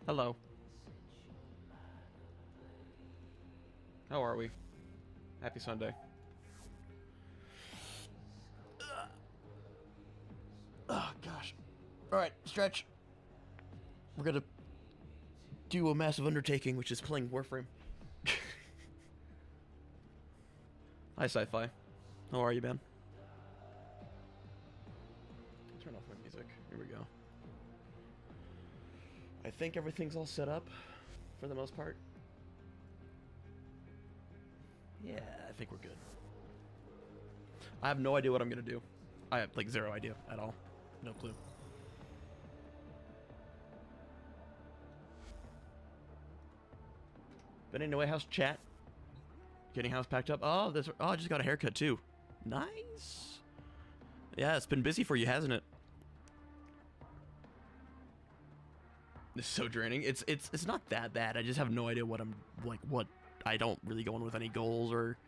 Hello. How are we? Happy Sunday. Oh, gosh. Alright, stretch. We're gonna do a massive undertaking, which is playing Warframe. Hi, Sci-Fi. How are you, man? Turn off my music. Here we go. I think everything's all set up, for the most part. Yeah, I think we're good. I have no idea what I'm gonna do. I have, like, zero idea at all. No clue. But anyway, how's chat? Getting house packed up? Oh, I just got a haircut too. Nice. Yeah, it's been busy for you, hasn't it? It's so draining. It's not that bad. I just have no idea what I'm like. What I don't really go in with any goals or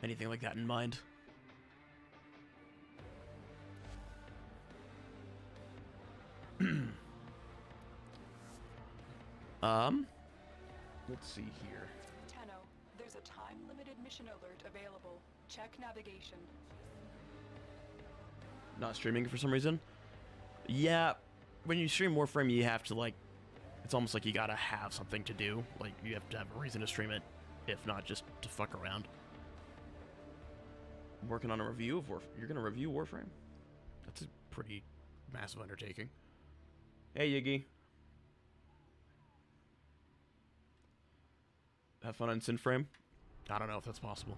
anything like that in mind. Let's see here. Tenno, there's a time-limited mission alert available. Check navigation. Not streaming for some reason? Yeah, when you stream Warframe, you have to, like, it's almost like you gotta have something to do. Like, you have to have a reason to stream it, if not just to fuck around. Working on a review of Warframe. You're gonna review Warframe? That's a pretty massive undertaking. Hey, Yiggy. Have fun on Synframe? I don't know if that's possible.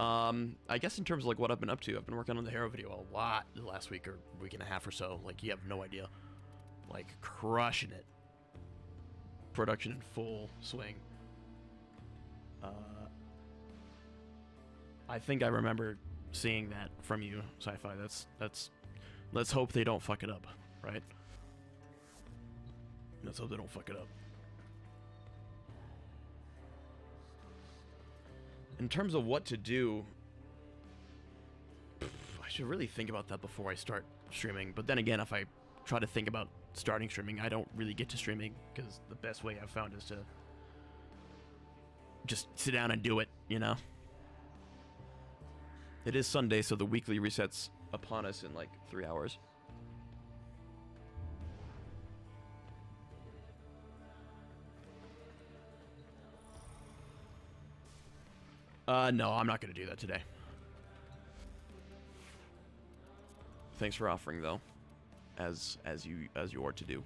I guess in terms of like what I've been up to, I've been working on the Hero video a lot the last week or week and a half or so. Like, you have no idea. Like, crushing it. Production in full swing. I think I remember seeing that from you, Sci-Fi. That's let's hope they don't fuck it up, right? Let's hope they don't fuck it up. In terms of what to do, I should really think about that before I start streaming. But then again, if I try to think about starting streaming, I don't really get to streaming, because the best way I've found is to just sit down and do it, you know? It is Sunday, so the weekly resets upon us in like 3 hours. No, I'm not going to do that today. Thanks for offering, though, as you are to do.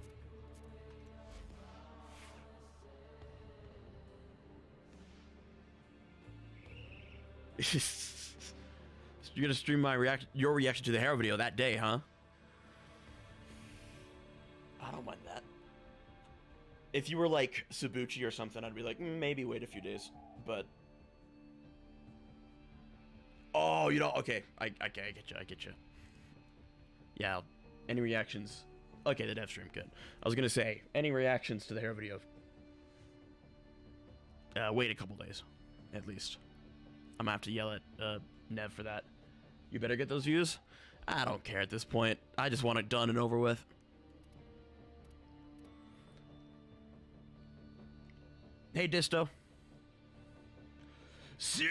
You're gonna stream your reaction to the Hero video that day, huh? I don't mind that. If you were like Sabuchi or something, I'd be like, maybe wait a few days, but. Oh, you know, okay, I get you. Yeah, any reactions? Okay, the dev stream, good. I was gonna say, any reactions to the Hero video? Wait a couple days, at least. I'm gonna have to yell at Nev for that. You better get those views? I don't care at this point. I just want it done and over with. Hey, Disto. Sin!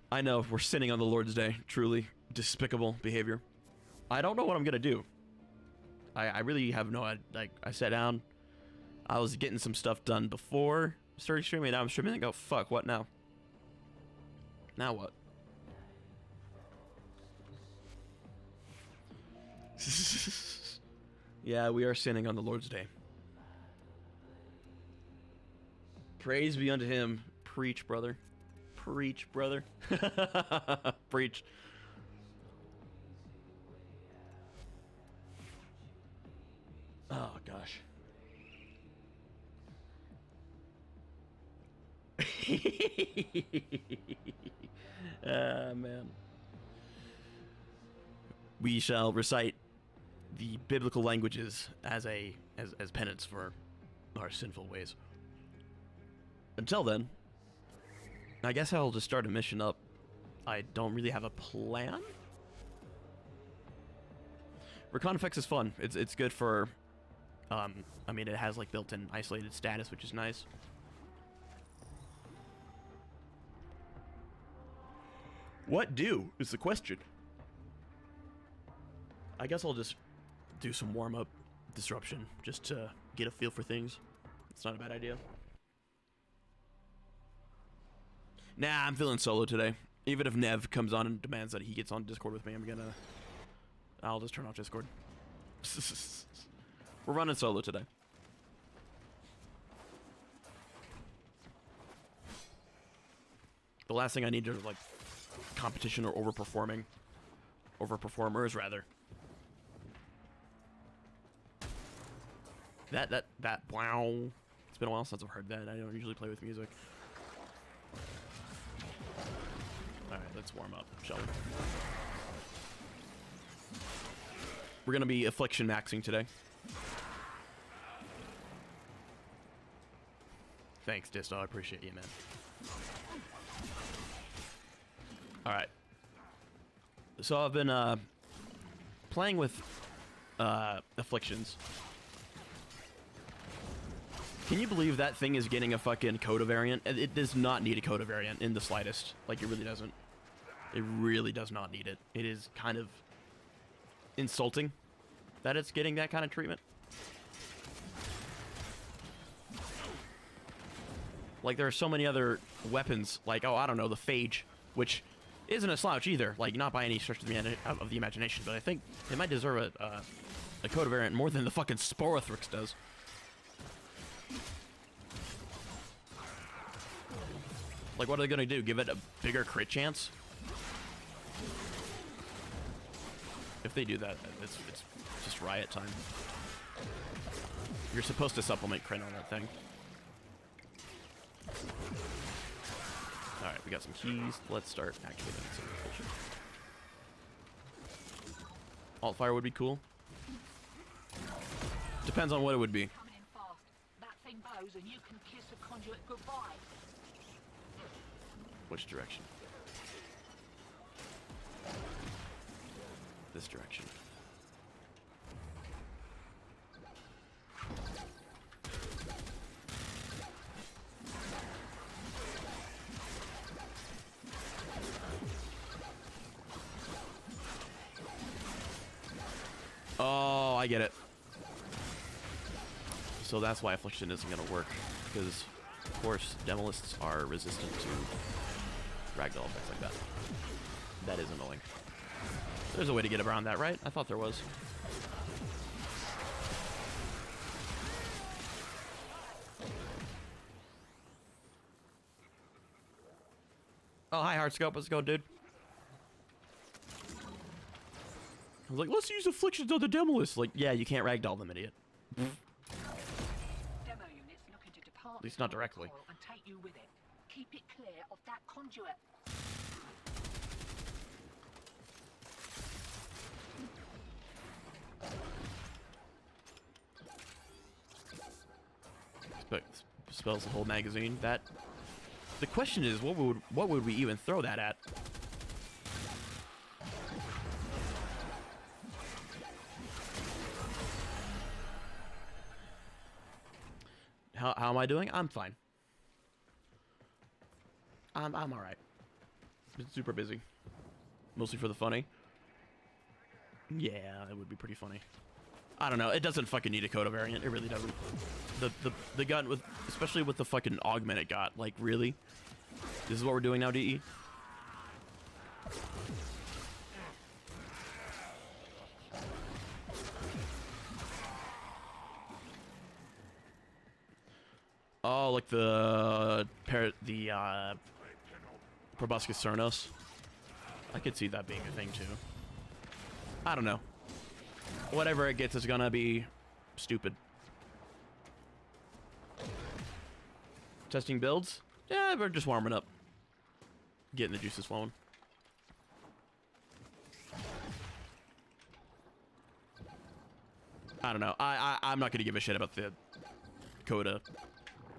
I know, we're sinning on the Lord's Day. Truly despicable behavior. I don't know what I'm gonna do. I really have no idea. Like, I sat down. I was getting some stuff done before starting streaming. Now I'm streaming and go, fuck, what now? Now what? Yeah, we are sinning on the Lord's Day. Praise be unto him. Preach, brother. Preach, brother. Preach. Oh, gosh. Man. We shall recite the biblical languages as penance for our sinful ways. Until then, I guess I'll just start a mission up. I don't really have a plan. Recon effects is fun. It's good for I mean, it has like built-in isolated status, which is nice. What do is the question. I guess I'll just do some warm-up disruption just to get a feel for things. It's not a bad idea. Nah, I'm feeling solo today. Even if Nev comes on and demands that he gets on Discord with me, I'll just turn off Discord. We're running solo today. The last thing I need is like competition or overperformers rather. That wow. It's been a while since I've heard that. I don't usually play with music. Alright, let's warm up, shall we? We're gonna be affliction maxing today. Thanks, Disto. I appreciate you, man. Alright. So I've been playing with afflictions. Can you believe that thing is getting a fucking coda variant? It does not need a coda variant in the slightest. Like, it really doesn't. It really does not need it. It is kind of insulting that it's getting that kind of treatment. Like, there are so many other weapons, like, oh, I don't know, the Phage, which isn't a slouch either. Like, not by any stretch of the imagination, but I think it might deserve a coda variant more than the fucking Sporothrix does. Like, what are they gonna do? Give it a bigger crit chance? If they do that, it's just riot time. You're supposed to supplement crit on that thing. Alright, we got some keys. Let's start activating some bullshit. Alt-fire would be cool. Depends on what it would be. Coming in fast. That thing bows and you can kiss a conduit goodbye. Which direction? This direction. Oh, I get it. So that's why Affliction isn't going to work, because, of course, Demolists are resistant to ragdoll effects like that. That is annoying. There's a way to get around that, right? I thought there was. Oh, hi, Heartscope. Let's go, dude. I was like, let's use Afflictions on the Demolists. Like, yeah, you can't ragdoll them, idiot. Demo units looking to depart. At least not directly. And take you with it. Keep it clear of that conduit. Spells the whole magazine. That. The question is, what would we even throw that at? How am I doing? I'm fine. I'm all right. Been super busy, mostly for the funny. Yeah, it would be pretty funny. I don't know. It doesn't fucking need a coda variant. It really doesn't. The gun with, especially with the fucking augment it got. Like, really? This is what we're doing now, DE? Oh, like the Proboscis Cernos. I could see that being a thing too. I don't know. Whatever it gets is gonna be stupid. Testing builds? Yeah, we're just warming up. Getting the juices flowing. I don't know. I'm not gonna give a shit about the coda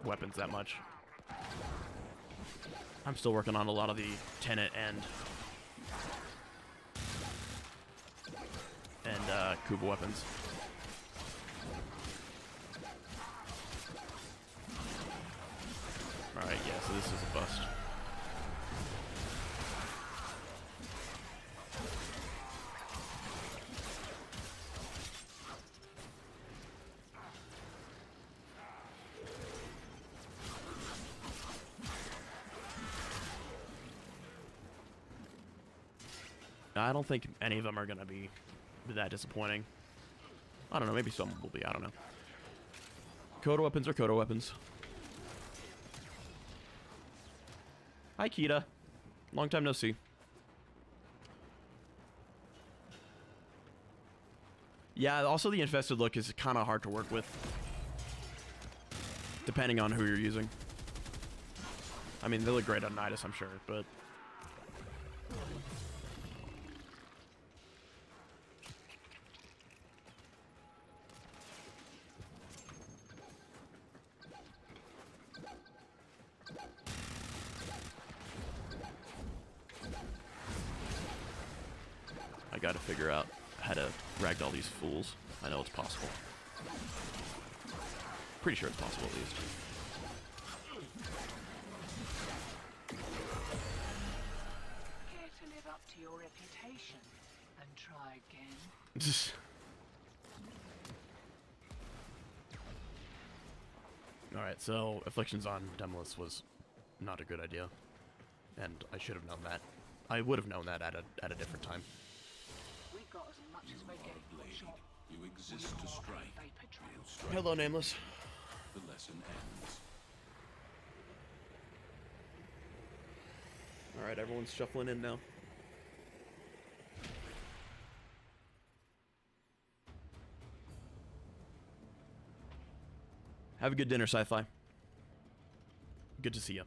weapons that much. I'm still working on a lot of the Tenet and Kuba weapons. Alright, yeah, so this is a bust. I don't think any of them are going to be that disappointing. I don't know, maybe some will be, I don't know. Coda weapons are Coda weapons. Hi, Kita. Long time no see. Yeah, also the infested look is kind of hard to work with. Depending on who you're using. I mean, they look great on Nidus, I'm sure, but... I gotta figure out how to ragdoll these fools. I know it's possible. Pretty sure it's possible, at least. Care to live up to your reputation and try again? Alright, so Afflictions on Demoliths was not a good idea. And I should have known that. I would have known that at a different time. We got as much as we're getting for a shot. You exist to strike. Vapor trail. Hello, Nameless. The lesson ends. Alright, everyone's shuffling in now. Have a good dinner, Sci-Fi. Good to see you.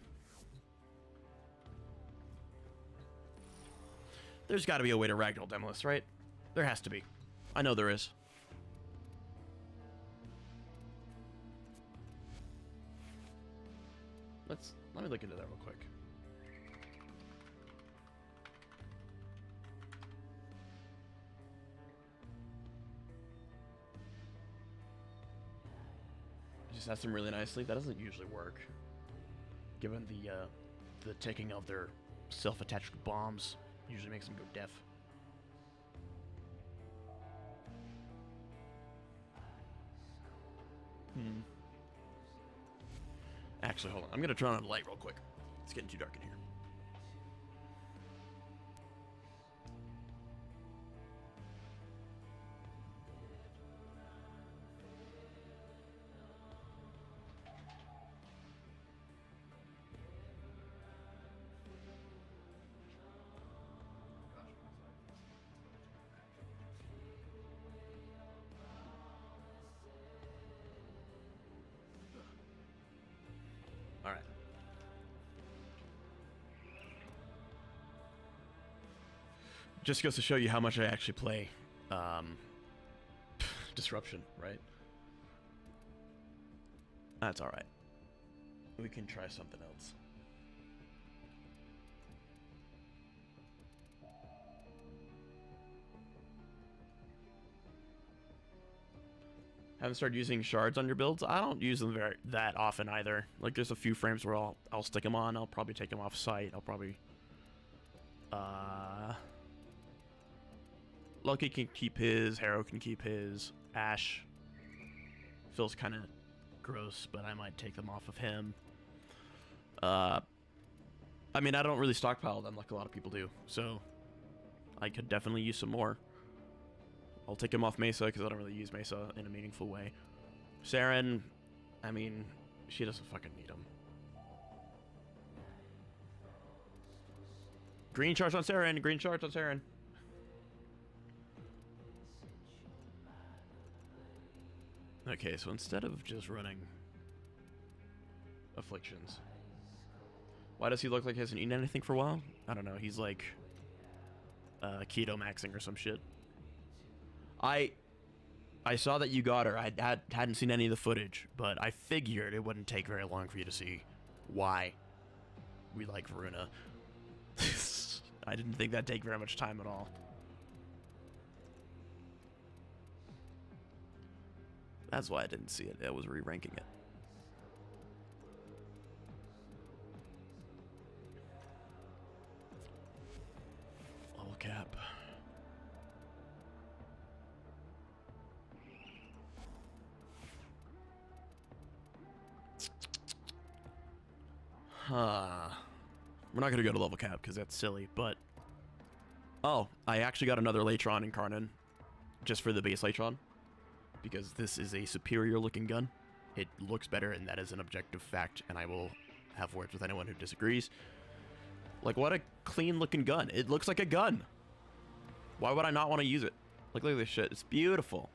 There's got to be a way to ragdoll Demoliths, right? There has to be. I know there is. Let me look into that real quick. Just has them really nicely. That doesn't usually work, given the taking of their self-attached bombs usually makes them go deaf. Actually, hold on. I'm gonna turn on the light real quick. It's getting too dark in here. All right. Just goes to show you how much I actually play Disruption, right? That's all right. We can try something else. Haven't started using shards on your builds. I don't use them that often either. Like, there's a few frames where I'll stick them on. I'll probably take them off site. I'll probably Loki can keep his. Harrow can keep his. Ash feels kind of gross, but I might take them off of him. I mean, I don't really stockpile them like a lot of people do, so I could definitely use some more. I'll take him off Mesa because I don't really use Mesa in a meaningful way. Saren, I mean, she doesn't fucking need him. Green charge on Saren, green charge on Saren. Okay, so instead of just running Afflictions, why does he look like he hasn't eaten anything for a while? I don't know, he's like keto maxing or some shit. I saw that you got her. I hadn't seen any of the footage, but I figured it wouldn't take very long for you to see why we like Varuna. I didn't think that'd take very much time at all. That's why I didn't see it. I was re-ranking it. We're not gonna go to level cap because that's silly, but oh, I actually got another Latron Incarnon just for the base Latron because this is a superior looking gun. It looks better, and that is an objective fact, and I will have words with anyone who disagrees. Like, what a clean looking gun. It looks like a gun. Why would I not want to use it? Like, look at this shit. It's beautiful.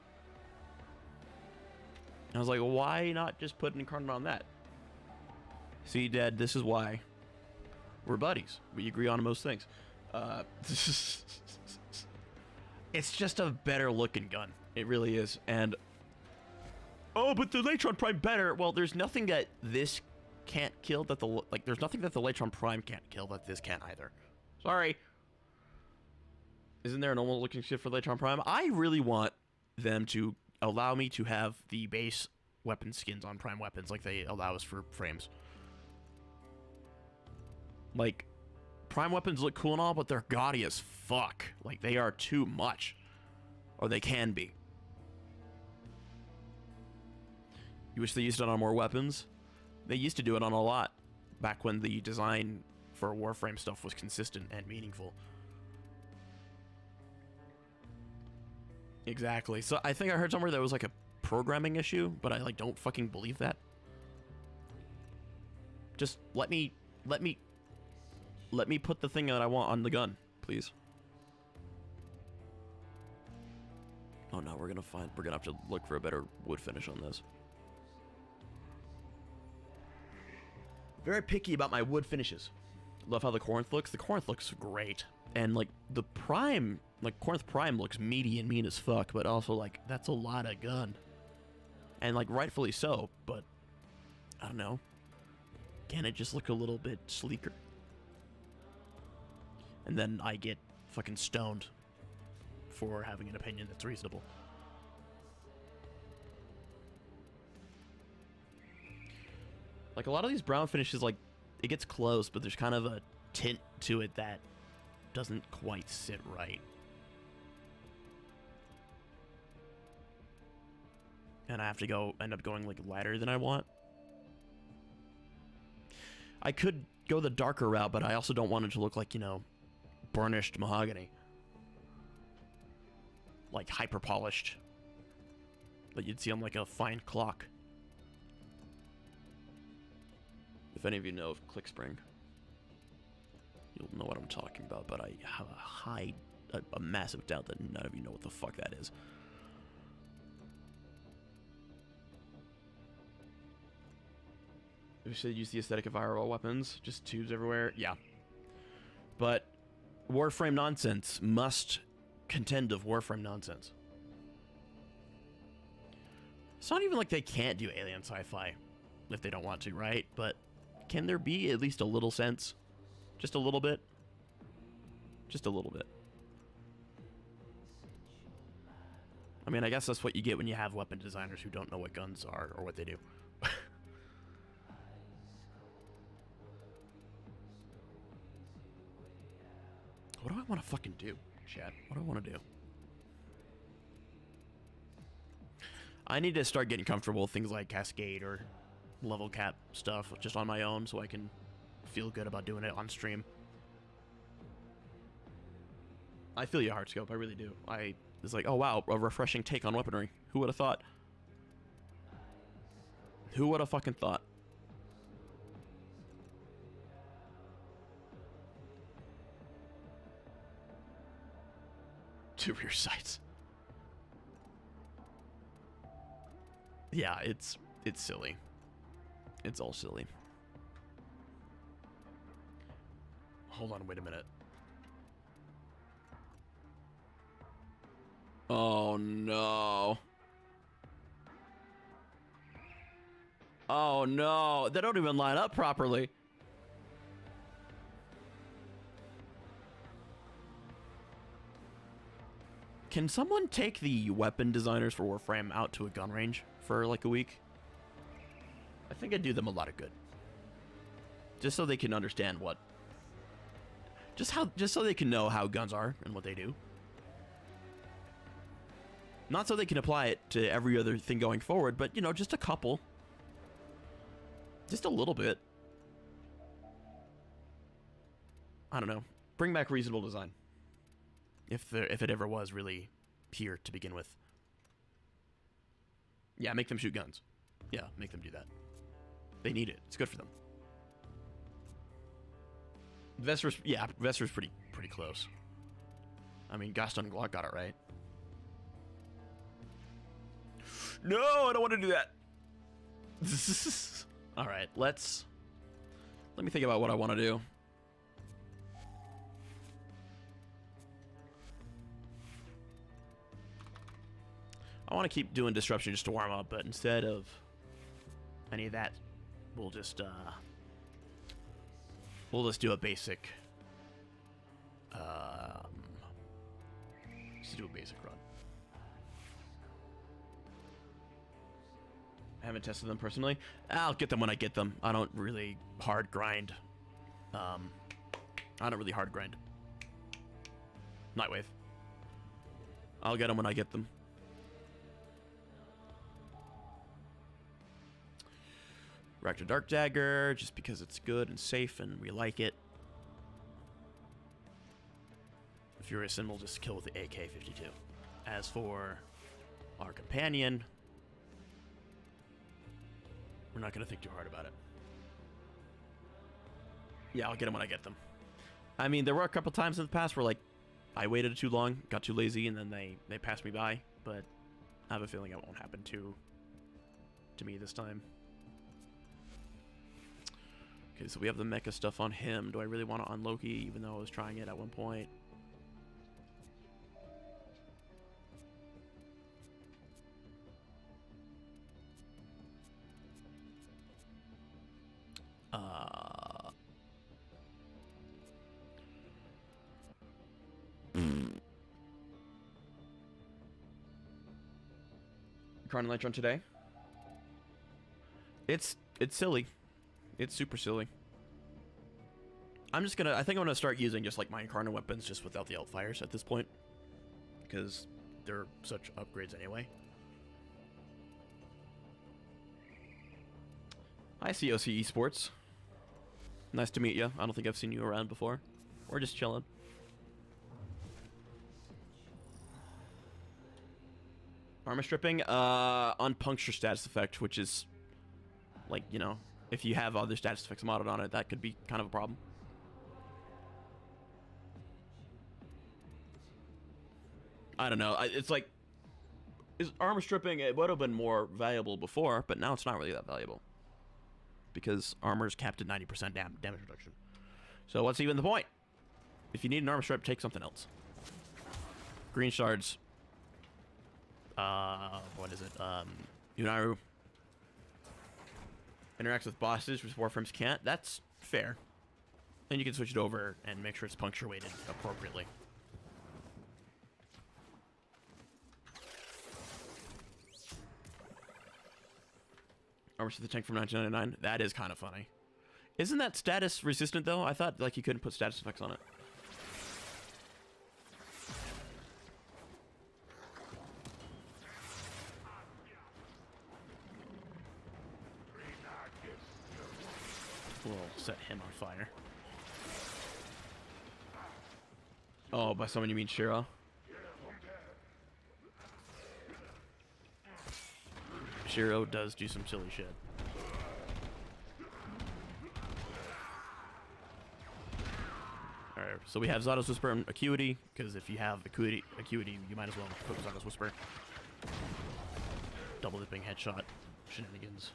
And I was like, why not just put an Incarnon on that? See, Dad, this is why we're buddies. We agree on most things. It's just a better looking gun. It really is. And oh, but the Latron Prime better. Well, there's nothing that this can't kill that the there's nothing that the Latron Prime can't kill that this can't either. Sorry. Isn't there a normal looking shit for Latron Prime? I really want them to allow me to have the base weapon skins on Prime weapons like they allow us for frames. Like, Prime weapons look cool and all, but they're gaudy as fuck. Like, they are too much. Or they can be. You wish they used it on more weapons? They used to do it on a lot. Back when the design for Warframe stuff was consistent and meaningful. Exactly. So I think I heard somewhere there was like a programming issue, but I like don't fucking believe that. Just let me put the thing that I want on the gun, please. Oh no, we're gonna have to look for a better wood finish on this. Very picky about my wood finishes. Love how the Corinth looks. The Corinth looks great. And like the Prime, like Corinth Prime looks meaty and mean as fuck, but also like that's a lot of gun. And like rightfully so, but I don't know. Can it just look a little bit sleeker? And then I get fucking stoned for having an opinion that's reasonable. Like a lot of these brown finishes, like it gets close, but there's kind of a tint to it that doesn't quite sit right. And I have to end up going like lighter than I want. I could go the darker route, but I also don't want it to look like, you know, burnished mahogany. Like hyper polished. That you'd see on like a fine clock. If any of you know of ClickSpring, you'll know what I'm talking about, but I have a massive doubt that none of you know what the fuck that is. We should use the aesthetic of IRL weapons, just tubes everywhere. Yeah. But Warframe nonsense must contend of Warframe nonsense. It's not even like they can't do alien sci-fi if they don't want to, right? But can there be at least a little sense? Just a little bit? Just a little bit. I mean, I guess that's what you get when you have weapon designers who don't know what guns are or what they do. What do I want to fucking do, chat? What do I want to do? I need to start getting comfortable with things like Cascade or level cap stuff just on my own so I can feel good about doing it on stream. I feel you, Heartscope. I really do. It's like, oh wow, a refreshing take on weaponry. Who would have thought? Who would have fucking thought? Two rear sights. Yeah, it's silly. It's all silly. Hold on, wait a minute. Oh no. Oh no, they don't even line up properly. Can someone take the weapon designers for Warframe out to a gun range for like a week? I think I'd do them a lot of good. Just so they can understand what... Just so they can know how guns are and what they do. Not so they can apply it to every other thing going forward, but, you know, just a couple. Just a little bit. I don't know. Bring back reasonable design. If it ever was really here to begin with. Yeah, make them shoot guns. Yeah, make them do that. They need it. It's good for them. Vesper's pretty close. I mean, Gaston Glock got it right. No, I don't want to do that. All right, let me think about what I want to do. I want to keep doing disruption just to warm up, but instead of any of that, we'll just do a basic. Let's do a basic run. I haven't tested them personally. I'll get them when I get them. I don't really hard grind. Nightwave. I'll get them when I get them. Reactor Dark Dagger, just because it's good and safe and we like it. Furious Sin will just kill with the AK-52. As for our companion, we're not going to think too hard about it. Yeah, I'll get them when I get them. I mean, there were a couple times in the past where, like, I waited too long, got too lazy, and then they passed me by. But I have a feeling it won't happen to me this time. Okay, so we have the mecha stuff on him. Do I really want it on Loki, even though I was trying it at one point? Carn Electron today. It's silly. It's super silly. I think I'm gonna start using just like my Incarnate weapons just without the Outfires at this point. Because they're such upgrades anyway. Hi COC Esports. Nice to meet you. I don't think I've seen you around before. We're just chilling. Armor stripping, on puncture status effect, which is, like, you know, if you have other status effects modded on it, that could be kind of a problem. I don't know. It's like, is armor stripping, it would have been more valuable before, but now it's not really that valuable. Because armor is capped at 90% damage reduction. So what's even the point? If you need an armor strip, take something else. Green shards. What is it? Unaru interacts with bosses, which Warframes can't. That's fair. And you can switch it over and make sure it's punctuated appropriately. Armor to the tank from 1999. That is kind of funny. Isn't that status resistant though? I thought like you couldn't put status effects on it. We'll set him on fire. Oh, by someone you mean Shiro? Shiro does do some silly shit. Alright, so we have Zato's Whisper and Acuity, because if you have Acuity, you might as well put Zato's Whisper. Double dipping headshot shenanigans.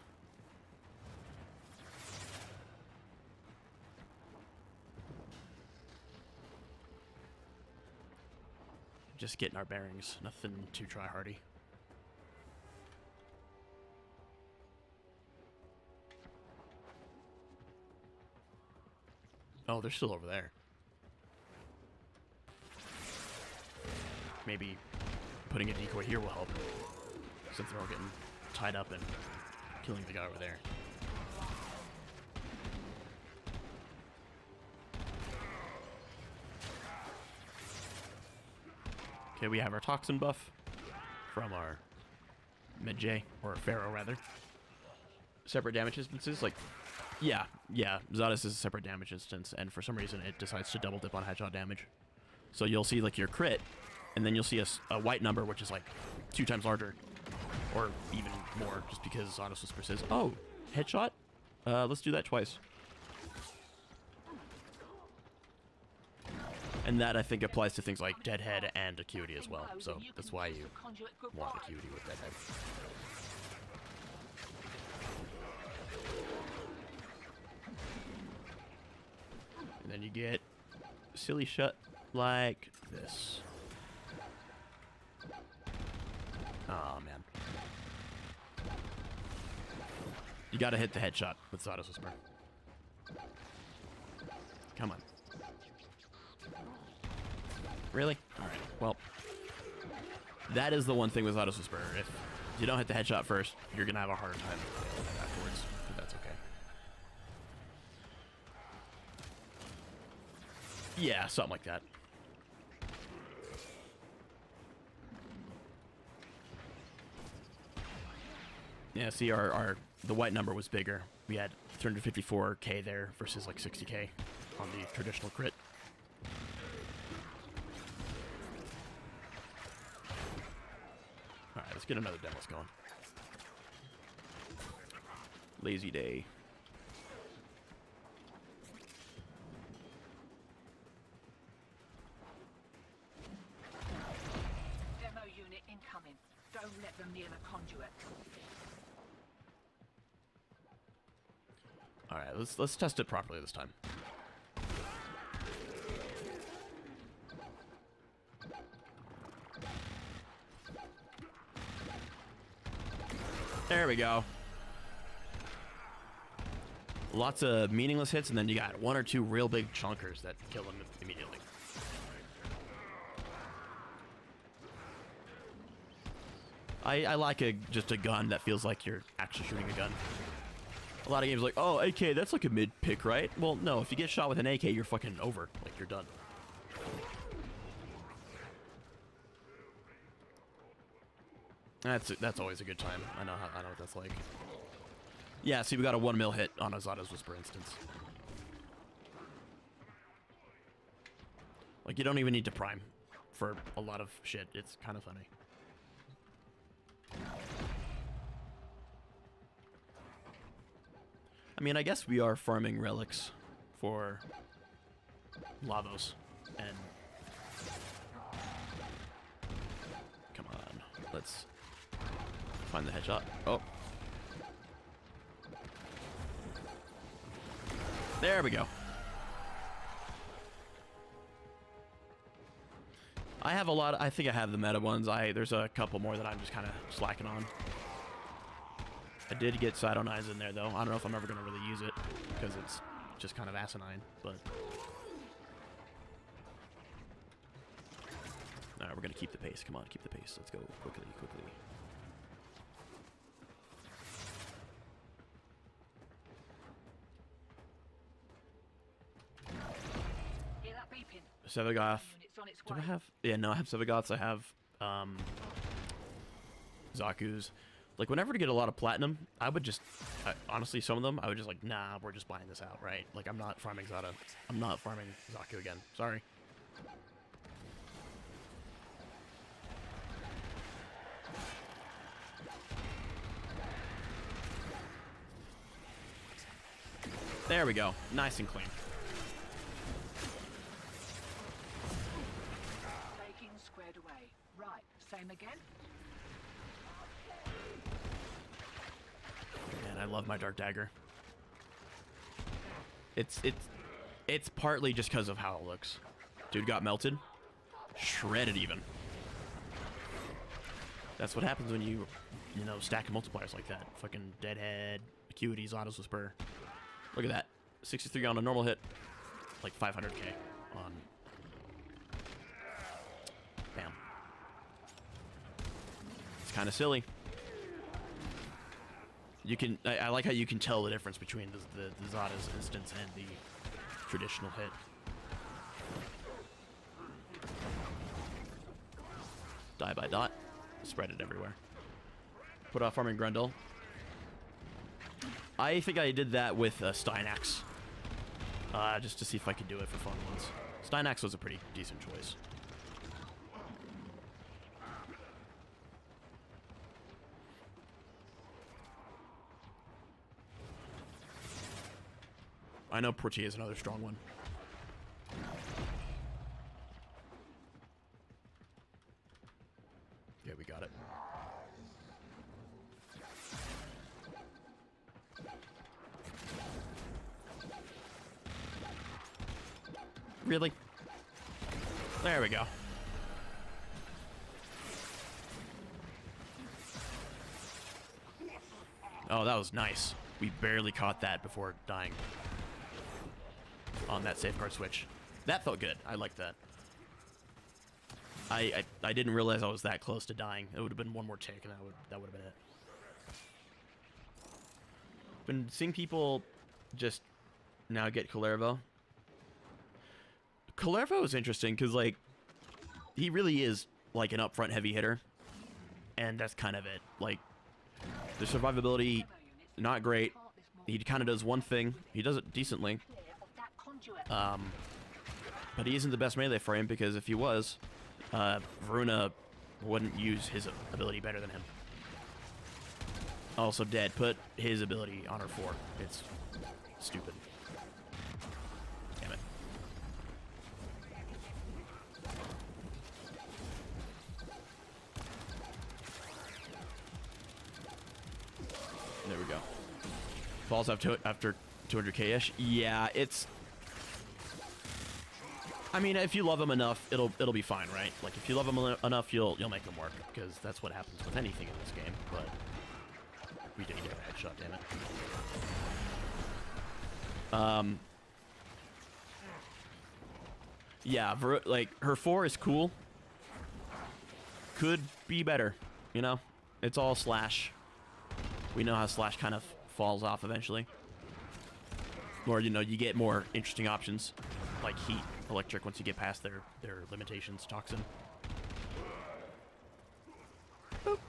Just getting our bearings, nothing too try-hardy. Oh, they're still over there. Maybe putting a decoy here will help, since they're all getting tied up and killing the guy over there. Okay, we have our toxin buff from our Mid-J, or Pharaoh rather. Separate damage instances, like Yeah, yeah. Zadis is a separate damage instance, and for some reason it decides to double dip on headshot damage. So you'll see like your crit, and then you'll see a white number, which is like 2 times larger, or even more, just because Zadis Whisper says, "Oh, headshot. Let's do that twice." And that, I think, applies to things like Deadhead and Acuity as well. So that's why you want Acuity with Deadhead. And then you get silly shut like this. Oh, man. You gotta hit the headshot with Zadis Whisper. Come on. Really? Alright, well. That is the one thing with Zadis Whisper. If you don't hit the headshot first, you're gonna have a harder time afterwards. But that's okay. Yeah, something like that. Yeah, see, the white number was bigger. We had 354k there versus like 60k on the traditional crit. Alright, let's get another demos going. Lazy day. Demo unit incoming. Don't let them near the conduit. Alright, let's test it properly this time. There we go. Lots of meaningless hits, and then you got 1 or 2 real big chunkers that kill them immediately. I like just a gun that feels like you're actually shooting a gun. A lot of games are like, oh, AK, that's like a mid pick, right? Well, no, if you get shot with an AK, you're fucking over. Like, you're done. That's always a good time. I know what that's like. Yeah, see, we got a 1 mil hit on a Zadis Whisper instance. Like, you don't even need to prime for a lot of shit. It's kind of funny. I mean, I guess we are farming relics for Lavos, and come on, let's find the headshot. Oh, there we go. I have a lot. I think I have the meta ones. There's a couple more that I'm just kind of slacking on. I did get Sidon Eyes in there, though. I don't know if I'm ever going to really use it, because it's just kind of asinine, but... Alright, we're going to keep the pace. Come on, keep the pace. Let's go quickly, quickly. Hear that beeping? Sevagoth. Unit's on its Do I way. have... Yeah, no, I have Sevagoths. I have, Zaku's. Like, whenever to get a lot of platinum, I would just, honestly, some of them, I would just like, nah, we're just buying this out, right? Like, I'm not farming Zada. I'm not farming Zaku again. Sorry. There we go. Nice and clean. Taking squared away. Right, same again. Man, I love my Dark Dagger. It's partly just because of how it looks. Dude got melted. Shredded even. That's what happens when you know, stack multipliers like that. Fucking Deadhead, Acuity, Zadis Whisper. Look at that. 63 on a normal hit. Like 500k on... Bam. It's kind of silly. You can... I like how you can tell the difference between the Zada's instance and the traditional hit. Die by dot. Spread it everywhere. Put off farming Grundle. I think I did that with Steinax. Just to see if I could do it for fun once. Steinax was a pretty decent choice. I know Portier is another strong one. Yeah, we got it. Really? There we go. Oh, that was nice. We barely caught that before dying on that safeguard switch. That felt good. I like that. I didn't realize I was that close to dying. It would have been one more tick, and that would have been it. Been seeing people just now get Kullervo. Kullervo is interesting because, like, he really is like an upfront heavy hitter, and that's kind of it. Like, the survivability, not great. He kind of does one thing. He does it decently. But he isn't the best melee for him because if he was, Varuna wouldn't use his ability better than him. Also, Dead put his ability on her 4. It's stupid. Damn it. There we go. Falls after 200k-ish. Yeah, it's... I mean, if you love him enough, it'll be fine, right? Like, if you love him enough, you'll make him work, because that's what happens with anything in this game. But we didn't get a headshot, damn it. Yeah, like, her 4 is cool. Could be better, you know? It's all Slash. We know how Slash kind of falls off eventually. Or, you know, you get more interesting options, like Heat, Electric, once you get past their limitations, Toxin. Boop.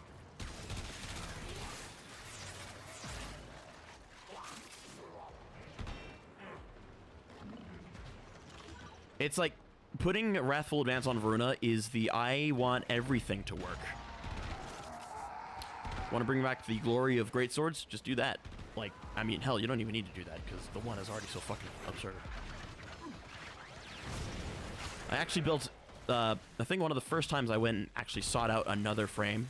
It's like putting Wrathful Advance on Varuna is the I want everything to work. Want to bring back the glory of great swords? Just do that. Like, I mean, hell, you don't even need to do that because the one is already so fucking absurd. I actually built, I think one of the first times I went and actually sought out another frame,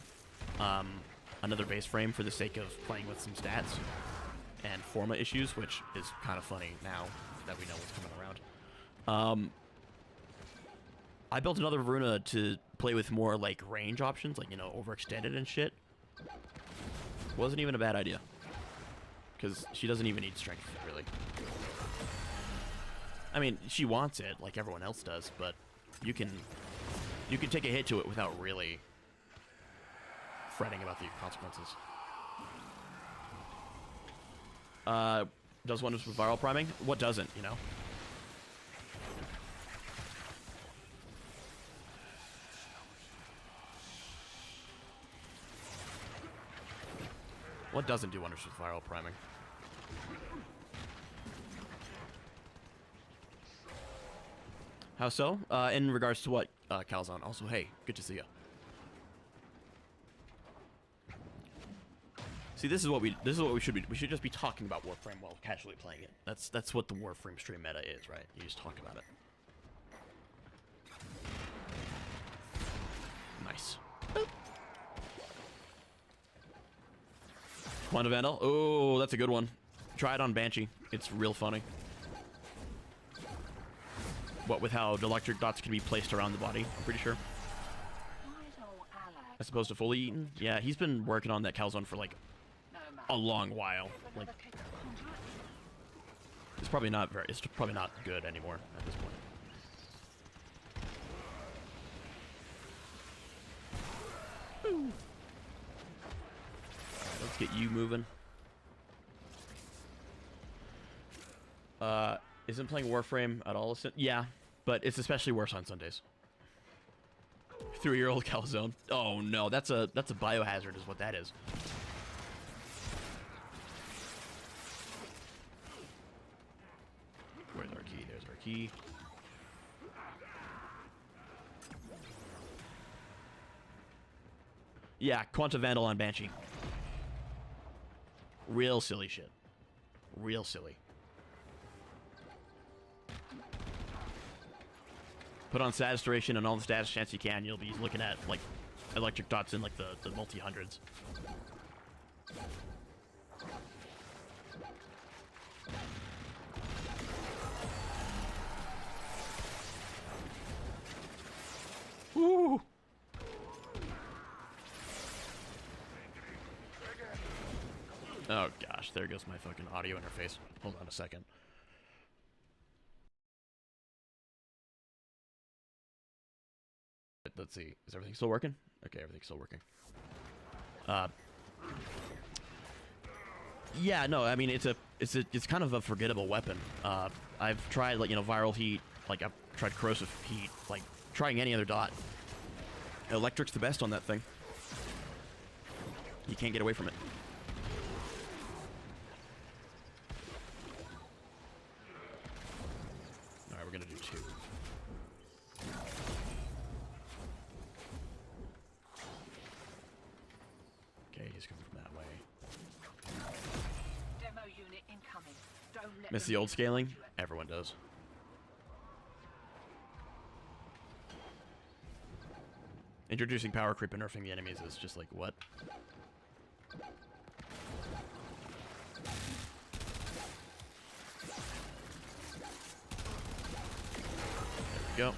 another base frame for the sake of playing with some stats and forma issues, which is kind of funny now that we know what's coming around. I built another Varuna to play with more, like, range options, like, you know, overextended and shit. Wasn't even a bad idea. Because she doesn't even need strength, really. I mean, she wants it, like everyone else does, but you can take a hit to it without really fretting about the consequences. Does wonders with viral priming? What doesn't, you know? What doesn't do wonders with viral priming? How so? In regards to what, Calzone? Also, hey, good to see you. See, this is what we should be. We should just be talking about Warframe while casually playing it. That's what the Warframe stream meta is, right? You just talk about it. Nice. Boop. Wand of Vandal. Oh, that's a good one. Try it on Banshee. It's real funny. What with how the electric dots can be placed around the body, I'm pretty sure. As opposed to fully eaten. Yeah, he's been working on that Calzone for like a long while. Like, it's probably not good anymore at this point. Woo. Let's get you moving. Isn't playing Warframe at all? Yeah, but it's especially worse on Sundays. 3-year-old Calzone. Oh no, that's a biohazard, is what that is. Loki. Yeah, Quanta Vandal on Banshee. Real silly shit. Real silly. Put on status duration and all the status chance you can, you'll be looking at, like, electric dots in, like, the multi-hundreds. Woo! Oh gosh, there goes my fucking audio interface. Hold on a second. Let's see. Is everything still working? Okay, everything's still working. Yeah, no, I mean it's kind of a forgettable weapon. I've tried, like, you know, viral heat, like I've tried corrosive heat, like trying any other dot. Electric's the best on that thing. You can't get away from it. Alright, we're gonna do 2. Okay, he's coming from that way. Demo unit incoming. Don't let Miss them the old get scaling? to it. Everyone does. Introducing power creep and nerfing the enemies is just like, what? There we go.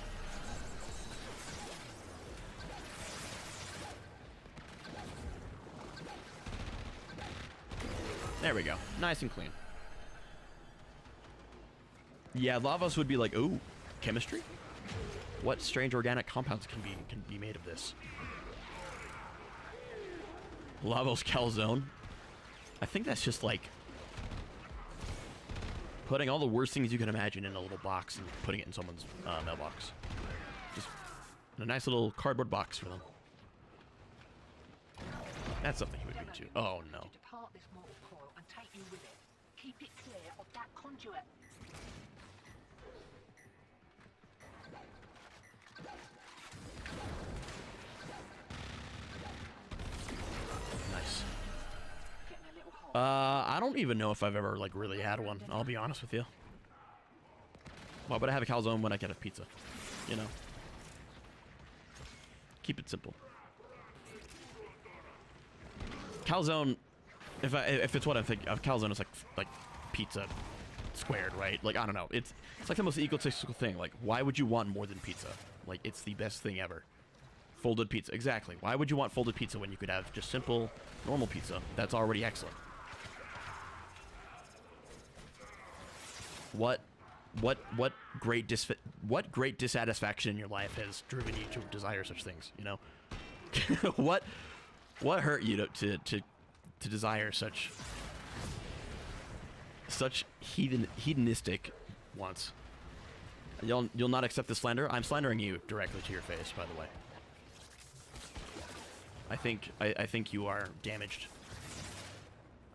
There we go. Nice and clean. Yeah, Lavos would be like, ooh, chemistry? What strange organic compounds can be made of this? Lavos calzone? I think that's just like putting all the worst things you can imagine in a little box and putting it in someone's mailbox. Just in a nice little cardboard box for them. That's something he would do too. Oh no. To depart this mortal coil and take you with it. Keep it clear of that conduit. Nice. Getting a little hot. I don't even know if I've ever, like, really had one. I'll be honest with you. Why would I have a calzone when I get a pizza? You know? Keep it simple. Calzone, if it's what I think of, calzone is like pizza squared, right? Like, I don't know. It's like the most egotistical thing. Like, why would you want more than pizza? Like, it's the best thing ever. Folded pizza, exactly. Why would you want folded pizza when you could have just simple, normal pizza that's already excellent? What great dissatisfaction in your life has driven you to desire such things? You know, what hurt you to desire such hedonistic wants? You'll not accept the slander. I'm slandering you directly to your face, by the way. I think you are damaged.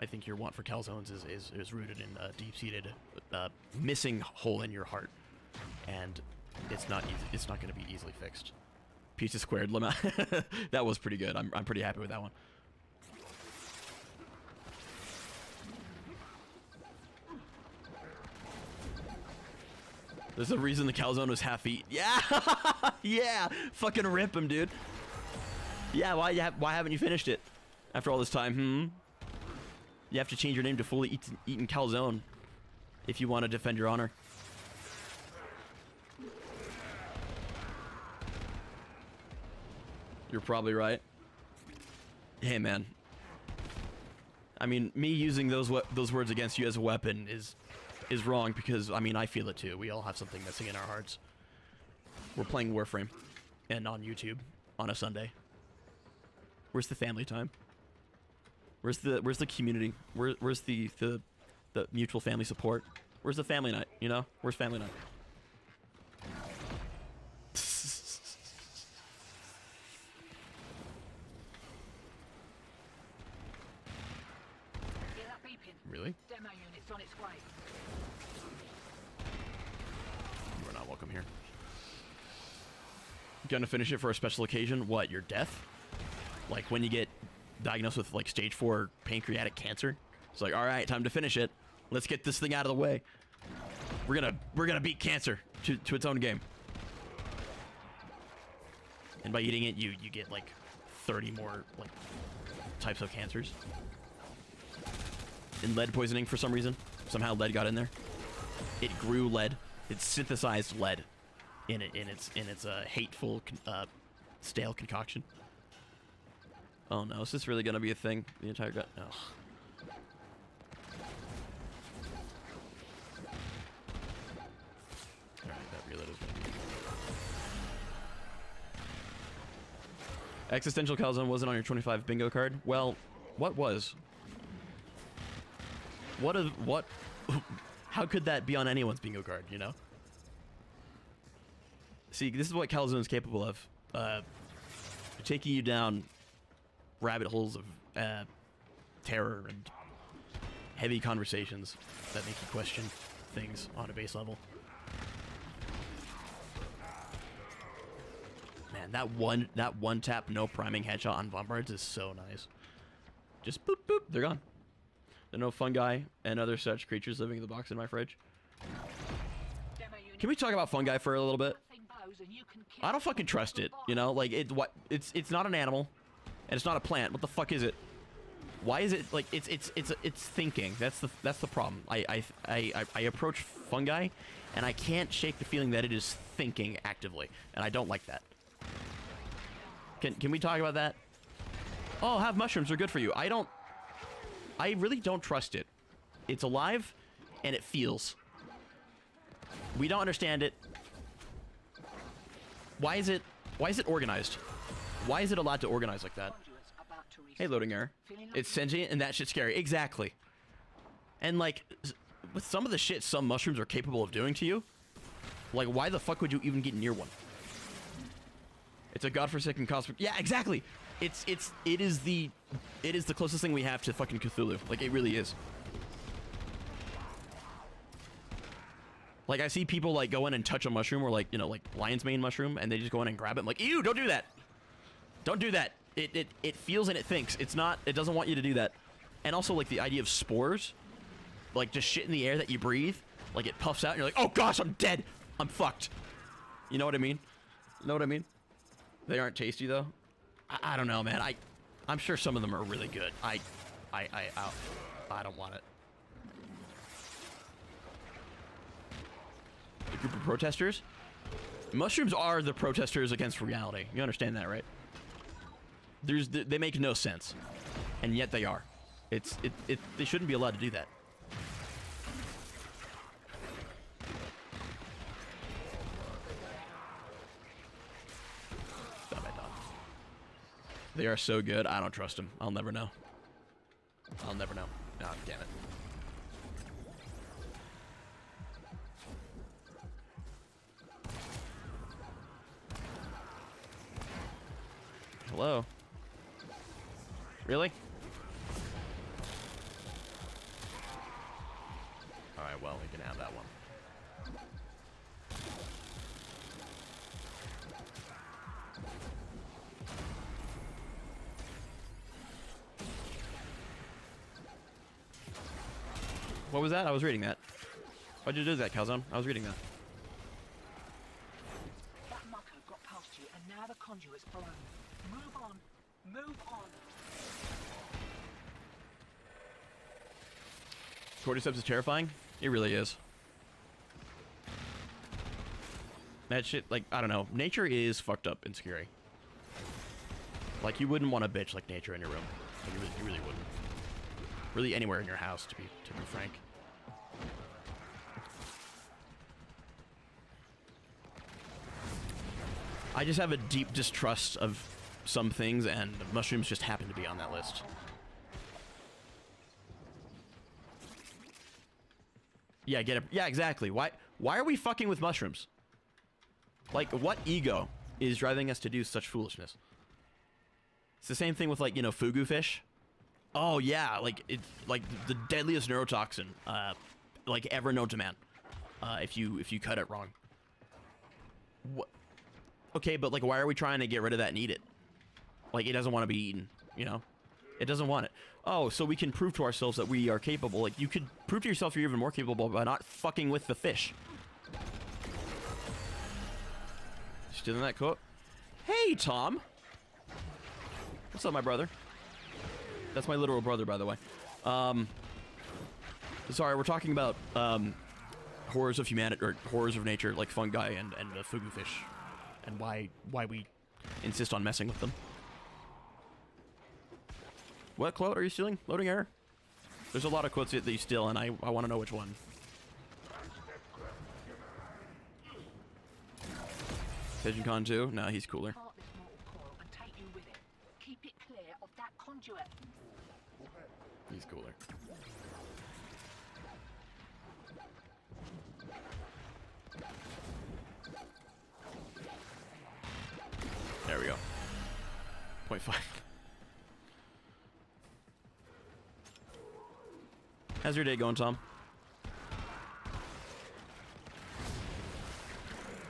I think your want for calzones is rooted in a deep-seated missing hole in your heart, and it's not going to be easily fixed. Pizza squared lemma. That was pretty good. I'm pretty happy with that one. There's a reason the calzone was half eat. Yeah, yeah. Fucking rip him, dude. Yeah, why haven't you finished it after all this time? You have to change your name to fully eaten calzone if you want to defend your honor. You're probably right. Hey, man. I mean, me using those words against you as a weapon is wrong because, I mean, I feel it too. We all have something missing in our hearts. We're playing Warframe, and on YouTube on a Sunday. Where's the family time? Where's the community? Where's the mutual family support? Where's the family night? You know? Where's family night? Hear that beeping? Really? Demo unit's on its way. are not welcome here. Gonna finish it for a special occasion. What, your death? Like when you get diagnosed with like stage 4 pancreatic cancer? It's like, all right, time to finish it. Let's get this thing out of the way. We're gonna beat cancer to its own game. And by eating it, you get like 30 more like types of cancers. And lead poisoning for some reason. Somehow lead got in there. It grew lead. It synthesized lead in its hateful stale concoction. Oh no, is this really gonna be a thing? The entire gut? No. Alright, that reload is gonna be... Existential Calzone wasn't on your 25 bingo card? Well, what was? What? How could that be on anyone's bingo card, you know? See, this is what Calzone is capable of. Taking you down rabbit holes of terror and heavy conversations that make you question things on a base level. Man, that one tap no priming headshot on bombards is so nice. Just boop boop, they're gone. There are no fungi and other such creatures living in the box in my fridge. Can we talk about fungi for a little bit? I don't fucking trust it, you know? Like it's not an animal and it's not a plant. What the fuck is it? Why is it like it's thinking? That's the problem. I approach fungi and I can't shake the feeling that it is thinking actively, and I don't like that. Can we talk about that? Oh, have mushrooms are good for you. I really don't trust it. It's alive and it feels. We don't understand it. Why is it organized? Why is it allowed to organize like that? Hey, loading error. It's sentient and that shit's scary. Exactly. And like, with some of the shit some mushrooms are capable of doing to you, like why the fuck would you even get near one? It's a godforsaken cosmic. Yeah, exactly. It is the closest thing we have to fucking Cthulhu. Like it really is. Like I see people like go in and touch a mushroom or like, you know, like lion's mane mushroom, and they just go in and grab it. I'm like, ew, don't do that. Don't do that. It feels and it thinks. It doesn't want you to do that. And also like the idea of spores, like just shit in the air that you breathe, like it puffs out and you're like, oh gosh, I'm dead. I'm fucked. You know what I mean? Know what I mean? They aren't tasty though. I don't know, man. I'm sure some of them are really good. I don't want it. The group of protesters? Mushrooms are the protesters against reality. You understand that, right? They make no sense, and yet they are. They shouldn't be allowed to do that. Stop it, dog. They are so good. I don't trust them. I'll never know. I'll never know. Oh, damn it. Hello? Really? Alright, well, we can have that one. What was that? I was reading that. Why'd you do that, Calzone? I was reading that. That mucker got past you, and now the conduit's blown. Move on. Move on. Cordyceps is terrifying? It really is. That shit, like, I don't know. Nature is fucked up and scary. Like, you wouldn't want a bitch like nature in your room. Like, you really wouldn't. Really anywhere in your house, to be frank. I just have a deep distrust of some things, and mushrooms just happen to be on that list. Yeah, get it. Yeah, exactly. Why are we fucking with mushrooms? Like, what ego is driving us to do such foolishness? It's the same thing with, like, you know, fugu fish. Oh yeah, like it's like the deadliest neurotoxin, like ever known to man. If you cut it wrong, What? Okay, but like, why are we trying to get rid of that and eat it? Like, it doesn't want to be eaten, you know? It doesn't want it. Oh, so we can prove to ourselves that we are capable. Like, you could prove to yourself you're even more capable by not fucking with the fish. Stealing that quote. Hey, Tom. What's up, my brother? That's my literal brother, by the way. Sorry, we're talking about horrors of humanity, or horrors of nature, like fungi and the fugu fish, and why we insist on messing with them. What quote are you stealing? Loading error? There's a lot of quotes that you steal, and I want to know which one. SajinKahn too? Nah, he's cooler. Part this mortal coil and take you with it. Keep it clear of that conduit. He's cooler. There we go. 0.5. How's your day going, Tom?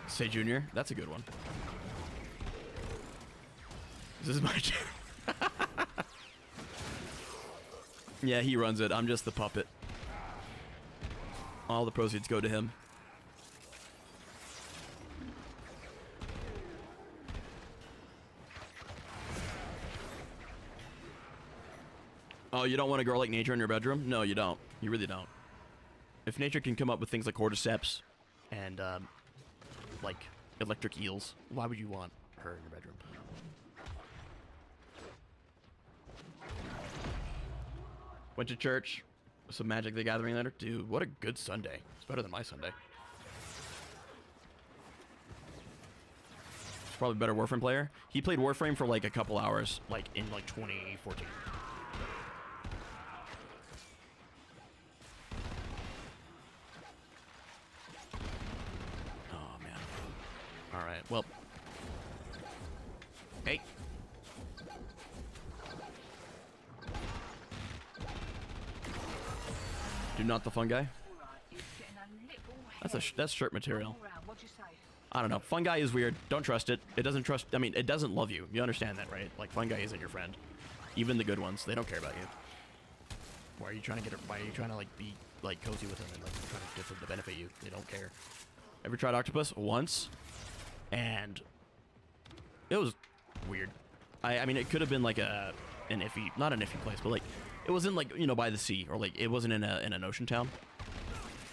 Say Junior? That's a good one. This is my Yeah, he runs it. I'm just the puppet. All the proceeds go to him. Oh, you don't want a girl like nature in your bedroom? No, you don't. You really don't. If nature can come up with things like cordyceps and, like, electric eels, why would you want her in your bedroom? Went to church. Some Magic the Gathering later. Dude, what a good Sunday. It's better than my Sunday. He's probably a better Warframe player. He played Warframe for like a couple hours, like in like 2014. Oh, man. Alright, well. Hey. Do not the fungi. That's shirt material. I don't know. Fungi is weird. Don't trust it. It doesn't trust. I mean, it doesn't love you. You understand that, right? Like, fungi isn't your friend. Even the good ones, they don't care about you. Why are you trying to get it? Why are you trying to like be like cozy with them and like trying to get them to benefit you? They don't care. Ever tried octopus? Once, and it was weird. I mean, it could have been like an iffy, not an iffy place, but like. It wasn't like, you know, by the sea, or like it wasn't in an ocean town.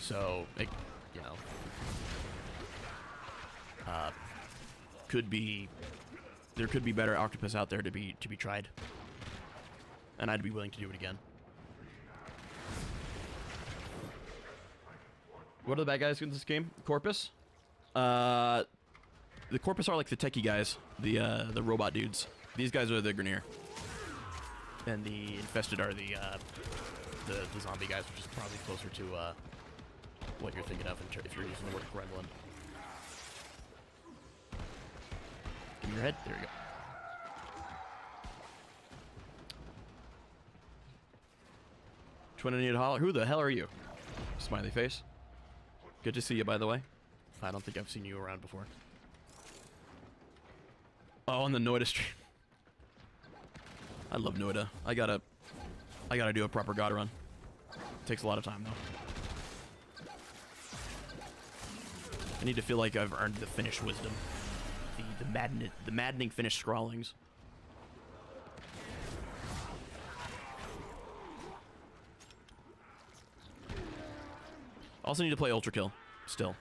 So it, you know, could be, there could be better octopus out there to be tried, and I'd be willing to do it again. What are the bad guys in this game? Corpus. The Corpus are like the techie guys, the robot dudes. These guys are the Grenier. And the infested are the zombie guys, which is probably closer to what you're thinking of if you're using the word gremlin. Give me your head. There you go. Twin, I need to holler. Who the hell are you? Smiley face. Good to see you, by the way. I don't think I've seen you around before. Oh, on the Noida stream. I love Noida. I gotta do a proper god run. Takes a lot of time though. I need to feel like I've earned the finished wisdom, the maddening finished scrawlings. Also need to play Ultra Kill still,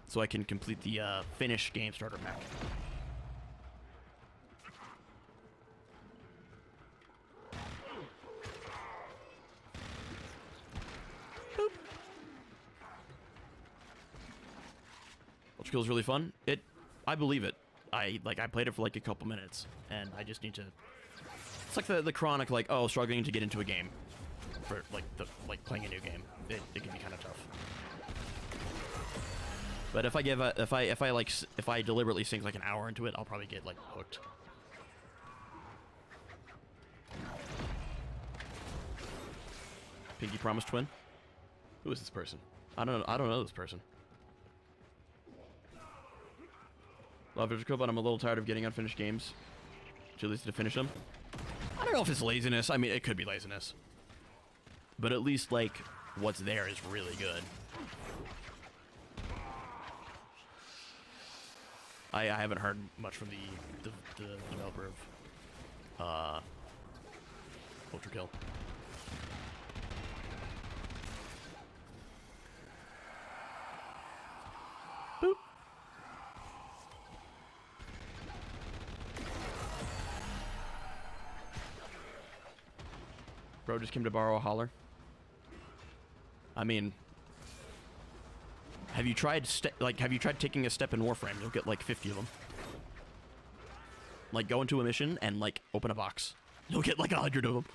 so I can complete the finish game starter pack. Ultra Kill is really fun. I believe it. I played it for like a couple minutes, and I just need to. It's like the chronic, like, oh, struggling to get into a game, for like playing a new game. It can be kind of tough. But if I deliberately sink like an hour into it, I'll probably get like hooked. Pinky Promise Twin. Who is this person? I don't know this person. Love it, but I'm a little tired of getting unfinished games. Too lazy to finish them. I don't know if it's laziness. I mean, it could be laziness. But at least, like, what's there is really good. I haven't heard much from the developer of Ultrakill. Boop. Bro just came to borrow a holler. I mean, have you tried taking a step in Warframe? You'll get like 50 of them. Like, go into a mission and like open a box. You'll get like 100 of them.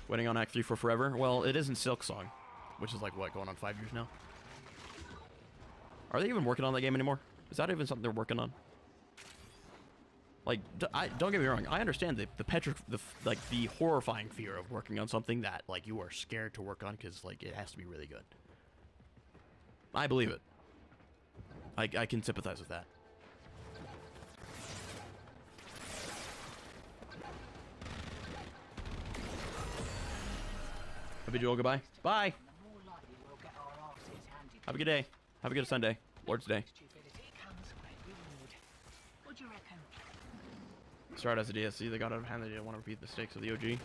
Waiting on Act 3 for forever. Well, it isn't Silk Song, which is like what, going on 5 years now. Are they even working on that game anymore? Is that even something they're working on? Like, don't get me wrong. I understand the horrifying fear of working on something that like you are scared to work on because like it has to be really good. I believe it. I can sympathize with that. I bid you all goodbye. Bye. Have a good day. Have a good Sunday. Lord's Day. Start as a DSC, they got out of hand, they didn't want to repeat the mistakes of the OG.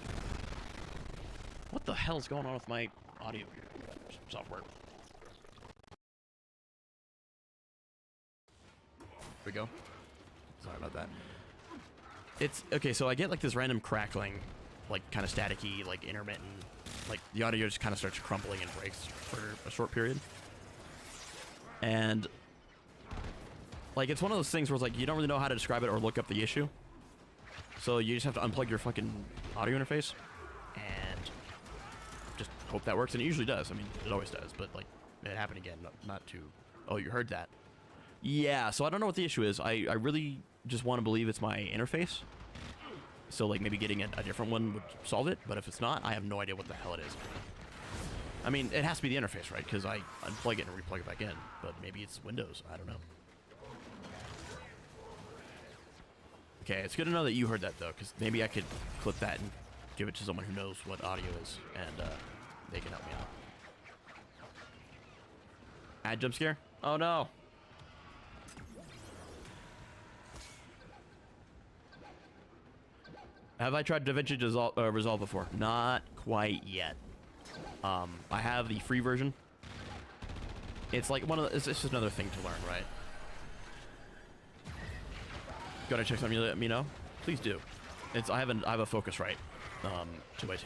What the hell's going on with my audio software? Here we go. Sorry about that. It's, okay, so I get like this random crackling, like kind of staticky, like intermittent, like the audio just kind of starts crumbling and breaks for a short period. And like, it's one of those things where it's like, you don't really know how to describe it or look up the issue. So you just have to unplug your fucking audio interface and just hope that works. And it usually does. I mean, it always does. But like, it happened again. Not too. Oh, you heard that? Yeah. So I don't know what the issue is. I really just want to believe it's my interface. So like maybe getting a different one would solve it. But if it's not, I have no idea what the hell it is. I mean, it has to be the interface, right? Because I unplug it and replug it back in. But maybe it's Windows. I don't know. Okay, it's good to know that you heard that, though, because maybe I could clip that and give it to someone who knows what audio is, and they can help me out. Add jump scare? Oh, no. Have I tried DaVinci Resolve before? Not quite yet. I have the free version. It's like one of the, it's just another thing to learn, right? Gotta check something, let me know. Please do. I have a Focusrite 2x2.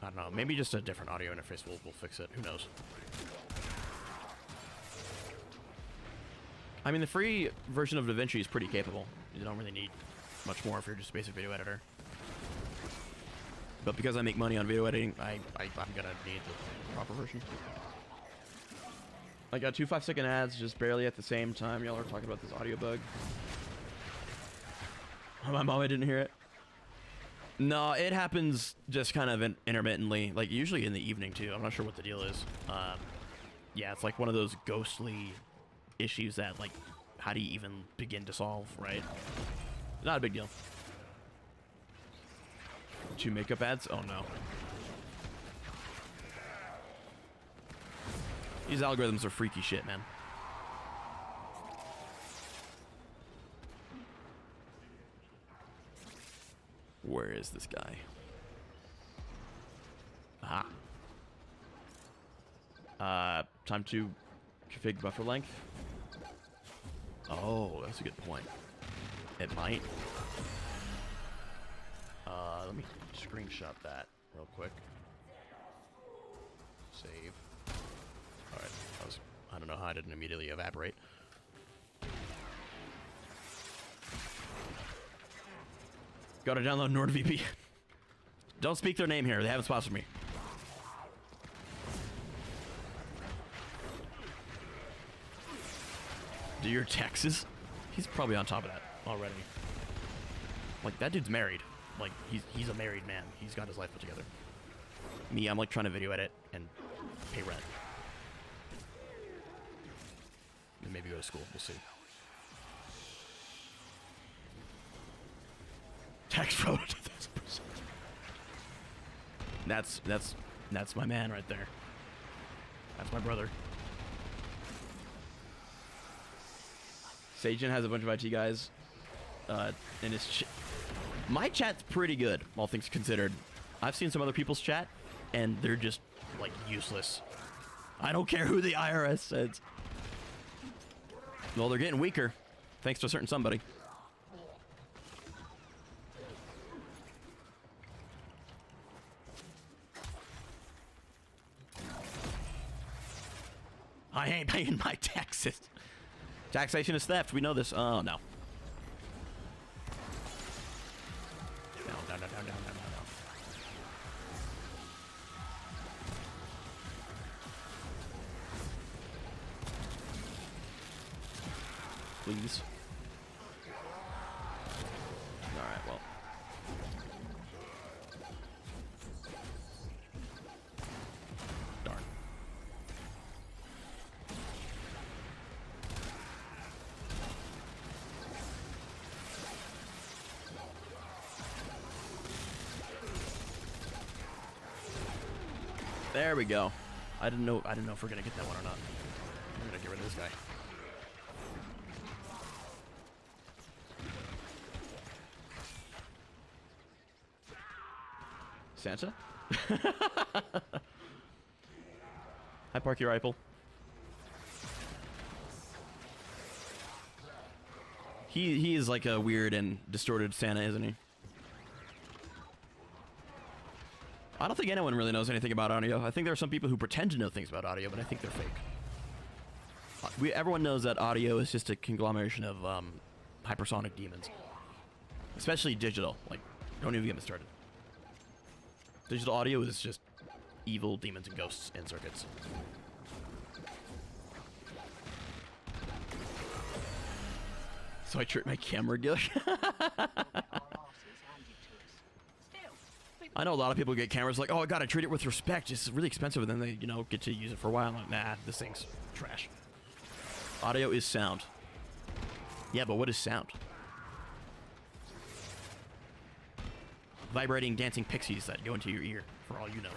I don't know. Maybe just a different audio interface will fix it. Who knows? I mean, the free version of DaVinci is pretty capable. You don't really need much more if you're just a basic video editor. But because I make money on video editing, I'm gonna need the proper version. I got 2 5-second ads just barely at the same time. Y'all are talking about this audio bug. My mom, I didn't hear it. No, it happens just kind of intermittently, like usually in the evening too. I'm not sure what the deal is. Yeah, it's like one of those ghostly issues that like, how do you even begin to solve, right? Not a big deal. 2 makeup ads? Oh no. These algorithms are freaky shit, man. Where is this guy? Aha. Time to config buffer length. Oh, that's a good point. It might. Let me screenshot that real quick. Save. Alright, I don't know how I didn't immediately evaporate. Gotta download NordVPN. Don't speak their name here, they haven't sponsored me. Do your taxes? He's probably on top of that already. Like, that dude's married. Like, he's a married man. He's got his life put together. Me, I'm like trying to video edit and pay rent. to school. We'll see. Tax fraud to this percent. That's my man right there. That's my brother. Sajin has a bunch of IT guys in his my chat's pretty good, all things considered. I've seen some other people's chat, and they're just, like, useless. I don't care who the IRS says. Well, they're getting weaker, thanks to a certain somebody. I ain't paying my taxes. Taxation is theft. We know this. Oh, no. No. Please. Alright, well. Darn. There we go. I didn't know if we're gonna get that one or not. I'm gonna get rid of this guy. Santa? Hi, Parky Rifle. He is like a weird and distorted Santa, isn't he? I don't think anyone really knows anything about audio. I think there are some people who pretend to know things about audio, but I think they're fake. Everyone knows that audio is just a conglomeration of hypersonic demons. Especially digital. Like, don't even get me started. Digital audio is just evil demons and ghosts and circuits. So I tripped my camera gear. I know a lot of people get cameras like, oh, I gotta treat it with respect. It's really expensive, and then they, you know, get to use it for a while. I'm like, nah, this thing's trash. Audio is sound. Yeah, but what is sound? Vibrating, dancing pixies that go into your ear, for all you know.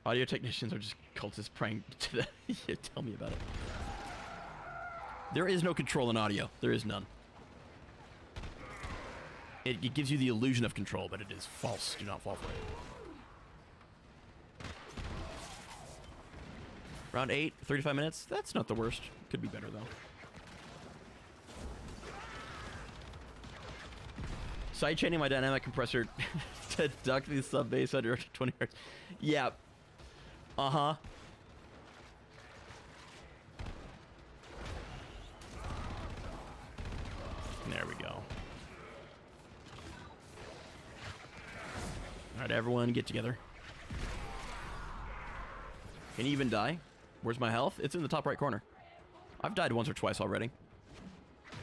Audio technicians are just cultists praying to the... Yeah, tell me about it. There is no control in audio. There is none. It gives you the illusion of control, but it is false. Do not fall for it. Round 8, 35 minutes. That's not the worst. Could be better, though. Sidechaining my dynamic compressor to duck the sub bass under 20 hertz. Yeah. Uh-huh. There we go. Alright, everyone get together. Can you even die? Where's my health? It's in the top right corner. I've died once or twice already.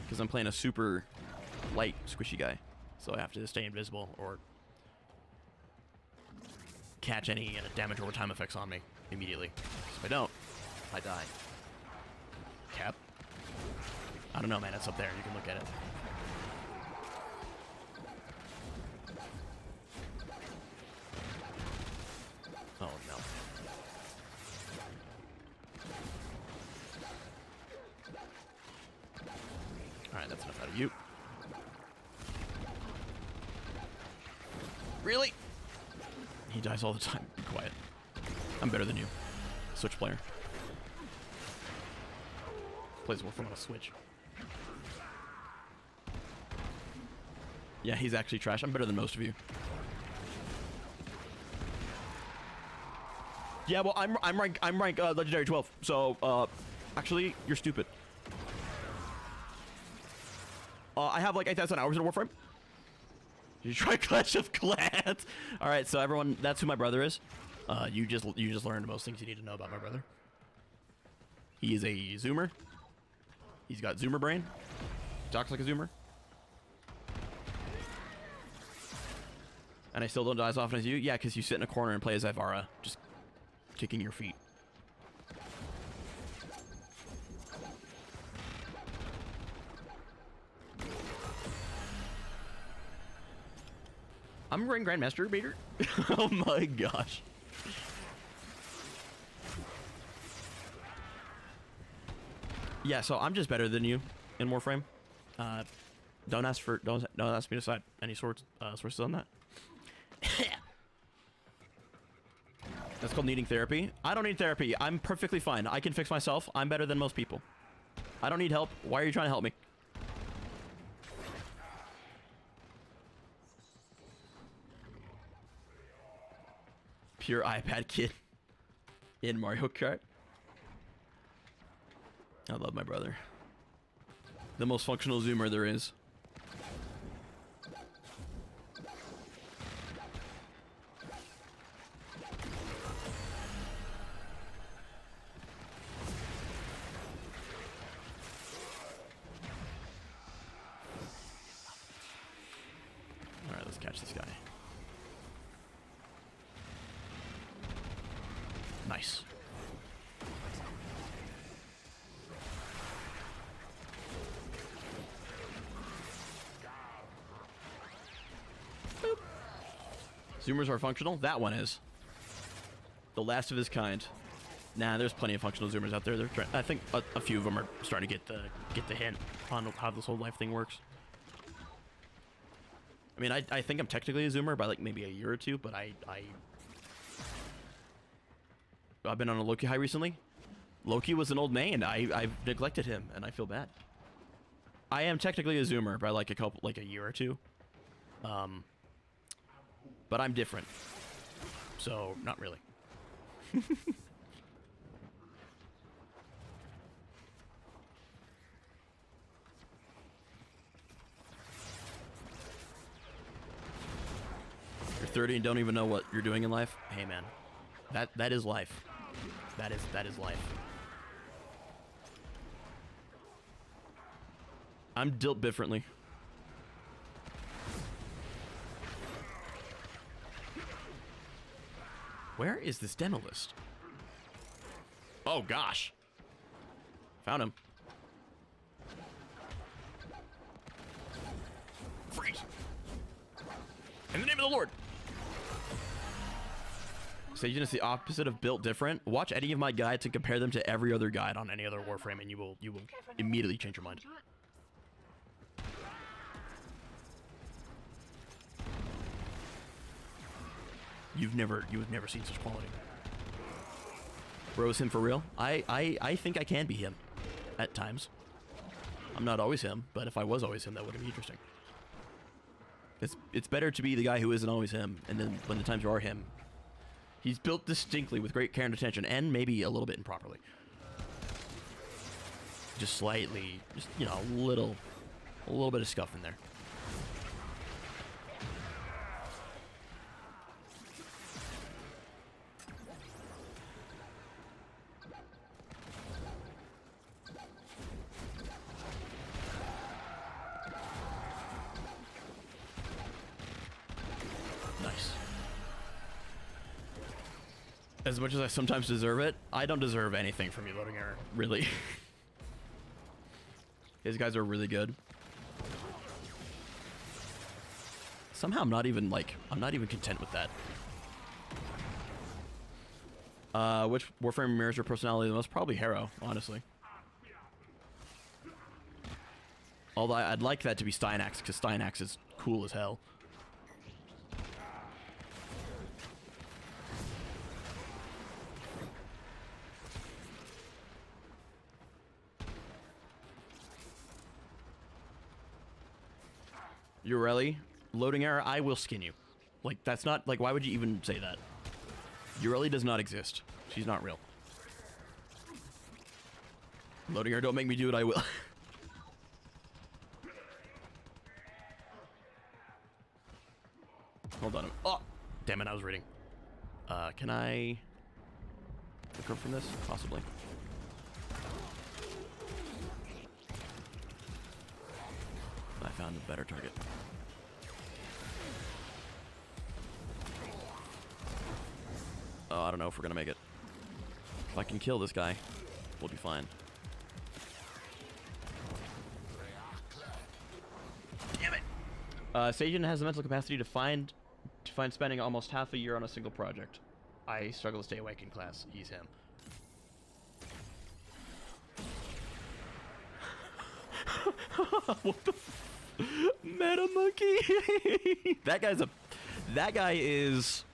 Because I'm playing a super light, squishy guy. So I have to stay invisible or catch any damage over time effects on me immediately. If I don't, I die. Cap? I don't know, man. It's up there. You can look at it. Oh, no. Alright, that's enough out of you. Really? He dies all the time. Be quiet. I'm better than you. Switch player. Plays Warframe on a Switch. Yeah, he's actually trash. I'm better than most of you. Yeah, well, I'm rank legendary 12. So, actually, you're stupid. I have like 8,000 hours in Warframe. You try Clash of Clans. All right, so everyone, that's who my brother is. You just learned most things you need to know about my brother. He is a Zoomer. He's got Zoomer brain. Talks like a Zoomer. And I still don't die as often as you. Yeah, because you sit in a corner and play as Ivara, just kicking your feet. I'm running Grandmaster Beater. Oh my gosh. Yeah, so I'm just better than you in Warframe. Don't ask me to cite any sources on that. That's called needing therapy. I don't need therapy. I'm perfectly fine. I can fix myself. I'm better than most people. I don't need help. Why are you trying to help me? Pure iPad kid in Mario Kart. I love my brother. The most functional zoomer there is. Alright, let's catch this guy. Nice. Boop. Zoomers are functional? That one is. The last of his kind. Nah, there's plenty of functional zoomers out there. I think a few of them are starting to get the hint on how this whole life thing works. I mean, I think I'm technically a zoomer by like maybe a year or two, but I've been on a Loki high recently. Loki was an old man. I've neglected him, and I feel bad. I am technically a zoomer by like a year or two. But I'm different. So, not really. You're 30 and don't even know what you're doing in life? Hey man, that is life. That is life. I'm dealt differently. Where is this demo list? Oh gosh. Found him. Freeze. In the name of the Lord. Sajin is the opposite of built different. Watch any of my guides and compare them to every other guide on any other Warframe, and you will immediately change your mind. You've never seen such quality. Bro, is him for real? I think I can be him at times. I'm not always him, but if I was always him, that would be interesting. It's better to be the guy who isn't always him, and then when the times you are him, he's built distinctly with great care and attention, and maybe a little bit improperly. Just slightly, just, you know, a little bit of scuff in there. Nice. As much as I sometimes deserve it, I don't deserve anything from you, loading error. Really. These guys are really good. Somehow I'm not even content with that. Which Warframe mirrors your personality the most? Probably Harrow, honestly. Although I'd like that to be Steinax, because Steinax is cool as hell. Ureli, loading error, I will skin you. Like, that's not, like, why would you even say that? Ureli does not exist. She's not real. Loading error, don't make me do it, I will. Hold on. Oh! Damn it, I was reading. Can I recover from this? Possibly. I found a better target. Oh, I don't know if we're gonna make it. If I can kill this guy, we'll be fine. Damn it! Sajin has the mental capacity to find find spending almost half a year on a single project. I struggle to stay awake in class. He's him. What the Meta monkey? That guy is...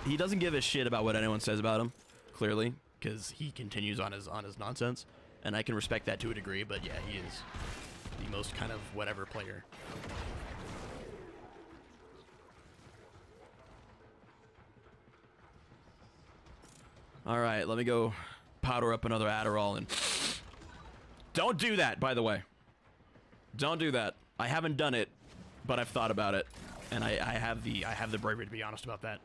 He doesn't give a shit about what anyone says about him, clearly, because he continues on his nonsense, and I can respect that to a degree, but yeah, he is the most kind of whatever player. Alright, let me go powder up another Adderall and... Don't do that, by the way. Don't do that. I haven't done it, but I've thought about it. And I have the bravery to be honest about that.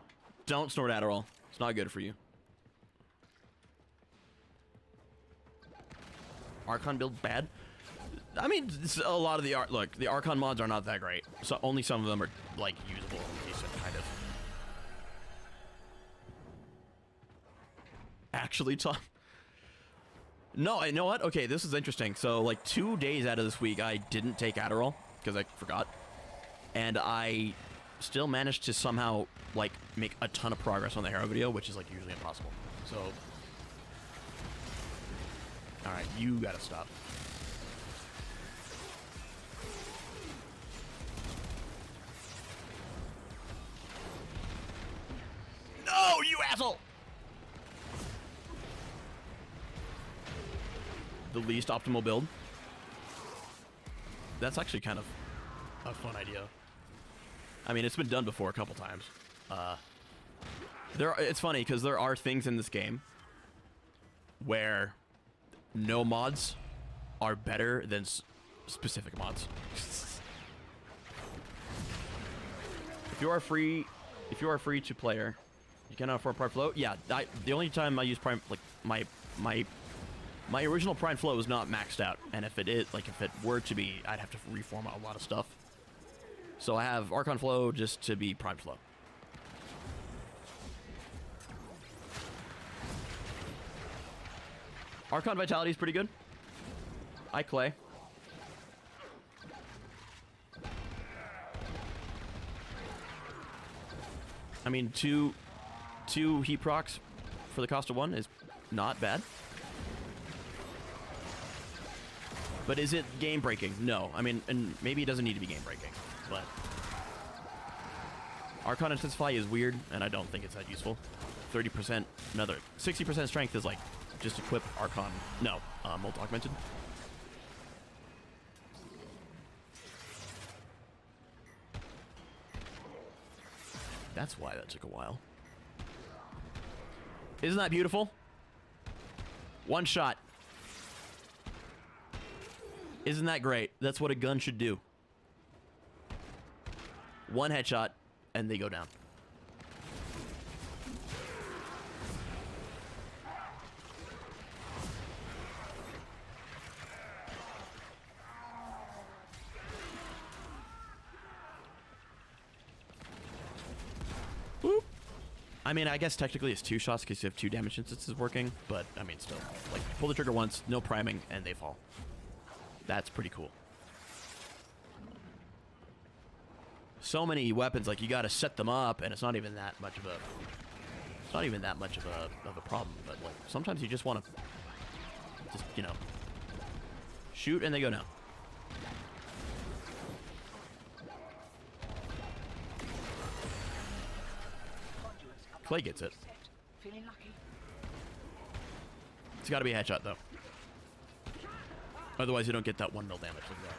Don't snort Adderall. It's not good for you. Archon build bad? I mean, a lot of the look, the Archon mods are not that great. So only some of them are like usable and decent, kind of. Actually, Tom. No, you know what? Okay, this is interesting. So, like, 2 days out of this week, I didn't take Adderall because I forgot, and I still managed to somehow like make a ton of progress on the hero video, which is like usually impossible. So, all right, you gotta stop. No, you asshole! The least optimal build. That's actually kind of a fun idea. I mean, it's been done before a couple times. It's funny because there are things in this game where no mods are better than specific mods. If you are free to player, you cannot afford Prime Flow. Yeah, the only time I use Prime, like my original Prime Flow is not maxed out, and if it were to be, I'd have to reformat a lot of stuff. So I have Archon Flow just to be Prime Flow. Archon Vitality is pretty good. I Clay. I mean, two heat procs for the cost of one is not bad. But is it game breaking? No. I mean, and maybe it doesn't need to be game breaking, but Archon Intensify is weird, and I don't think it's that useful. 30%, another 60% strength is like just equip Archon. No, Molt Augmented. That's why that took a while. Isn't that beautiful? One shot. Isn't that great? That's what a gun should do. One headshot, and they go down. Whoop. I mean, I guess technically it's 2 shots because you have 2 damage instances working, but I mean, still. Like, pull the trigger once, no priming, and they fall. That's pretty cool. So many weapons, like, you gotta set them up, and it's not even that much of a... It's not even that much of a problem, but, like, sometimes you just want to... Just, you know... Shoot, and they go down. Clay gets it. It's gotta be a headshot, though. Otherwise, you don't get that 1 mil damage like that.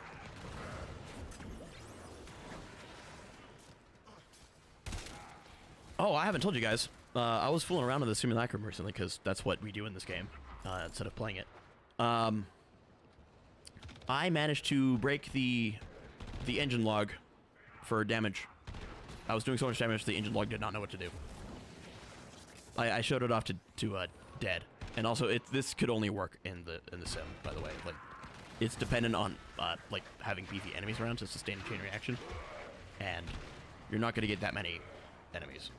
Oh, I haven't told you guys. I was fooling around in the simulacrum recently because that's what we do in this game instead of playing it. I managed to break the engine log for damage. I was doing so much damage the engine log did not know what to do. I showed it off to dead, and also this could only work in the sim, by the way. Like, it's dependent on like having beefy enemies around to sustain a chain reaction, and you're not going to get that many enemies.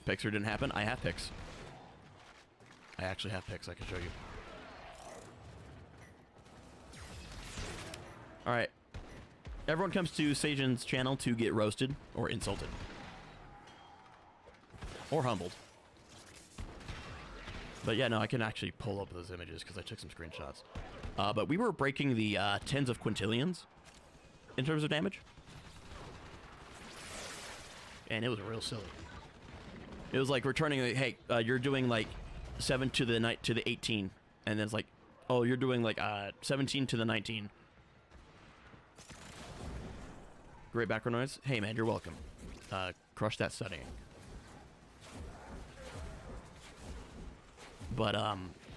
Pixar didn't happen. I have picks. I actually have picks I can show you. All right, Everyone comes to Sajin's channel to get roasted or insulted. Or humbled. But yeah, no, I can actually pull up those images because I took some screenshots. But we were breaking the tens of quintillions in terms of damage. And it was real silly. It was like returning, like, hey, you're doing like 7 to the 18. And then it's like, oh, you're doing like 17 to the 19. Great background noise. Hey man, you're welcome. Crush that studying. But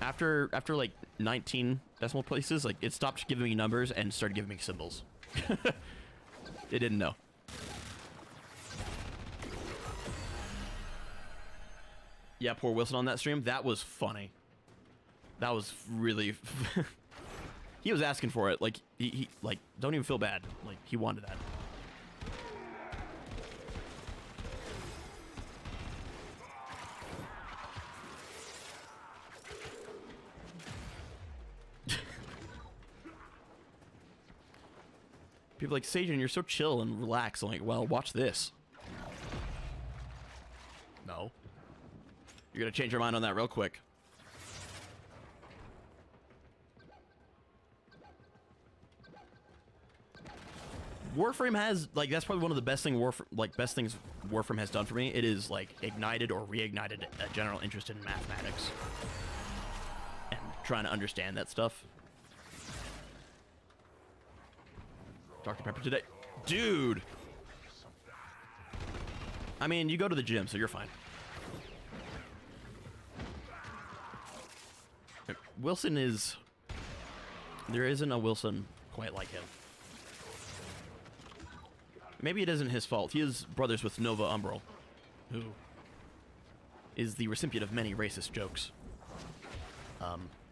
after like 19 decimal places, like it stopped giving me numbers and started giving me symbols. It didn't know. Yeah, poor Wilson on that stream. That was funny. That was really. He was asking for it. Like he like don't even feel bad. Like he wanted that. People like, Sajin, you're so chill and relaxed. I'm like, well, watch this. No. You're gonna change your mind on that real quick. Warframe has, like, that's probably one of the best things Warframe has done for me. It is like ignited or reignited a general interest in mathematics and trying to understand that stuff. Dr. Pepper today. Dude! I mean, you go to the gym, so you're fine. Wilson is... There isn't a Wilson quite like him. Maybe it isn't his fault. He is brothers with Nova Umbral, who is the recipient of many racist jokes.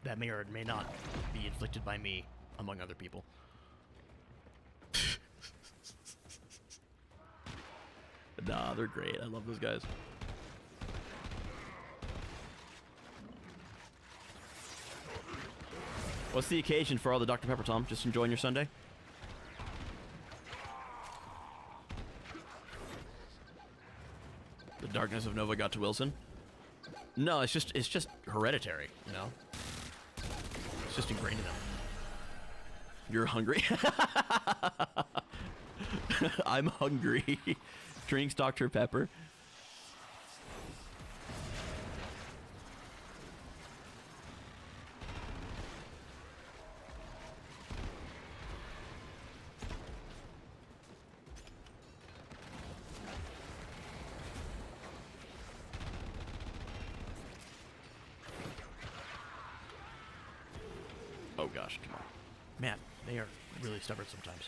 That may or may not be inflicted by me, among other people. Nah, they're great. I love those guys. What's the occasion for all the Dr. Pepper, Tom? Just enjoying your Sunday? The darkness of Nova got to Wilson? No, it's just hereditary, you know? It's just ingrained in him. You're hungry? I'm hungry. Drinks Dr. Pepper. Oh gosh, come on. Man, they are really stubborn sometimes.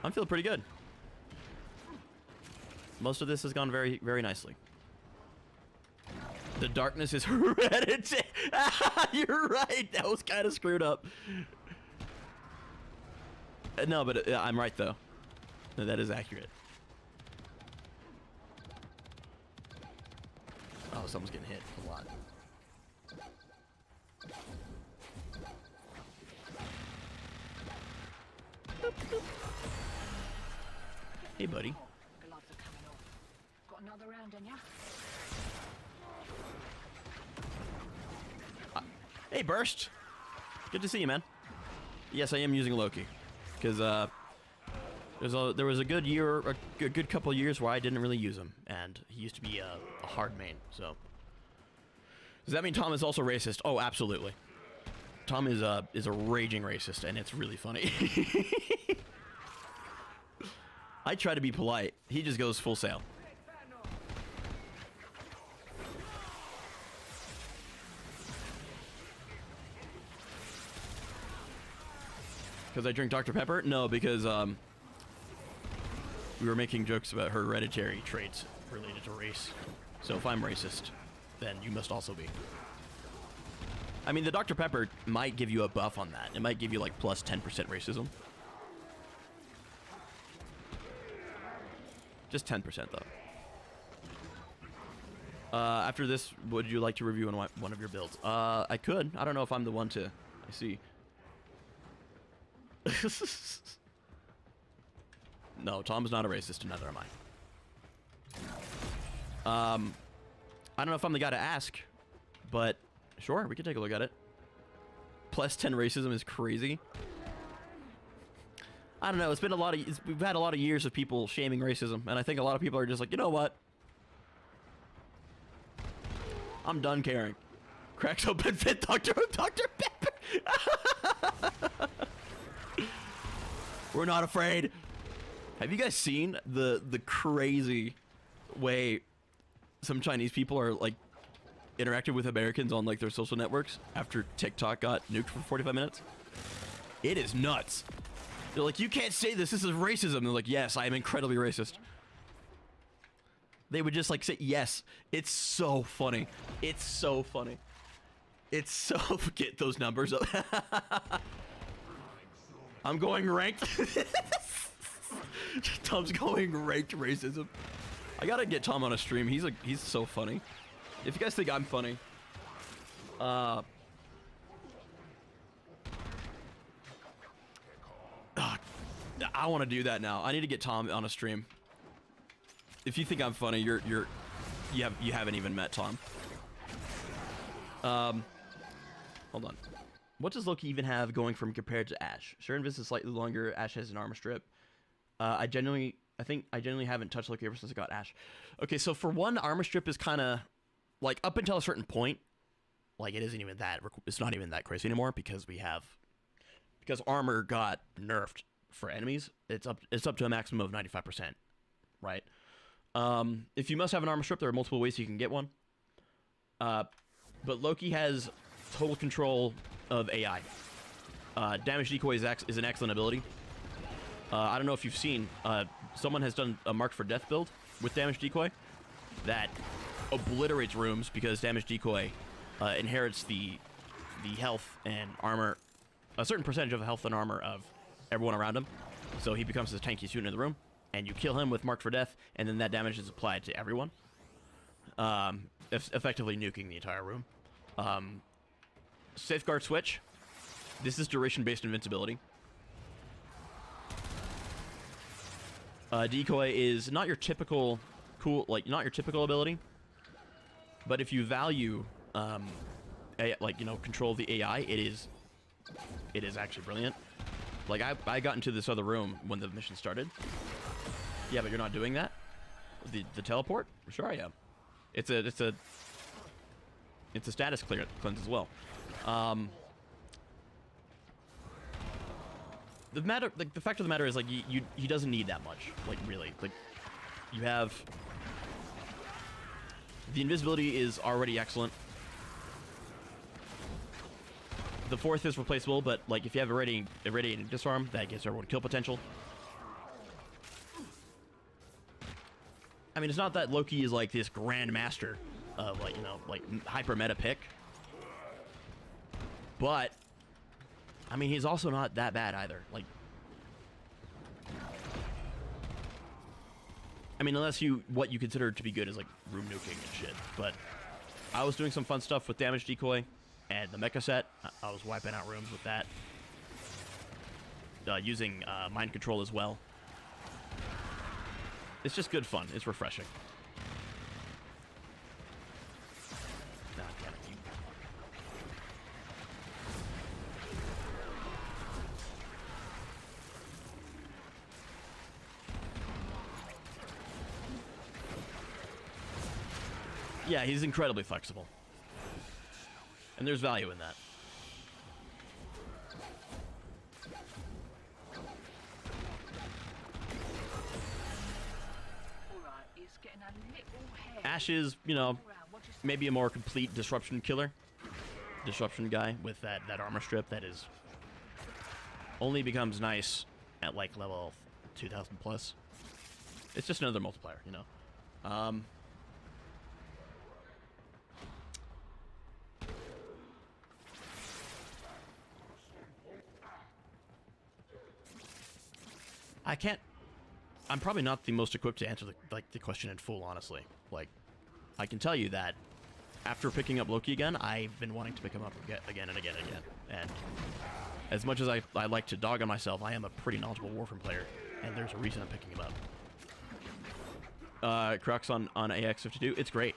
I'm feeling pretty good. Most of this has gone very, very nicely. The darkness is hereditary. You're right. That was kind of screwed up. No, but I'm right, though. No, that is accurate. Oh, someone's getting hit a lot. Boop, boop. Hey, buddy. Gloves are coming off. Got another round in ya? Hey, Burst. Good to see you, man. Yes, I am using Loki. Because there was a good year, a good couple of years where I didn't really use him. And he used to be a hard main, so. Does that mean Tom is also racist? Oh, absolutely. Tom is a raging racist, and it's really funny. I try to be polite. He just goes full sail. Because I drink Dr. Pepper? No, because we were making jokes about hereditary traits related to race. So if I'm racist, then you must also be. I mean, the Dr. Pepper might give you a buff on that. It might give you like plus 10% racism. Just 10% though. After this, would you like to review one of your builds? I could. I don't know if I'm the one to I see. No, Tom's not a racist, and neither am I. I don't know if I'm the guy to ask, but sure, we can take a look at it. Plus 10 racism is crazy. I don't know. It's been a lot of. We've had a lot of years of people shaming racism, and I think a lot of people are just like, you know what? I'm done caring. Cracks open fit, Dr. Pepper. We're not afraid. Have you guys seen the crazy way some Chinese people are like interacting with Americans on like their social networks after TikTok got nuked for 45 minutes? It is nuts. They're like, you can't say this. This is racism. They're like, yes, I am incredibly racist. They would just like say yes. It's so funny. It's so funny. It's so get those numbers up. I'm going ranked. Tom's going ranked racism. I gotta get Tom on a stream. He's so funny. If you guys think I'm funny, I want to do that now. I need to get Tom on a stream. If you think I'm funny, you haven't even met Tom. Hold on. What does Loki even have going from compared to Ash? Sure, Invis is slightly longer. Ash has an armor strip. I genuinely haven't touched Loki ever since I got Ash. Okay, so for one, armor strip is kind of like up until a certain point, like it's not even that crazy anymore because armor got nerfed for enemies. It's up to a maximum of 95%, right? If you must have an armor strip, there are multiple ways you can get one. But Loki has total control of AI. Damage decoy is an excellent ability. I don't know if you've seen, someone has done a Mark for Death build with damage decoy that obliterates rooms because damage decoy inherits the health and armor, a certain percentage of the health and armor of everyone around him. So he becomes the tankiest unit in the room, and you kill him with Mark for Death, and then that damage is applied to everyone, effectively nuking the entire room. Safeguard switch. This is duration-based invincibility. Decoy is not your typical ability, but if you value control of the AI, it is actually brilliant. Like I got into this other room when the mission started. Yeah, but you're not doing that. The teleport? Sure I am. It's a status cleanse as well. The fact of the matter is, like, he doesn't need that much. Like, really, like, you have the invisibility is already excellent. The fourth is replaceable, but like if you have irradiating disarm, that gives everyone kill potential. I mean, it's not that Loki is like this grand master of like hyper meta pick, but I mean, he's also not that bad either. Like, I mean, unless what you consider to be good is like room nuking and shit. But I was doing some fun stuff with damage decoy and the mecha set. I was wiping out rooms with that, using mind control as well. It's just good fun. It's refreshing. God damn it, you. Yeah, he's incredibly flexible. And there's value in that. Ash is, maybe a more complete disruption killer. Disruption guy with that armor strip that is only becomes nice at like level 2000 plus. It's just another multiplier, I'm probably not the most equipped to answer the question in full, honestly. Like, I can tell you that after picking up Loki again, I've been wanting to pick him up again and again and again. And as much as I like to dog on myself, I am a pretty knowledgeable Warframe player, and there's a reason I'm picking him up. Crux on AX52, it's great.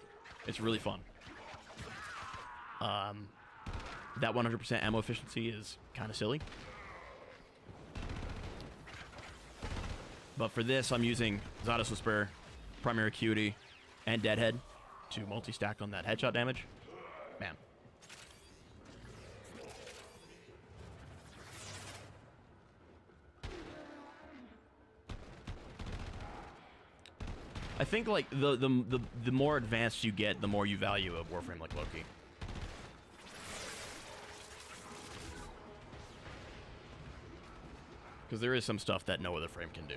It's really fun. That 100% ammo efficiency is kind of silly. But for this, I'm using Zadis Whisper, Primary Acuity, and Deadhead to multi-stack on that headshot damage. Man. I think like the more advanced you get, the more you value a Warframe like Loki. Because there is some stuff that no other frame can do.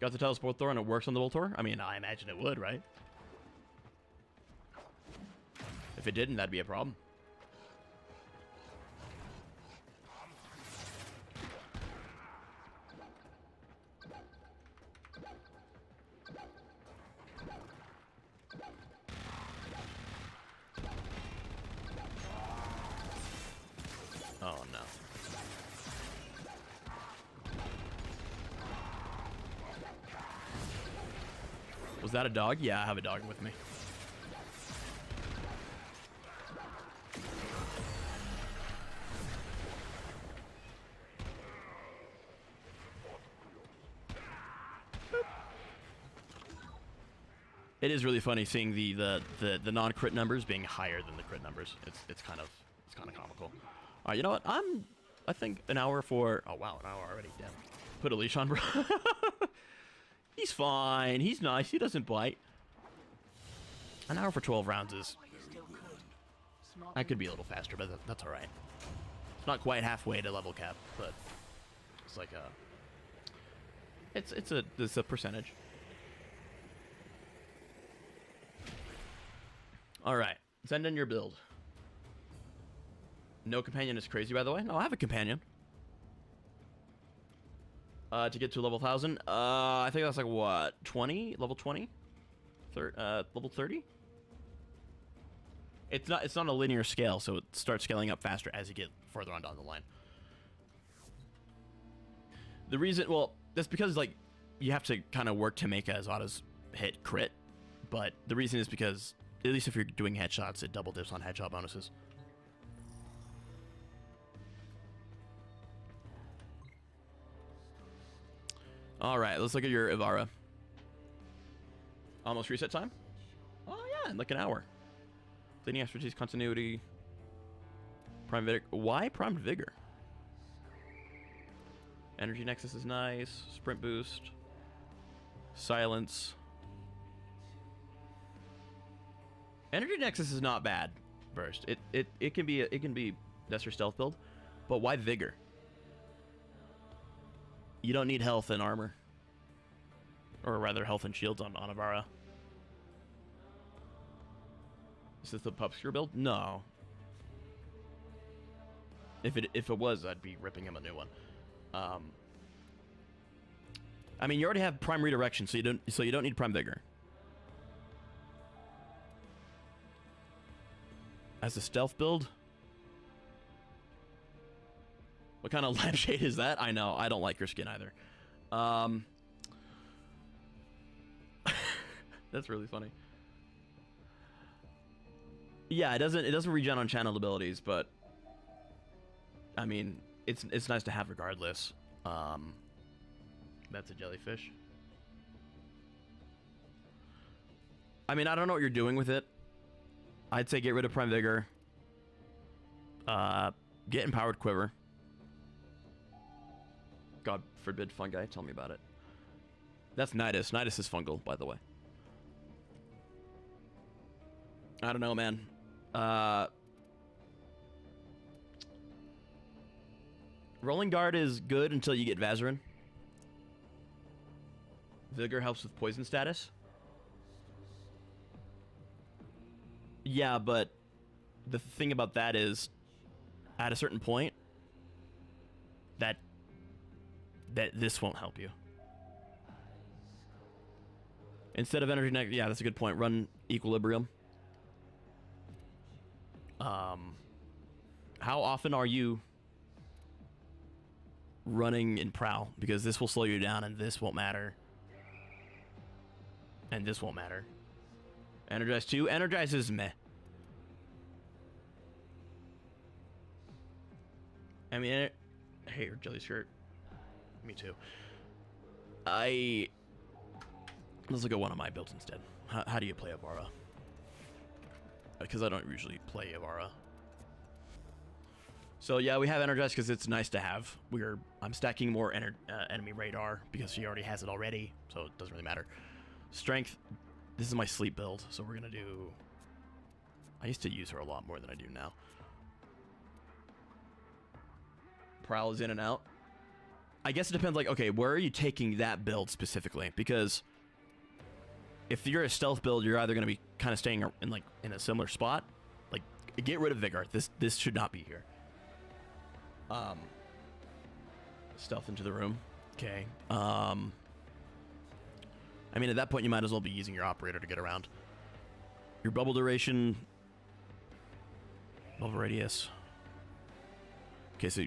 Got the teleport Thor and it works on the Voltor? I mean, I imagine it would, right? If it didn't, that'd be a problem. Oh, no. Was that a dog? Yeah, I have a dog with me. It is really funny seeing the non-crit numbers being higher than the crit numbers. It's kind of comical. All right, you know what? I think an hour for... Oh, wow, an hour already. Damn. Put a leash on, bro. He's fine. He's nice. He doesn't bite. An hour for 12 rounds is... I could be a little faster, but that's all right. It's not quite halfway to level cap, but it's like a... It's a percentage. All right. Send in your build. No companion is crazy, by the way. No, I have a companion. To get to level 1000, I think that's like what, 20? Level 20? Level 30? It's not a linear scale, so it starts scaling up faster as you get further on down the line. The reason, well, that's because like you have to kind of work to make Azada's hit crit, but the reason is because at least if you're doing headshots, it double dips on headshot bonuses. All right, let's look at your Ivara. Almost reset time? Oh yeah, in like an hour. Leading expertise, continuity, prime vigor. Why prime vigor? Energy nexus is nice. Sprint boost. Silence. Energy nexus is not bad. Burst. It can be that's your stealth build, but why vigor? You don't need health and armor. Or rather, health and shields on Ivara. Is this the Pupscure build? No. If it was, I'd be ripping him a new one. I mean, you already have prime redirection, so you don't need prime vigor. As a stealth build? What kind of lampshade is that? I know. I don't like your skin either. That's really funny. Yeah, it doesn't regen on channeled abilities, but I mean, it's nice to have regardless. That's a jellyfish. I mean, I don't know what you're doing with it. I'd say get rid of Prime Vigor. Get Empowered Quiver. God forbid fungi. Tell me about it. That's Nidus. Nidus is fungal, by the way. I don't know, man. Rolling Guard is good until you get Vazarin. Vigor helps with poison status. Yeah, but the thing about that is, at a certain point, that this won't help you. Instead of energy yeah, that's a good point. Run equilibrium. How often are you running in prowl? Because this will slow you down and this won't matter. And this won't matter. Energize 2. Energize is meh. I mean, hey, your jelly skirt. Me too. Let's look at one of my builds instead. How do you play Avara? Because I don't usually play Avara. So yeah, we have Energize because it's nice to have. I'm stacking more enemy radar because she already has it already, so it doesn't really matter. Strength. This is my sleep build, so we're gonna do. I used to use her a lot more than I do now. Prowl is in and out. I guess it depends. Like, okay, where are you taking that build specifically? Because if you're a stealth build, you're either gonna be kind of staying in a similar spot. Like, get rid of Vigor. This should not be here. Stealth into the room. Okay. I mean, at that point, you might as well be using your operator to get around. Your bubble duration. Bubble radius. Okay, so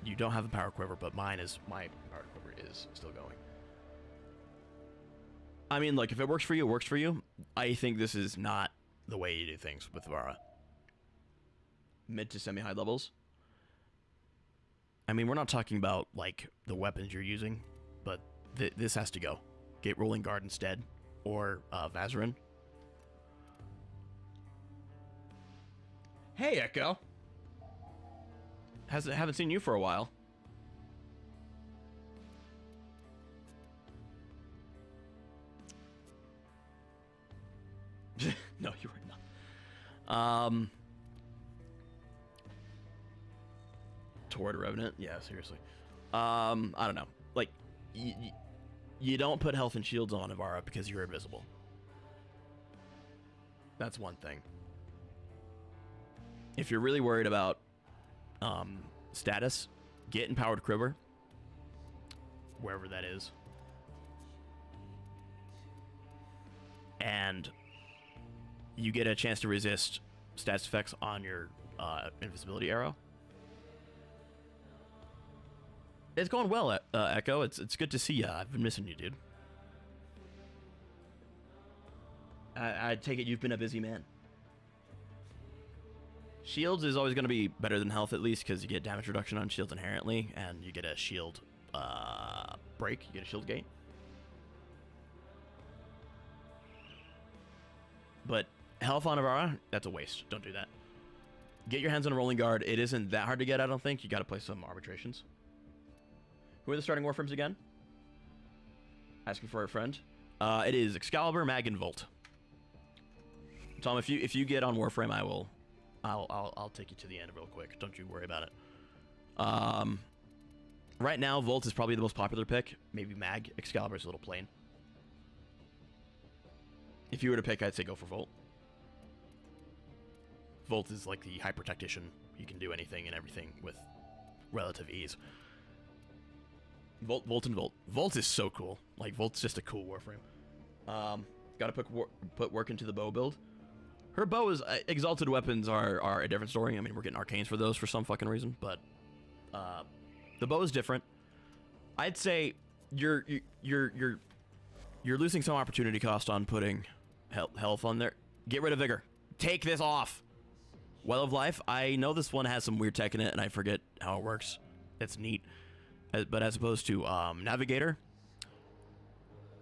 you don't have a power quiver, but my power quiver is still going. I mean, like, if it works for you, it works for you. I think this is not the way you do things with Vara. Mid to semi-high levels. I mean, we're not talking about, like, the weapons you're using, but this has to go. Get Rolling Guard instead, or Vazarin. Hey, Echo. Haven't seen you for a while. No, you were not. Toward Revenant? Yeah, seriously. I don't know. Like, you don't put health and shields on Avara because you're invisible. That's one thing. If you're really worried about status, get Empowered Quiver. Wherever that is. And you get a chance to resist stats effects on your invisibility arrow. It's going well, Echo. It's good to see you. I've been missing you, dude. I take it you've been a busy man. Shields is always going to be better than health, at least, because you get damage reduction on shields inherently, and you get a shield break. You get a shield gate. But health on Avara, that's a waste. Don't do that. Get your hands on a Rolling Guard. It isn't that hard to get, I don't think. You got to play some arbitrations. Who are the starting Warframes again? Asking for a friend. It is Excalibur, Mag, and Volt. Tom, if you get on Warframe, I'll take you to the end real quick. Don't you worry about it. Right now, Volt is probably the most popular pick. Maybe Mag. Excalibur's a little plain. If you were to pick, I'd say go for Volt. Volt is like the hyper tactician. You can do anything and everything with relative ease. Volt and Volt. Volt is so cool. Like, Volt's just a cool Warframe. Gotta put work into the bow build. Her bow is... exalted weapons are a different story. I mean, we're getting arcanes for those for some fucking reason, but... the bow is different. I'd say you're losing some opportunity cost on putting health on there. Get rid of Vigor. Take this off. Well of Life. I know this one has some weird tech in it, and I forget how it works. It's neat. But as opposed to Navigator.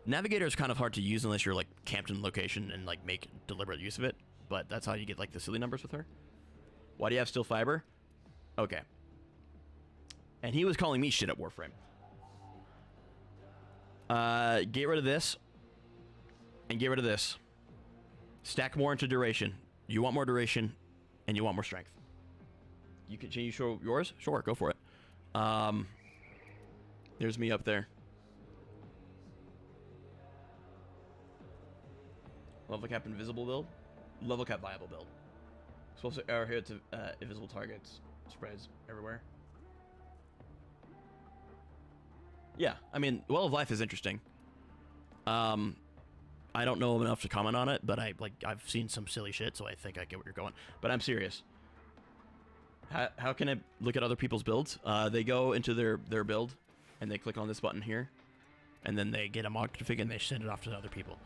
Navigator is kind of hard to use unless you're, like, camped in location and, like, make deliberate use of it. But that's how you get, like, the silly numbers with her. Why do you have Steel Fiber? Okay. And he was calling me shit at Warframe. Get rid of this. And get rid of this. Stack more into duration. You want more duration, and you want more strength. Can you show yours? Sure, go for it. There's me up there. Level cap invisible build. Level cap viable build. Supposed to arrow here to invisible targets. Spreads everywhere. Yeah, I mean, Well of Life is interesting. I don't know enough to comment on it, but I've seen some silly shit, so I think I get where you're going. But I'm serious. How can I look at other people's builds? They go into their build, and they click on this button here, and then they get a mod config and they send it off to other people.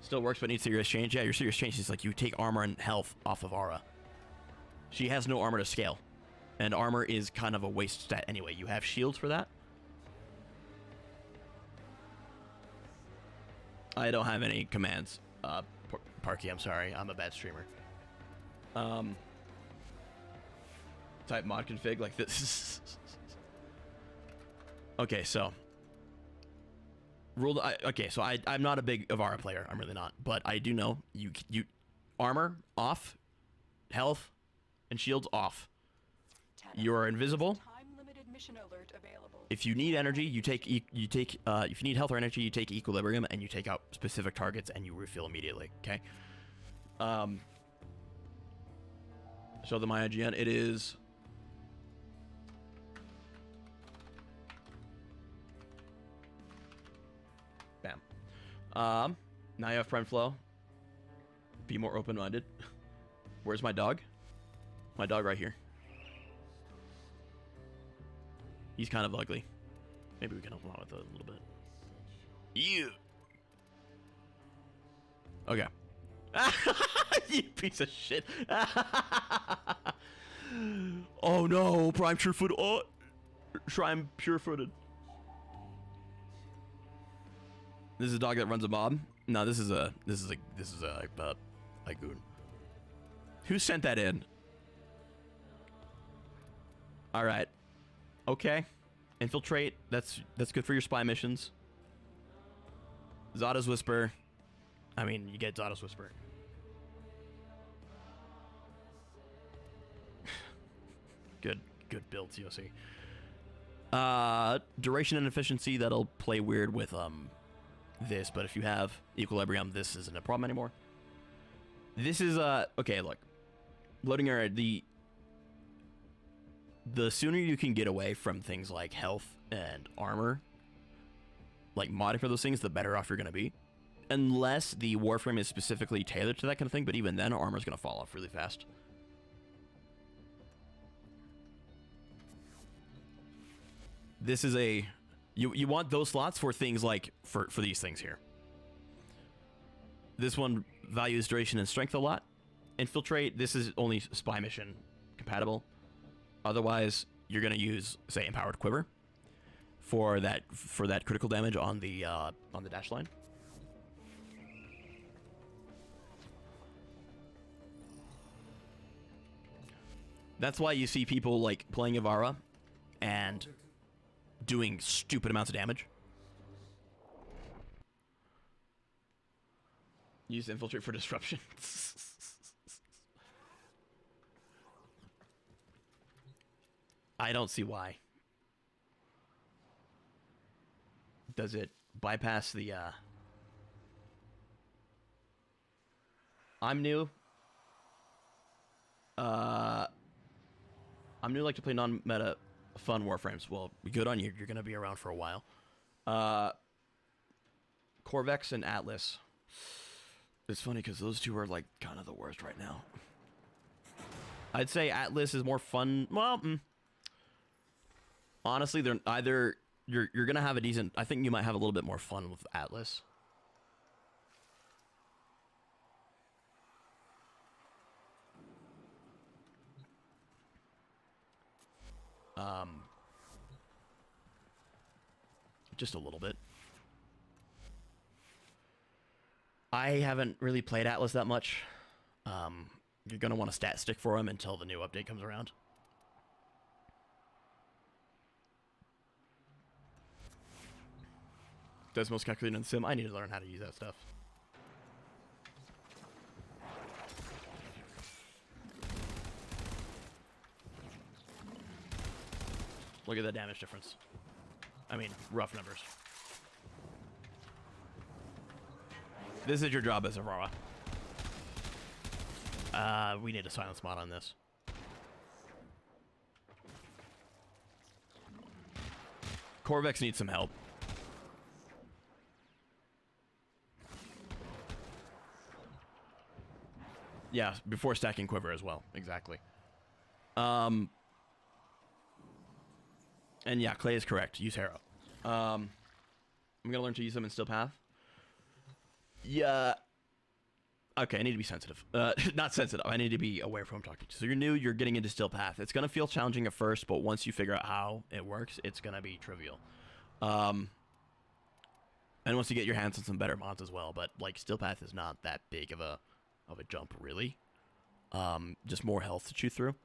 Still works, but needs serious change. Yeah, your serious change is like you take armor and health off of Aura. She has no armor to scale, and armor is kind of a waste stat anyway. You have shields for that. I don't have any commands. Parky, I'm sorry. I'm a bad streamer. Type mod config like this. Okay, so okay, so I'm not a big Avara player. I'm really not, but I do know you armor off, health, and shields off. You are invisible. Time-limited mission alert available. If you need energy, you take if you need health or energy, you take equilibrium and you take out specific targets and you refill immediately. Okay. So the my IGN, it is. Bam. Now you have friend flow. Be more open-minded. Where's my dog? My dog right here. He's kind of ugly. Maybe we can help him out with it a little bit. You. Okay. You piece of shit. Oh no, Prime Surefoot. Oh, Shrine Purefooted. This is a dog that runs a mob. No, this is a goon. Who sent that in? All right. Okay. Infiltrate. That's good for your spy missions. Zada's Whisper. I mean, you get Zada's Whisper. Good build, TOC. Duration and efficiency, that'll play weird with this, but if you have equilibrium, this isn't a problem anymore. This is okay, look. Loading area, the sooner you can get away from things like health and armor, like modding for those things, the better off you're going to be. Unless the Warframe is specifically tailored to that kind of thing, but even then, armor's going to fall off really fast. This is a... You want those slots for things like... For these things here. This one values duration and strength a lot. Infiltrate, this is only spy mission compatible. Otherwise, you're going to use, say, Empowered Quiver for that critical damage on the dash line. That's why you see people like playing Avara and doing stupid amounts of damage. Use Infiltrate for disruption. I don't see why. Does it bypass the I'm new. I'm new, like to play non-meta fun Warframes. Well, good on you. You're going to be around for a while. Corvex and Atlas. It's funny because those two are like kind of the worst right now. I'd say Atlas is more fun. Well, honestly, they're either you're going to have a decent... I think you might have a little bit more fun with Atlas. Just a little bit. I haven't really played Atlas that much. You're going to want a stat stick for him until the new update comes around. Does most calculating in Sim. I need to learn how to use that stuff. Look at the damage difference. I mean, rough numbers. This is your job as Aurora. We need a silence mod on this. Corvex needs some help. Yeah, before stacking quiver as well. Exactly. And yeah, Clay is correct. Use Harrow. I'm gonna learn to use them in Still Path. Yeah. Okay, I need to be sensitive. Not sensitive. I need to be aware of who I'm talking to. So you're new. You're getting into Still Path. It's gonna feel challenging at first, but once you figure out how it works, it's gonna be trivial. And once you get your hands on some better mods as well, but like Still Path is not that big of a jump really. Just more health to chew through,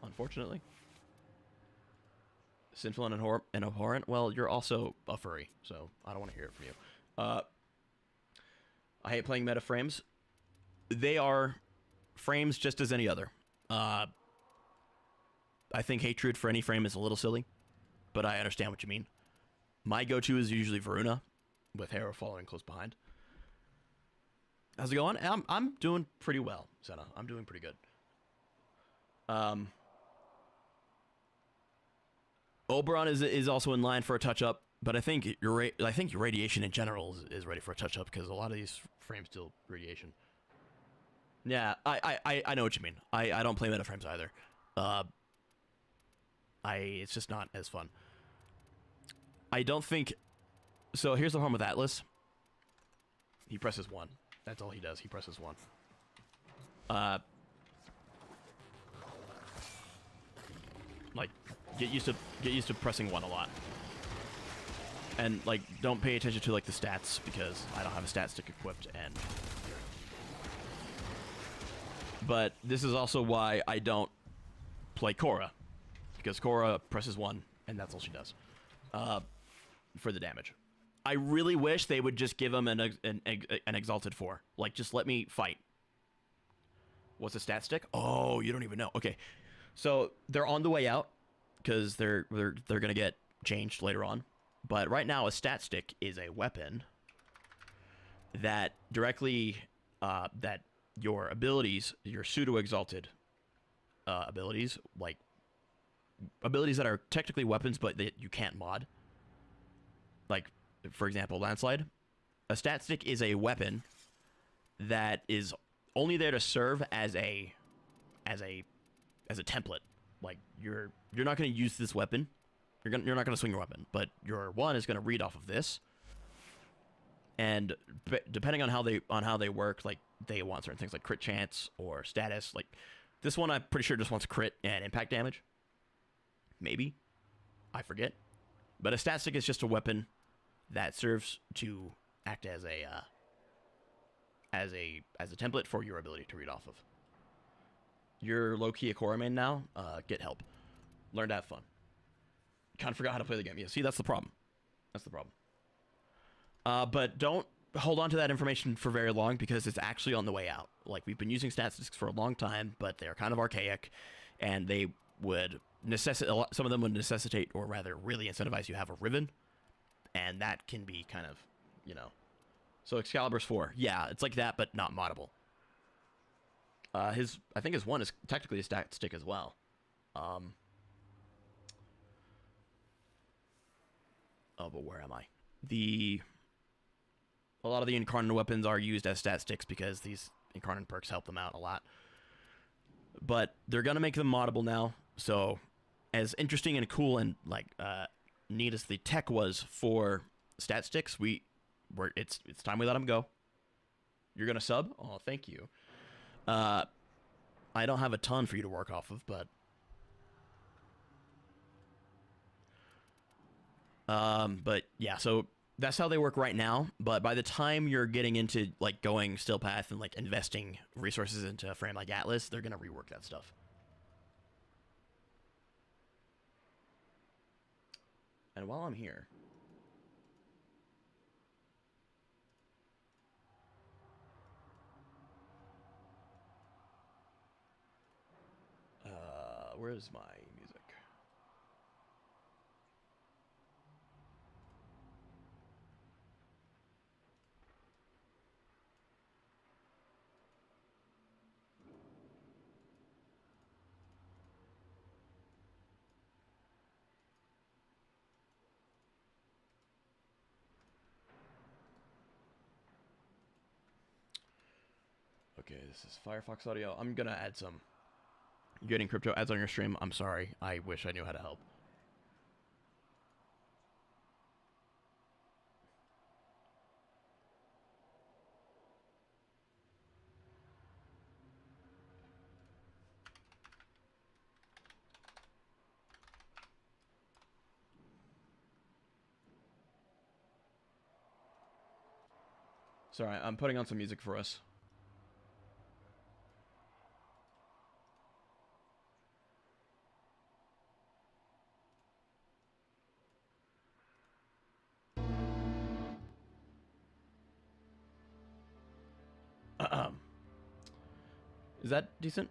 unfortunately. Sinful and abhorrent. Well, you're also a furry, so I don't want to hear it from you. I hate playing meta frames. They are frames just as any other. I think hatred for any frame is a little silly, but I understand what you mean. My go-to is usually Varuna, with Harrow following close behind. How's it going? I'm doing pretty well, Senna. I'm doing pretty good. Oberon is also in line for a touch-up, but I think your radiation in general is ready for a touch-up because a lot of these frames deal radiation. Yeah, I know what you mean. I don't play meta frames either. It's just not as fun. I don't think. So here's the problem with Atlas. He presses 1. That's all he does. He presses 1. Like, get used to pressing 1 a lot. And like, don't pay attention to like the stats because I don't have a stat stick equipped. But this is also why I don't play Korra, because Korra presses 1 and that's all she does for the damage. I really wish they would just give him an exalted 4. Like, just let me fight. What's a stat stick? Oh, you don't even know. Okay, so they're on the way out because they're gonna get changed later on. But right now, a stat stick is a weapon that directly that your abilities, your pseudo exalted abilities, like abilities that are technically weapons but that you can't mod. Like, for example, landslide. A stat stick is a weapon that is only there to serve as a template. Like, you're not going to use this weapon. You're not going to swing your weapon, but your one is going to read off of this. And depending on how they work, like, they want certain things like crit chance or status. Like, this one I'm pretty sure just wants crit and impact damage. Maybe, I forget. But a stat stick is just a weapon that serves to act as a template for your ability to read off of. You're low-key a Korra main now. Get help. Learn to have fun. Kind of forgot how to play the game. Yeah, see, that's the problem. That's the problem. But don't hold on to that information for very long because it's actually on the way out. Like, we've been using statistics for a long time, but they're kind of archaic, and they would some of them would necessitate, or rather really incentivize you to have a Riven, and that can be kind of, you know. So Excalibur's 4. Yeah, it's like that, but not moddable. I think his 1 is technically a stat stick as well. Oh, but where am I? A lot of the incarnate weapons are used as stat sticks because these incarnate perks help them out a lot. But they're gonna make them moddable now. So, as interesting and cool and like neat as the tech was for stat sticks, it's time we let them go. You're gonna sub? Oh, thank you. I don't have a ton for you to work off of, but yeah, so that's how they work right now. But by the time you're getting into like going Still Path and like investing resources into a frame like Atlas, they're gonna rework that stuff. And while I'm here, where's my music? Okay, Okay, this is Firefox audio. I'm gonna add some. You're getting crypto ads on your stream. I'm sorry. I wish I knew how to help. Sorry, I'm putting on some music for us. Is that decent?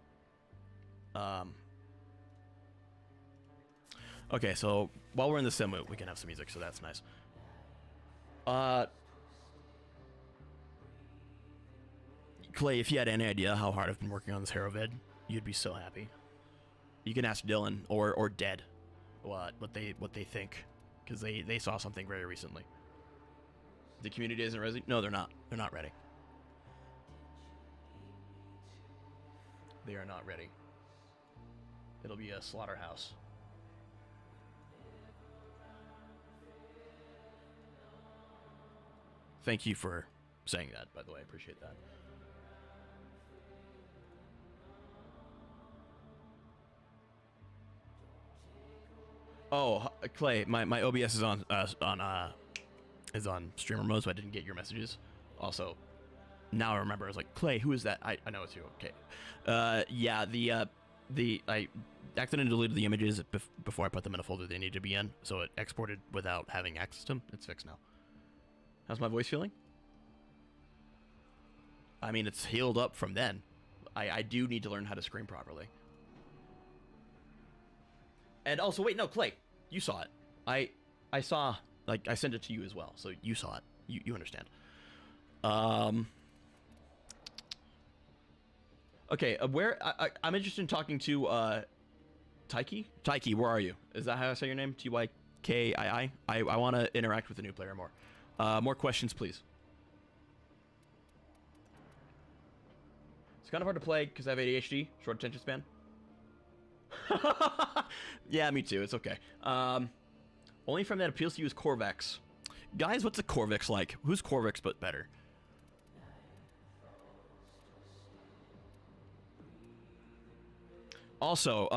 Okay, so while we're in the sim, we can have some music, so that's nice. Clay, if you had any idea how hard I've been working on this hero vid, you'd be so happy. You can ask Dylan or Dead what they think, because they saw something very recently. The community isn't ready. No, they're not. They're not ready. They are not ready. It'll be a slaughterhouse. Thank you for saying that, by the way. I appreciate that. Oh, Clay, my OBS is on streamer mode, so I didn't get your messages. Also, now I remember. I was like, Clay, who is that? I know it's you. Okay. Yeah, I accidentally deleted the images before I put them in a folder they need to be in, so it exported without having access to them. It's fixed now. How's my voice feeling? I mean, it's healed up from then. I do need to learn how to scream properly. And also, wait, no, Clay, you saw it. I saw, like, I sent it to you as well, so you saw it. You understand. Okay, I'm interested in talking to, Taiki? Taiki, where are you? Is that how I say your name? Tykii? I want to interact with the new player more. More questions, please. It's kind of hard to play because I have ADHD, short attention span. Yeah, me too. It's okay. Only frame that appeals to you is Corvex. Guys, what's a Corvex like? Who's Corvex but better? Also,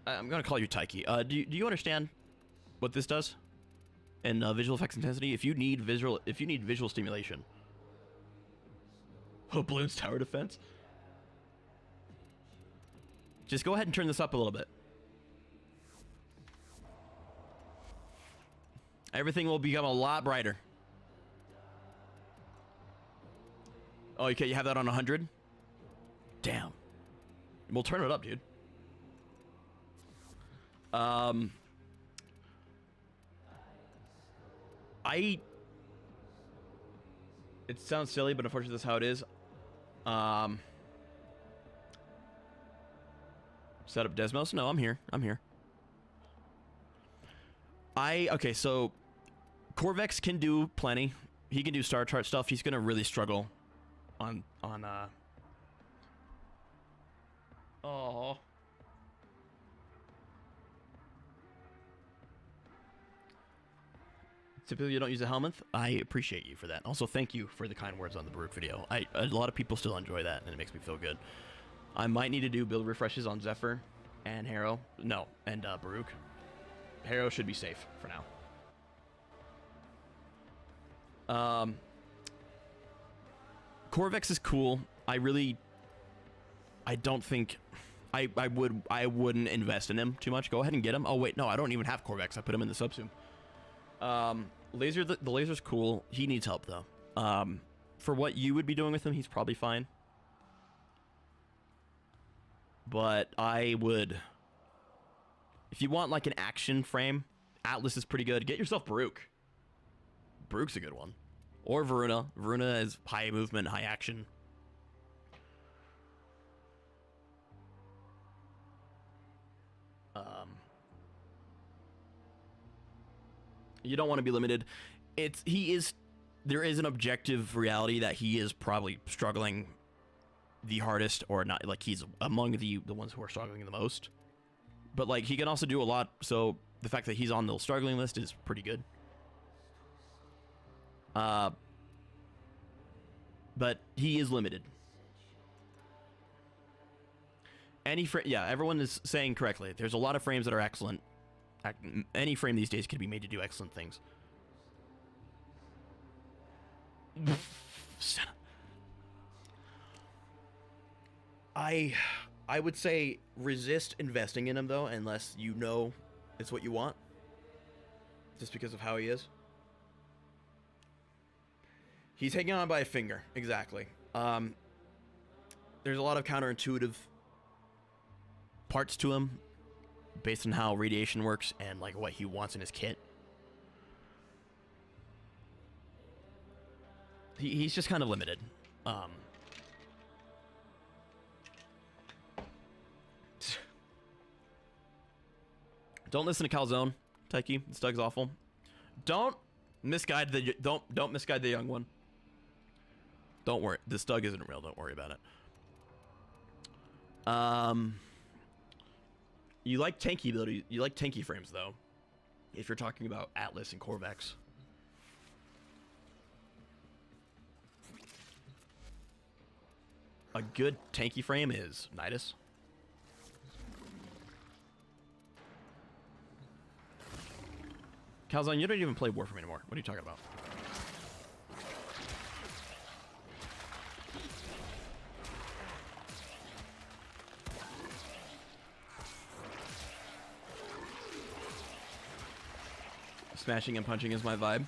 I'm gonna call you Taiki. Do you understand what this does in visual effects intensity? If you need visual stimulation. Oh, Bloons tower defense. Just go ahead and turn this up a little bit. Everything will become a lot brighter. Oh, okay, you have that on 100? Damn. We'll turn it up, dude. It sounds silly, but unfortunately that's how it is. Set up Desmos? No, I'm here. Okay, so Corvex can do plenty. He can do star chart stuff. He's gonna really struggle on oh. Typically you don't use a helmet. I appreciate you for that. Also, thank you for the kind words on the Baruch video. A lot of people still enjoy that, and it makes me feel good. I might need to do build refreshes on Zephyr and Harrow. No, and Baruch. Harrow should be safe for now. Corvex is cool. I don't think I wouldn't invest in him too much. Go ahead and get him. Oh wait, no, I don't even have Corvex. I put him in the subsume. The laser's cool. He needs help though. For what you would be doing with him, he's probably fine. But I would, if you want like an action frame, Atlas is pretty good. Get yourself Baruch. Baruch's a good one. Or Varuna. Varuna is high movement, high action. You don't want to be limited. He is there is an objective reality that he is probably struggling the hardest, or not, like he's among the ones who are struggling the most. But like he can also do a lot, so the fact that he's on the struggling list is pretty good. But he is limited. Yeah, everyone is saying correctly. There's a lot of frames that are excellent. Any frame these days could be made to do excellent things. I would say resist investing in him though, unless you know it's what you want. Just because of how he is. He's hanging on by a finger, exactly. There's a lot of counterintuitive parts to him based on how radiation works and like what he wants in his kit. He's just kind of limited. Don't listen to Calzone, Taiki. This Doug's awful. Don't misguide the young one. Don't worry. This Doug isn't real. Don't worry about it. You like tanky ability. You like tanky frames though. If you're talking about Atlas and Corvex. A good tanky frame is Nidus. Calzone, you don't even play Warframe anymore. What are you talking about? Smashing and punching is my vibe.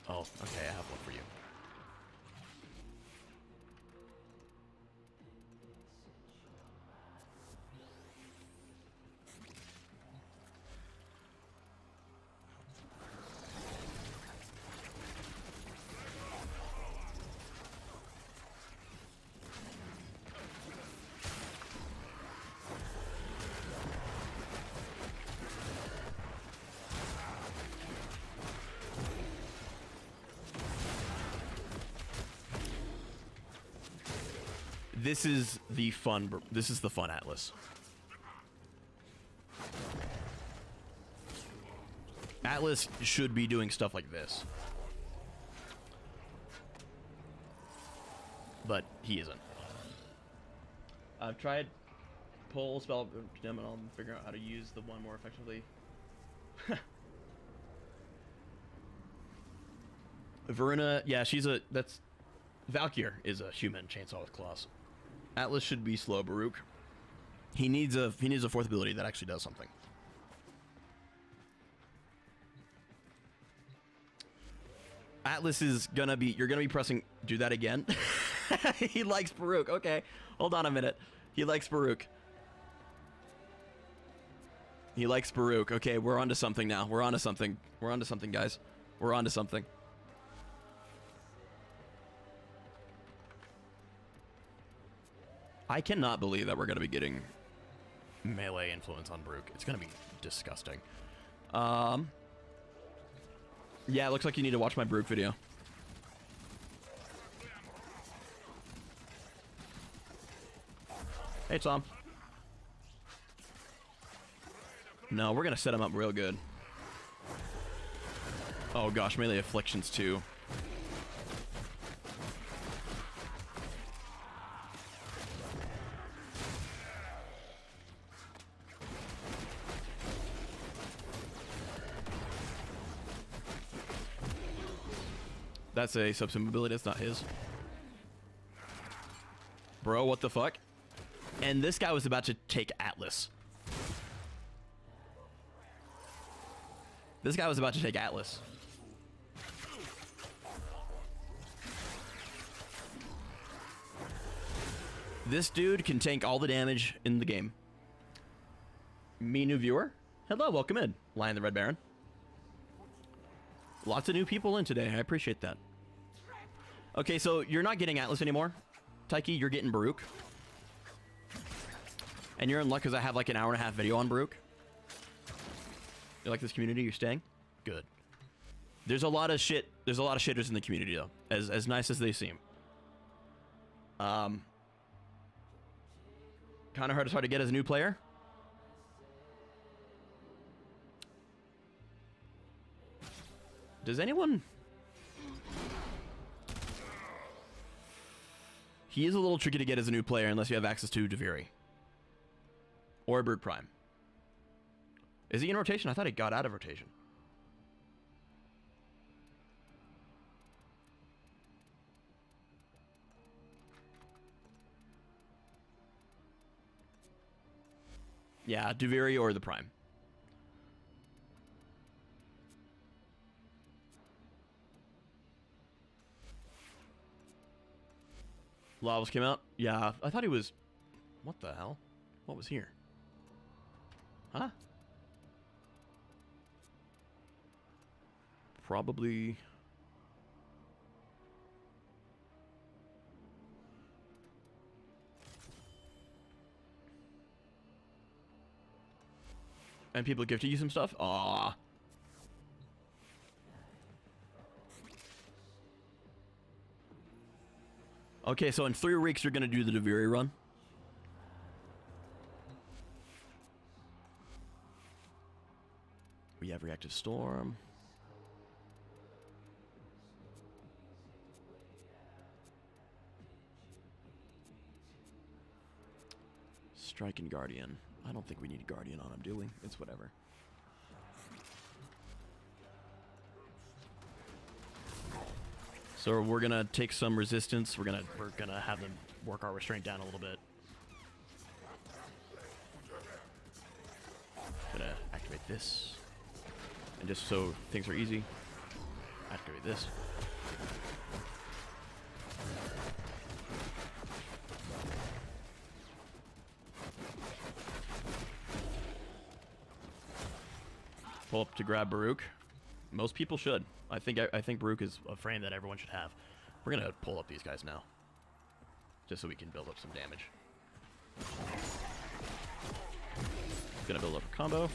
Oh, okay, I have one for you. This is the fun Atlas. Atlas should be doing stuff like this. But he isn't. I've tried pull, spell, condemn, and I'll figure out how to use the one more effectively. Veruna, yeah, Valkyr is a human chainsaw with claws. Atlas should be slow, Baruch. He needs a fourth ability that actually does something. Atlas is gonna be, you're gonna be pressing, do that again. He likes Baruch. Okay, hold on a minute. He likes Baruch. He likes Baruch. Okay, we're onto something now. We're onto something. We're onto something, guys. We're onto something. I cannot believe that we're going to be getting melee influence on Baruch. It's going to be disgusting. Yeah, it looks like you need to watch my Baruch video. Hey, Tom. No, we're going to set him up real good. Oh gosh, melee afflictions too. That's a subsume ability, that's not his. Bro, what the fuck? And this guy was about to take Atlas. This guy was about to take Atlas. This dude can tank all the damage in the game. Me, new viewer. Hello, welcome in. Lion the Red Baron. Lots of new people in today. I appreciate that. Okay, so you're not getting Atlas anymore. Taiki, you're getting Baruch. And you're in luck because I have like an hour-and-a-half video on Baruch. You like this community? You're staying? Good. There's a lot of shit. There's a lot of shitters in the community, though. As nice as they seem. Kind of hard to get as a new player. Does anyone? He is a little tricky to get as a new player unless you have access to Deviri. Or Brute Prime. Is he in rotation? I thought he got out of rotation. Yeah, Deviri or the Prime. Lavos came out? Yeah, I thought he was... What the hell? What was here? Huh? Probably... And people gifted you some stuff? Aww. Okay, so in 3 weeks you're gonna do the Deviri run. We have Reactive Storm. Strike and Guardian. I don't think we need Guardian on him, do we? It's whatever. So we're gonna take some resistance. We're gonna have them work our restraint down a little bit. Gonna activate this, and just so things are easy, activate this. Pull up to grab Baruch. Most people should. I think Baruch is a frame that everyone should have. We're gonna pull up these guys now, just so we can build up some damage. Gonna build up a combo.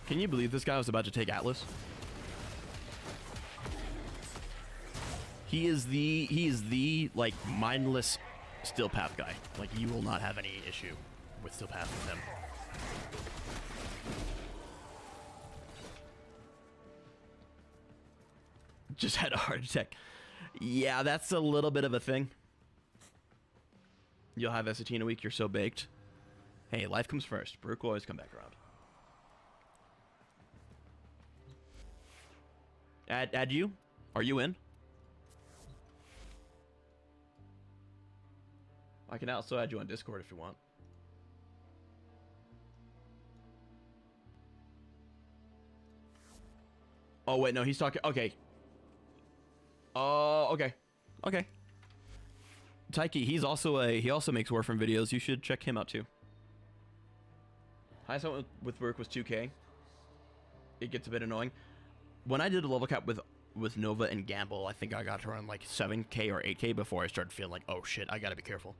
Can you believe this guy was about to take Atlas? He is the like mindless Steel Path guy. Like you will not have any issue with Steel Path with him. Just had a heart attack. Yeah, that's a little bit of a thing. You'll have SAT in a week. You're so baked. Hey, life comes first. Baruch will always come back around. Add you? Are you in? I can also add you on Discord if you want. Oh wait, no, he's talking. Okay. Oh, okay. Okay. Taiki, he also makes Warframe videos. You should check him out too. Highest I went with work was 2K. It gets a bit annoying. When I did a level cap with Nova and Gamble, I think I got to run like 7K or 8K before I started feeling like, oh shit, I gotta be careful.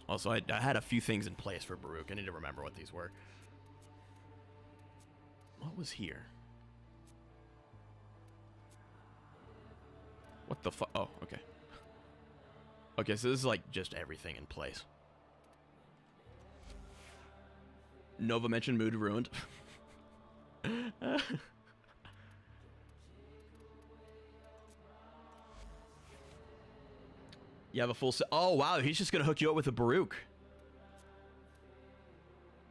Also, I had a few things in place for Baruch. I need to remember what these were. What was here? What the fuck? Oh, okay. Okay, so this is like just everything in place. Nova mentioned mood ruined. You have a full set. Oh, wow. He's just going to hook you up with a Baruch.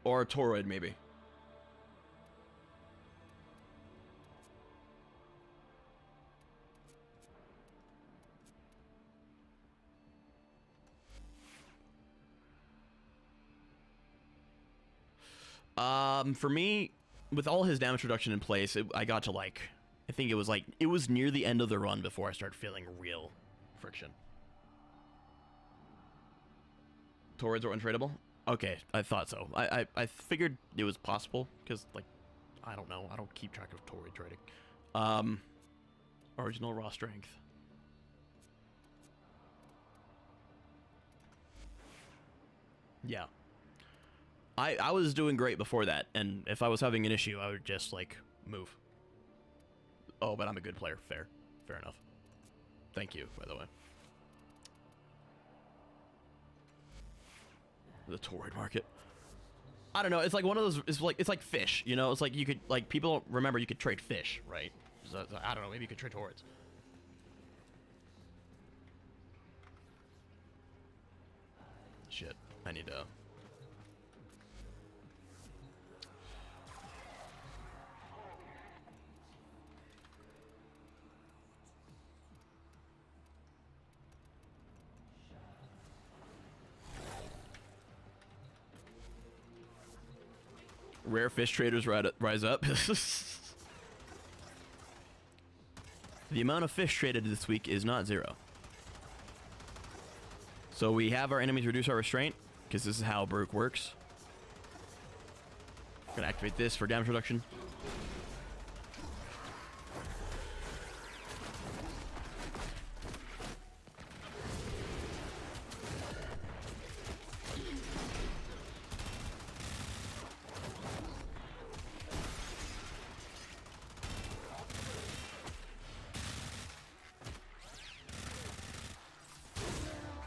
Or a Toroid, maybe. For me, with all his damage reduction in place, I got to like, I think it was near the end of the run before I started feeling real friction. Toroids are untradeable. Okay, I thought so. I figured it was possible because, like, I don't know. I don't keep track of Tory trading. Original raw strength. Yeah. I was doing great before that, and if I was having an issue, I would just, like, move. Oh, but I'm a good player. Fair. Fair enough. Thank you, by the way. The Toroid market. I don't know. It's like one of those. It's like fish. You know. It's like you could like people don't remember you could trade fish, right? So, I don't know. Maybe you could trade Toroids. Shit. I need to. Rare fish traders rise up. The amount of fish traded this week is not 0. So we have our enemies reduce our restraint, because this is how Baruch works. Gonna activate this for damage reduction.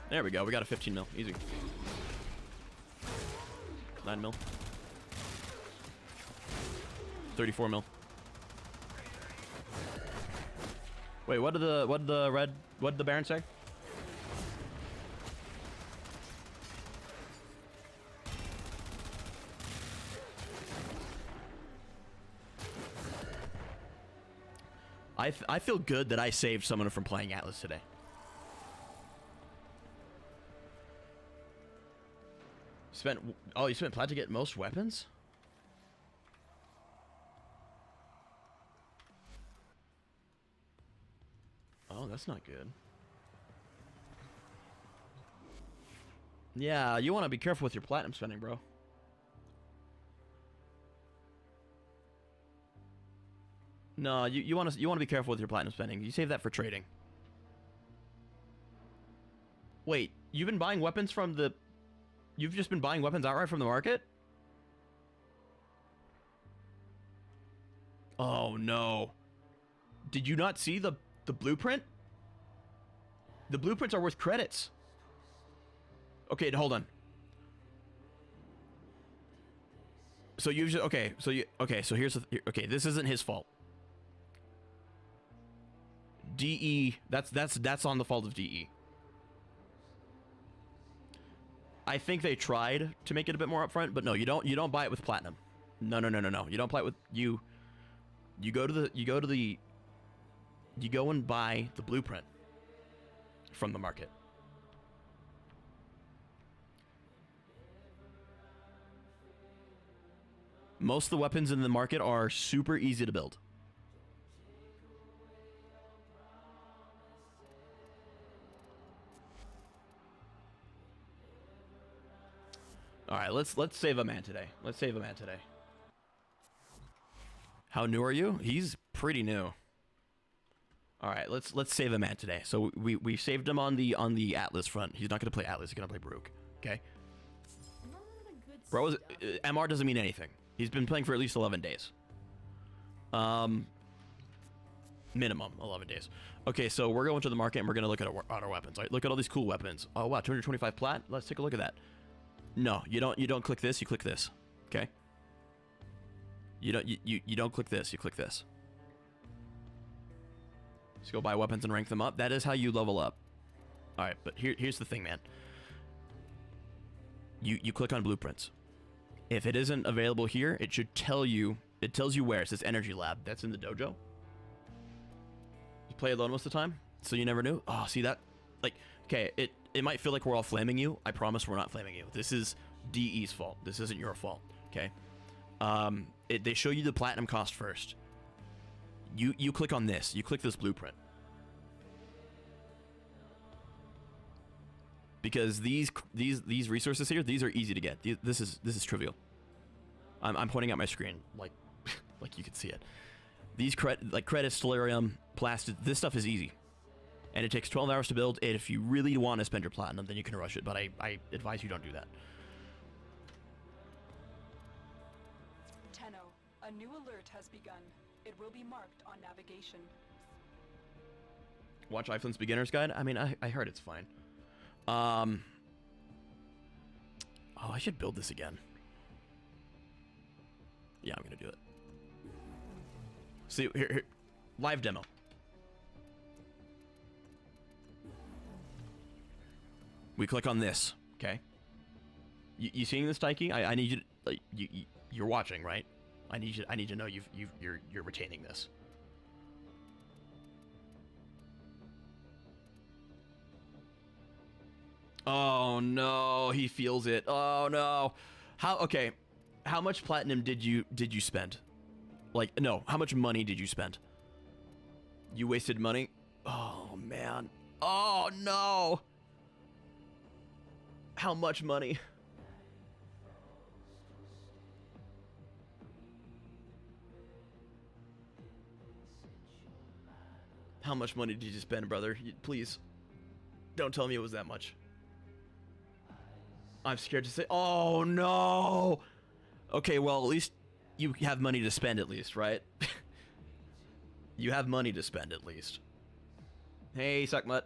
There we go. We got a 15 mil. Easy. 9 mil. 34 mil. Wait, what did the Baron say? I feel good that I saved someone from playing Atlas today. You spent plat to get most weapons? Oh, that's not good. Yeah, you want to be careful with your platinum spending, bro. No, you want to be careful with your platinum spending. You save that for trading. Wait, you've been buying weapons from the... You've just been buying weapons outright from the market? Oh, no. Did you not see the blueprint? The blueprints are worth credits. Okay, hold on. So you've just... Okay, so here's the... Okay, this isn't his fault. DE... That's on the fault of DE. I think they tried to make it a bit more upfront, but no, you don't buy it with platinum. No. You don't buy it with you go and buy the blueprint from the market. Most of the weapons in the market are super easy to build. All right, let's save a man today. Let's save a man today. How new are you? He's pretty new. All right, let's save a man today. So we saved him on the Atlas front. He's not gonna play Atlas. He's gonna play Baruch. Okay. Bro, MR doesn't mean anything. He's been playing for at least 11 days. Minimum 11 days. Okay, so we're going to the market and we're gonna look at our weapons. All right, look at all these cool weapons. Oh wow, 225 plat. Let's take a look at that. No, you don't click this, you click this. Okay? You don't click this, you click this. Just go buy weapons and rank them up. That is how you level up. Alright, but here's the thing, man. You click on blueprints. If it isn't available here, it should tell you, it tells you where. It says Energy Lab. That's in the dojo. You play alone most of the time, so you never knew? Oh, see that? Like, okay, it might feel like we're all flaming you. I promise we're not flaming you. This is DE's fault. This isn't your fault, okay? They show you the platinum cost first. You click on this. You click this blueprint. because these resources here, these are easy to get. This is trivial. I'm pointing out my screen like like you can see it. These credits, stellarium, plastic, this stuff is easy. And it takes 12 hours to build. And if you really want to spend your platinum, then you can rush it. But I advise you don't do that. Tenno, a new alert has begun. It will be marked on navigation. Watch iFlynn's Beginner's Guide? I mean, I heard it's fine. Oh, I should build this again. Yeah, I'm going to do it. See, here, live demo. We click on this, okay? You seeing this, Taiki? I need you to, like, you're watching, right? I need to know you're retaining this. Oh no, he feels it. Oh no. Okay. How much platinum did you spend? Like, no, how much money did you spend? You wasted money? Oh man. Oh no. How much money? How much money did you spend, brother? Please. Don't tell me it was that much. I'm scared to say. Oh, no. Okay, well, at least you have money to spend at least, right? You have money to spend at least. Hey, Suckmutt.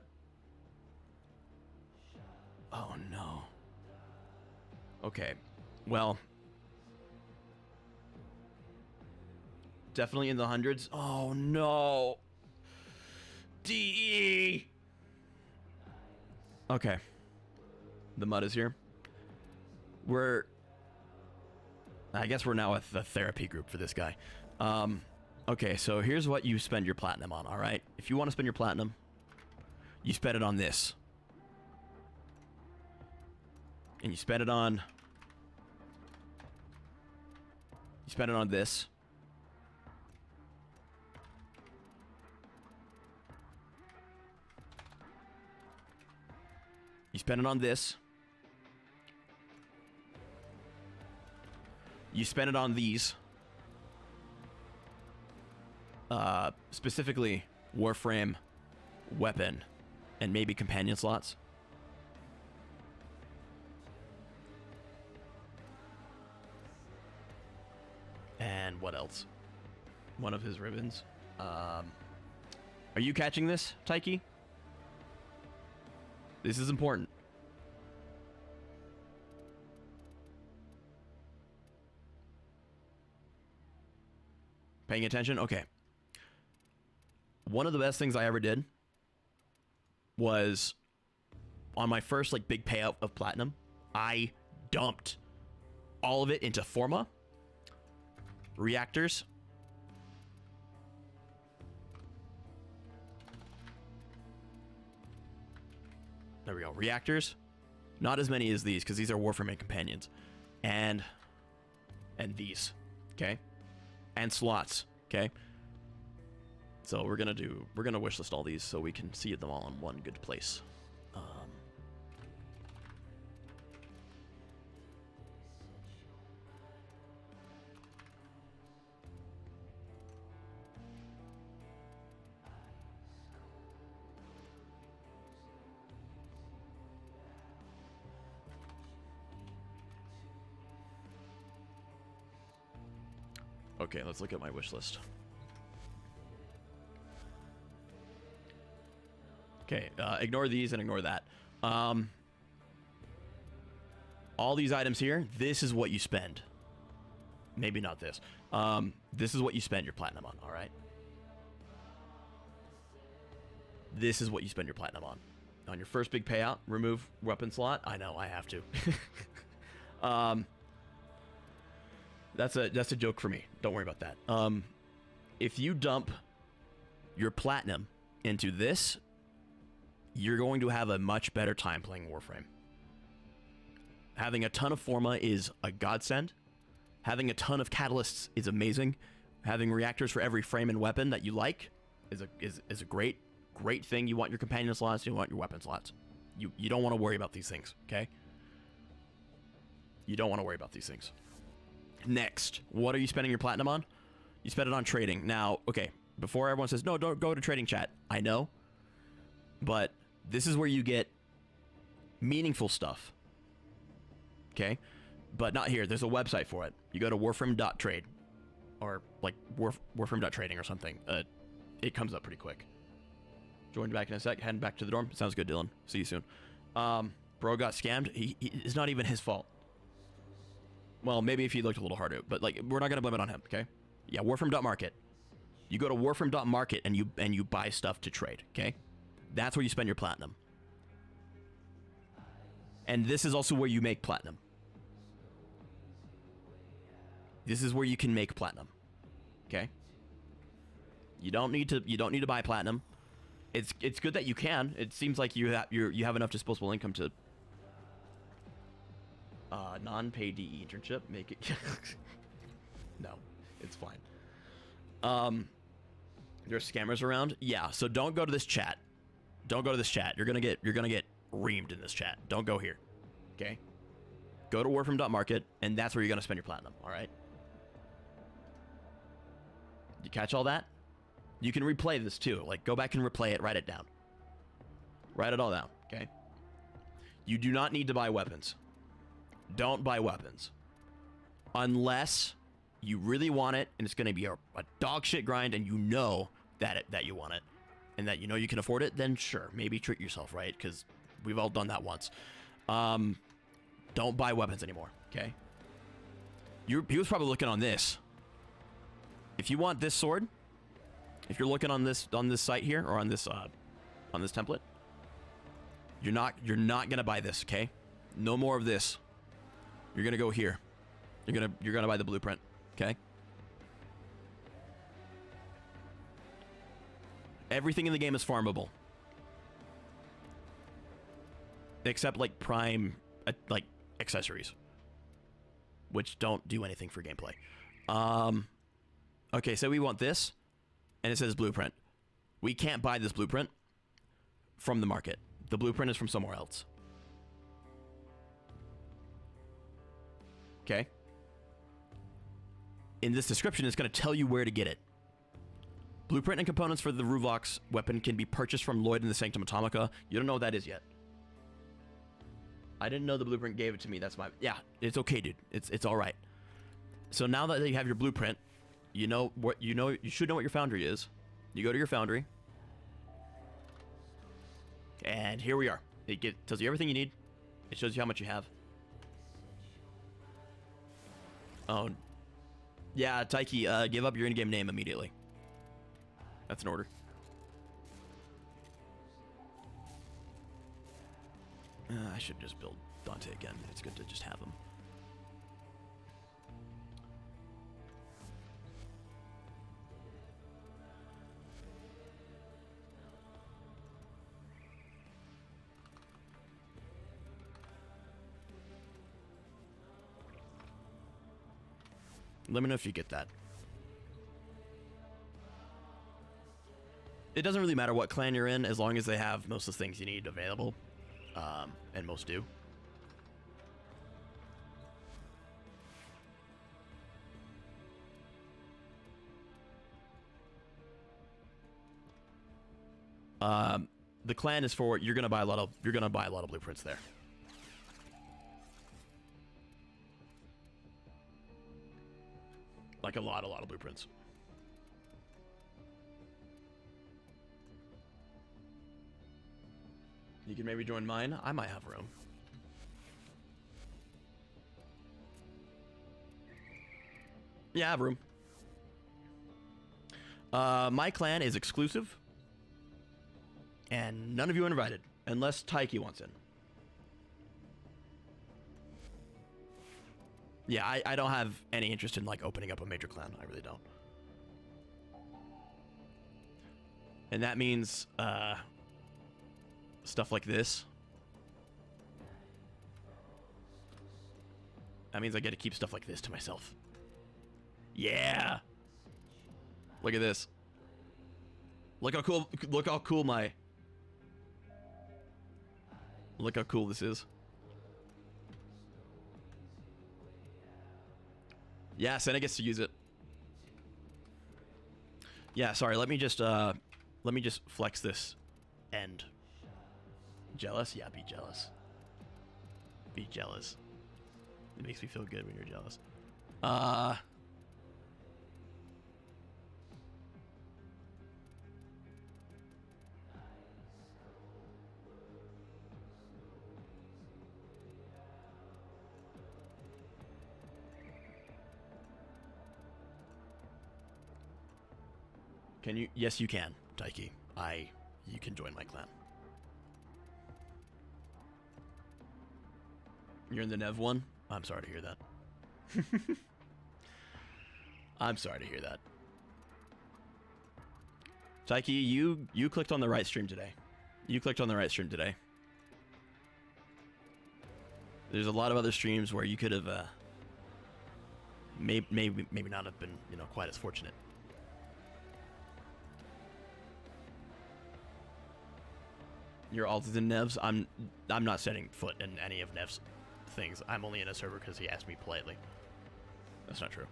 Oh, no. Okay, well. Definitely in the hundreds. Oh, no. DE. Okay. The mud is here. I guess we're now at the therapy group for this guy. Okay, so here's what you spend your platinum on, all right? If you want to spend your platinum, you spend it on this. And you spend it on... You spend it on this. You spend it on this. You spend it on these. Specifically, Warframe, weapon, and maybe companion slots. And what else? One of his ribbons. Are you catching this, Taiki? This is important. Paying attention? Okay. One of the best things I ever did was on my first like big payout of platinum, I dumped all of it into Forma, reactors, there we go, reactors, not as many as these because these are Warframe companions, and these, okay, and slots, okay. So we're gonna wishlist all these so we can see them all in one good place. Okay, let's look at my wish list. Okay, ignore these and ignore that. All these items here, this is what you spend. Maybe not this. This is what you spend your platinum on, all right? This is what you spend your platinum on. On your first big payout, remove weapon slot. I know, I have to. That's a joke for me. Don't worry about that. If you dump your platinum into this, you're going to have a much better time playing Warframe. Having a ton of Forma is a godsend. Having a ton of catalysts is amazing. Having reactors for every frame and weapon that you like is a great thing. You want your companion slots, you want your weapon slots. You don't want to worry about these things, okay? You don't want to worry about these things. Next, what are you spending your platinum on? You spend it on trading. Now, okay, before everyone says, no, don't go to trading chat. I know. But this is where you get meaningful stuff. Okay? But not here. There's a website for it. You go to warframe.trade. Or, like, warframe.trading or something. It comes up pretty quick. Join back in a sec. Heading back to the dorm. Sounds good, Dylan. See you soon. Bro got scammed. It's not even his fault. Well, maybe if he looked a little harder. But, like, we're not going to blame it on him, okay? Yeah, warframe.market. You go to warframe.market and you buy stuff to trade, okay? That's where you spend your platinum. And this is also where you make platinum. This is where you can make platinum. Okay? You don't need to buy platinum. It's good that you can. It seems like you have enough disposable income to non-paid DE internship, make it No, it's fine. There's scammers around. Yeah, so don't go to this chat. Don't go to this chat. You're gonna get reamed in this chat. Don't go here. Okay? Go to warframe.market, and that's where you're gonna spend your platinum. All right? You catch all that? You can replay this too. Like, go back and replay it. Write it down. Write it all down. Okay? You do not need to buy weapons. Don't buy weapons unless you really want it, and it's gonna be a dog shit grind, and you know that you want it, and that you know you can afford it. Then sure, maybe treat yourself, right? Because we've all done that once. Don't buy weapons anymore. Okay? He was probably looking on this. If you want this sword, if you're looking on this site here or on this template, you're not gonna buy this. Okay? No more of this. You're gonna go here. You're gonna buy the blueprint. Okay? Everything in the game is farmable, except like prime like accessories, which don't do anything for gameplay. Okay, so we want this, and it says blueprint. We can't buy this blueprint from the market. The blueprint is from somewhere else. Okay? In this description, it's going to tell you where to get it. Blueprint and components for the Ruvlox weapon can be purchased from Lloyd in the Sanctum Atomica. You don't know what that is yet. I didn't know the blueprint gave it to me. That's my... Yeah, it's okay, dude. It's all right. So now that you have your blueprint, you should know what your foundry is. You go to your foundry. And here we are. It tells you everything you need. It shows you how much you have. Oh, yeah, Taiki, give up your in-game name immediately. That's an order. I should just build Dante again. It's good to just have him. Let me know if you get that. It doesn't really matter what clan you're in, as long as they have most of the things you need available. And most do. The clan is for you're gonna buy a lot of blueprints there. Like a lot of blueprints. You can maybe join mine. I might have room. Yeah, I have room. My clan is exclusive. And none of you are invited. Unless Taiki wants in. Yeah, I don't have any interest in like opening up a major clan. I really don't. And that means stuff like this. That means I get to keep stuff like this to myself. Yeah. Look at this. Look how cool my Look how cool this is. Yeah, Senna gets to use it. Yeah, sorry, let me just flex this end. Jealous? Yeah, be jealous. Be jealous. It makes me feel good when you're jealous. Can you? Yes, you can, Taiki. You can join my clan. You're in the Nev one? I'm sorry to hear that. I'm sorry to hear that. Taiki, you clicked on the right stream today. You clicked on the right stream today. There's a lot of other streams where you could have maybe not have been, you know, quite as fortunate. You're all in Nev's. I'm not setting foot in any of Nev's things. I'm only in a server because he asked me politely. That's not true.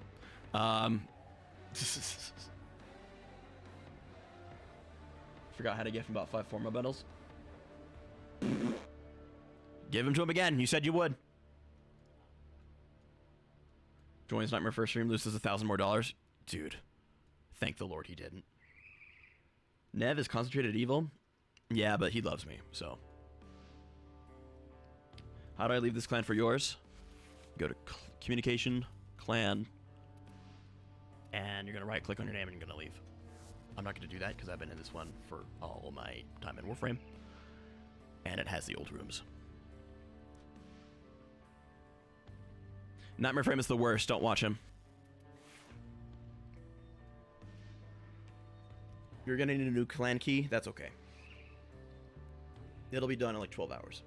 Forgot how to give him about 5 forma medals. Give him to him again. You said you would. Joins Nightmare first stream, loses $1,000 more. Dude, thank the Lord he didn't. Nev is concentrated evil. Yeah, but he loves me, so. How do I leave this clan for yours? Go to communication, clan, and you're going to right click on your name and you're going to leave. I'm not going to do that because I've been in this one for all my time in Warframe, and it has the old rooms. Nightmare Frame is the worst. Don't watch him. You're going to need a new clan key. That's okay. It'll be done in like 12 hours.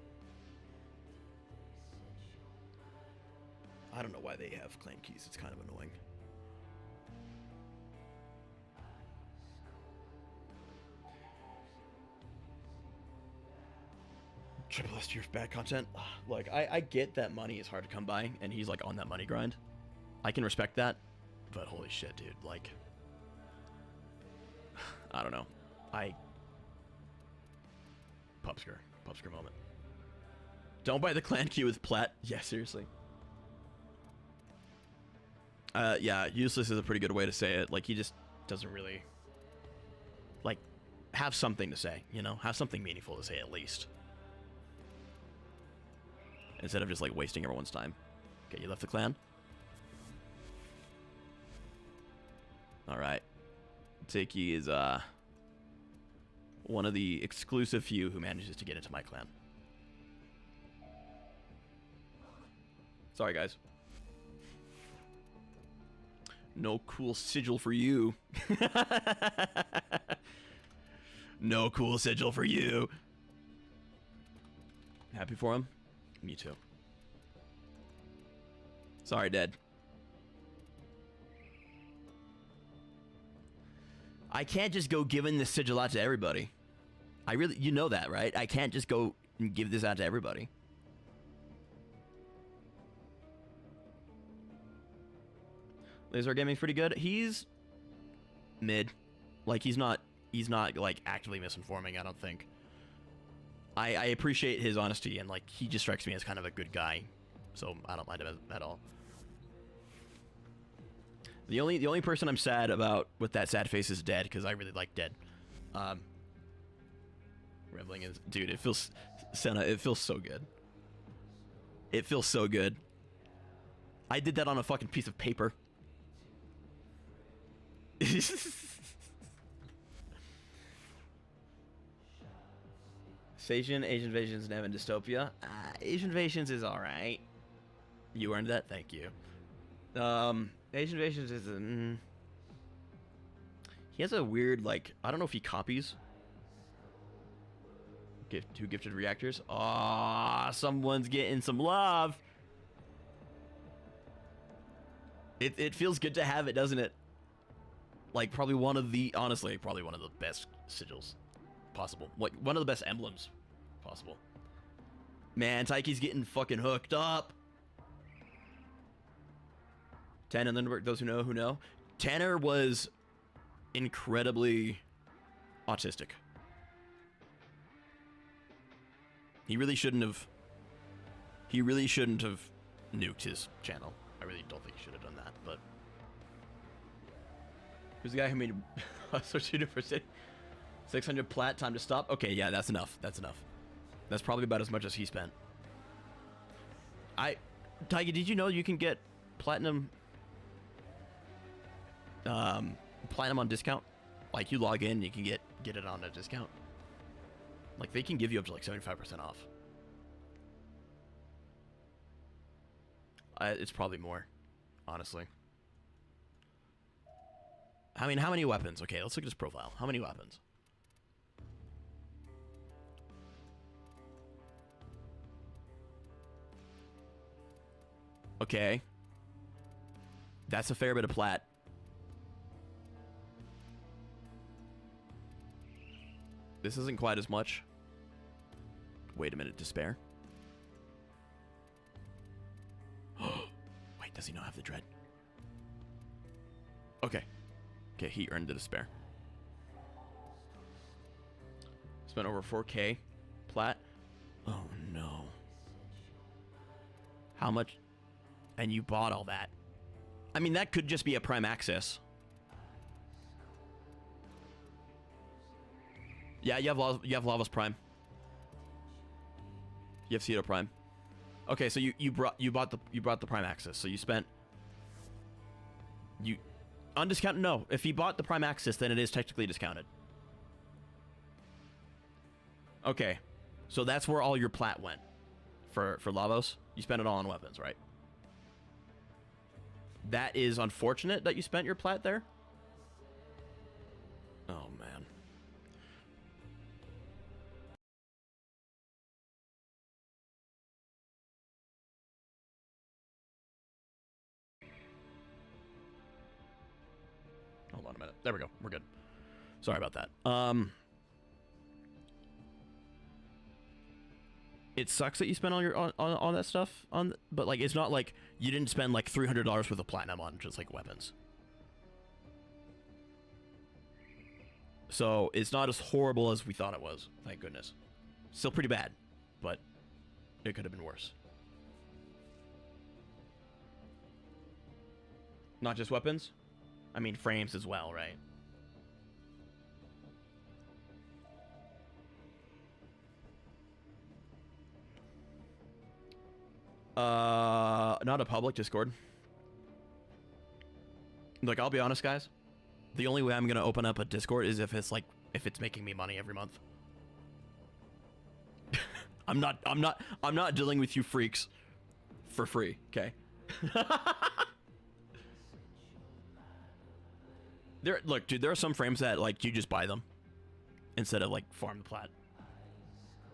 I don't know why they have clan keys. It's kind of annoying. Triple S tier bad content. Look, I get that money is hard to come by, and he's like on that money grind. I can respect that, but holy shit, dude. Like, I don't know. Pupsker moment. Don't buy the clan key with plat. Yeah, seriously. Yeah, useless is a pretty good way to say it. Like, he just doesn't really, like, have something to say, you know? Have something meaningful to say at least. Instead of just, like, wasting everyone's time. Okay, you left the clan? Alright. Tiki is, one of the exclusive few who manages to get into my clan. Sorry, guys. No cool sigil for you. No cool sigil for you. Happy for him? Me too. Sorry, Dad. I can't just go giving this sigil out to everybody. I really, you know that, right? I can't just go and give this out to everybody. Laser Gaming's pretty good. He's mid. Like, he's not like actively misinforming, I don't think. I appreciate his honesty, and like, he just strikes me as kind of a good guy, so I don't mind him at all. The only person I'm sad about with that sad face is Dead, because I really like Dead. Reveling is, dude, it feels, Senna, it feels so good. It feels so good. I did that on a fucking piece of paper. Sajin, Asian Invasions, Nev, and Dystopia. Asian Invasions is alright. You earned that, thank you. Asian Invasions is he has a weird, like, I don't know if he copies. Two gifted reactors. Aw, someone's getting some love. It feels good to have it, doesn't it? Like, probably one of the, honestly, probably one of the best sigils possible. Like, one of the best emblems possible. Man, Taiki's getting fucking hooked up. 10 and Lindbergh, those who know. Tanner was incredibly autistic. He really shouldn't have nuked his channel. I really don't think he should have done that, but who's the guy who made Associated for 600 plat, time to stop? Okay, yeah, that's enough. That's enough. That's probably about as much as he spent. Taiki, did you know you can get platinum on discount? Like, you log in, you can get it on a discount. Like, they can give you up to like 75% off. It's probably more, honestly. I mean, how many weapons? Okay, let's look at his profile. How many weapons? Okay. That's a fair bit of plat. This isn't quite as much. Wait a minute, despair. Wait, does he not have the dread? Okay. Okay, he earned the despair. Spent over 4K plat. Oh no. How much? And you bought all that. I mean, that could just be a prime access. Yeah, you have Lava's Prime. You have Cedo Prime. Okay, so you brought the Prime Access. So you spent undiscounted. No, if he bought the Prime Access, then it is technically discounted. Okay, so that's where all your plat went for Lavos. You spent it all on weapons, right? That is unfortunate that you spent your plat there. Oh man. Hold on a minute. There we go. We're good. Sorry about that. It sucks that you spent all your on that stuff but like it's not like you didn't spend like $300 worth of platinum on just like weapons. So it's not as horrible as we thought it was. Thank goodness. Still pretty bad, but it could have been worse. Not just weapons. I mean, frames as well, right? Not a public Discord. Like, I'll be honest, guys. The only way I'm gonna open up a Discord is if it's making me money every month. I'm not dealing with you freaks for free, okay? Look, dude, there are some frames that like you just buy them instead of like farm the plat,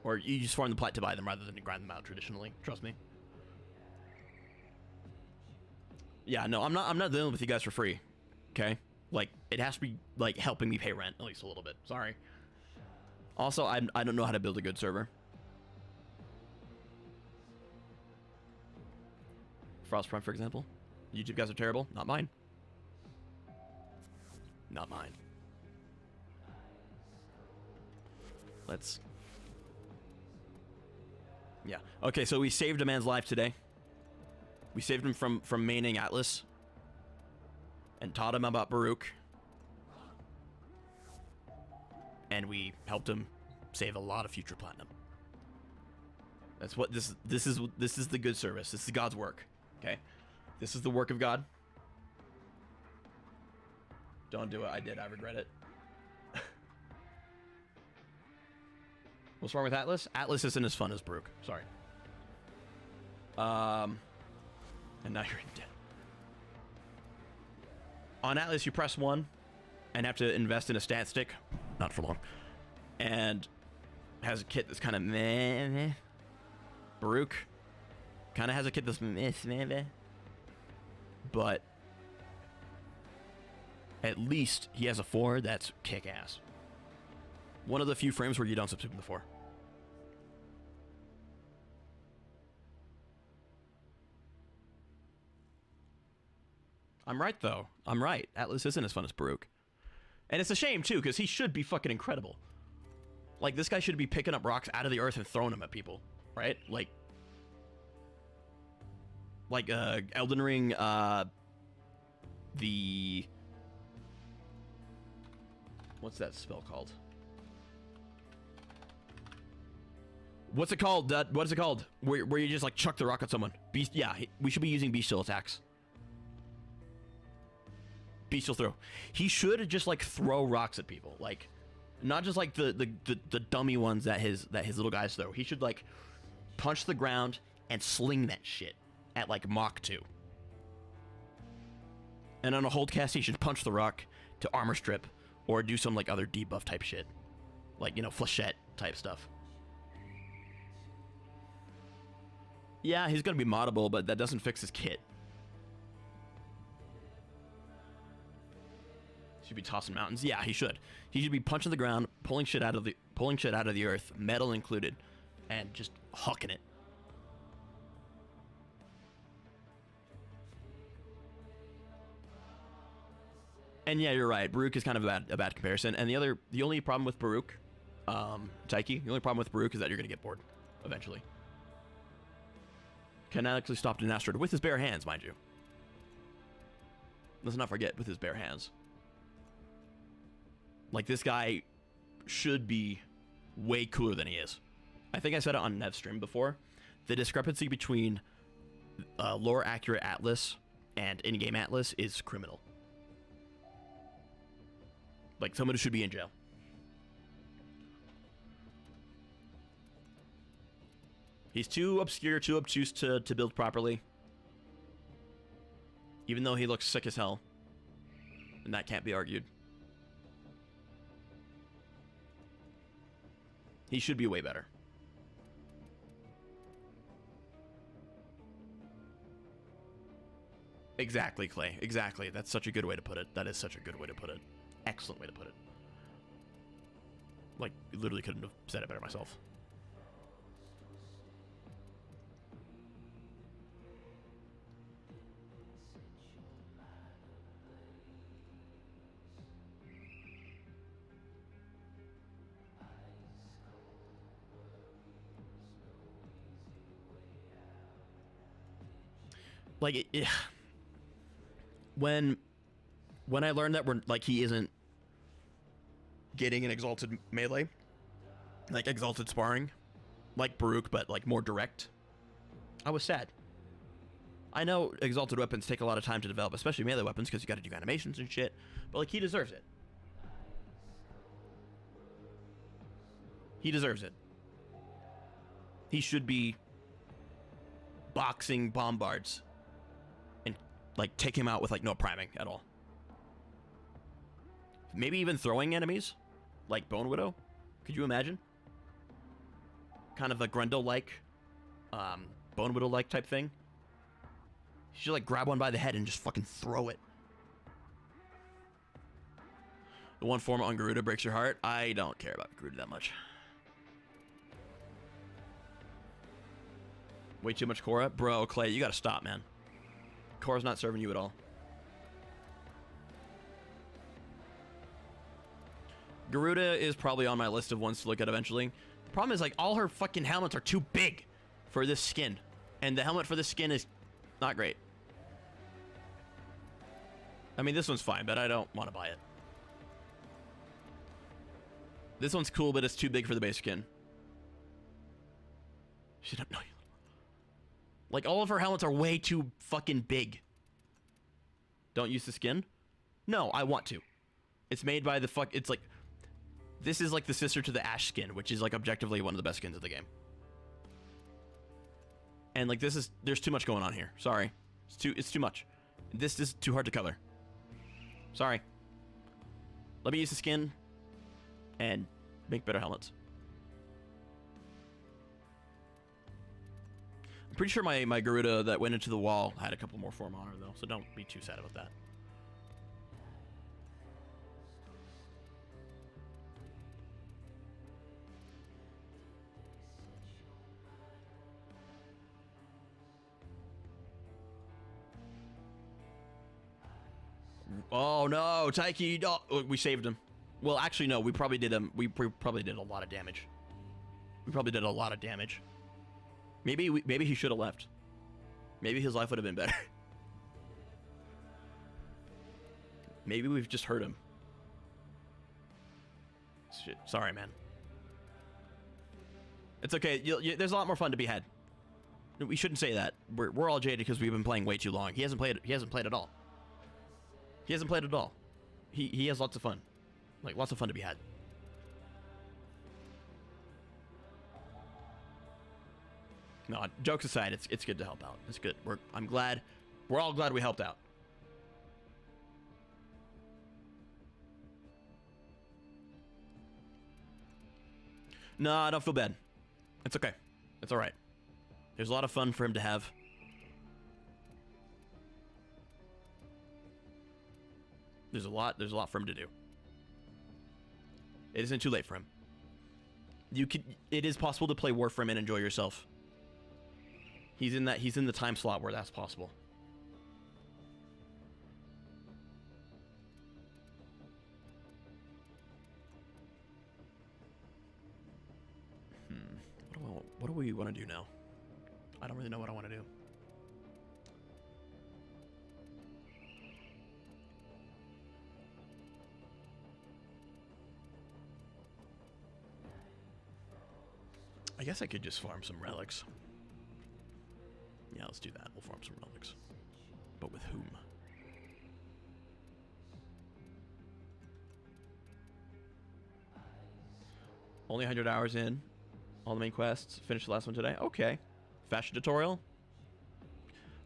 or you just farm the plat to buy them rather than to grind them out traditionally. Trust me. Yeah, no, I'm not dealing with you guys for free. Okay, like it has to be like helping me pay rent at least a little bit. Sorry. Also, I don't know how to build a good server. Frost Prime, for example. YouTube guys are terrible. Not mine. Not mine. Let's... Yeah. Okay, so we saved a man's life today. We saved him from maining Atlas. And taught him about Baruch. And we helped him save a lot of future platinum. That's what this is the good service. This is God's work. Okay? This is the work of God. Don't do it. I did. I regret it. What's wrong with Atlas? Atlas isn't as fun as Baruch. Sorry. And now you're in debt. On Atlas, you press 1 and have to invest in a stat stick. Not for long. And has a kit that's kind of meh. Baruch kind of has a kit that's meh. But at least he has a 4 that's kick-ass. One of the few frames where you don't substitute the 4. I'm right, though. I'm right. Atlas isn't as fun as Baruch. And it's a shame, too, because he should be fucking incredible. Like, this guy should be picking up rocks out of the earth and throwing them at people, right? Like Elden Ring, what's that spell called? What's it called? What is it called? Where you just, like, chuck the rock at someone. Beast, yeah, we should be using bestial attacks. Bestial throw. He should just, like, throw rocks at people. Like, not just, like, the dummy ones that his little guys throw. He should, like, punch the ground and sling that shit at, like, Mach 2. And on a hold cast, he should punch the rock to armor strip or do some, like, other debuff type shit. Like, you know, flechette type stuff. Yeah, he's gonna be moddable, but that doesn't fix his kit. Should be tossing mountains. Yeah, he should. He should be punching the ground, pulling shit out of the earth, metal included, and just hucking it. And yeah, you're right. Baruch is kind of a bad comparison. And the only problem with Baruch, Taiki, the only problem with Baruch is that you're gonna get bored eventually. Kinetically stopped an asteroid with his bare hands, mind you. Let's not forget, with his bare hands. Like, this guy should be way cooler than he is. I think I said it on Nev's stream before. The discrepancy between lore accurate Atlas and in-game Atlas is criminal. Like, someone who should be in jail. He's too obscure, too obtuse to build properly. Even though he looks sick as hell. And that can't be argued. He should be way better. Exactly, Clay. Exactly. That's such a good way to put it. That is such a good way to put it. Excellent way to put it. Like, literally couldn't have said it better myself. Like, when I learned that he isn't getting an exalted melee, like exalted sparring, like Baruch, but like more direct, I was sad. I know exalted weapons take a lot of time to develop, especially melee weapons, because you got to do animations and shit. But like, he deserves it. He deserves it. He should be boxing bombards. Like, take him out with, like, no priming at all. Maybe even throwing enemies? Like Bone Widow? Could you imagine? Kind of a Grendel-like, Bone Widow-like type thing. You should, like, grab one by the head and just fucking throw it. The one form on Garuda breaks your heart? I don't care about Garuda that much. Way too much Korra? Bro, Clay, you gotta stop, man. Korra's not serving you at all. Garuda is probably on my list of ones to look at eventually. The problem is, like, all her fucking helmets are too big for this skin. And the helmet for this skin is not great. I mean, this one's fine, but I don't want to buy it. This one's cool, but it's too big for the base skin. Shut up, no. Like, all of her helmets are way too fucking big. Don't use the skin? No, I want to. It's made by the fuck... It's like... This is like the sister to the Ash skin, which is like objectively one of the best skins of the game. And like, this is... There's too much going on here. Sorry. It's too much. This is too hard to color. Sorry. Let me use the skin and make better helmets. Pretty sure my Garuda that went into the wall had a couple more form on her, though, so don't be too sad about that. Oh no, Taiki! Oh, we saved him. Well, actually, no. We probably did him. We probably did a lot of damage. We probably did a lot of damage. Maybe he should have left. Maybe his life would have been better. Maybe we've just hurt him. Shit. Sorry, man. It's okay. There's a lot more fun to be had. We shouldn't say that. We're all jaded because we've been playing way too long. He hasn't played. He hasn't played at all. He hasn't played at all. He has lots of fun. Like, lots of fun to be had. No, jokes aside, it's good to help out. It's good. I'm glad. We're all glad we helped out. No, I don't feel bad. It's okay. It's all right. There's a lot of fun for him to have. There's a lot for him to do. It isn't too late for him. It is possible to play Warframe and enjoy yourself. He's in the time slot where that's possible. What do we want to do now? I don't really know what I want to do. I guess I could just farm some relics. Yeah, let's do that. We'll farm some relics. But with whom? Only 100 hours in. All the main quests. Finished the last one today. Okay. Fashion tutorial.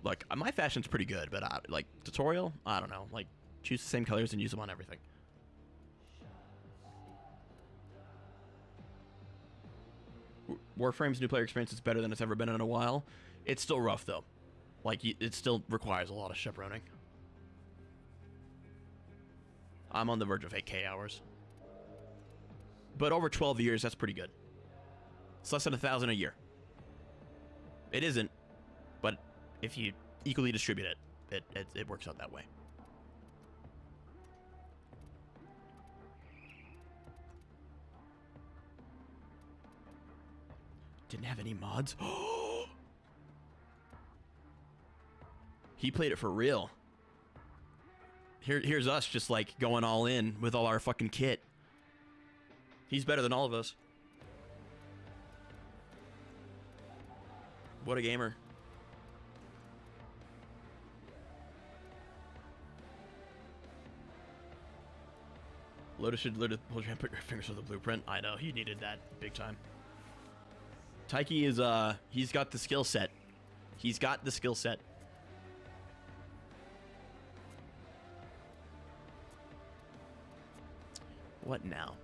Look, my fashion's pretty good, but like tutorial, I don't know. Like, choose the same colors and use them on everything. Warframe's new player experience is better than it's ever been in a while. It's still rough though. Like, it still requires a lot of chaperoning. I'm on the verge of 8K hours. But over 12 years, that's pretty good. It's less than 1,000 a year. It isn't, but if you equally distribute it, it works out that way. Didn't have any mods. He played it for real. Here's us just like going all in with all our fucking kit. He's better than all of us. What a gamer. Lotus should put your fingers on the blueprint. I know, he needed that big time. Taiki is, he's got the skill set. He's got the skill set. What now?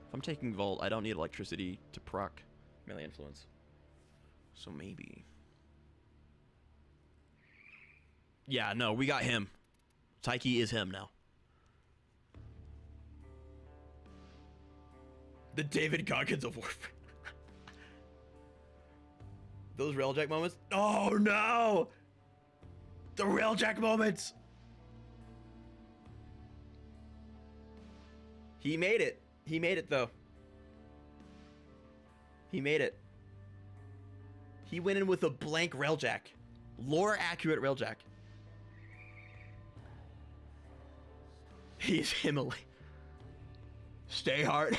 If I'm taking Volt, I don't need electricity to proc melee influence. So maybe. Yeah, no, we got him. Taiki is him now. The David Goggins of Warframe. Those railjack moments. Oh no! The railjack moments! He made it. He made it though. He made it. He went in with a blank railjack. Lore accurate railjack. He's Himalayan. Stay hard.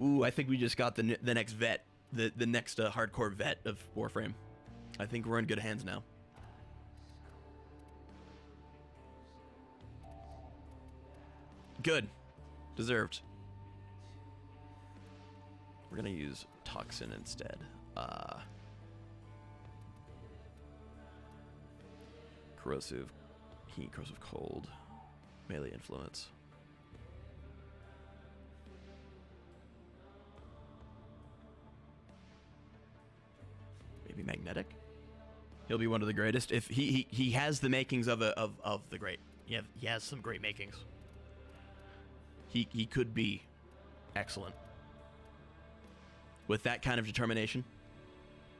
Ooh, I think we just got the next vet. The next hardcore vet of Warframe. I think we're in good hands now. Good. Deserved. We're gonna use Toxin instead. Corrosive heat, corrosive cold, melee influence. Maybe magnetic. He'll be one of the greatest. If he has the makings of the great. He has some great makings. He could be excellent with that kind of determination.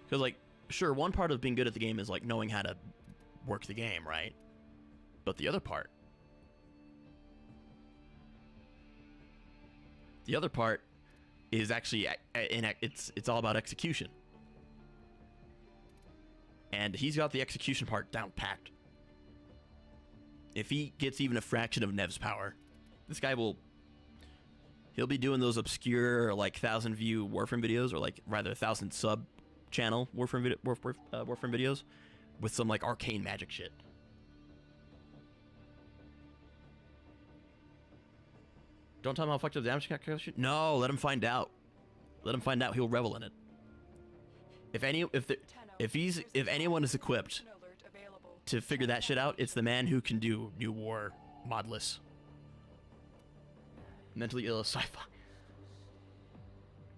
Because, like, sure, one part of being good at the game is like knowing how to work the game, right? But the other part is actually it's all about execution. And he's got the execution part down packed. If he gets even a fraction of Nev's power, this guy he'll be doing those obscure like 1,000 view Warframe videos, or like rather 1,000 sub channel Warframe videos with some like arcane magic shit. Don't tell him how fucked up the damage calculation. No, let him find out. Let him find out. He'll revel in it. If anyone is equipped to figure that shit out, it's the man who can do New War modless. Mentally ill sci-fi.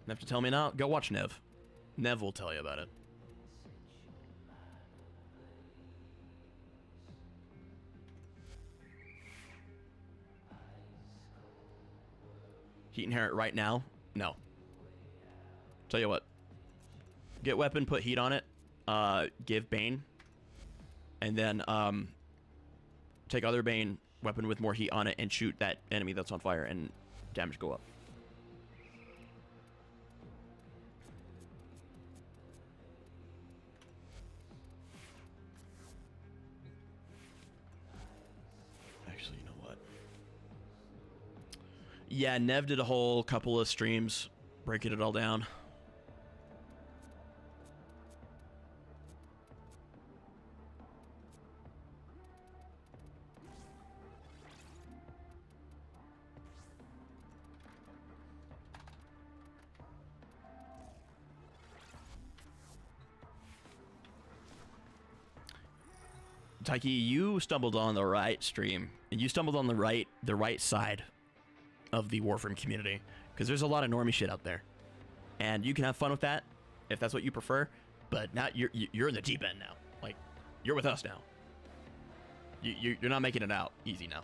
You have to tell me now? Go watch Nev. Nev will tell you about it. Heat inherent right now? No. Tell you what. Get weapon, put heat on it. Give Bane. And then take other Bane weapon with more heat on it and shoot that enemy that's on fire and damage go up. Actually, you know what? Yeah, Nev did a whole couple of streams breaking it all down. Taiki, you stumbled on the right stream, and you stumbled on the right side of the Warframe community, because there's a lot of normie shit out there, and you can have fun with that if that's what you prefer. But now you're in the deep end now. Like, you're with us now. You're not making it out easy now,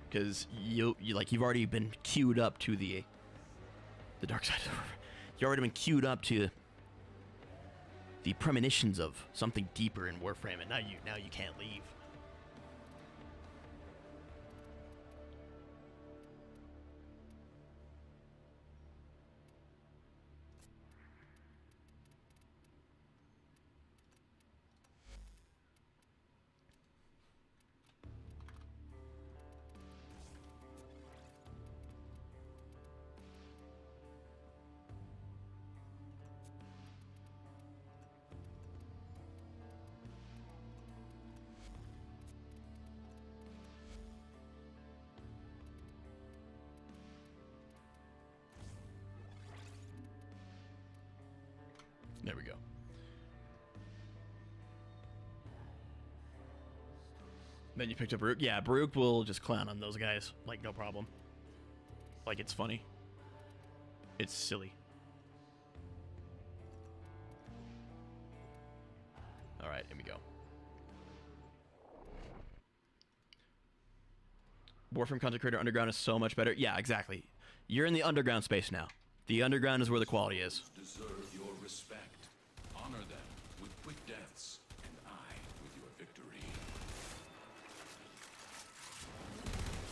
because you've already been queued up to the dark side. You've already been queued up to the premonitions of something deeper in Warframe, and now you can't leave. There we go. Then you picked up Baruch. Yeah, Baruch will just clown on those guys. Like, no problem. Like, it's funny. It's silly. Alright, here we go. Warframe Content Creator Underground is so much better. Yeah, exactly. You're in the underground space now. The underground is where the quality is. Deserve your respect. Honor them with quick deaths, and I with your victory.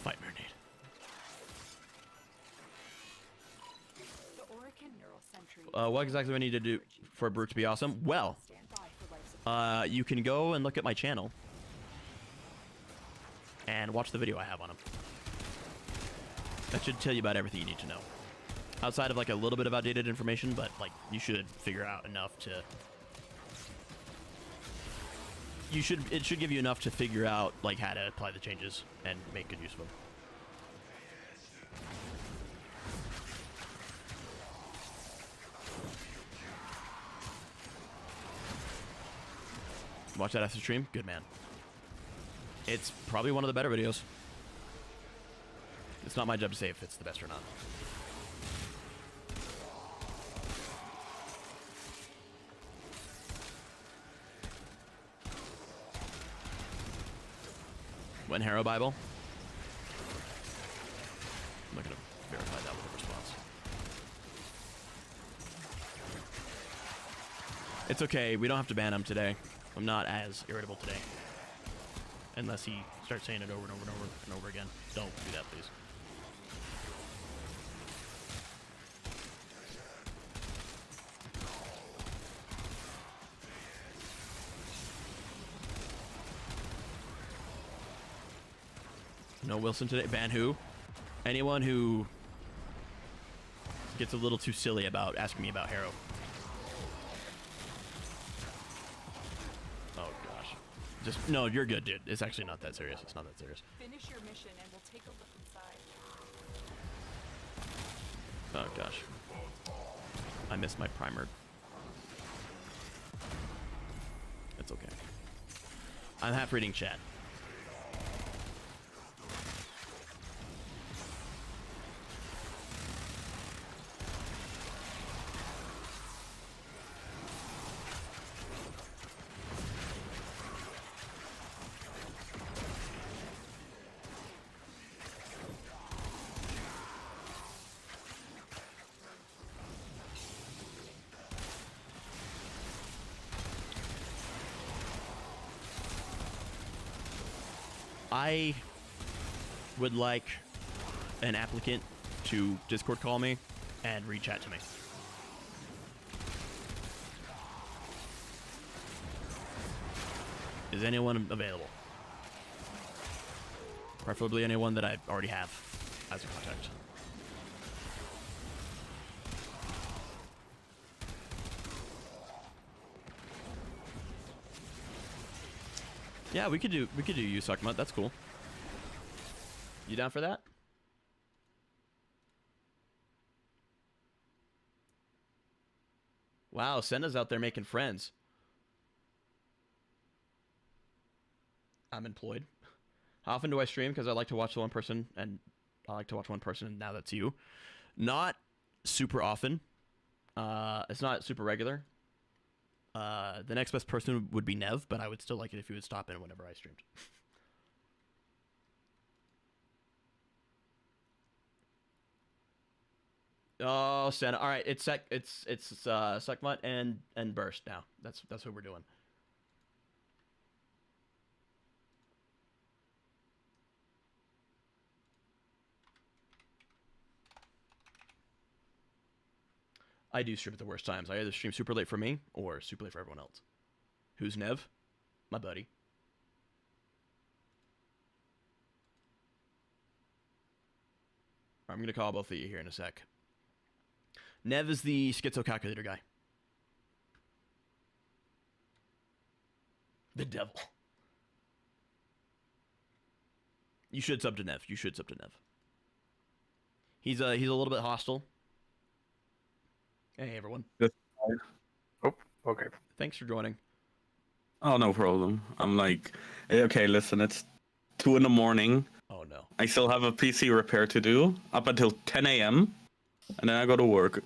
Fight Marinade. The Orican Neural Sentry. What exactly do I need to do for Baruch to be awesome? Well, you can go and look at my channel and watch the video I have on him. That should tell you about everything you need to know. Outside of like a little bit of outdated information, but like you should figure out enough to. It should give you enough to figure out like how to apply the changes and make good use of them. Watch that after stream. Good man. It's probably one of the better videos. It's not my job to say if it's the best or not. When Hero Bible? I'm not going to verify that with a response. It's okay. We don't have to ban him today. I'm not as irritable today. unless he starts saying it over and over and over and over again. Don't do that, please. No Wilson today. Ban who? Anyone who gets a little too silly about asking me about Harrow. Oh gosh. Just no, you're good, dude. It's actually not that serious. It's not that serious. Finish your mission and we'll take a look inside. Oh gosh. I missed my primer. It's okay. I'm half reading chat. I would like an applicant to Discord call me and reach out to me. Is anyone available? Preferably anyone that I already have as a contact. Yeah, we could do you suck mud. That's cool. You down for that? Wow, Senna's out there making friends. I'm employed. How often do I stream? Because I like to watch one person, and now that's you. Not super often. It's not super regular. The next best person would be Nev, but I would still like it if you would stop in whenever I streamed. Oh, Senna. All right, it's Suckmutt and Burst now. That's what we're doing. I do stream at the worst times. I either stream super late for me or super late for everyone else. Who's Nev? My buddy. I'm going to call both of you here in a sec. Nev is the schizo calculator guy. The devil. You should sub to Nev. You should sub to Nev. He's a little bit hostile. Hey, everyone. Oh, okay. Thanks for joining. Oh, no problem. I'm like, okay, listen, it's 2 in the morning. Oh, no. I still have a PC repair to do up until 10 a.m. And then I go to work.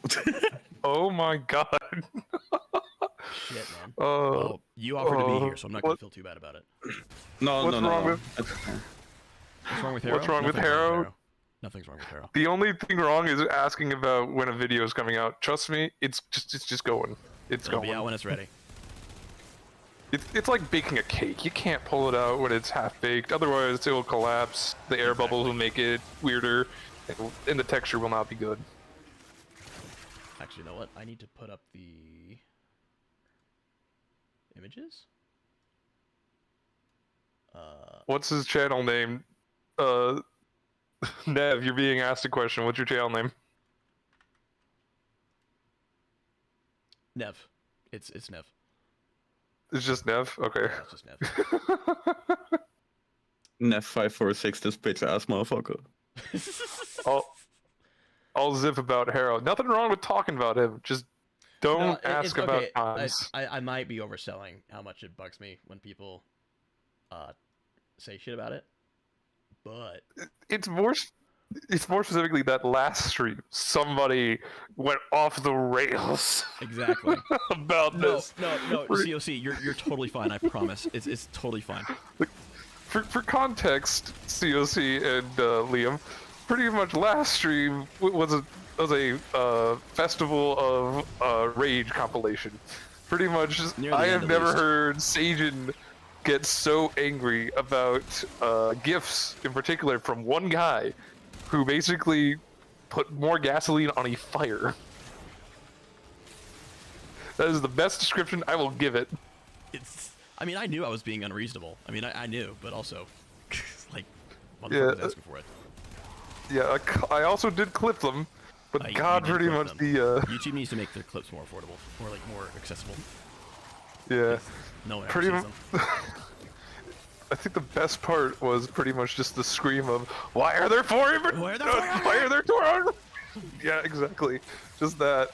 Oh my god. Shit, man. Well, you offered to be here, so I'm not going to feel too bad about it. No. What's wrong with Harrow? What's wrong with Harrow? Nothing's wrong with Harrow. The only thing wrong is asking about when a video is coming out. Trust me, it's just going. It'll Going. be out when it's ready. It's like baking a cake. You can't pull it out when it's half baked. Otherwise, it will collapse. The air bubbles will make it weirder, and the texture will not be good. Actually, you know what? I need to put up the images. What's his channel name? Nev, you're being asked a question. What's your channel name? Nev. It's Nev. It's just Nev? Okay. Yeah, it's just Nev. Nev546, this bitch ass motherfucker. I'll zip about Harrow. Nothing wrong with talking about him. Just don't ask about okay. times. I might be overselling how much it bugs me when people say shit about it, but It's more specifically that last stream. Somebody went off the rails. Exactly. About this. No, COC, you're totally fine. I promise. It's totally fine. For context, COC and Liam, pretty much last stream was a festival of rage compilation. Pretty much, Near the I end, have at never least. heard Sajin get so angry about gifts, in particular from one guy, who basically put more gasoline on a fire. That is the best description I will give it. I mean, I knew I was being unreasonable. I mean, I knew, but also, like, motherfucker Yeah, was asking for it. Yeah, I also did clip them, but You God, did pretty clip much them. the YouTube needs to make their clips more affordable, or like more accessible. yeah, No one ever pretty sees much. them. I think the best part was pretty much just the scream of "Why are there four? Why are there four? Why are there four?" Yeah, exactly. Just that.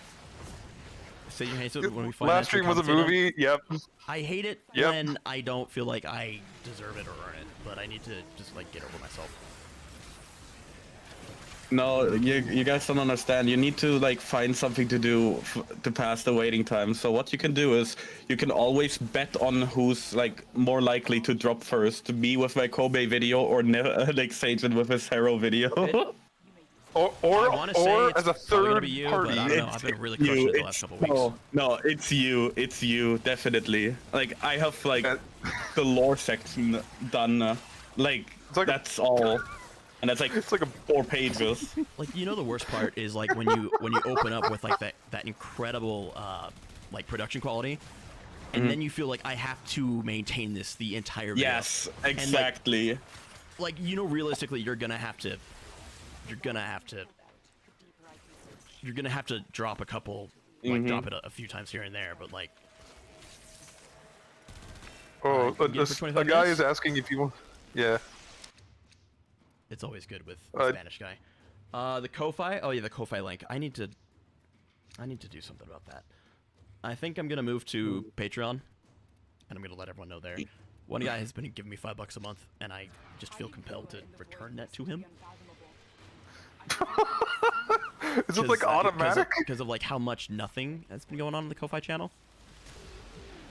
Say you hate it when we find Last stream was a movie. Yep. I hate it Yep. when I don't feel like I deserve it or earn it, but I need to just like get over myself. No, you guys don't understand. You need to like find something to do to pass the waiting time. So what you can do is you can always bet on who's like more likely to drop first. Me with my Kobe video, or like Sajin with his Hero video. Or as a third be you, party. But I don't know. I've been really crushing it the last couple weeks. No, it's you, definitely. Like I have like the lore section done. Like that's all. And that's like It's like a 4 pages. Like, you know, the worst part is like when you open up with like that incredible like production quality, and then you feel like I have to maintain this the entire video. Yes, exactly. And, like you know, realistically, you're gonna have to drop a couple, like drop it a few times here and there, but like. Oh, you get it for 25 a guy minutes? is asking if you want. Yeah. It's always good with the Spanish guy. The Ko-Fi. Oh yeah, the Ko-Fi link. I need to do something about that. I think I'm gonna move to Patreon, and I'm gonna let everyone know there. One guy has been giving me $5 a month, and I just feel compelled to return that to him. Is it like automatic? Because of like how much nothing has been going on the Ko-Fi channel.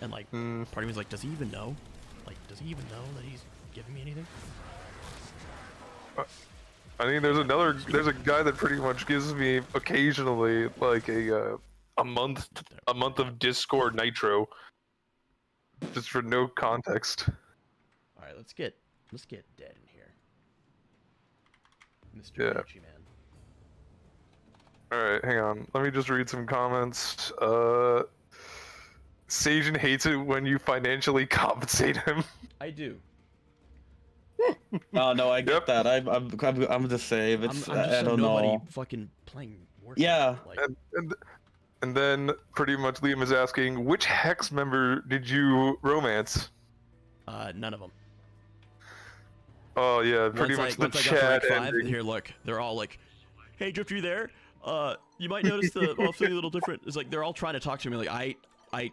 And like, part of me is like, does he even know? Like, does he even know that he's giving me anything? I mean, there's a guy that pretty much gives me occasionally like a month of Discord Nitro, just for no context. All right, let's get dead in here, Mr. Yeah. Gucci man. All right, hang on. Let me just read some comments. Sajin hates it when you financially compensate him. I do. No, I get that. I'm the same. It's I'm just I don't nobody know. fucking playing Warframe. Yeah. Like, And then pretty much Liam is asking, which Hex member did you romance? none of them. Oh yeah, pretty much the chat ending. Here, look, they're all like, "Hey, Drifter, you there? You might notice the well, something a little different." It's like they're all trying to talk to me. Like, bye.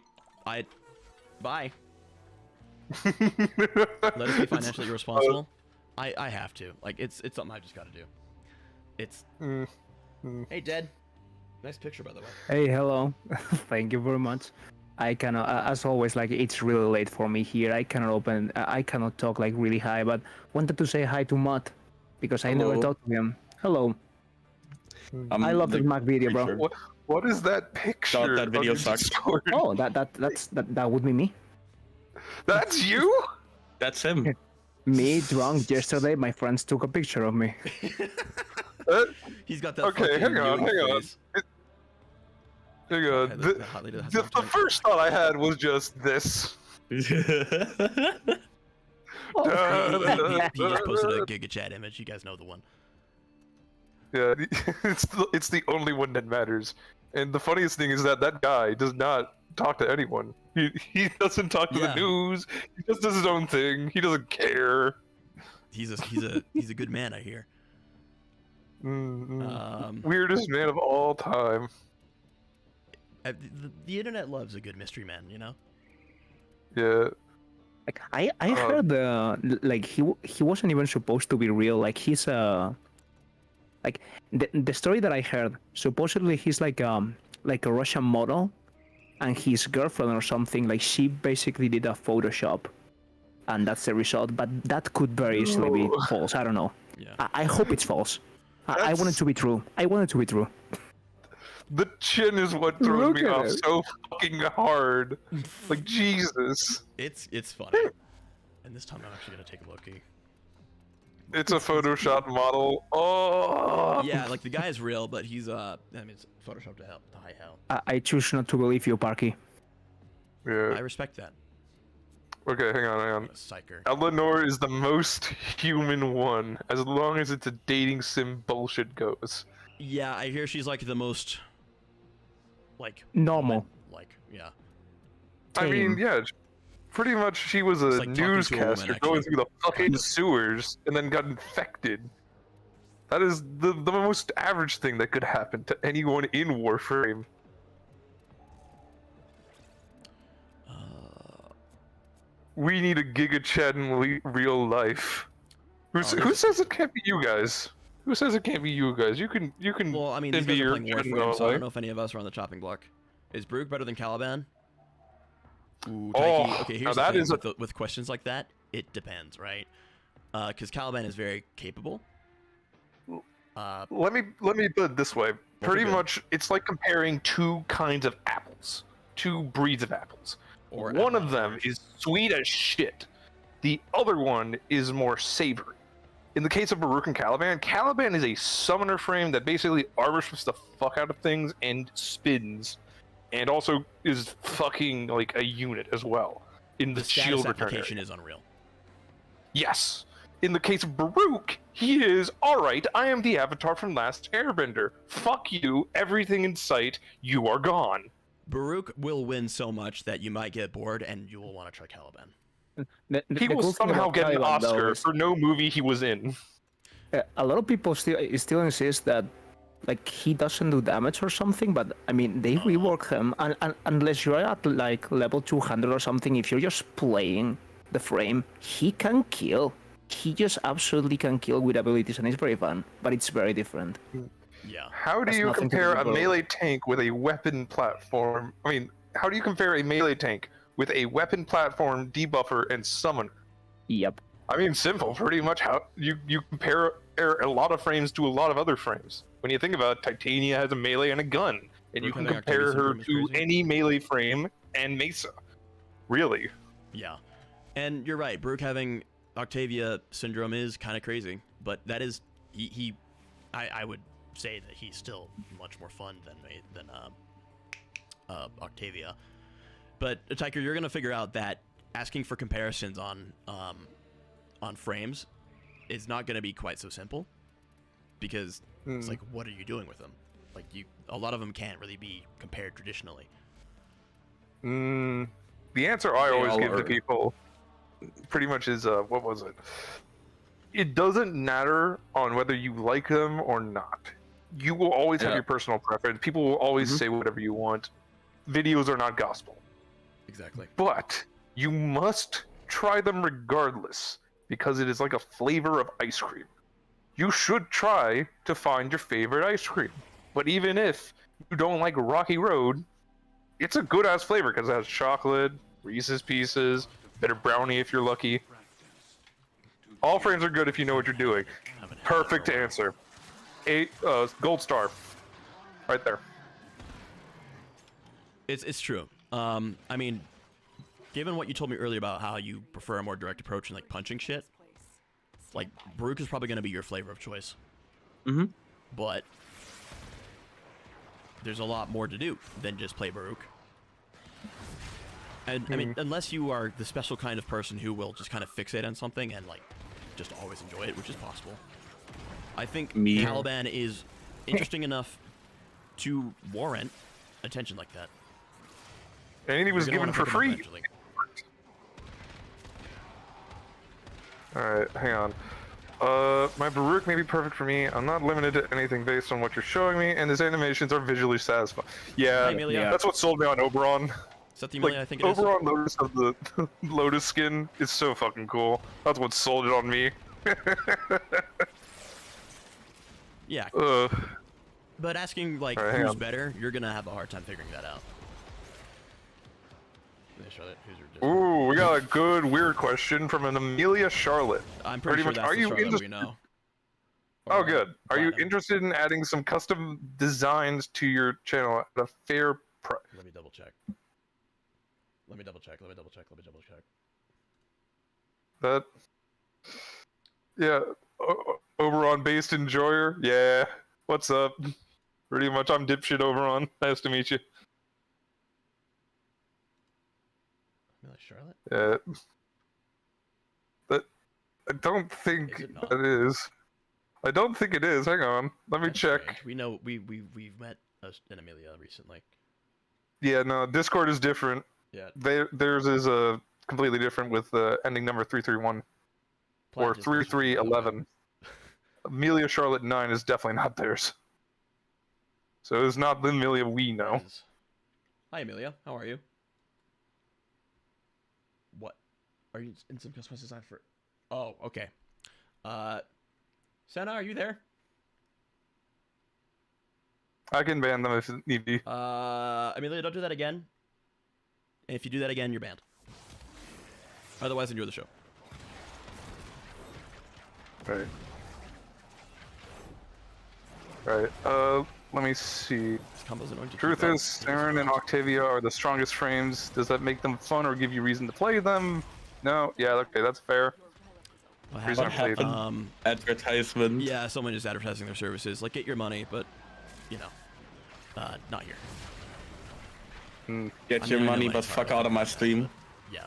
Let us be financially irresponsible. I have to. Like, it's something I just got to do. It's. Hey, Dead. Nice picture, by the way. Hey, hello. Thank you very much. I cannot, as always, like it's really late for me here. I cannot talk like really high, but wanted to say hi to Mutt because I never talked to him. Hello. I love the Mac video, bro. What is that picture? That video of sucks. Discord? Oh, that would be me. That's you? That's him. Me drunk yesterday. My friends took a picture of me. He's got that. Okay, fucking hang on. face. Hang on. Okay, the hot lady that has The no first thought I had was just this. He just posted a Giga Chat image. You guys know the one. Yeah, it's the only one that matters. And the funniest thing is that guy does not talk to anyone. He doesn't talk to the news. He just does his own thing. He doesn't care. He's a good man, I hear. Weirdest man of all time. The internet loves a good mystery man, you know. Yeah. Like I heard like he wasn't even supposed to be real. Like he's like the story that I heard. Supposedly he's like a Russian model, and his girlfriend or something, like she basically did a Photoshop, and that's the result. But that could very easily be false. I don't know. Yeah. I hope it's false. I want it to be true. I want it to be true. The chin is what throws me off so fucking hard. Like Jesus. It's funny. And this time I'm actually gonna take Loki. It's a Photoshop model. Oh. Yeah, like the guy is real, but he's I mean, it's Photoshop to high hell. I choose not to believe you, Parky. Yeah. I respect that. Okay, hang on. What a psycher. Eleanor is the most human one, as long as it's a dating sim bullshit goes. Yeah, I hear she's like the most, like Normal. like yeah. I mean, Tame. yeah, pretty much she was a It's like talking to a woman, newscaster going actually. through the fucking sewers and then got infected. That is the most average thing that could happen to anyone in Warframe. We need a Giga Chat in real life. Who says it can't be you guys? Who says it can't be you guys? You can. Well, I mean, these envy guys are your playing chat in Warframe, so I LA. don't know if any of us are on the chopping block. Is Brooke better than Caliban? Ooh, Oh, Taiki. Okay, now here's that the is thing. With questions like that, it depends, right? Because Caliban is very capable. Let me put it this way. Pretty good. much, it's like comparing two kinds of apples, two breeds of apples. Or One of apple them orange. is sweet as shit. The other one is more savory. In the case of Baruch and Caliban, Caliban is a summoner frame that basically armor shifts the fuck out of things and spins, and also is fucking like a unit as well in the, The status shield return application area. is unreal. Yes. In the case of Baruch, he is, alright, I am the avatar from Last Airbender. Fuck you, everything in sight, you are gone. Baruch will win so much that you might get bored and you will want to try Caliban. He will cool thing somehow about get an Caliban, though, Oscar is, for no movie he was in. a lot of people still insist that like he doesn't do damage or something, but I mean they rework him, and unless you're at like level 200 or something, if you're just playing the frame, he can kill. He just absolutely can kill with abilities, and it's very fun, but it's very different. Yeah. How do That's you nothing to do compare with a bow. melee tank with a weapon platform? I mean, how do you compare a melee tank with a weapon platform, debuffer, and summoner? Yep. I mean, simple. Pretty much how you compare a lot of frames to a lot of other frames. When you think about it, Titania has a melee and a gun, and you Brooke can having compare Octavia her syndrome is to crazy. any melee frame and Mesa. Really? Yeah. And you're right, Brooke having Octavia syndrome is kind of crazy, but that is I would say that he's still much more fun than Octavia. But Tiker, you're gonna figure out that asking for comparisons on frames is not gonna be quite so simple, because it's like, what are you doing with them? Like a lot of them can't really be compared traditionally. The answer I always all give to are. people pretty much is what was it? It doesn't matter on whether you like them or not. You will always have Yeah. your personal preference. People will always say whatever you want. Videos are not gospel. Exactly. But you must try them regardless, because it is like a flavor of ice cream. You should try to find your favorite ice cream. But even if you don't like Rocky Road, it's a good ass flavor because it has chocolate, Reese's Pieces, better brownie if you're lucky. All frames are good if you know what you're doing. Perfect answer. Gold star. Right there. It's true. I mean, given what you told me earlier about how you prefer a more direct approach and like punching shit, like Baruch is probably gonna be your flavor of choice. Mm-hmm. But there's a lot more to do than just play Baruch. And I mean, unless you are the special kind of person who will just kind of fixate on something and like just always enjoy it, which is possible. I think Me. Caliban is interesting enough to warrant attention like that. And he was You're gonna given wanna for pick him up free. eventually. Alright, hang on. My Baruch may be perfect for me. I'm not limited to anything based on what you're showing me, and his animations are visually satisfying. Yeah, Hey, Amelia. that's what sold me on Oberon. Is that the Like, Amelia I think it is? Oberon Lotus of the Lotus skin is so fucking cool. That's what sold it on me. Yeah. Ugh. But asking like Alright, hang who's on. better, you're gonna have a hard time figuring that out. Let me show that. Who's your Discord? Ooh, we got a good weird question from an Amelia Charlotte. I'm pretty sure much. that's Are the you Charlotte we interested? know. Oh, Or, good. Are you Platinum. interested in adding some custom designs to your channel at a fair price? Let me double check. Let me double check. That. Yeah. Oberon based enjoyer. Yeah. What's up? Pretty much, I'm dipshit Oberon. Nice to meet you. Really, Charlotte? Yeah. That. I don't think Is it not? that is. I don't think it is. Hang on. Let me That's check. strange. We know we've met an Amelia recently. Yeah, no. Discord is different. Yeah. Theirs is completely different with ending number 331 or Plaid just 3311. Amelia Charlotte 9 is definitely not theirs. So it's not the Amelia we know. Hi, Amelia. How are you? What? Are you in some customized design for? Oh, okay. Senna, are you there? I can ban them if need be. Amelia, don't do that again. And if you do that again, you're banned. Otherwise, enjoy the show. Right. Let me see. This combo's annoying to Truth keep up. is, Saren and Octavia are the strongest frames. Does that make them fun or give you reason to play them? No? Yeah, okay, that's fair. What Reason happened? to play them. Advertisement. Yeah, someone just advertising their services. Like, get your money, but, you know, not here. Get I'm your the only money, one but who's fuck part out of of my stream. Yeah,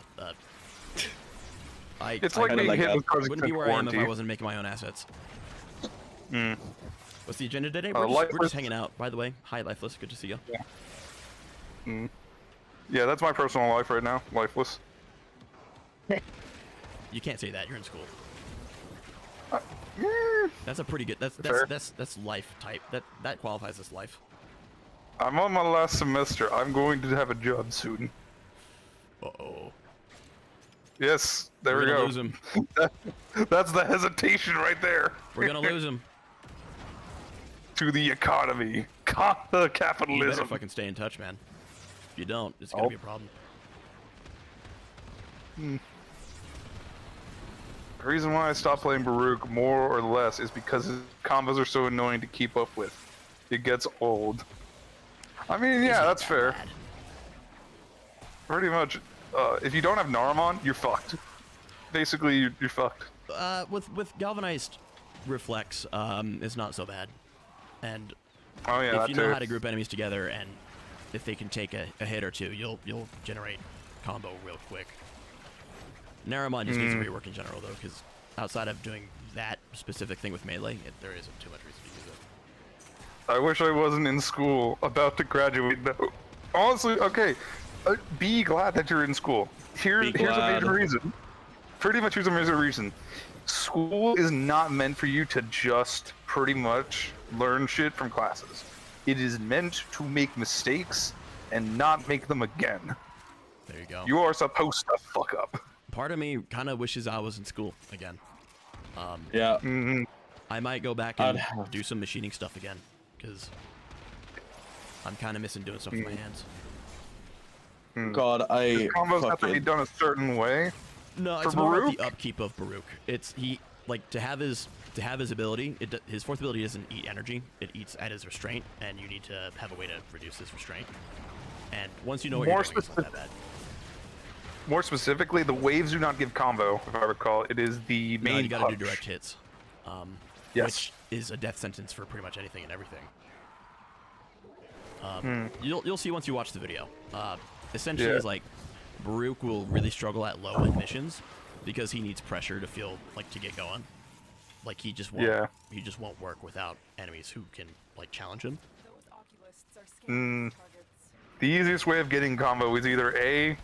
It's like kinda being like hit that. with cards wouldn't be where I am if I wasn't making my own assets. What's the agenda today? We're Lifeless. just hanging out. By the way, hi, Lifeless. Good to see you. Yeah, that's my personal life right now. Lifeless. You can't say that. You're in school. Mm, That's a pretty good. Fair. That's life type. That qualifies as life. I'm on my last semester. I'm going to have a job soon. Uh-oh. Yes, there We're we gonna go. lose him. That's the hesitation right there. We're gonna lose him. To the economy. You better Capitalism. fucking stay in touch, man. If you don't, it's gonna be a problem. The reason why I stopped playing Baruch more or less is because his combos are so annoying to keep up with. It gets old. I mean, yeah, that's fair. Bad. Pretty much. If you don't have Naramon, you're fucked. Basically, you're fucked. With galvanized reflex, it's not so bad. And Oh yeah, if that you know too. how to group enemies together, and if they can take a hit or two, you'll generate combo real quick. Naramon just needs to rework in general though, because outside of doing that specific thing with melee, there isn't too much reason to use it. I wish I wasn't in school, about to graduate though. Honestly, okay, be glad that you're in school. Here's a glad. major reason. Pretty much here's a major reason. School is not meant for you to just pretty much learn shit from classes. It is meant to make mistakes and not make them again. There you go. You are supposed to fuck up. Part of me kind of wishes I was in school again. Yeah. I might go back and do some machining stuff again, because I'm kind of missing doing stuff with my hands. God, I Combos have to be fucking... done a certain way. No, For it's more about Baruch? the upkeep of Baruch. It's to have his ability. His fourth ability doesn't eat energy. It eats at his restraint, and you need to have a way to reduce his restraint. And once you know what More you're doing, it's not that bad. More specifically, the waves do not give combo, if I recall. It is the main No, you gotta do punch. direct hits, Yes. which is a death sentence for pretty much anything and everything. You'll see once you watch the video. Essentially, Yeah. it's like Baruch will really struggle at low end missions because he needs pressure to feel like to get going. Like he just won't. Yeah. He just won't work without enemies who can like challenge him. Those oculists are scanning targets. The easiest way of getting combo is either A,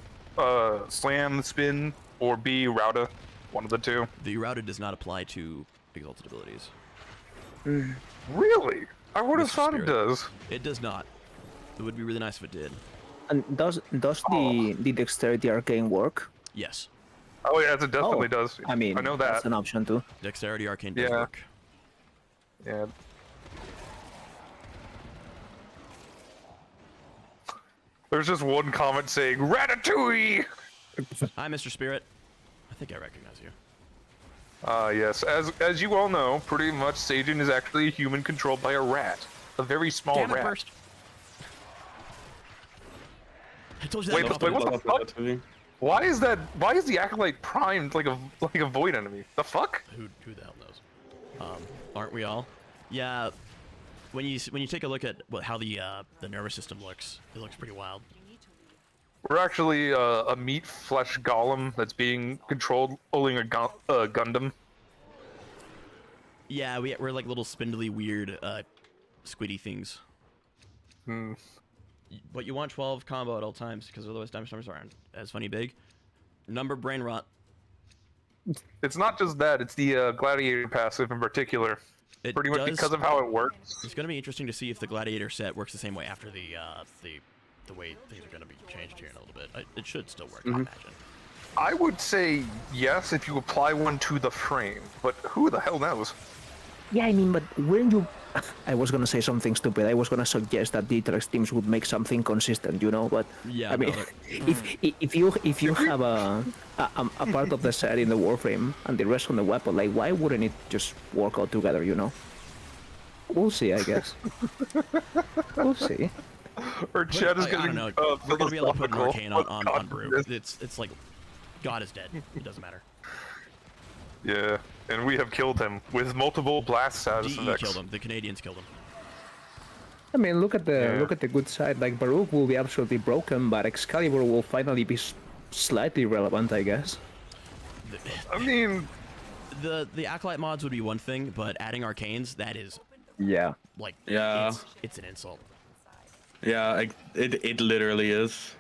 slam, spin, or B, Rauta. One of the two. The routed does not apply to exalted abilities. Really? I would have Mr. thought it Spirit. does. It does not. It would be really nice if it did. And does the dexterity arcane work? Yes. Oh yeah, it definitely does. I mean, I know that's that. an option too. Dexterity arcane does Yeah. work. Yeah. There's just one comment saying Ratatouille. Hi, Mr. Spirit. I think I recognize you. Yes. As you all know, pretty much Sajin is actually a human controlled by a rat, a very small Damn it, rat. burst. I told you that. Wait, in what confidence. the fuck? Why is that? Why is the acolyte primed like a void enemy? The fuck? Who the hell knows? Aren't we all? Yeah. When you take a look at how the nervous system looks, it looks pretty wild. We're actually a meat flesh golem that's being controlled holding a Gundam. Yeah, we're like little spindly, weird, squiddy things. Hmm. But you want 12 combo at all times, because otherwise Diamond Storms aren't as funny big. Number brain rot. It's not just that; it's the gladiator passive in particular. It Pretty much does- because of how it works. It's going to be interesting to see if the gladiator set works the same way after the way things are going to be changed here in a little bit. It should still work, I imagine. I would say yes if you apply one to the frame, but who the hell knows? Yeah, I mean, but wouldn't you? I was gonna say something stupid. I was gonna suggest that the Dietrich teams would make something consistent, you know. But Yeah, I mean, no, if you have a part of the set in the Warframe and the rest on the weapon, like why wouldn't it just work out together, you know? We'll see, I guess. We'll see. Or Chad is I getting don't know. We're going to be able to put an arcane on God, Brew. It's like God is dead. It doesn't matter. Yeah, and we have killed him with multiple blast status DE effects. killed him. The Canadians killed him. I mean, look at the good side. Like Baruch will be absolutely broken, but Excalibur will finally be slightly relevant, I guess. I mean, The acolyte mods would be one thing, but adding arcanes, that is Yeah. like Yeah. it's an insult. Yeah, it literally is.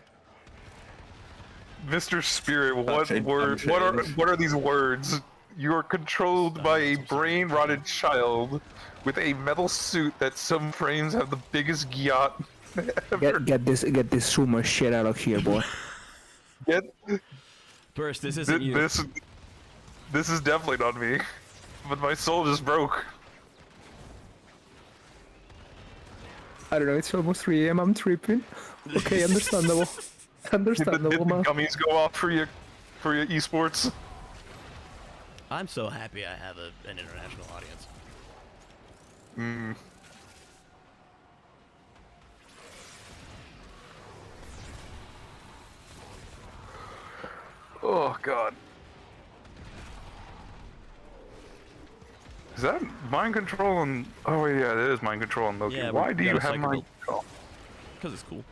Mr. Spirit, what Unchained, word? unchained. What are these words? You are controlled by a brain-rotted child with a metal suit that some frames have the biggest gyat ever. Get this Sumer shit out of here, boy. Get Burst, this isn't you. this is definitely not me, but my soul just broke. I don't know. It's almost 3 a.m. I'm tripping. Okay, understandable. Did Understandable, the man. gummies go off for your esports? I'm so happy I have an international audience. Hmm. Oh god. Is that mind control on? Oh wait, yeah, it is mind control on Loki. Yeah, Why we do you got a have cycle mind build. control? Because it's cool.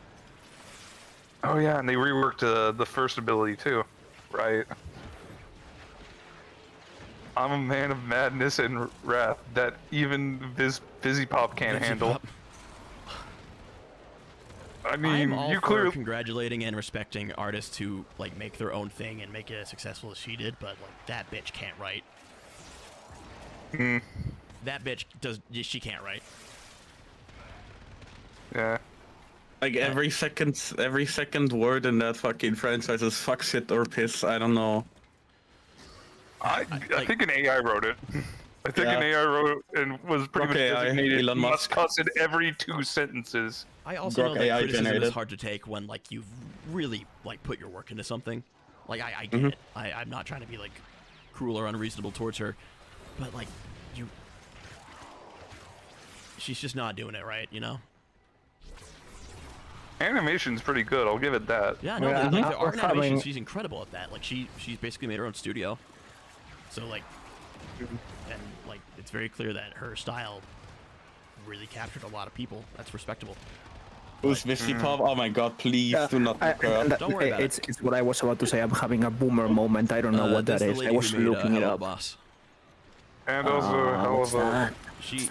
Oh yeah, and they reworked the first ability too, right? I'm a man of madness and wrath that even Fizzy Pop can't handle. I mean, I'm all you for clearly. congratulating and respecting artists who like make their own thing and make it as successful as she did, but like that bitch can't write. Hmm. That bitch she can't write. Yeah. Like every second word in that fucking franchise is fuck, shit, or piss. I don't know. I like- think an AI wrote it. I think an Yeah. AI wrote and was pretty much Grok AI, designated Elon must Musk. cuss in every 2 sentences. I also know Grok that AI criticism is generated. hard to take when like you've really like put your work into something. Like I Mm-hmm. get it. I'm not trying to be like cruel or unreasonable towards her, but like she's just not doing it right, you know? Animation's pretty good, I'll give it that. Yeah, no, Yeah, the I- art and I animation, mean- she's incredible at that. Like she's basically made her own studio. So like, and like it's very clear that her style really captured a lot of people. That's respectable. Who's Misty Pop? Oh my god, please do not look her up. Don't worry about it's what I was about to say. I'm having a boomer moment. I don't know what that's that the is. lady I was who made, looking it Hello up. Boss. And also, hell What's of a, that? She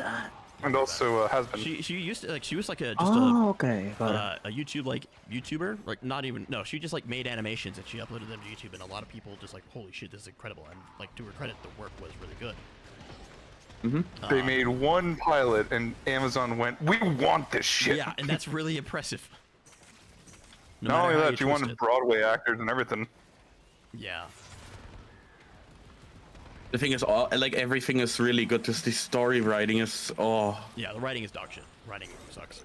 and also has been. she used to like she was like a just Oh, okay. Got it. a YouTuber, like not even no, she just like made animations and she uploaded them to YouTube, and a lot of people just like, holy shit, this is incredible, and like to her credit, the work was really good. They made one pilot, and Amazon went, "We want this shit." Yeah, and that's really impressive. No Not matter only how that, she twist wanted it. Broadway actors and everything. Yeah, The thing is, like everything is really good. Just the story writing is yeah, the writing is dog shit. Writing sucks.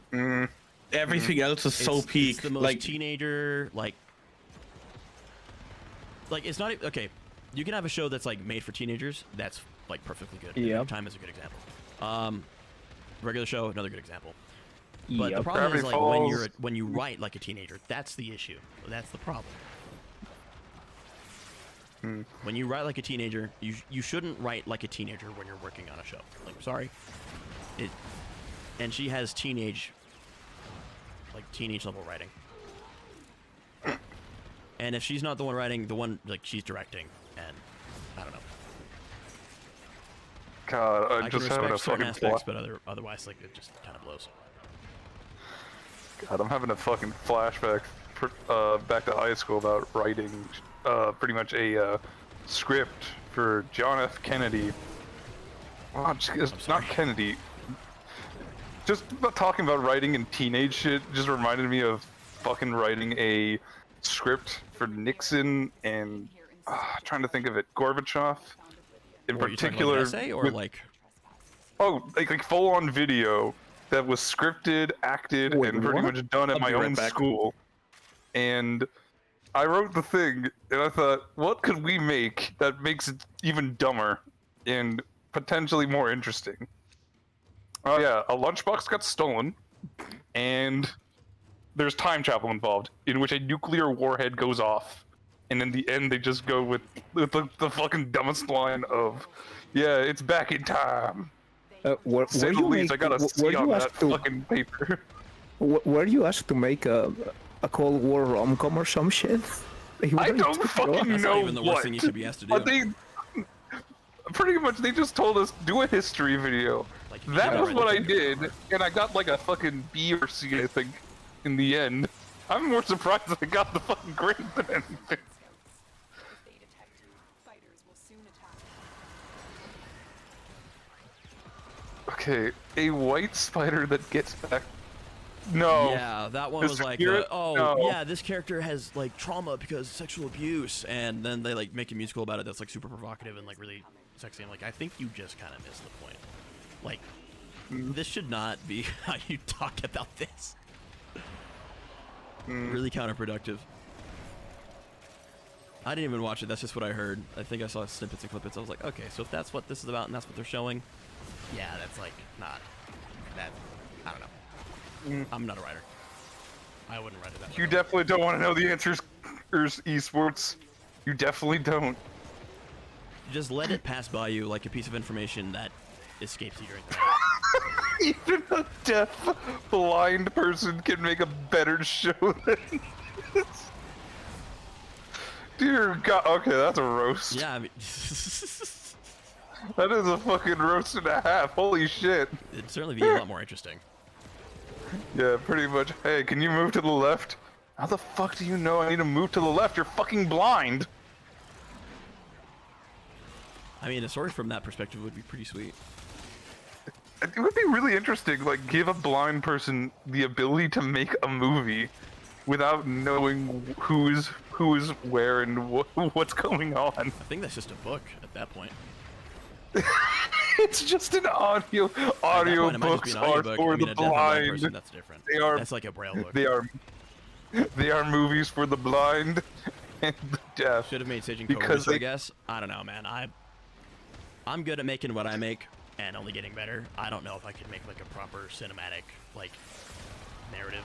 everything else is so It's peak. the most Like teenager like it's not okay. You can have a show that's like made for teenagers. That's like perfectly good. Yep. Time is a good example. Regular show, another good example. But the Yep. problem is Gravity like Falls. when you write like a teenager, that's the issue. That's the problem. When you write like a teenager, you shouldn't write like a teenager when you're working on a show. Like, sorry. And she has teenage level writing. And if she's not the one writing, she's directing, and I don't know. God, I can just having a respect certain fucking aspects, but otherwise, like, it just kind of blows. God, I'm having a fucking flashback back to high school about writing pretty much a script for John F. Kennedy. Oh, it's not Kennedy. Just talking about writing and teenage shit just reminded me of fucking writing a script for Nixon and trying to think of it, Gorbachev in Or particular. An essay or like like full-on video that was scripted, acted, Wait, and pretty what? much done at I'll my be right own back. school. And I wrote the thing, and I thought, what could we make that makes it even dumber and potentially more interesting? Oh yeah, a lunchbox got stolen, and there's time travel involved, in which a nuclear warhead goes off, and in the end they just go with the fucking dumbest line of, "Yeah, it's back in time." Were Say the you least, I got a were C on you that asked to fucking paper. were you asked to make a Cold War rom-com or some shit? Like, I what don't the fucking fuck? That's know not even the worst what. thing you could be asked to do. But they pretty much they just told us do a history video. Like, That yeah, was right. what I did, and I got like a fucking B or C, I think, in the end. I'm more surprised I got the fucking grade than anything. If they detect you, fighters will soon attack. Okay, a white spider that gets back. No. Yeah, that one The was like, spirit? oh, No. yeah, this character has like trauma because of sexual abuse, and then they like make a musical about it that's like super provocative and like really sexy. I'm like, I think you just kind of missed the point. Like, this should not be how you talk about this. Really counterproductive. I didn't even watch it. That's just what I heard. I think I saw snippets and clippets. I was like, okay, so if that's what this is about and that's what they're showing, yeah, that's like not that. I don't know. I'm not a writer. I wouldn't write it that way. You definitely don't want to know the answers, esports. You definitely don't. Just let it pass by you like a piece of information that escapes you during the Even a deaf, blind person can make a better show than this. Dear God. Okay, that's a roast. Yeah, I mean, That is a fucking roast and a half. Holy shit. it'd certainly be a lot more interesting. Yeah, pretty much. Hey, can you move to the left? How the fuck do you know I need to move to the left? You're fucking blind. I mean, a story from that perspective would be pretty sweet. It would be really interesting, like, give a blind person the ability to make a movie without knowing who is where and what's going on. I think that's just a book at that point. It's just an audio. At that Audio point, it might just be books an are audiobook. for I mean, the a deaf and blind blind. person, that's different. They are- That's like a braille book. They are movies for the blind and the deaf. Should have made Sajin Because I they- guess. I don't know, man. I'm good at making what I make and only getting better. I don't know if I could make like a proper cinematic like narrative.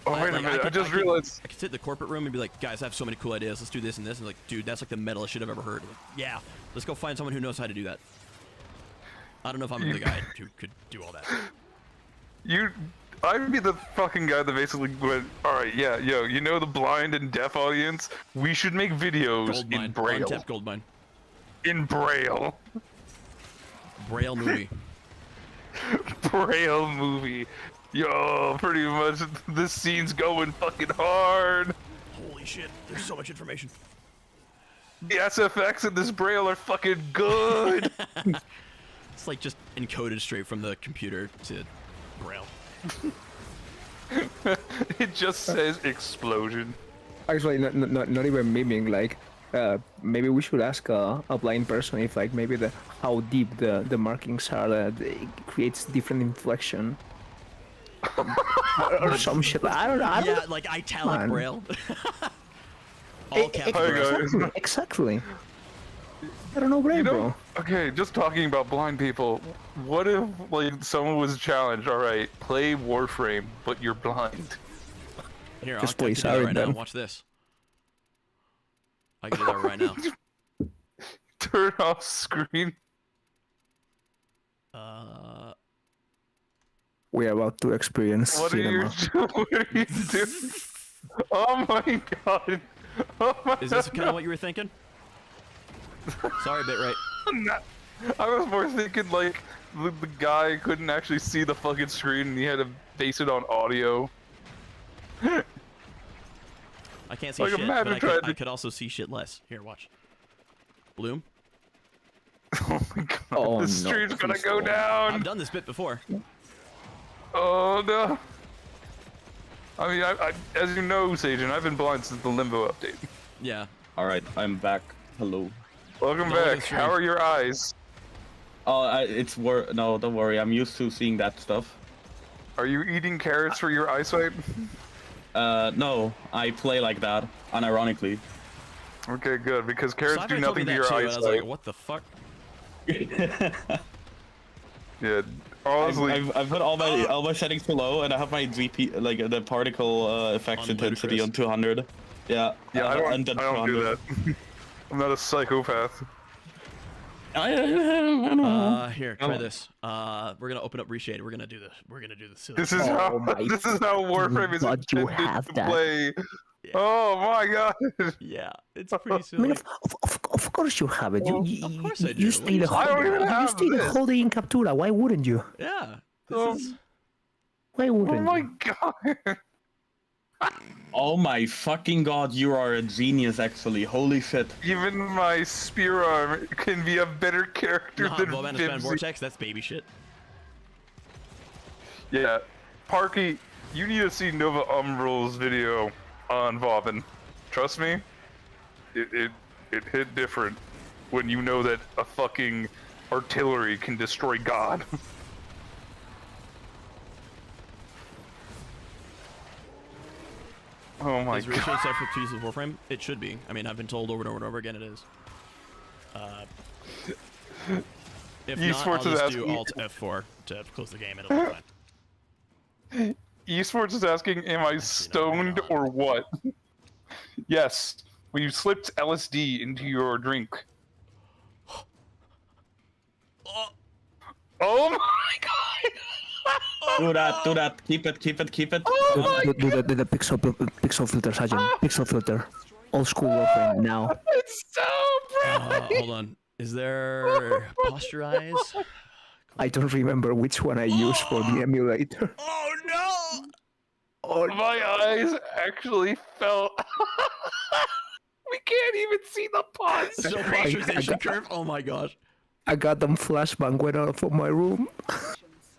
Oh wait a minute! I just realized. I could sit in the corporate room and be like, guys, I have so many cool ideas. Let's do this and this. And like, dude, that's like the metalest shit I've ever heard. Like, yeah, let's go find someone who knows how to do that. I don't know if I'm the guy who could do all that. I'd be the fucking guy that basically went, alright, yeah, yo, you know the blind and deaf audience? We should make videos in Goldmine, Braille. untapped Goldmine, In Braille. Braille movie. Braille movie. Yo, pretty much, this scene's going fucking hard. Holy shit! There's so much information. The SFX in this Braille are fucking good. It's like just encoded straight from the computer to Braille. It just says explosion. Actually, not even miming. Like, maybe we should ask a blind person if, like, maybe how deep the markings are. That it creates different inflection. or some shit. I don't know. Yeah, like italic Man. Braille. All caps Braille. guys. Exactly. I don't know, Braille, You know, bro. okay, just talking about blind people. What if, like, someone was challenged? All right, play Warframe, but you're blind. Here, Just I'll play do that right Siren now. then. Watch this. I can do that right now. Turn off screen. We are about to experience What are you cinema. doing? What are you doing? Oh my god. Oh my Is this kind of what you were thinking? Sorry, bitrate. I was more thinking like the guy couldn't actually see the fucking screen and he had to base it on audio. I can't see Like, shit, imagine but trying I to- could also see shit less. Here, watch. Bloom. Oh my god, Oh, the no, stream's gonna please go don't. down! I've done this bit before. Oh no! I mean, I as you know, Sajin, I've been blind since the Limbo update. Yeah. All right, I'm back. Hello. Welcome Don't look at back. the stream. How are your eyes? Oh, no, don't worry. I'm used to seeing that stuff. Are you eating carrots for your eyesight? No, I play like that, unironically. Okay, good, because So carrots I've do been told me nothing to that your too, and I was eyesight. like, what the fuck? Yeah, honestly, I've put all my settings to low, and I have my GP the particle effects On intensity ludicrous. on 200. Yeah. yeah, I and don't, then I don't do 200. that. I'm not a psychopath. Here, try this. We're gonna open up Reshade. We're gonna do this. We're gonna do this. This is Oh how my this is how Warframe is God, you intended have to that. play. Yeah. Oh my god! Yeah, it's pretty I silly. mean, of course you have it. Of course I do. You What stay are you the talking I don't even whole, you have stay the this. whole day in Captura. Why wouldn't you? Yeah. Oh. This is. Why Oh wouldn't my you? god! Oh my fucking god, you are a genius, actually. Holy shit. Even my spear arm can be a better character Nah, than Boban to spend Fibsy. Vortex. That's baby shit. Yeah, Parky, you need to see Nova Umbral's video on Vauban. Trust me, it hit different when you know that a fucking artillery can destroy God. Oh my Is god. Reshade set for use of Warframe? It should be. I mean, I've been told over and over and over again it is. If not, Esports I'll is just do asking- Alt F4 to close the game and it'll be fine. Esports is asking, am I stoned or what? Yes, we slipped LSD into your drink. Oh my god! Do that. Keep it. Do the pixel filter, Sajin. Pixel filter. Old school Warframe now. It's so bright! Hold on. Is there Posturize? I don't remember which one I used for the emulator. Oh no! Oh, My eyes actually fell. We can't even see the pause. So posturization curve? Oh my gosh. I got them flashbang went out from my room.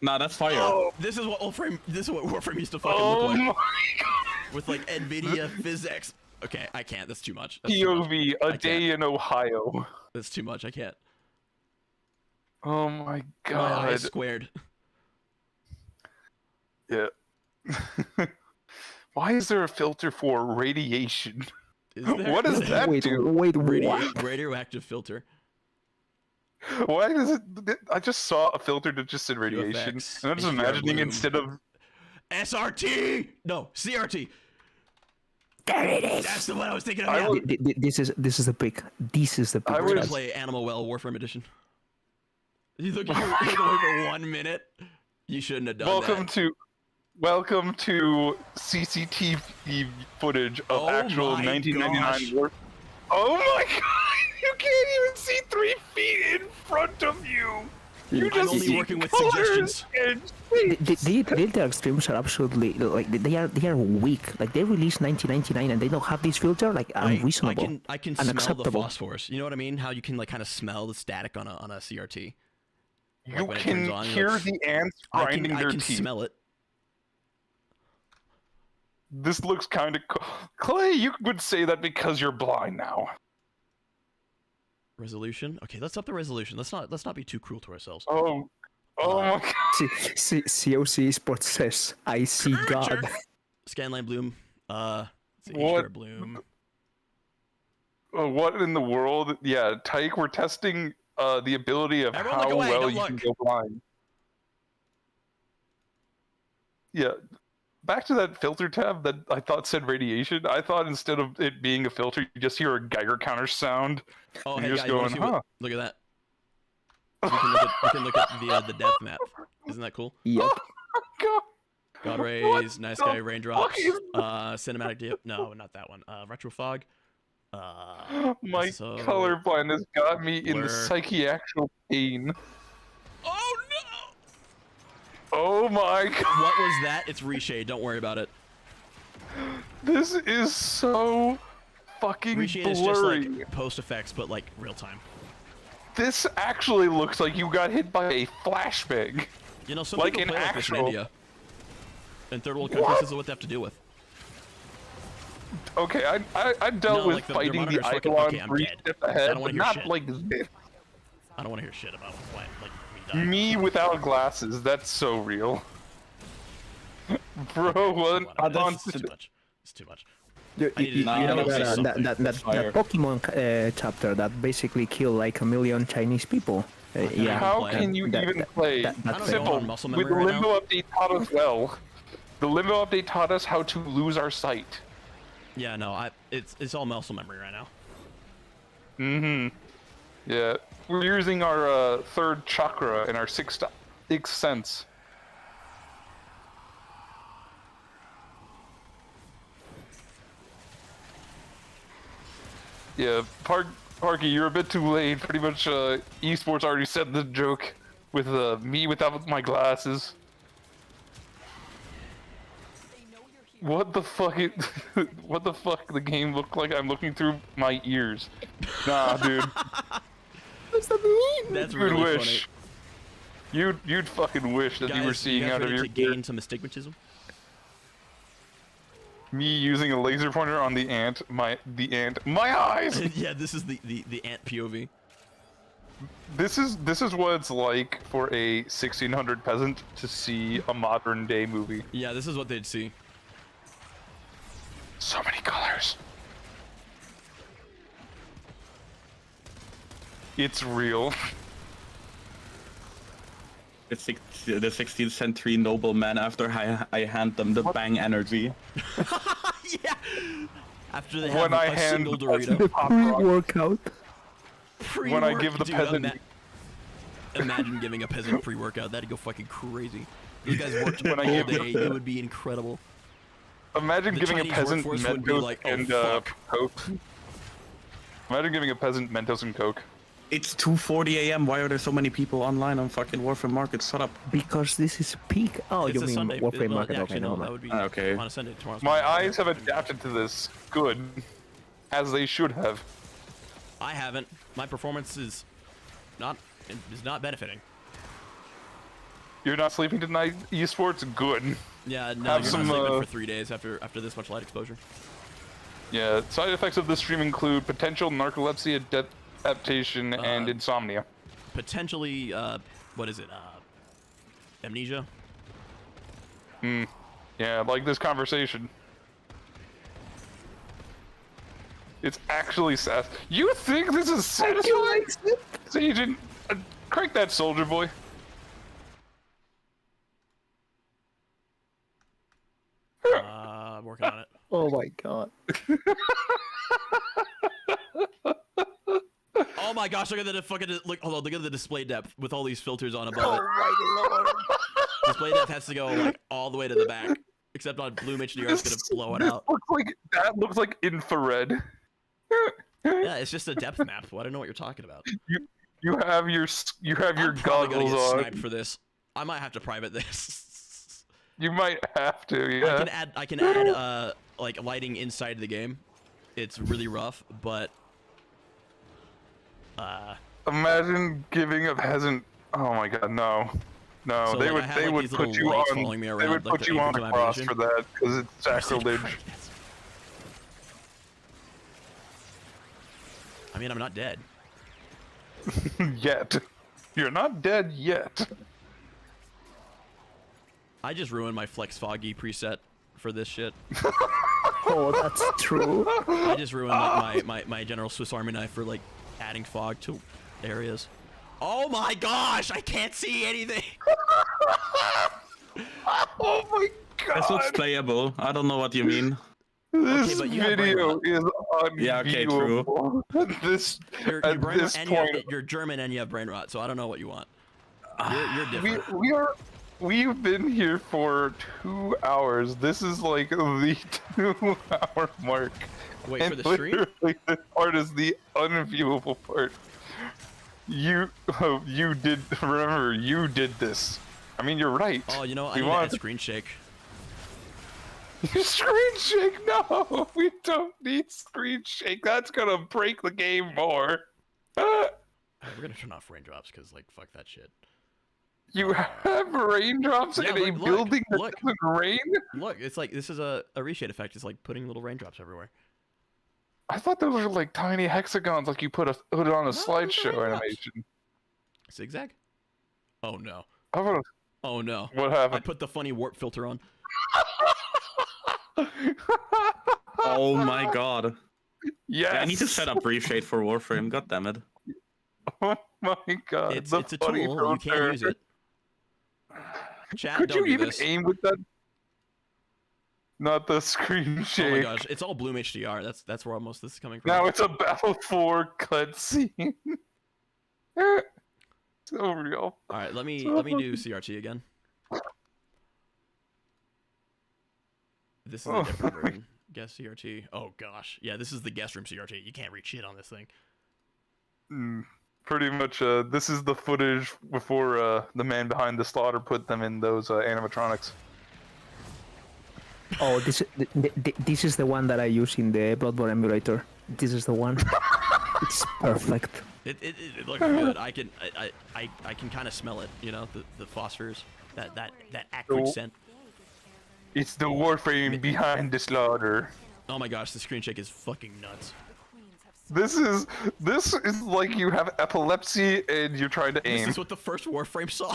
Nah, that's fire. This is what Warframe used to fucking Oh look my like. god! With like NVIDIA physics. Okay, I can't. That's too much. That's too much. POV, a day in Ohio. That's too much. I can't. Oh my My god. eyes squared. Yeah. Why is there a filter for radiation? Is there? What does that Wait, do? wait, what? Radioactive filter. Why does it? I just saw a filter that just said radiation, QFX, and I'm just HDR imagining bloom. instead of SRT! No, CRT. There it is. That's the one I was thinking of. I now. would- This is the pick. This is the pick. I We're gonna was- play Animal Well Warframe Edition. You look away for 1 minute. You shouldn't have done welcome to CCTV footage of Oh actual my 1999 gosh. war. Oh my god! You can't even see 3 feet in front of you. You I'm just only see working with colors suggestions. and The filter streams are absolutely like they are weak. Like they released 1999 and they don't have this filter. Like unreasonable. I can smell the unacceptable. phosphorus. You know what I mean? How you can like kind of smell the static on a CRT. You when it can turns on, hear like, the ants I grinding can their teeth. smell it. This looks kind of Clay. You would say that because you're blind now. Resolution. Okay, let's up the resolution. Let's not be too cruel to ourselves. Oh my god. COC Sports says, "I see God." Scanline bloom. It's What? HDR bloom. What in the world? Yeah, Tyke, we're testing the ability of Everyone how look away, well don't you can look. go blind. Yeah, back to that filter tab that I thought said radiation. I thought instead of it being a filter, you just hear a Geiger counter sound. Oh, and hey you're guys, just going, huh? look at that. You can look at the depth map. Isn't that cool? Yep. God. God What rays, nice the guy, raindrops, fuck is cinematic dip. No, not that one. Retro fog. My so color blindness got me in the blur. psychiatrical pain. Oh no! Oh my god. What was that? It's reshade. Don't worry about it. This is so fucking Reshade is blurry. just like post effects, but like real time. This actually looks like you got hit by a flashbang. You know, some Like people an play like this in actual- India. In third world countries, this is what they have to deal with. Okay, I dealt No, with like, their fighting the monitor's fucking- Icon okay, I'm 3 dead. steps I ahead, don't wanna but hear not shit. like this. I don't want to hear shit about what, like me dying. Me without glasses, that's so real. Bro, what? Whatever, on it's too much. It's too much. You, I need to- you I know need to say that, something. that Fire. Pokemon chapter that basically killed like 1 million Chinese people. Yeah. How play. can you That- even that- play? that- I don't know, Simple. on muscle With memory the right limbo now. update taught us well. The limbo update taught us how to lose our sight. Yeah, no, it's all muscle memory right now. Yeah, we're using our third chakra and our sixth sense. Yeah, Parky, you're a bit too late. Pretty much, esports already said the joke with me without my glasses. They know you're here. What the fuck? What the fuck? The game looked like I'm looking through my ears. Nah, dude. That's You'd really wish. You'd fucking wish that funny. you were Guys, seeing guys out of ready your to gain some astigmatism? me using a laser pointer on the ant. My eyes. Yeah, this is the ant POV. This is what it's like for a 1600 peasant to see a modern day movie. Yeah, this is what they'd see. So many colors. It's real. The 16th century nobleman after I hand them the bang energy. Yeah. After they When have I a hand single the Dorito. peasant pop rock, Pre-workout. when I Pre-work- give the Dude, peasant imagine giving a peasant pre-workout. That'd go fucking crazy. These guys worked When I all give day. It would be incredible. imagine The giving a Chinese peasant workforce would be Mentos like, oh, and fuck. Coke. Imagine giving a peasant Mentos and Coke. It's 2:40 a.m. Why are there so many people online on fucking Warframe Market? Shut up. Because this is peak. Oh, It's you a mean Sunday. Warframe Well, Market? yeah, Okay, actually, never no, that mind. would be Okay. on a Sunday. Tomorrow's My Monday. eyes have adapted to this. Good. As they should have. I haven't. My performance is not benefiting. You're not sleeping tonight, esports? Good. Yeah, no, Have you're some, not sleeping for 3 days after this much light exposure. Yeah, side effects of this stream include potential narcolepsy, adaptation, and insomnia. Potentially, what is it? Amnesia. Yeah, like this conversation. It's actually sad. You think this is satisfying? Sajin, crank that soldier boy. Working on it. Oh my god. Oh my gosh! Look at the fucking look. Hold on, look at the display depth with all these filters on above it. my lord. Display depth has to go like all the way to the back. Except on Bloom HDR, it's gonna blow it out. That looks like infrared. Yeah, it's just a depth map. Well, I don't know what you're talking about. You have your I'm probably gonna goggles get on. sniped for this. I might have to private this. You might have to, yeah. I can add like lighting inside the game. It's really rough, but Imagine giving a peasant. Oh my god, no, no. So, they like, I would have, they like, would these put little you lights on. following me They around, would like put the you on angels a of cross imagination. for that because it's sacrilege. I mean, I'm not dead. Yet, you're not dead yet. I just ruined my Flex Foggy preset for this shit. Oh, that's true. I just ruined my General Swiss Army knife for like adding fog to areas. Oh my gosh, I can't see anything. Oh my This looks playable. I don't know what you mean. This but you have brain video rot. is unviewable. Yeah, okay, true. This You're at brain this rot and point, you're German and you have brain rot, so I don't know what you want. You're different. we've been here for 2 hours. This is like the 2-hour mark. Wait and for the stream? literally this part is the unviewable part. You did. Remember, you did this. I mean, you're right. Oh, you know, I We need to want- add screen shake. Screen shake? No, we don't need screen shake. That's gonna break the game more. We're gonna turn off raindrops because, like, fuck that shit. You have raindrops Yeah, in a look, building that look. doesn't rain? Look, it's like this is a reshade effect. It's like putting little raindrops everywhere. I thought those were like tiny hexagons, like you put it on a those are slideshow raindrops. animation. Zigzag? Oh no. How about Oh no. what I happened? put the funny warp filter on. Oh my god. Yes. Yeah, I need to set up reshade for Warframe. God damn it. Oh my god. It's the a tool. funny You can't filter. use it. Chat, Could don't you do even this. aim with that? Not the screen shake. Oh my gosh, it's all Bloom HDR. That's where most of this is coming from. Now it's a Battle 4 cutscene. So real. All right, let me do CRT again. This is a different version. Guest CRT. Oh gosh, yeah, this is the guest room CRT. You can't read shit on this thing. Pretty much, this is the footage before the man behind the slaughter put them in those animatronics. Oh, this is the one that I use in the Bloodborne emulator. This is the one. It's perfect. It looks good. I can kind of smell it. You know, the phosphors, that acrid Oh. scent. It's the Warframe behind the slaughter. Oh my gosh, the screen shake is fucking nuts. This is like you have epilepsy and you're trying to This aim. is what the first Warframe saw.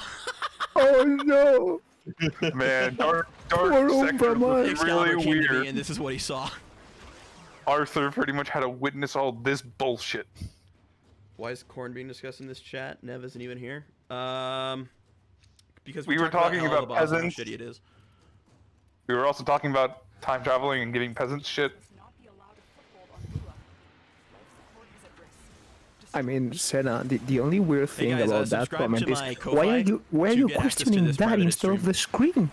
Oh no! Man, dark Poor sector Obama. was Excalibur really came to me, weird. and this is what he saw. Arthur pretty much had to witness all this bullshit. Why is corn being discussed in this chat? Nev isn't even here. Because We were talked talking Hell of about the Boss and how peasants. shitty it is. We were also talking about time traveling and giving peasants shit. Not be allowed a foothold on Lua. Life support is at risk. I mean, Senna, the only weird Hey thing guys, about that subscribe comment to is my why are Ko-Fi to you get access to questioning this that private instead of stream. the screen?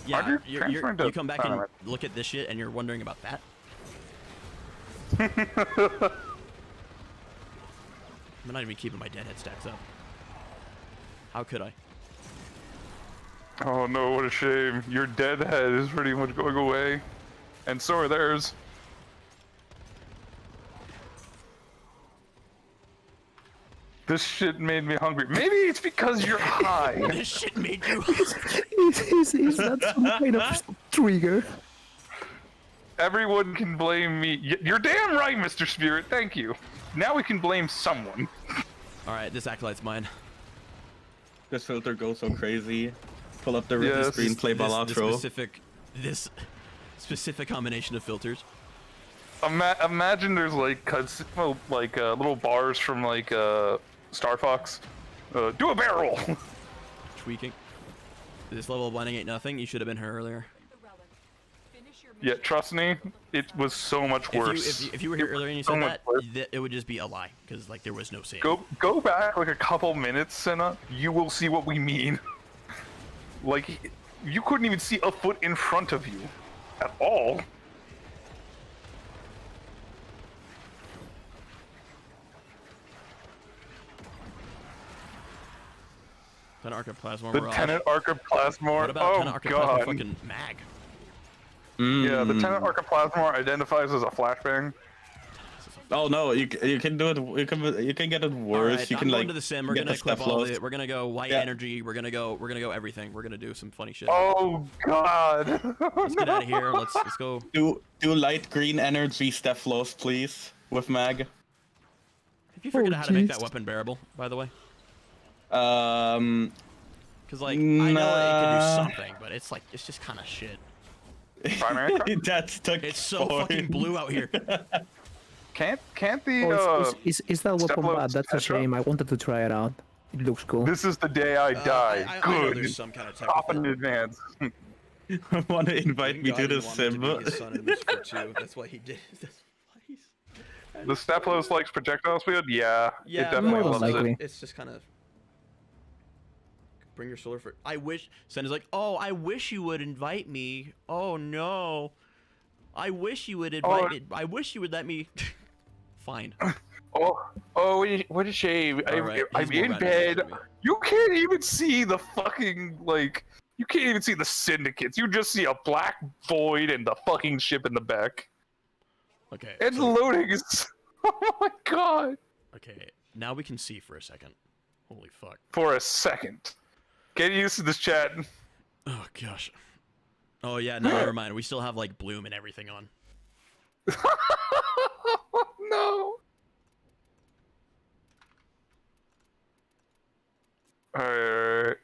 Yeah, Are you transferring to you come back and Panorama? look at this shit, and you're wondering about that. I'm not even keeping my deadhead stacks up. How could I? Oh no, what a shame. Your dead head is pretty much going away. And so are theirs. This shit made me hungry. Maybe it's because you're high. This shit made you. Is that some kind of trigger? Everyone can blame me. You're damn right, Mr. Spirit. Thank you. Now we can blame someone. All right, this acolyte's mine. This filter goes so crazy. Pull up the Yes. screen, play ball outro. This specific combination of filters. Imagine there's like cuts, well, like little bars from like Star Fox. Do a barrel. Tweaking. This level of blinding ain't nothing. You should have been here earlier. The relic. Finish your Yeah, mission. trust me, it was so much worse. If you were here earlier and you so said much that, worse. it would just be a lie, because like there was no save. Go back like a couple minutes, Senna. You will see what we mean. Like, you couldn't even see a foot in front of you, at all. Tenant Archoplasma. The Tenant Archoplasmor. What about Oh Tenant Archoplasma god. fucking mag? Yeah, the Tenant Archoplasmor identifies as a flashbang. Oh no, you can do it. You can get it worse. Alright, You I'm can going like to the sim. We're get gonna the clip stuff all lost. of it. We're gonna go light Yeah. energy. We're gonna go everything. We're gonna do some funny shit. Oh god. Let's get out of here. Let's go. Do light green energy step floss, please, with mag. Have you figured out how to make that jeez. weapon bearable, by the way? Um, Because like I know it can do Nah. something, but it's like it's just kind of shit. Primary? that's the It's so point. fucking blue out here. Can't the Oh, is that weapon Step-load bad? That's a Tetra? shame. I wanted to try it out. It looks cool. This is the day I die. I know Good. there's some kind of Stop in technical. advance. want to invite me to the sim. His son in this for two. That's why he did. That's why he's. The Staplos likes projectile speed? Yeah, Yeah, it definitely more than loves likely. it. It's just kind of. Bring your solar for. I wish. Senna's like, oh, I wish you would invite me. Oh no. I wish you would invite me. I wish you would let me. Fine. Oh, what a shame. Alright, I'm he's more in random bed. than me. You can't even see the fucking, like, you can't even see the syndicates. You just see a black void and the fucking ship in the back. Okay. And so- loading is, oh my god. okay. Now we can see for a second. Holy fuck. For a second. Get used to this chat. Oh gosh. Oh yeah. No, never mind. We still have like Bloom and everything on. No. Alright.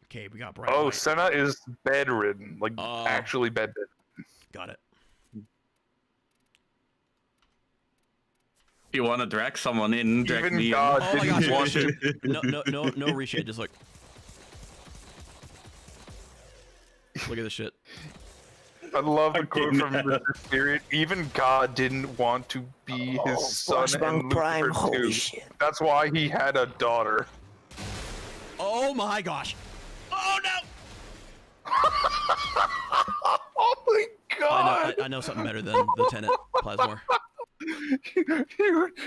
Okay, we got bright Oh, light. Senna is bedridden. Like, Oh. actually bedridden. Got it. You want to drag someone in? Drag Even me God Oh my didn't gosh, want shit. to. No reshade. Just look. Look at this shit. I love the quote from Mr. Spirit. Even God didn't want to be his son and Lucifer too. That's why he had a daughter. Oh my gosh. Oh no. Oh my god! I know something better than the Tenet Plasmor.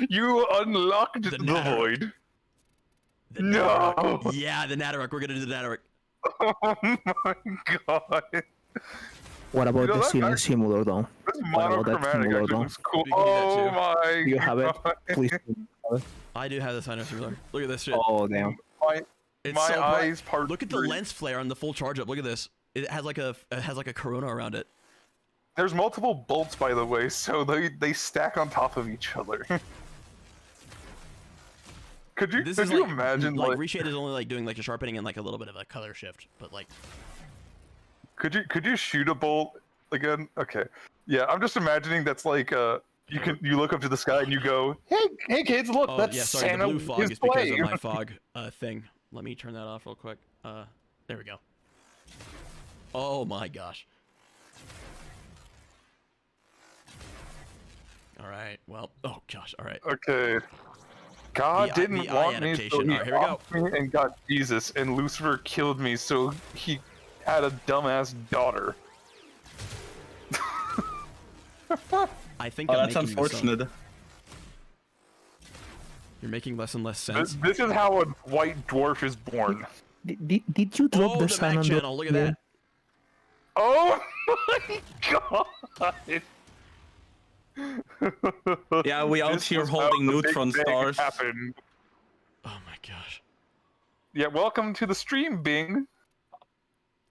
You unlocked the Natterok. void. The No. Natterok. Yeah, the Natterok. We're gonna do the Natterok. Oh my god! What about You know, the that scene actually- simulator though? This What about that monochromatic simulator, actually though? looks cool. We can do that Oh too. my Do you have it? god! Please. I do have the Sinus Simulator. Look at this shit. Oh damn. It's My so bright. eyes part Look at the three. lens flare on the full charge up. Look at this. It has like a corona around it. There's multiple bolts, by the way, so they stack on top of each other. Could you This could is you like imagine like reshade is only like doing like a sharpening and like a little bit of a color shift, but like could you shoot a bolt again? Okay. Yeah, I'm just imagining that's like you look up to the sky and you go, hey kids, look, oh that's yeah, sorry, Santa the blue fog is is because playing. of my fog thing. Let me turn that off real quick. There we go. Oh my gosh. All right. Well. Oh gosh. All right. Okay. God The didn't eye want me, so adaptation. he Alright, here we go. offed me and got Jesus, and Lucifer killed me, so he had a dumbass daughter. I think Oh, I'm that's making this up. unfortunate. You're making less and less sense. This is how a white dwarf is born. Did you drop Oh, the the sun back on the channel. Look at that. Oh my god! Yeah, we out This here is how holding the neutron Big Bang stars. happened. Oh my gosh. Yeah, welcome to the stream, Bing.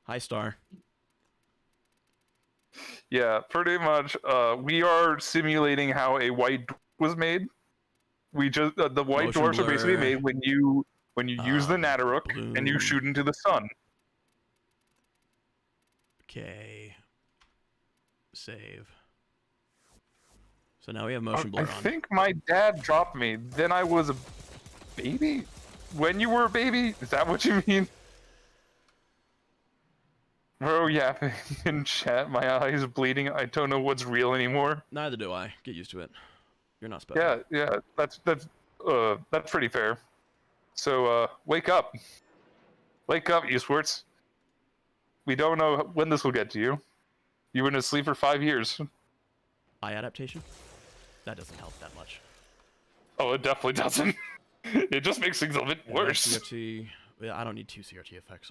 Hi, Star. Yeah, pretty much. We are simulating how a white dwarf was made. We just the white Motion dwarfs are basically blur. made when you use the Natterok and you bloom. shoot into the sun. Okay. Save. So now we have motion blur I on. think my dad dropped me. Then I was a baby. When you were a baby, is that what you mean? Bro, yapping in chat. My eyes bleeding. I don't know what's real anymore. Neither do I. Get used to it. You're not special. Yeah. That's pretty fair. So wake up. Wake up, you squirts. We don't know when this will get to you. You were in sleep for 5 years. Eye adaptation? That doesn't help that much. Oh, it definitely doesn't. It just makes things a bit worse. CRT. Yeah, I don't need 2 CRT effects.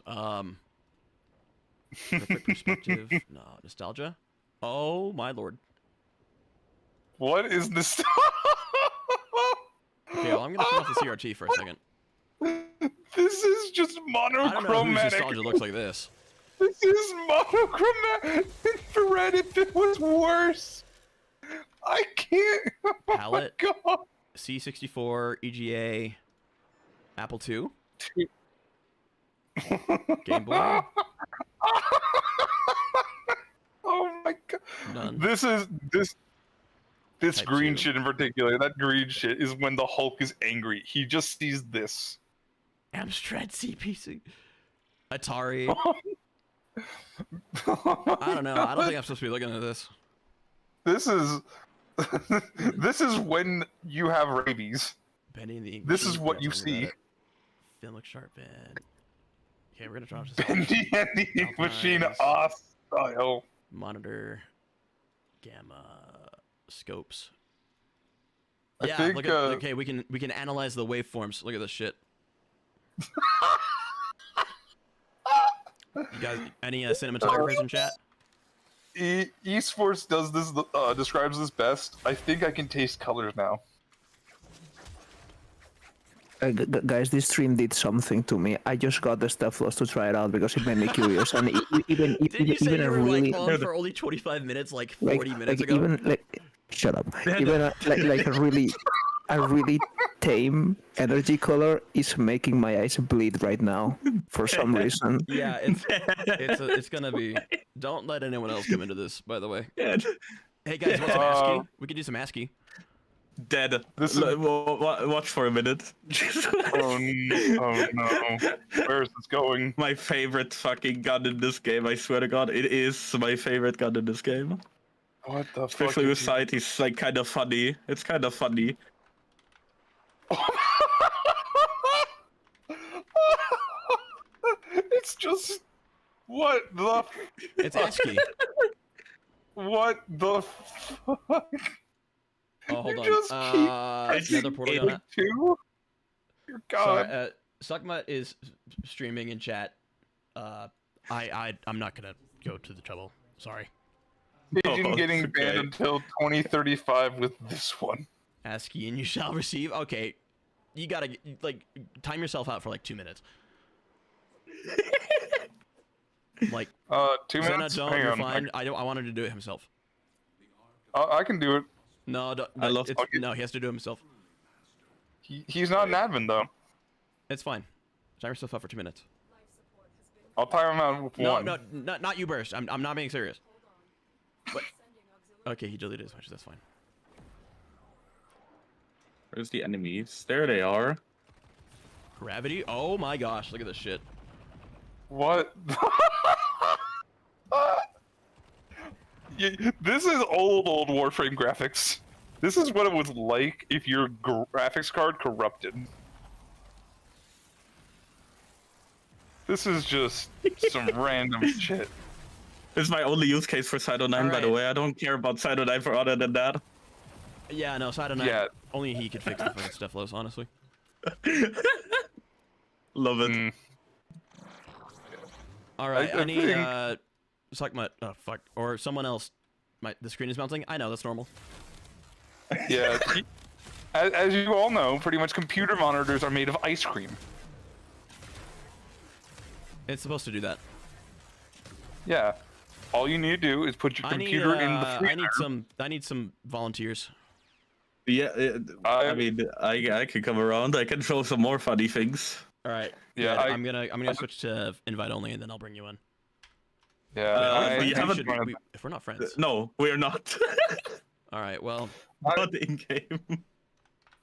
Perfect perspective. No. Nostalgia? Oh my lord. What is this? Okay, well, I'm gonna turn off the CRT for a second. This is just I don't know whose monochromatic. nostalgia looks like this. This is monochromatic. Infrared, if it was worse. I can't. Palette. Oh my god. C64, EGA, Apple II, Game Boy. Oh my god. None. This Type green 2. shit in particular, that green shit is when the Hulk is angry. He just sees this. Amstrad CPC. Atari. I don't know. I don't think I'm supposed to be looking at this. This is this is when you have rabies. Bending the This is ink what you machine, see. got it. Film look sharp and okay, we're gonna drop this. Bendy and the ink machine Galvanize. style. Monitor, gamma, scopes. I Yeah, think, look at okay. We can analyze the waveforms. Look at this shit. You guys, any cinematographers in chat? Esports does this describes this best. I think I can taste colors now. Guys, this stream did something to me. I just got the stuff lost to try it out because it made me curious. And even Did you say even you a were really like on for only 25 minutes, like 40 like, minutes like ago? even like shut up. Even like a really tame energy color is making my eyes bleed right now for some reason. Yeah, it's gonna be. Don't let anyone else come into this, by the way. Hey guys, want some ASCII? We can do some ASCII. Dead. This is- Watch for a minute. Oh no! Where is this going? My favorite fucking gun in this game. I swear to God, it is my favorite gun in this game. What the fuck? Especially with is- sight, he's like kind of funny. It's kind of funny. It's just what the It's ASCII. what the fuck? Oh, hold You on. just keep Another portal gun. Two? Your Sorry, God. Suckmutt is streaming in chat. I'm not gonna go to the trouble. Sorry. Pigeon Oh, getting okay. banned until 2035 with this one. ASCII and you shall receive. Okay, you gotta like time yourself out for like 2 minutes. Like 2 Zena, minutes. don't. Hang You're on. fine. I wanted to do it himself. I can do it. No, don't, I love- it's, no. He has to do it himself. He's not an admin though. It's fine. Time yourself out for 2 minutes. I'll time him out with No, one. no, not you, Burst. I'm not being serious. What? Okay, he deleted his message. That's fine. Where's the enemies? There they are. Gravity. Oh my gosh! Look at this shit. What? This is old Warframe graphics. This is what it was like if your graphics card corrupted. This is just some random shit. This is my only use case for Cyto 9, by the Alright. way. I don't care about Cyto 9 for other than that. Yeah, no. So I don't know. Yeah. Only he could fix the fucking stuff, Los. Honestly. Love it. Mm. All right. I I need think- Suckmutt. Oh fuck. Or someone else. The screen is melting. I know that's normal. Yeah. As you all know, pretty much computer monitors are made of ice cream. It's supposed to do that. Yeah. All you need to do is put your computer in the freezer. I need some volunteers. Yeah, I mean, I can come around. I can show some more funny things. All right. Yeah, good. I'm gonna switch to invite only, and then I'll bring you in. Yeah. we haven't- If we're not friends. No, we're not. All right. Well, Not in game.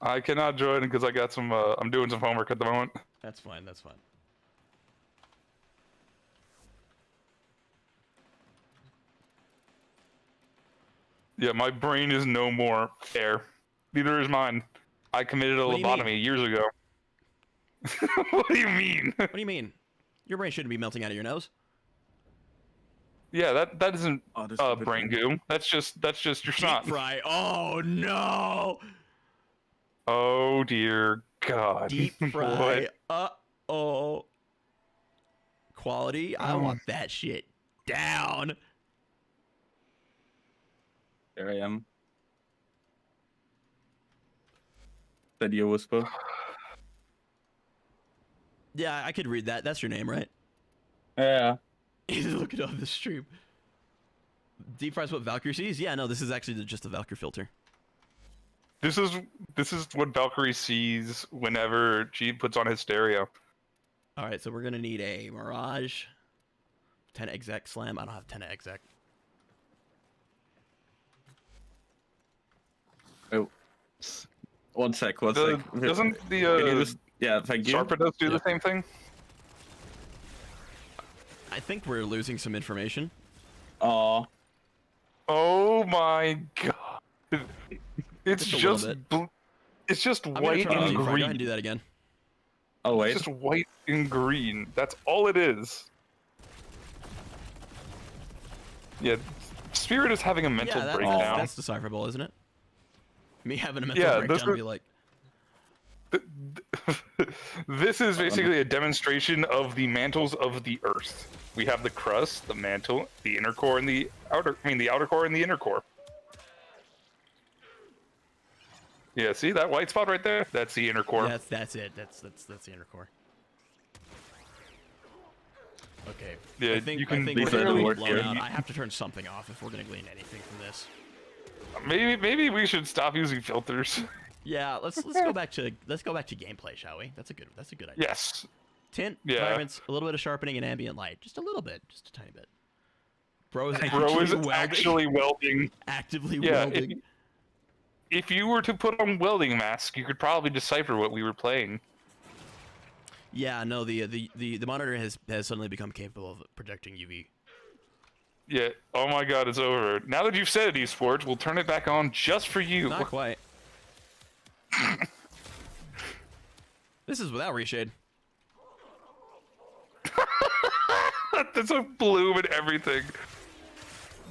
I cannot join because I got some. I'm doing some homework at the moment. that's fine. That's fine. Yeah, my brain is no more air. Neither is mine. I committed a What do you lobotomy years ago. What do you mean? What do you mean? Your brain shouldn't be melting out of your nose. Yeah, that isn't Oh, this is a bit brain weird. goo. That's just your Deep snot. fry. Oh no. Oh dear God. Deep fry. Oh. Quality. I Oh. want that shit down. There I am. Said you whisper. Yeah, I could read that. That's your name, right? Yeah. Look it up the stream. Deep fries what Valkyrie sees? Yeah, no, this is actually just the Valkyrie filter. This is what Valkyrie sees whenever she puts on his stereo. All right, so we're gonna need a Mirage, 10 exec slam. I don't have 10 exec. Oh. One sec. Doesn't the Can you just Yeah, thank you. Sharper does do the same thing. I think we're losing some information. Aw. Oh my god! It's Just a just little it's just I'm gonna white turn off and G4. Go ahead and green. do that again. Oh wait. It's just white and green. That's all it is. Yeah, Spirit is having a mental Yeah, breakdown. that's decipherable, isn't it? Me having a mental Yeah, breakdown this would is- be like, This is basically a demonstration of the mantles of the Earth. We have the crust, the mantle, the inner core, and the outer. I mean, the outer core and the inner core. Yeah, see that white spot right there? That's the inner core. that's it. That's the inner core. Okay. Yeah, I think, you can I think These we're are gonna the be work blown here. out. I have to turn something off if we're gonna glean anything from this. Maybe we should stop using filters. Yeah, let's go back to gameplay, shall we? That's a good idea. Yes. Tint, Yeah. vibrance, a little bit of sharpening and ambient light, just a little bit, just a tiny bit. Bro is Bro is welding. actually welding. Actively Yeah, welding. if you were to put on welding mask, you could probably decipher what we were playing. Yeah, no, the monitor has suddenly become capable of projecting UV. Yeah. Oh my god, it's over. Now that you've said it, esports, we'll turn it back on just for you. Not quite. This is without reshade. There's a bloom and everything.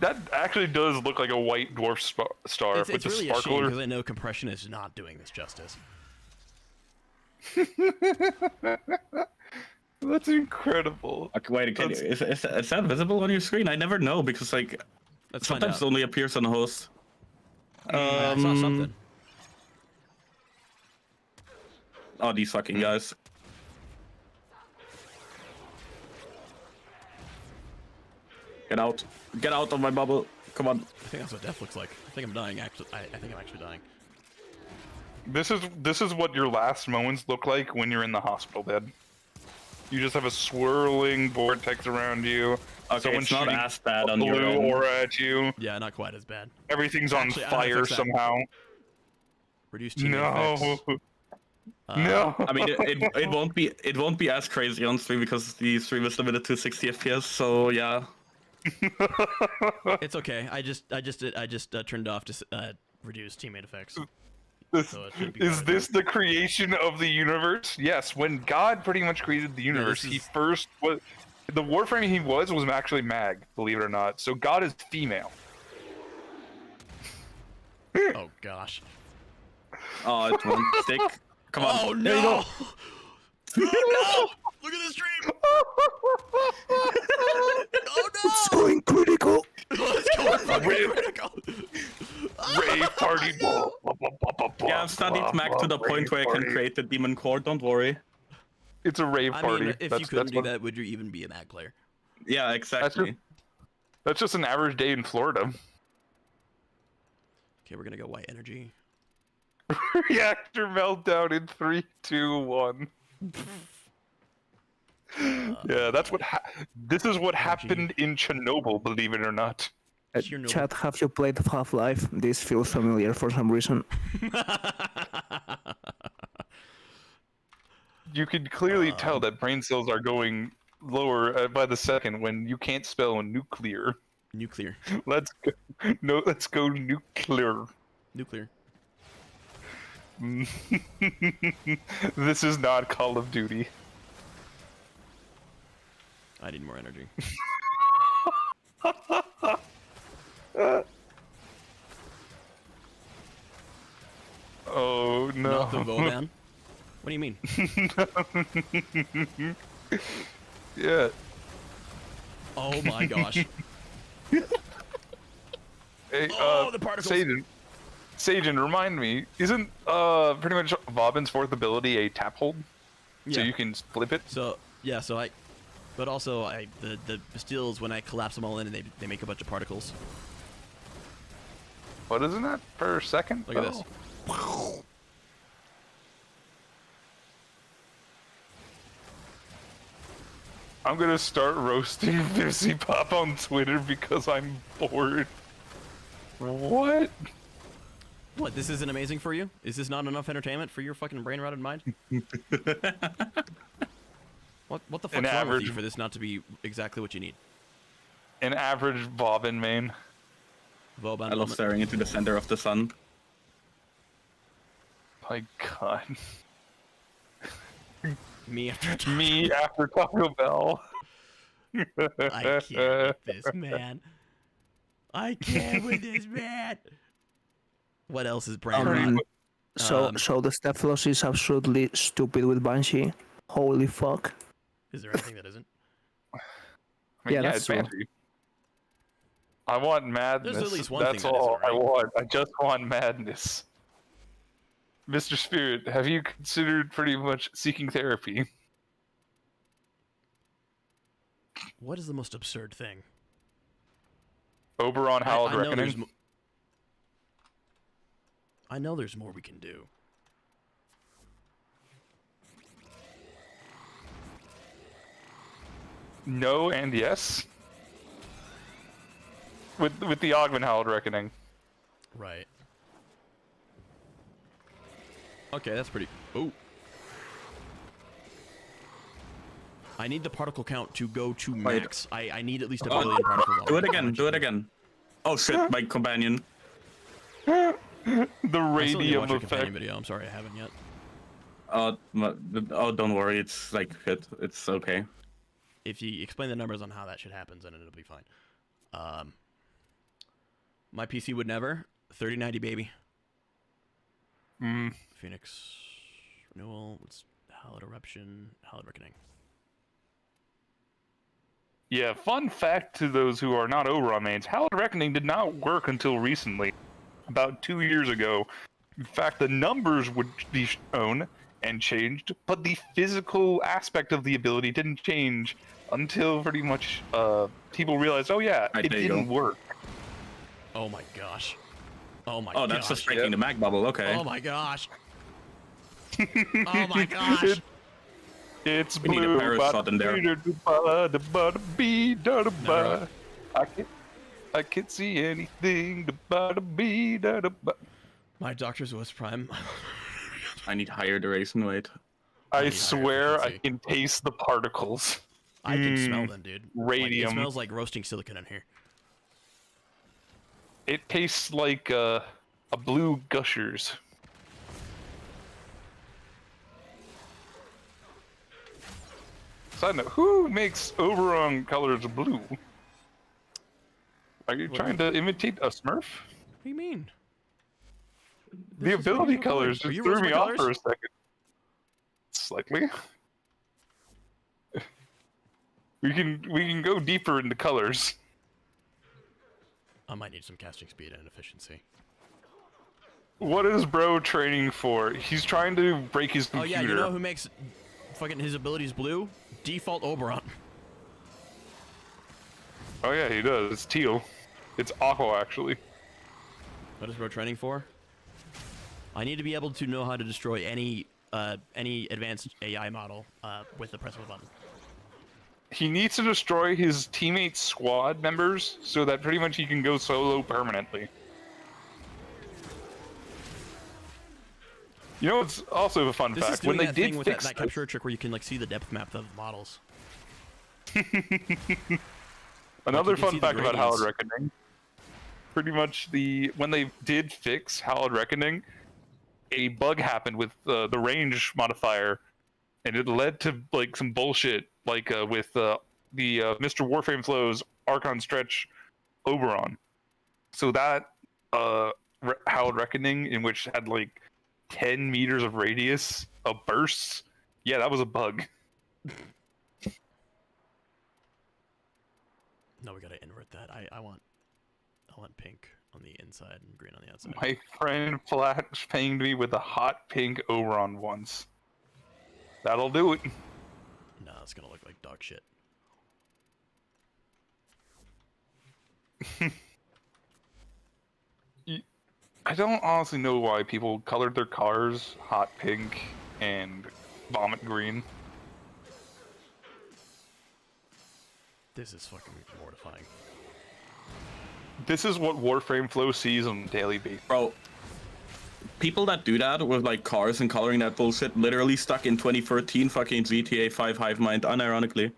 That actually does look like a white dwarf star It's with the really a shame sparkler. because I know compression is not doing this justice. That's incredible. Okay, wait, is that visible on your screen? I never know because like Let's find sometimes out. it only appears on the host. I saw something. Oh, these fucking guys. Get out! Get out of my bubble! Come on! I think that's what death looks like. I think I'm dying. Actually, I think I'm actually dying. This is what your last moments look like when you're in the hospital bed. You just have a swirling vortex around you. Okay, Someone it's not shooting as bad a on your blue end. aura at you. Yeah, not quite as bad. Everything's Actually, on I know how to fire fix that. somehow. Reduce teammate No. effects. No. I mean, it won't be as crazy on stream because the stream is limited to 60 FPS. So yeah. It's okay. I just turned off to reduce teammate effects. This, So it should be is fine. this the creation of the universe? Yes, when God pretty much created the universe, this he is- first was the Warframe he was actually mag, believe it or not. So God is female. Oh gosh. Oh, it won't stick. Come on. Oh There you go. no! Oh no! Look at the stream! Oh no! It's Going critical. It's going fucking Rip. critical. Rave party. Yeah, I've studied Mac to the point where I can create the demon core. Don't worry. It's a rave I party. mean, if you That's couldn't do what- that, would you even be a Mag player? Yeah, exactly. That's just an average day in Florida. Okay, we're gonna go white energy. Reactor meltdown in 3, 2, 1. Yeah, that's what. This is what happened in Chernobyl. Believe it or not. Chernobyl. Chad, have you played Half-Life? This feels familiar for some reason. You can clearly tell that brain cells are going lower by the second when you can't spell nuclear. Nuclear. Let's go. No, let's go nuclear. Nuclear. This is not Call of Duty. I need more energy. Oh no. Not the Voban. What do you mean? Yeah. Oh my gosh. Hey, Oh, the particles. Sajin, remind me, isn't pretty much Vauban's fourth ability a tap hold? So Yeah. you can flip it? So yeah, so but also the Bastilles, when I collapse them all in, and they make a bunch of particles. What isn't that per second? Look at this. I'm gonna start roasting Fizzy Pop on Twitter because I'm bored. What? What? This isn't amazing for you? Is this not enough entertainment for your fucking brain-rotted mind? What the fuck's wrong with you for this not to be exactly what you need? An average bobbin main. Vauban I love staring into the center of the sun. My God. Me after Me after Taco Bell. I can't with this man. I can't with this man. What else is brain rot? So the Stephalos is absolutely stupid with Banshee. Holy fuck. Is there anything that isn't? I mean, Yeah, that's it's true. Banshee. I want madness. There's at least one That's thing that all isn't, right? I want. I just want madness. Mr. Spirit, have you considered pretty much seeking therapy? What is the most absurd thing? Oberon Howled I know there's Reckoning? I know there's more we can do. No and yes? With the Augment Howled Reckoning. Right. Okay, that's pretty... Ooh. I need the particle count to go to max. I need at least a billion particles. Do it again, do it again. Oh shit, my companion. The I still need to radium watch your companion effect. video. I'm sorry, I haven't yet. Oh, don't worry, it's like shit. It's okay. If you explain the numbers on how that shit happens, then it'll be fine. My PC would never. 3090, baby. Phoenix renewal. What's Hallowed Eruption? Hallowed Reckoning. Yeah, fun fact to those who are not Oberon mains, Hallowed Reckoning did not work until recently. About 2 years ago. In fact, the numbers would be shown and changed, but the physical aspect of the ability didn't change until pretty much people realized, oh yeah, Right, it there you didn't go. work. Oh my gosh. Oh my Oh, gosh. that's just breaking the mag bubble. Okay. Oh my gosh. Oh my gosh. It's We need a blue. parasite in there. I can't see anything. My doctor's West Prime. I need higher duration. Wait. I higher swear I efficiency. can taste the particles. I can smell them, dude. Like, Radium. it smells like roasting silicon in here. It tastes like a blue Gushers. Side note, who makes Oberon colors blue? Are you trying to imitate a Smurf? What do you mean? The This is ability regular colors Are just you threw roasting me my off colors? for a second. Slightly. We can go deeper into colors. I might need some casting speed and efficiency. What is bro training for? He's trying to break his Oh computer. yeah, you know who makes fucking his abilities blue? Default Oberon. Oh yeah, he does. It's teal. It's aqua actually. What is bro training for? I need to be able to know how to destroy any advanced AI model with the press of a button. He needs to destroy his teammates' squad members so that pretty much he can go solo permanently. You know, it's also a fun This is fact. doing When they that did thing with fix that capture trick where you can like see the depth map of the models. another you can see fun the fact about Hallowed gradients. Reckoning. Pretty much when they did fix Hallowed Reckoning, a bug happened with the range modifier, and it led to like some bullshit like with the Mr. Warframe Flow's Archon Stretch Oberon. So that Hallowed Reckoning, in which had like 10 meters of radius of bursts, yeah, that was a bug. No, we gotta invert that. I want pink on the inside and green on the outside. My friend flash pinged me with a hot pink Oberon once. That'll do it. No, it's gonna look like dog shit. I don't honestly know why people colored their cars hot pink and vomit green. This is fucking mortifying. This is what Warframe Flow sees on a daily basis. Bro, people that do that with like cars and coloring that bullshit literally stuck in 2013 fucking GTA 5 hive mind, unironically.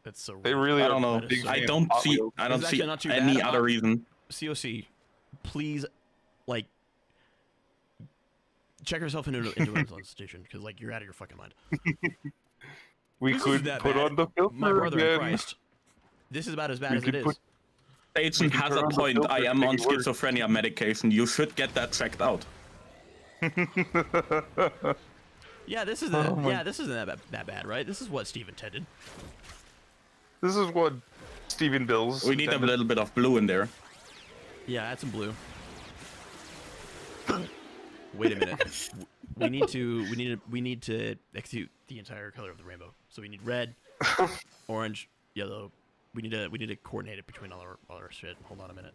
That's so. They really I are don't know. That is big so- I fans don't of Hot see. Wheels. I don't It's see actually not too any bad. other reason. COC, please, like, check yourself into a rental station because like you're out of your fucking mind. We This could isn't that put bad. on the filter My brother in again. Christ. This is about as bad We as it could is. put- Satan can has turn a on the point. I filter am to on make it work. schizophrenia medication. You should get that checked out. Yeah, this isn't. This isn't that bad, right? This is what Steve intended. This is what Stephen Bills. We need a intended. little bit of blue in there. Yeah, add some blue. Wait a minute. We need to execute the entire color of the rainbow. So we need red, orange, yellow. We need to coordinate it between all our shit. Hold on a minute.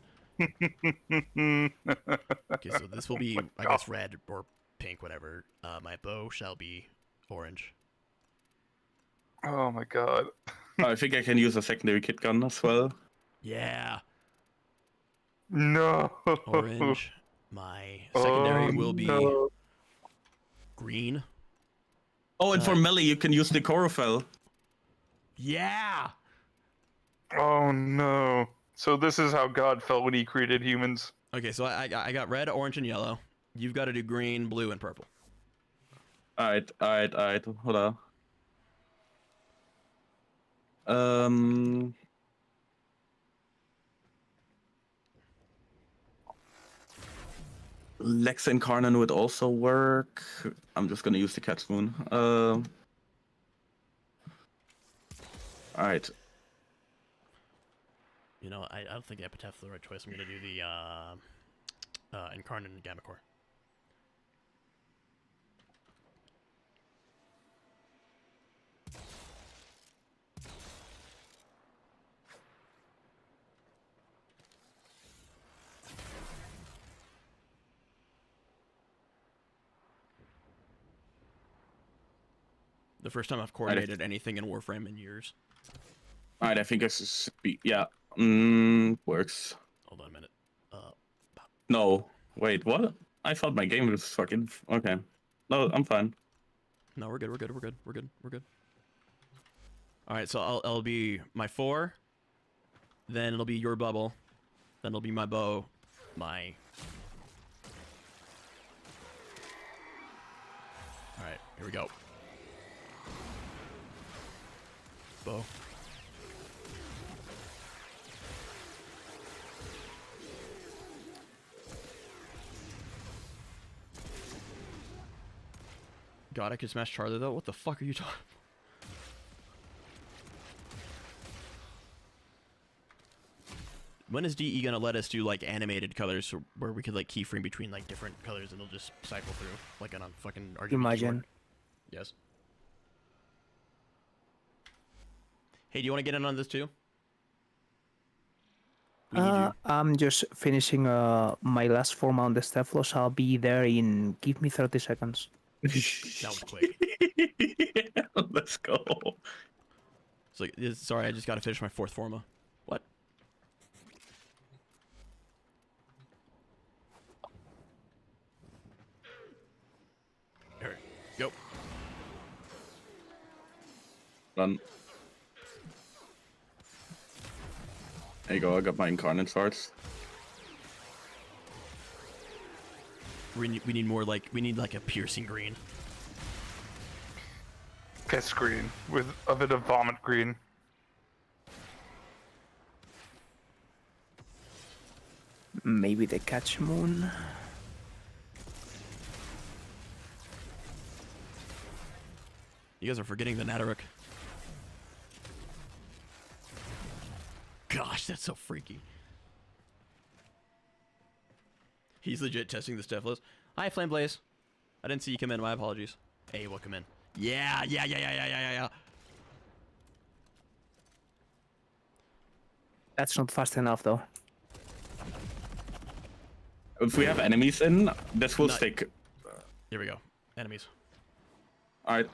Okay, so this will be, I guess, red or pink, whatever. My bow shall be orange. Oh my god. I think I can use a secondary kit gun as well. Yeah, No. orange. My secondary will be no. green. Oh, and for melee, you can use the chlorophyll. Yeah. Oh no. So this is how God felt when he created humans. Okay, so I got red, orange, and yellow. You've got to do green, blue, and purple. Alright. Hold on. Lex Incarnate would also work. I'm just gonna use the Cat's Moon. Alright. You know, I don't think Epitaph's the right choice. I'm gonna do the Incarnate and Gamma Core. The first time I've coordinated anything in Warframe in years. Alright, I think this is... Yeah. Works. Hold on a minute. No. Wait, what? I thought my game was fucking... Okay. No, I'm fine. No, we're good. All right, so I'll be my 4. Then it'll be your bubble. Then it'll be my bow. My... All right, here we go. Bow. God, I could smash Charlie though. What the fuck are you talking? When is DE gonna let us do like animated colors where we could like keyframe between like different colors and it'll just cycle through like on a fucking RGB Imagine. keyboard? Yes. Hey, do you want to get in on this too? We need you. I'm just finishing my last form on the Stephalos. I'll be there in... Give me 30 seconds. That was quick. Yeah, let's go. So, sorry, I just got to finish my 4th forma. What? There we go. Done. There you go, I got my Incarnate Swords. We need more like, we need like a piercing green. Piss green with a bit of vomit green. Maybe the Catch Moon. You guys are forgetting the Nataruk. Gosh, that's so freaky. He's legit testing the Stephalos. Hi, Flame Blaze. I didn't see you come in. My apologies. Hey, welcome in. Yeah. That's not fast enough, though. If we have enemies in, this will Not- stick. Here we go. Enemies. Alright.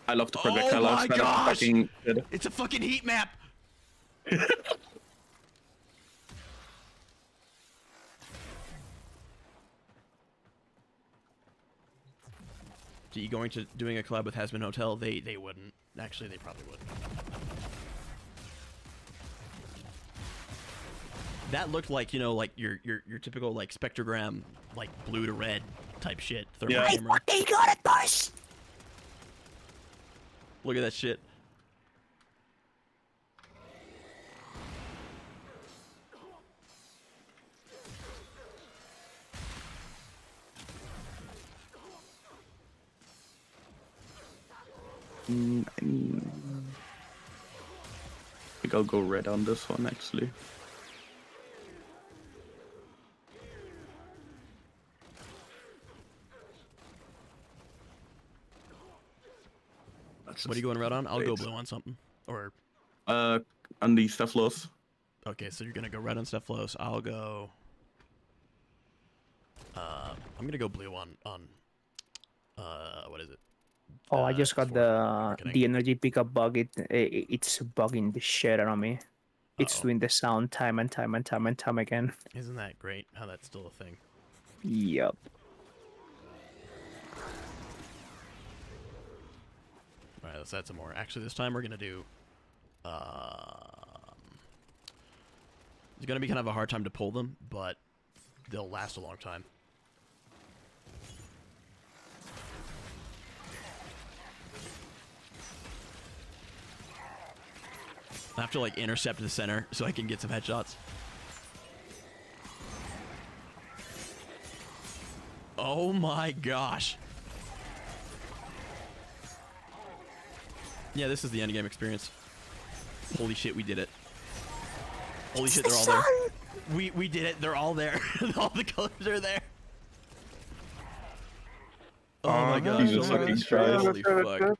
I love the projectile my launch. gosh! Fucking good. It's a fucking heat map. doing a collab with Hasbin Hotel, they wouldn't. Actually, they probably wouldn't. That looked like, you know, like your typical like spectrogram, like blue to red type shit. Thermal camera. fucking got it, boys! Look at that shit. I think I'll go red on this one, actually. What are you going red on? I'll go blue on something. Or on the Cephalos. okay, so you're gonna go red on Cephalos. I'll go. I'm gonna go blue on what is it? Oh, I just got the Reckoning. energy pickup bug. It's bugging the shit out of me. It's doing the sound time and time and time and time again. Isn't that great? How that's still a thing. Yep. All right, let's add some more. Actually, this time we're gonna do. It's gonna be kind of a hard time to pull them, but they'll last a long time. I have to like intercept the center so I can get some headshots. Oh my gosh. Yeah, this is the endgame experience. Holy shit, we did it. Holy shit, they're all there. We did it. They're all there. All the colors are there. Oh my gosh. Jesus fucking Christ. Holy fuck.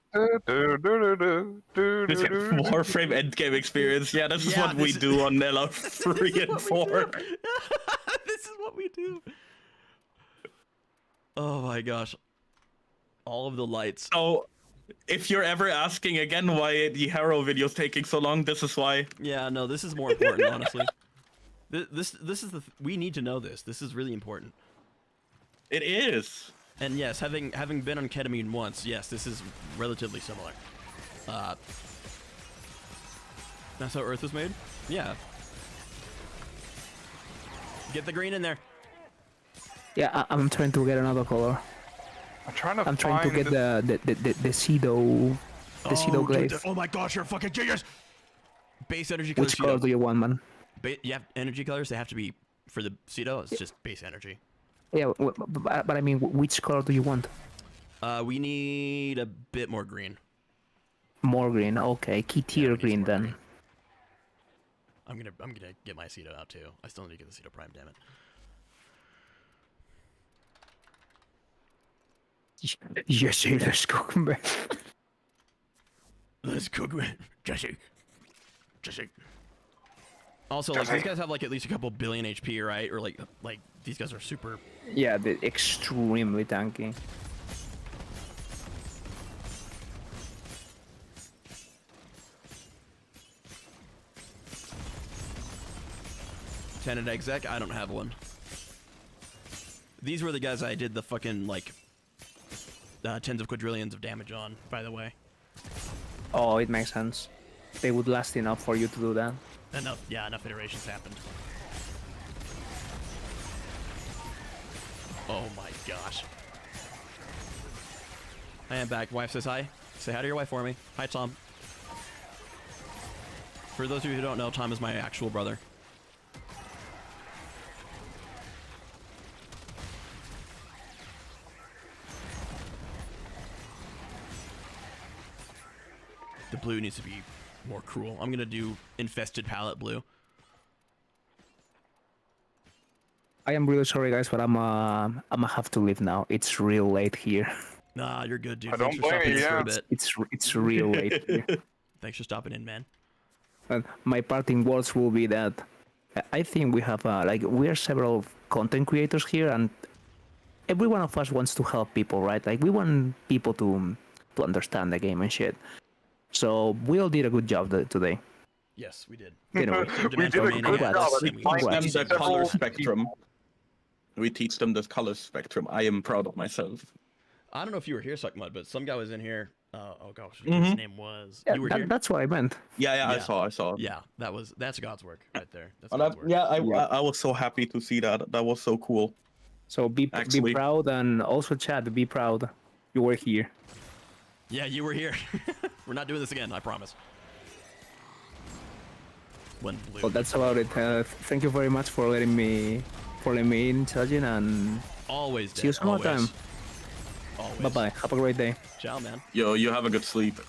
Warframe endgame experience. Yeah, this is Yeah, what we this is- do on Nella 3 and 4. This is what we do. Oh my gosh. All of the lights. So, if you're ever asking again why the Harrow video's taking so long, this is why. Yeah, no, this is more important, honestly. This is we need to know this. This is really important. It is. And yes, having been on ketamine once, yes, this is relatively similar. That's how Earth was made? Yeah. Get the green in there. Yeah, I'm trying to get another color. I'm trying to I'm trying to get the pseudo dude, glaze. oh my gosh, you're a fucking genius! Base energy color. Which color do you want, man? You have energy colors. They have to be for the pseudo. It's just base energy. Yeah, but I mean, which color do you want? We need a bit more green. More green. Okay, key tier we need green some more then. green. I'm gonna get my pseudo out too. I still need to get the pseudo prime. Damn it. Yes, let's go. Let's cook it, Jesse. Also, like these guys have like at least a couple billion HP, right? Or like these guys are super. Yeah, they're extremely tanky. Tenant exec. I don't have one. These were the guys I did the fucking like tens of quadrillions of damage on. By the way. Oh, it makes sense. They would last enough for you to do that. Enough iterations happened. Oh my gosh. I am back. Wife says hi. Say hi to your wife for me. Hi, Tom. For those of you who don't know, Tom is my actual brother. The blue needs to be more cruel. I'm gonna do infested palette blue. I am really sorry, guys, but I'm gonna have to leave now. It's real late here. Nah, you're good, dude. I Thanks don't for blame stopping you, in for yeah. a bit. It's real late here. Thanks for stopping in, man. And my parting words will be that I think we have we are several content creators here, and every one of us wants to help people, right? Like we want people to understand the game and shit. So we all did a good job today. Yes, we did. Anyway, We did a Domain good ad, job and at we Teach them finding the color several spectrum. We teach them the color spectrum. I am proud of myself. I don't know if you were here, Suckmud, but some guy was in here. Oh gosh, Mhm. his name was. Yeah, You were here. that's what I meant. Yeah, I Yeah. saw. Yeah, that's God's work right there. That's And God's work. yeah, Yeah. I was so happy to see that. That was so cool. So be Actually- proud, and also chat, be proud. You were here. Yeah, you were here. We're not doing this again. I promise. When blue. Well, that's about it. Thank you very much for letting me in, Sajin, and Always. see you Dad, some more always. time. Always. Bye bye. Have a great day. Ciao, man. Yo, you have a good sleep. Well,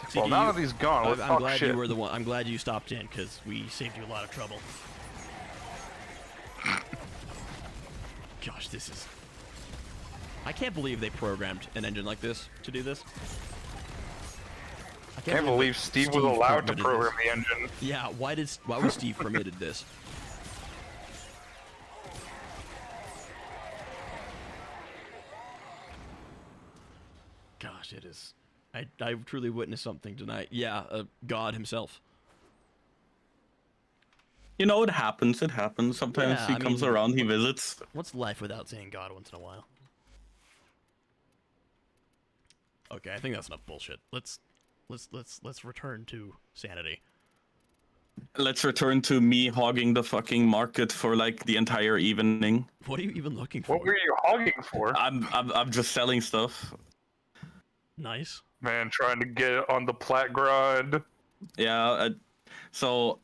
CD, now you- that he's gone, let's I'm talk glad shit. you were the one. I'm glad you stopped in because we saved you a lot of trouble. Gosh, this is. I can't believe they programmed an engine like this to do this. I Can't believe Steve was allowed to permitted program this. the engine. Yeah, why was Steve permitted this? Gosh, it is. I truly witnessed something tonight. Yeah, God himself. You know, it happens. It happens. Sometimes Yeah, he I comes mean- around, he visits. What's life without saying God once in a while? Okay, I think that's enough bullshit. Let's return to sanity. Let's return to me hogging the fucking market for like the entire evening. What are you even looking for? What were you hogging for? I'm just selling stuff. Nice. Man, trying to get on the plat grind. Yeah. So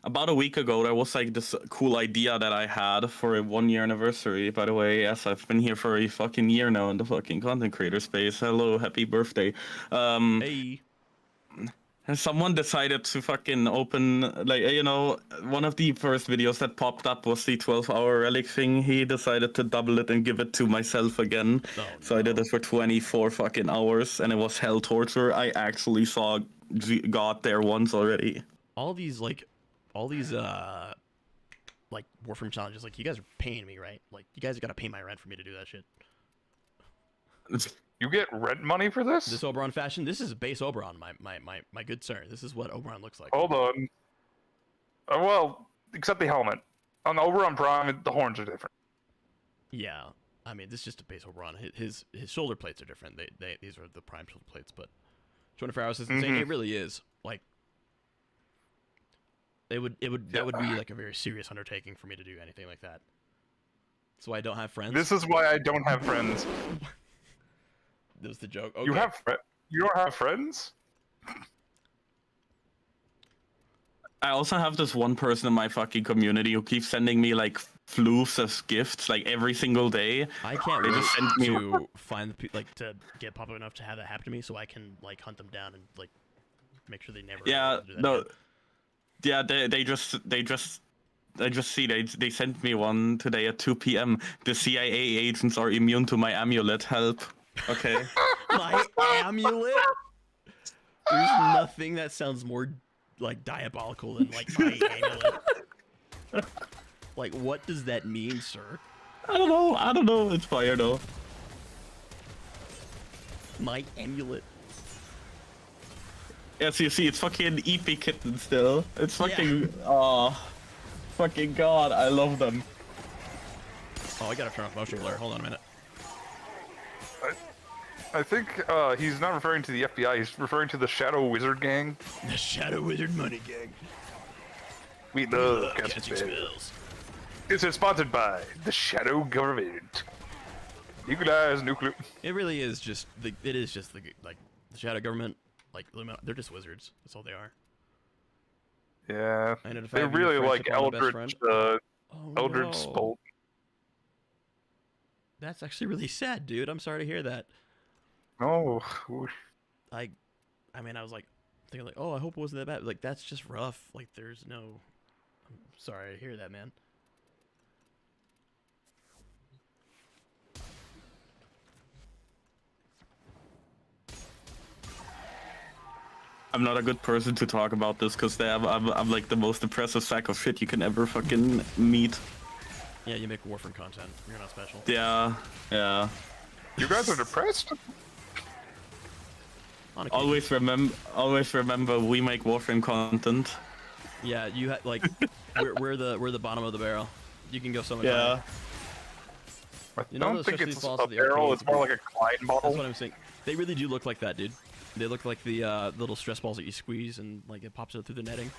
about a week ago, there was like this cool idea that I had for a 1-year anniversary. By the way, yes, I've been here for a fucking year now in the fucking content creator space. Hello, happy birthday. Hey. And someone decided to fucking open, like, you know, one of the first videos that popped up was the 12-hour relic thing. He decided to double it and give it to myself again. Oh, So I did it for 24 fucking hours, and it was hell torture. I actually saw God there once already. All these Warframe challenges, like, you guys are paying me, right? Like, you guys gotta pay my rent for me to do that shit. You get rent money for this? This Oberon fashion, this is base Oberon, my good sir. This is what Oberon looks like. Hold on. Well, except the helmet. On the Oberon Prime, the horns are different. Yeah, I mean, this is just a base Oberon. His shoulder plates are different. These are the prime shoulder plates, but 24 hours is insane. It really is. Like, that would be like a very serious undertaking for me to do anything like that. That's why I don't have friends. This is why I don't have friends. That was the joke. Okay. You don't have friends? I also have this one person in my fucking community who keeps sending me like floofs as gifts like every single day. I can't They wait just sent me- to find the to get popular enough to have that happen to me, so I can like hunt them down and like make sure they never. Yeah, do that no. again. Yeah, I just see they sent me one today at 2 p.m. The CIA agents are immune to my amulet. Help. Okay. My amulet. There's nothing that sounds more like diabolical than like my amulet. Like, what does that mean, sir? I don't know. It's fire though. My amulet. Yes, you see, it's fucking EP kitten still. It's Yeah. fucking fucking god, I love them. Oh, I gotta turn off motion blur. Hold on a minute. I think he's not referring to the FBI, he's referring to the Shadow Wizard Gang. The Shadow Wizard Money Gang. We love Catching catching spells. spells. This is sponsored by the Shadow Government. Nuclear. It really is just the. It is just the Shadow Government. Like, they're just wizards. That's all they are. Yeah, I identify they being really friends like upon my best Eldritch, friend. Eldritch no. Spolt. That's actually really sad, dude. I'm sorry to hear that. Oh, I mean, I was like thinking like, oh, I hope it wasn't that bad. Like, that's just rough. Like, there's no. I'm sorry to hear that, man. I'm not a good person to talk about this because I'm like the most depressive sack of shit you can ever fucking meet. Yeah, you make Warframe content. You're not special. Yeah. you guys are depressed? On occasion. Always remember we make Warframe content. Yeah, you like we're the bottom of the barrel. You can go so much Yeah. higher. I You know don't those think specialty it's balls a at the barrel. arcade? It's more like a Klein That's bottle. what I'm saying. They really do look like that, dude. They look like the little stress balls that you squeeze and like it pops out through the netting.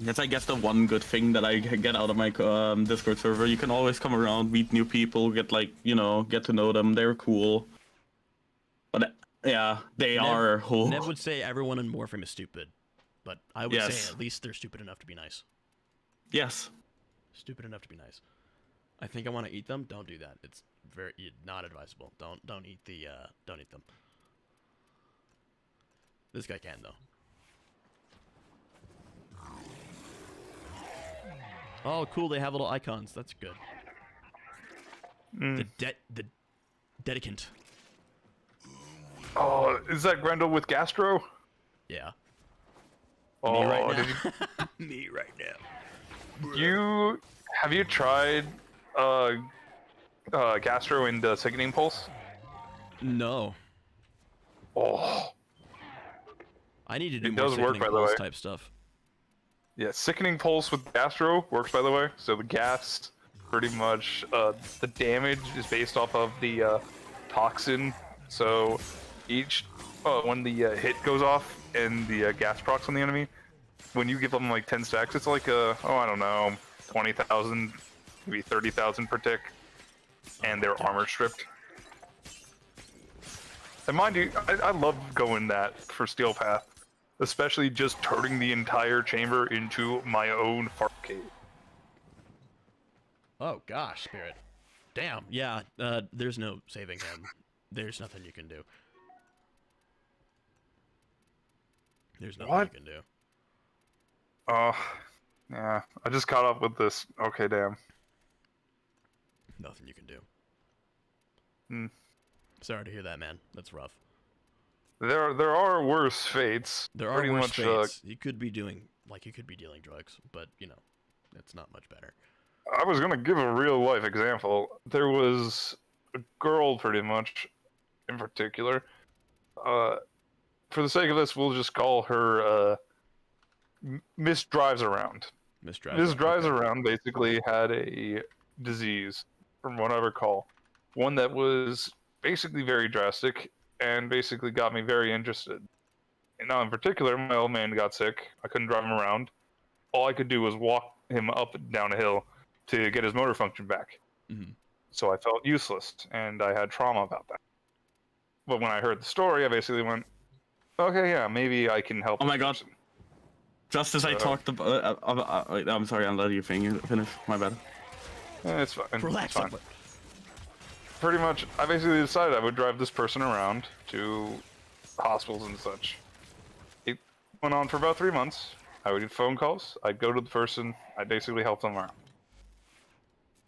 That's, I guess, the one good thing that I get out of my Discord server. You can always come around, meet new people, get like, you know, get to know them. They're cool. But yeah, they are. Oh. Nev would say everyone in Warframe is stupid, but I would Yes. say at least they're stupid enough to be nice. Yes. Stupid enough to be nice. I think I want to eat them. Don't do that. It's very not advisable. Don't eat the don't eat them. This guy can though. Oh, cool! They have little icons. That's good. The dedicant. Oh, is that Grendel with Gastro? Yeah. Oh, Me right did now. Me right now. have you tried Gastro and Sickening Pulse? No. Oh, I need to do It more does work, Sickening by the Pulse way. type stuff. yeah, Sickening Pulse with Gastro works, by the way. So the gas, pretty much, the damage is based off of the toxin. So each when the hit goes off and the gas procs on the enemy, when you give them like 10 stacks, it's like I don't know, 20,000, maybe 30,000 per tick, and they're armor stripped. And mind you, I love going that for Steel Path, especially just turning the entire chamber into my own fart cave. Oh gosh, Spirit. Damn. Yeah. There's no saving him. There's nothing you can do. There's nothing What? you can do. Oh, yeah. I just caught up with this. Okay, damn. Nothing you can do. Hmm. Sorry to hear that, man. That's rough. There are worse fates. There are Pretty worse much, fates. You could be doing, like, you could be dealing drugs, but, you know, it's not much better. I was gonna give a real life example. There was a girl, pretty much, in particular. For the sake of this, we'll just call her Miss Drives Around. Miss Drives. Miss Drives okay. Around basically had a disease, from what I recall. One that was basically very drastic and basically got me very interested. And now, in particular, my old man got sick. I couldn't drive him around. All I could do was walk him up and down a hill to get his motor function back. Mhm. So I felt useless, and I had trauma about that. But when I heard the story, I basically went, okay, yeah, maybe I can help Oh my this God. person. Just as I talked about, I'm sorry, I'll let you finish. My bad. It's fine. Relax. It's fine. Pretty much, I basically decided I would drive this person around to hospitals and such. It went on for about 3 months. I would get phone calls. I'd go to the person. I'd basically help them around.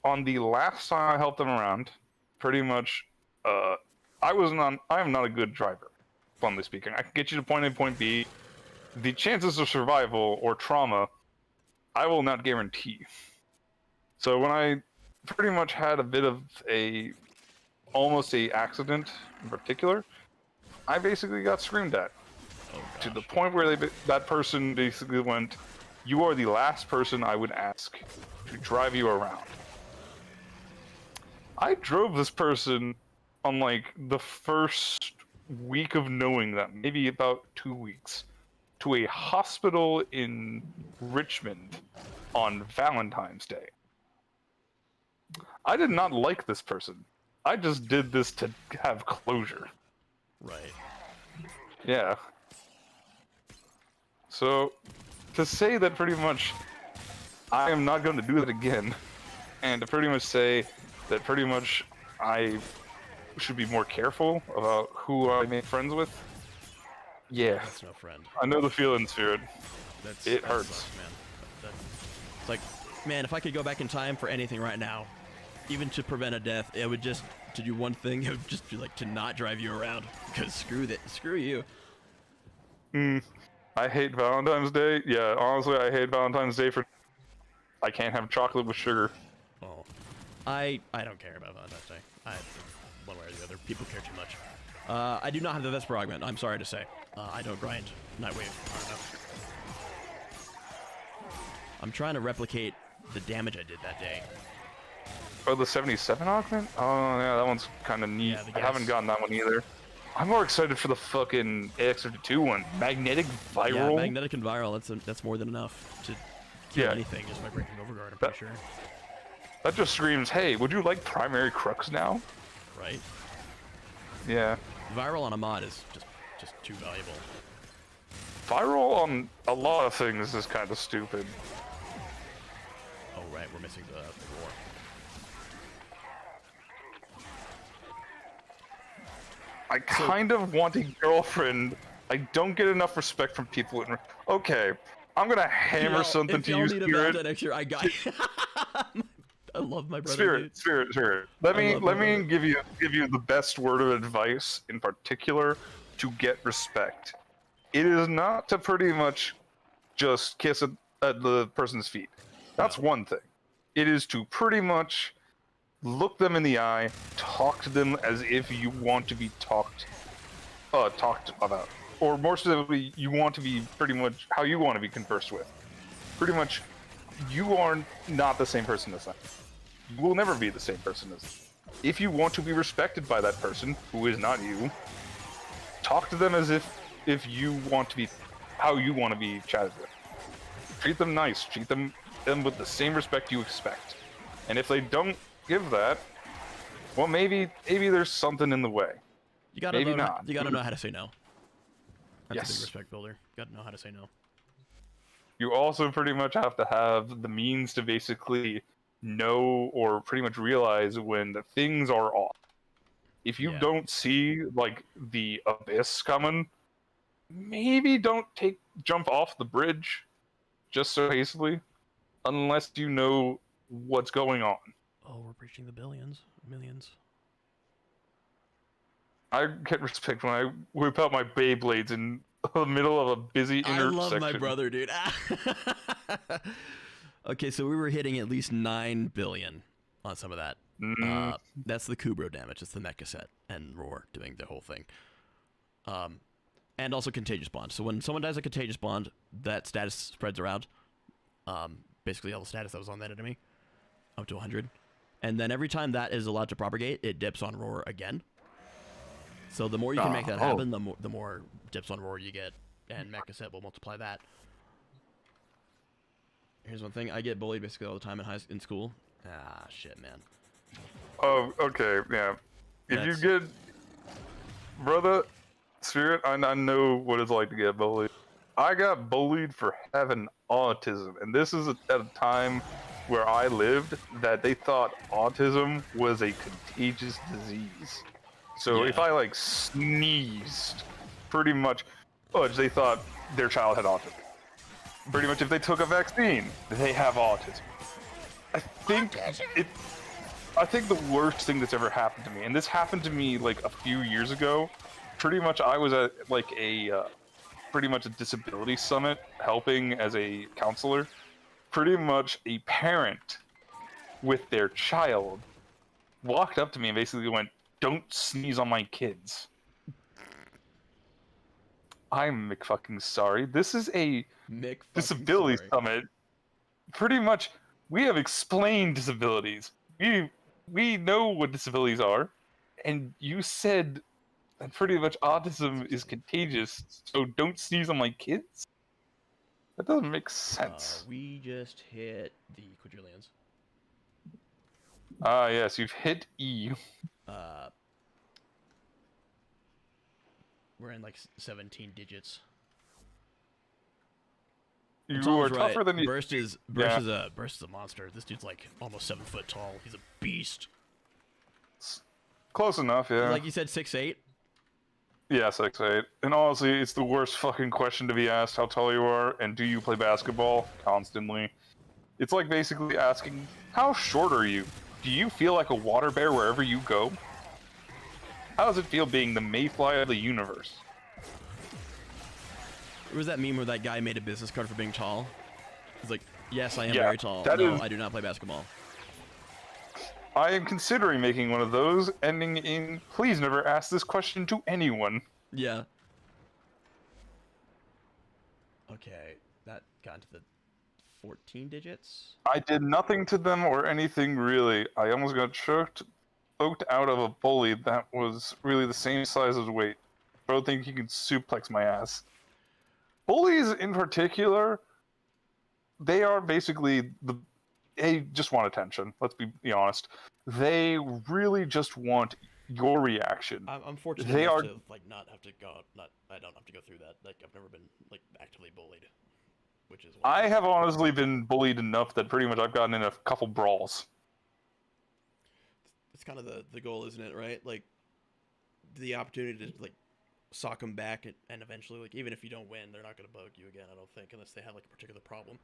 On the last time I helped them around, pretty much, I am not a good driver, bluntly speaking. I can get you to point A, point B. The chances of survival or trauma, I will not guarantee. So when I pretty much had a bit of almost a accident in particular, I basically got screamed at. To the point where that person basically went, "You are the last person I would ask to drive you around." I drove this person on like the first week of knowing them, maybe about 2 weeks, to a hospital in Richmond on Valentine's Day. I did not like this person. I just did this to have closure. Right. Yeah. So, to say that pretty much I am not going to do that again, and to pretty much say that pretty much I should be more careful about who I make friends with, yeah. That's no friend. I know the feeling, Spirit. It That hurts. sucks, man. It's like, man, if I could go back in time for anything right now, even to prevent a death, it would just to do one thing. It would just be like to not drive you around, because screw you. I hate Valentine's Day. Yeah, honestly, I hate Valentine's Day for... I can't have chocolate with sugar. Oh, I don't care about Valentine's Day. One way or the other, people care too much. I do not have the Vesper augment. I'm sorry to say. I don't grind Nightwave. I'm trying to replicate the damage I did that day. Oh, the 77 augment? Oh, yeah, that one's kind of neat. Yeah, the I haven't gas. gotten that one either. I'm more excited for the fucking AX52 one. Magnetic Yeah, viral? magnetic and viral. That's more than enough to kill anything just by breaking overguard. I'm pretty sure. That just screams, hey, would you like primary crux now? Right. Yeah. Viral on a mod is just too valuable. Viral on a lot of things is kind of stupid. Oh right, we're missing the roar. I kind of want a girlfriend. I don't get enough respect from people. Okay, I'm gonna hammer something to you, Spirit. Next year, I got. I love my brother. Spirit. Let me give you the best word of advice in particular to get respect. It is not to pretty much just kiss at the person's feet. That's one thing. It is to pretty much look them in the eye, talk to them as if you want to be talked about, or more specifically, you want to be pretty much how you want to be conversed with. Pretty much, you are not the same person as them. You will never be the same person as them. If you want to be respected by that person, who is not you, talk to them as if you want to be how you want to be chatted with. Treat them nice. Treat them with the same respect you expect. And if they don't give that, well, maybe there's something in the way. You gotta maybe know, not. You gotta know how to say no. That's Yes. a big respect builder. You gotta know how to say no. You also pretty much have to have the means to basically know or pretty much realize when the things are off. If you don't see like the abyss coming, maybe don't jump off the bridge just so hastily, unless you know what's going on. Oh, we're breaching the millions. I get respect when I whip out my Beyblades in the middle of a busy intersection. I love my brother, dude. Okay, so we were hitting at least 9 billion on some of that. That's the Kubro damage. It's the mech cassette and roar doing the whole thing. And also contagious bond. So when someone dies a contagious bond, that status spreads around. Basically all the status that was on that enemy, up to 100. And then every time that is allowed to propagate, it dips on roar again. So the more you can make that happen, the more dips on roar you get, and mech cassette will multiply that. Here's one thing: I get bullied basically all the time in school. Ah, shit, man. Oh, okay, yeah. If you get, brother, Spirit, I know what it's like to get bullied. I got bullied for having autism, and this is at a time where I lived that they thought autism was a contagious disease. So if I like sneezed, pretty much, they thought their child had autism. Pretty much if they took a vaccine, they have autism. I think the worst thing that's ever happened to me, and this happened to me like a few years ago. Pretty much I was at like pretty much a disability summit helping as a counselor. Pretty much a parent with their child walked up to me and basically went, "Don't sneeze on my kids." I'm McFucking sorry. This is a disability summit. Pretty much, we have explained disabilities. We know what disabilities are, and you said that pretty much autism is contagious, so don't sneeze on my kids? That doesn't make sense. We just hit the quadrillions. Ah, yes, you've hit E. We're in like 17 digits. You are tougher than you. Burst is a monster. This dude's like almost 7 foot tall. He's a beast. Close enough, yeah. Like you said, 6'8". Yeah, 6'8". And honestly, it's the worst fucking question to be asked how tall you are and do you play basketball constantly. It's like basically asking, how short are you? Do you feel like a water bear wherever you go? How does it feel being the mayfly of the universe? There was that meme where that guy made a business card for being tall. He's like, yes, I am very tall. No, I do not play basketball. I am considering making one of those, ending in, please never ask this question to anyone. Yeah. Okay, that got into the 14 digits. I did nothing to them or anything really. I almost got choked out of a bully that was really the same size as weight. I don't think he can suplex my ass. Bullies in particular, they are basically they just want attention. Let's be honest. They really just want your reaction. I'm fortunate They enough are- to like not have to go. I don't have to go through that. Like I've never been like actively bullied, which is. I have honestly been bullied enough that pretty much I've gotten in a couple brawls. It's kind of the goal, isn't it? Right? Like the opportunity to like sock them back and eventually, like even if you don't win, they're not going to bug you again. I don't think, unless they have like a particular problem.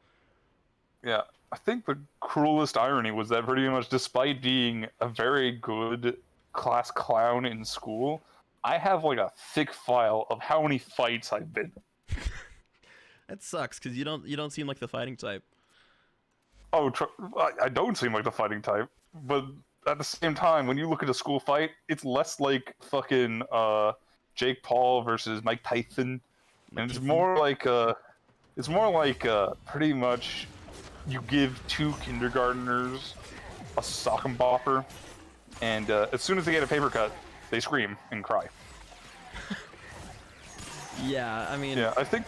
Yeah, I think the cruelest irony was that pretty much despite being a very good class clown in school, I have like a thick file of how many fights I've been. That sucks because you don't seem like the fighting type. Oh, I don't seem like the fighting type, but at the same time, when you look at a school fight, it's less like fucking Jake Paul versus Mike Tyson, and it's more like pretty much you give two kindergartners a sock and bopper, and as soon as they get a paper cut, they scream and cry. Yeah, I mean, Yeah, I think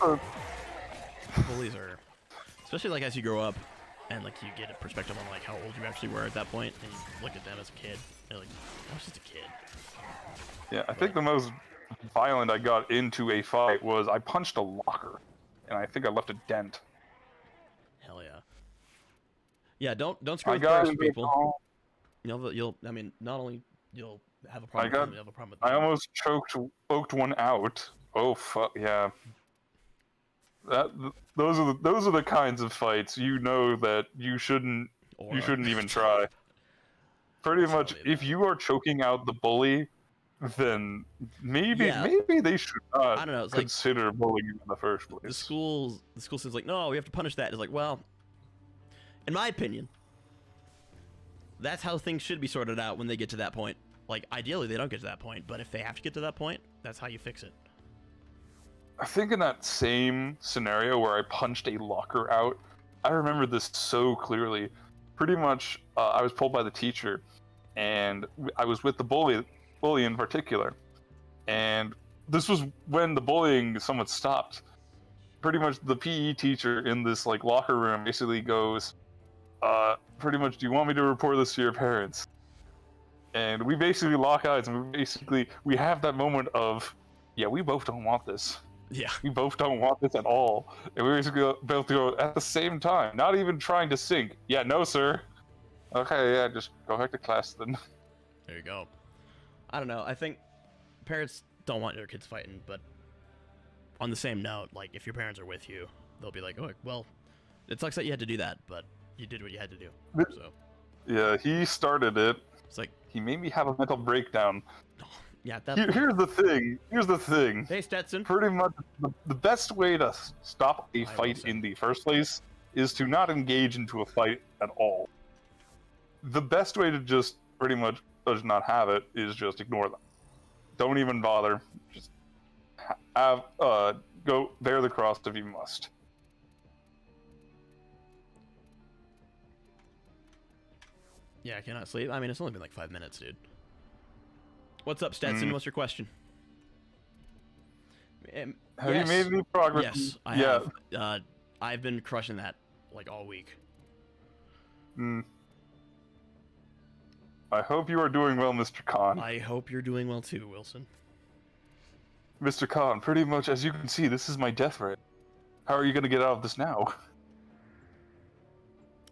bullies are, especially like as you grow up, and like you get a perspective on like how old you actually were at that point, and you look at them as a kid. You're like, I was just a kid. yeah, I think the most violent I got into a fight was I punched a locker, and I think I left a dent. Hell yeah. Yeah, don't screw I with got players, into people. You'll I mean, not only you'll have a problem with them, you'll have a problem with I them. almost choked one out. Oh fuck yeah. Those are the kinds of fights you know that you shouldn't even try. Pretty much, if you are choking out the bully, then maybe they should not I don't know, it's consider bullying you in the first place. The school says like, no, we have to punish that. It's like, well, in my opinion, that's how things should be sorted out when they get to that point. Like, ideally, they don't get to that point, but if they have to get to that point, that's how you fix it. I think in that same scenario where I punched a locker out, I remember this so clearly. Pretty much, I was pulled by the teacher, and I was with the bully in particular. And this was when the bullying somewhat stopped. Pretty much, the PE teacher in this like locker room basically goes, pretty much, do you want me to report this to your parents? And we basically lock eyes, and we have that moment of, yeah, we both don't want this. Yeah. We both don't want this at all. And we basically both go at the same time, not even trying to sync. Yeah, no, sir. Okay, yeah, just go back to class then. There you go. I don't know. I think parents don't want their kids fighting, but on the same note, like, if your parents are with you, they'll be like, oh, well, it sucks that you had to do that, but you did what you had to do. So, yeah, he started it. it's like, He made me have a mental breakdown. yeah, that. Here's the thing. Hey, Stetson. Pretty much the best way to stop a I fight will say. in the first place is to not engage into a fight at all. The best way to just pretty much just not have it is just ignore them. Don't even bother. Just go bear the cross if you must. Yeah, I cannot sleep. I mean, it's only been like 5 minutes, dude. What's up, Stetson? What's your question? Have you made any progress? Yes, I have. I've been crushing that like all week. I hope you are doing well, Mr. Khan. I hope you're doing well too, Wilson. Mr. Khan, pretty much as you can see, this is my death ray. How are you gonna get out of this now?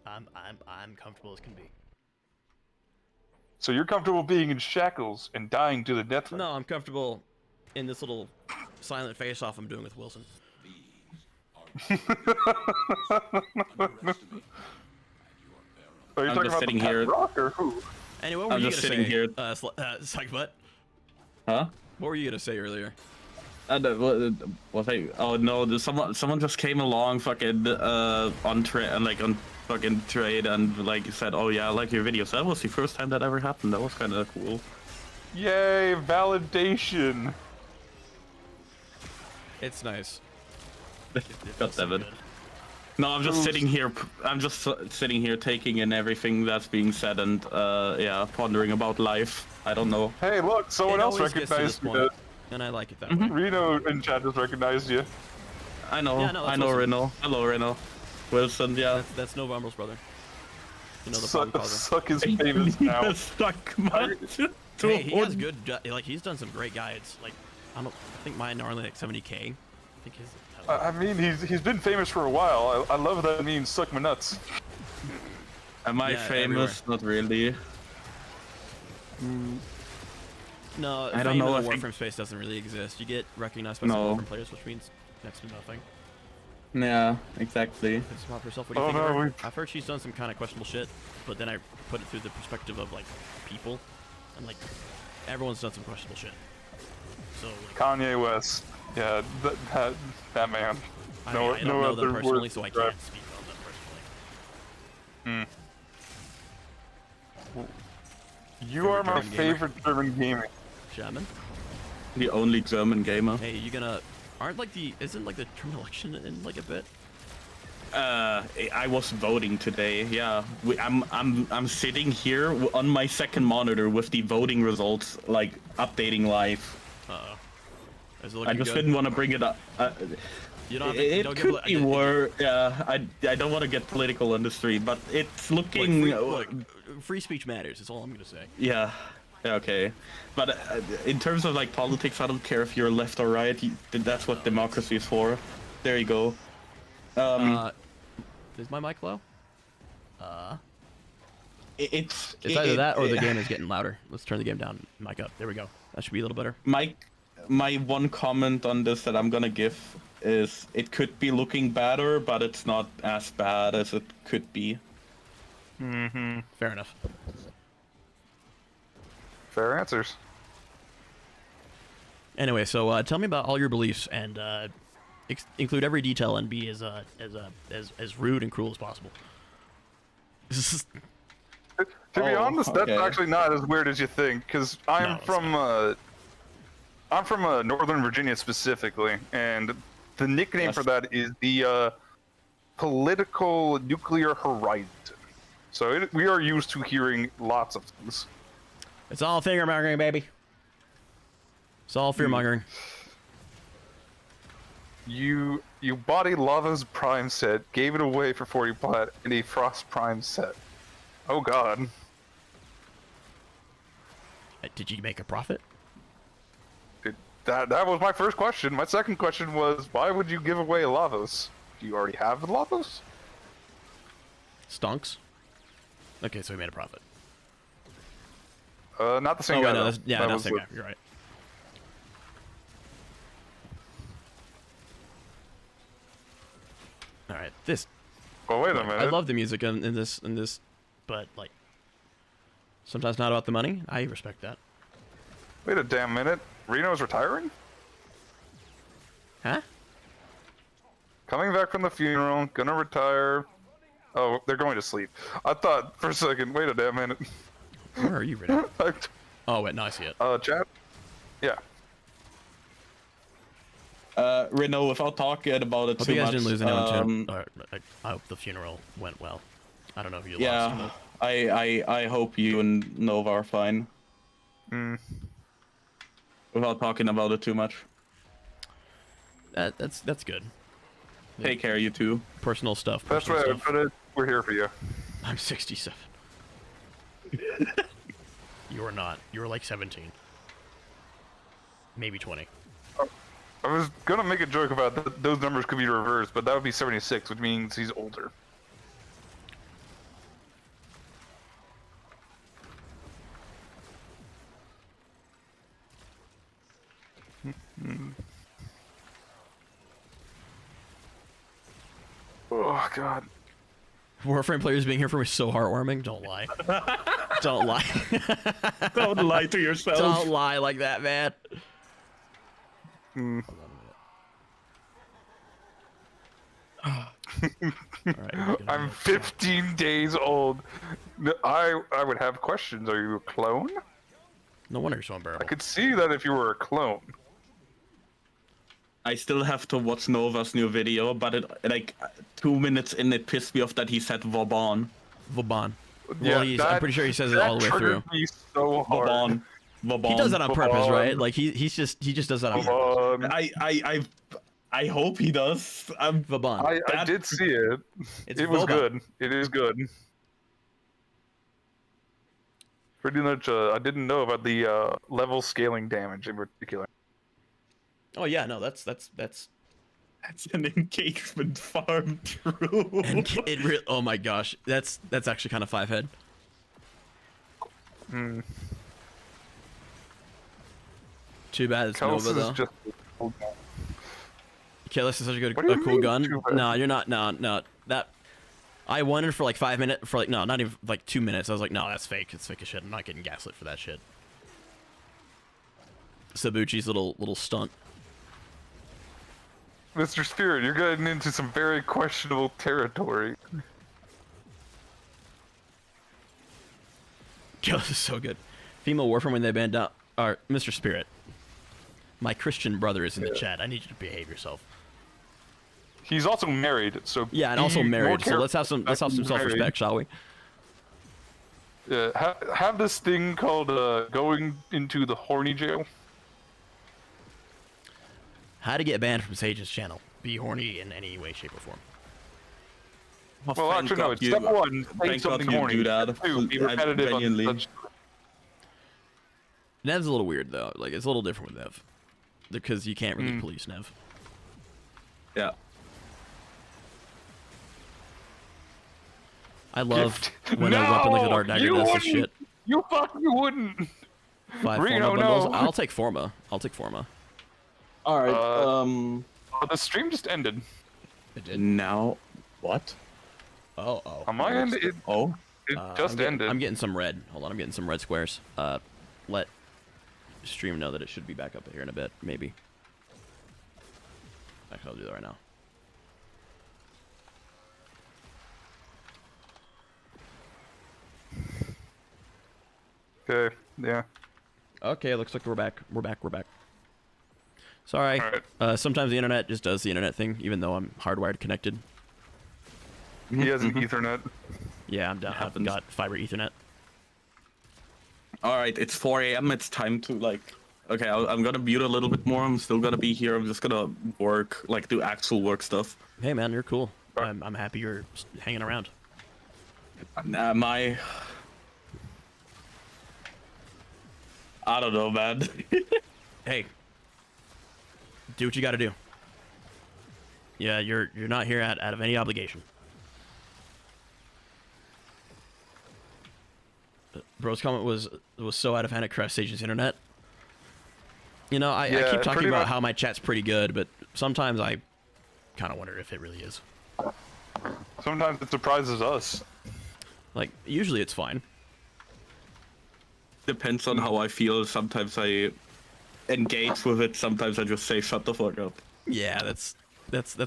I'm comfortable as can be. So you're comfortable being in shackles and dying to the death ray? No, I'm comfortable in this little silent face-off I'm doing with Wilson. Are you I'm talking just about sitting the pet here. rock or who? Anyway, what were I'm you just gonna sitting say? here. Psych butt. Huh? What were you gonna say earlier? What I? Oh no! Someone just came along, fucking on fucking trade, and like said, "Oh yeah, I like your videos." That was the first time that ever happened. That was kind of cool. Yay, validation! It's nice. God damn it! No, I'm just sitting here. I'm just sitting here taking in everything that's being said and yeah, pondering about life. I don't know. Hey, look, someone It else always gets to this recognized me. point, and I like it that way. Reno in chat just recognized you. I know. Yeah, no, I that's know Wilson. Reno. Hello, Reno. Wilson, yeah. That's November's brother. You know the Suck, problem causer. suck is famous now. Stuck much. Hey, he has good. Like he's done some great guides. Like I think mine are only like 70K. I think his. I mean, he's been famous for a while. I love that it means suck my nuts. Am I Yeah, famous? Not really. No, I don't fame know, in the I think- Warframe space doesn't really exist. You get recognized by No. some Warframe players, which means next to nothing. Yeah, exactly. It's about herself. What do you Oh, think of no, her? we- I've heard she's done some kind of questionable shit, but then I put it through the perspective of like people, and like everyone's done some questionable shit. So like, Kanye West. Yeah, that man. I No, don't no know them other personally, words so I to describe. can't speak on them personally. You are my German gamer. favorite German gamer. Shaman. The only German gamer. Hey, you gonna? Isn't like the German election in like a bit? I was voting today. Yeah, I'm sitting here on my second monitor with the voting results like updating live. Is it I looking just good? didn't want to bring it up. You don't. It don't could be worse. Yeah, I don't want to get political on the stream, but it's looking. Free speech matters. That's all I'm gonna say. Yeah. Yeah, okay. But in terms of like politics, I don't care if you're left or right. That's what democracy is for. There you go. Is my mic low? It's Either that or the game is getting louder. Let's turn the game down. Mic up. There we go. That should be a little better. My one comment on this that I'm gonna give is it could be looking better, but it's not as bad as it could be. Fair enough. Fair answers. Anyway, so tell me about all your beliefs and include every detail and be as rude and cruel as possible. To be honest, that's okay. actually not as weird as you think, because I'm it's from Northern Virginia specifically, and the nickname Yes. for that is the political nuclear horizon. So we are used to hearing lots of things. It's all finger mongering, baby. It's all fear mongering. You bought a Lava's Prime set, gave it away for 40 plat, and a Frost Prime set. Oh god. Did you make a profit? That was my first question. My second question was, why would you give away Lavos? Do you already have the Lavos? Stonks. Okay, so we made a profit. Not the same Oh guy. wait, no, though. that's, yeah, That not the was same the- guy. You're right. All right, this. Well, wait a minute. I love the music in this, but like sometimes not about the money. I respect that. Wait a damn minute. Reno's retiring? Huh? Coming back from the funeral, gonna retire. Oh, they're going to sleep. I thought for a second, wait a damn minute. Where are you, Reno? Oh wait, no, I see it. Chat? Yeah. Reno, without talking about it Hope too you guys much. didn't lose anyone too. I hope the funeral went well. I don't know if you lost. Yeah, I hope you and Nova are fine. Without talking about it too much. That's good. Take care, you two. Personal stuff. Best way Personal I would stuff. put it, we're here for you. I'm 67. You are not. You are like 17. Maybe 20. I was gonna make a joke about those numbers could be reversed, but that would be 76, which means he's older. Oh god. Warframe players being here for me is so heartwarming. Don't lie. Don't lie. Don't lie to yourself. Don't lie like that, man. Alright, I'm 15 days old. I would have questions. Are you a clone? no wonder you're so I unbearable. could see that if you were a clone. I still have to watch Nova's new video, but it like 2 minutes in, it pissed me off that he said Vauban. Vauban. Yeah, Well, I'm pretty sure he says it that all the way triggered through. me so hard. Vauban. Vauban. He does that on purpose, right? Vauban. Like he just does that on purpose. Vauban. I hope he does. Vauban. I did see it. It's It was Vauban. good. It is good. Pretty much, I didn't know about the level scaling damage in particular. Oh yeah, no, that's That's an engagement farm true. and it really. Oh my gosh, that's actually kind of 5-head. Hmm. Too bad it's Kalos Nova is though. just. Kalos is such What do you cool mean, gun. too bad? No, you're not. No, that. I wondered for like 5 minutes. For like no, not even like 2 minutes. I was like, no, that's fake. It's fake as shit. I'm not getting gaslit for that shit. Sabuchi's little stunt. Mr. Spirit, you're getting into some very questionable territory. Kalos is so good. Female Warframe when they banned out. Or Mr. Spirit. My Christian brother is in the chat. I need you to behave yourself. He's also married, so Yeah, and be also more married. So careful let's have some about being self-respect, married. shall we? Yeah, have this thing called going into the horny jail. How to get banned from Sage's channel? Be horny in any way, shape, or form. Well, Thank actually, no. God It's you- step one, say thank something God you horny. do that. Step two, be I repetitive on genuinely- such. Nev's a little weird though. Like it's a little different with Nev, because you can't really police Nev. Yeah. I love Gift. when a weapon like the Dark Dagger you does this wouldn't. shit. You fucking wouldn't. 5 Reno, Forma bundles. no. I'll take Forma. I'll take Forma. All right. Oh, the stream just ended. It did. Now, what? Oh. On my end, it Oh. just ended. I'm getting some red. Hold on, I'm getting some red squares. Let stream know that it should be back up here in a bit, maybe. Actually, I'll do that right now. Okay. Yeah. Okay, looks like we're back. We're back. Sorry. Alright. Sometimes the internet just does the internet thing, even though I'm hardwired connected. He has an Ethernet. Yeah, I'm down. I've happens. got fiber Ethernet. All right. It's 4 a.m. It's time to like. Okay, I'm gonna mute a little bit more. I'm still gonna be here. I'm just gonna work, like do actual work stuff. Hey man, you're cool. I'm happy you're hanging around. I don't know, man. Hey, do what you got to do. Yeah, you're not here out of any obligation. Bro's comment was so out of hand at Crash Sage's internet. You know, I Yeah, keep talking pretty about much. how my chat's pretty good, but sometimes I kind of wonder if it really is. Sometimes it surprises us. Like, usually it's fine. Depends on how I feel. Sometimes I engage with it. Sometimes I just say, "Shut the fuck up." Yeah, that's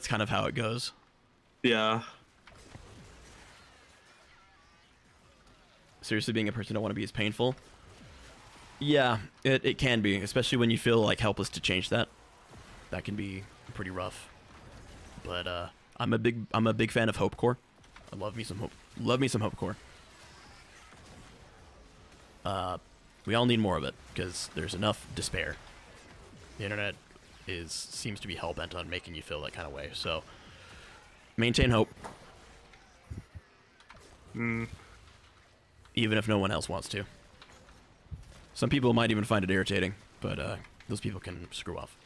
kind of how it goes. Yeah. Seriously, being a person I don't want to be is painful. Yeah, it can be, especially when you feel like helpless to change that. That can be pretty rough. But I'm a big fan of Hope Core. I love me some Hope Core. We all need more of it because there's enough despair. The internet seems to be hell-bent on making you feel that kind of way. So maintain hope. Even if no one else wants to. Some people might even find it irritating, but those people can screw off.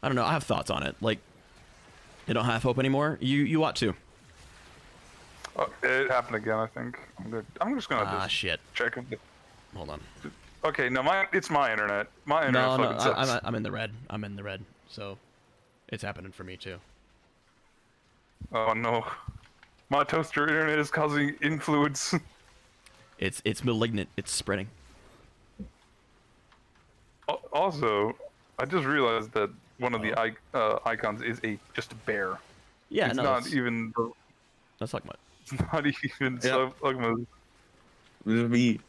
I don't know. I have thoughts on it. Like, you don't have hope anymore. You ought to. It happened again, I think. I'm just gonna Ah, just shit. check it. Hold on. Okay, no, it's my internet. My internet No, fucking sucks. I'm in the red. I'm in the red. So, it's happening for me too. Oh no. My toaster internet is causing influence. It's malignant. It's spreading. Also, I just realized that one of the icons is just a bear. Yeah, it's no, not that's, even. that's like my. It's not even Yeah. so. This is me.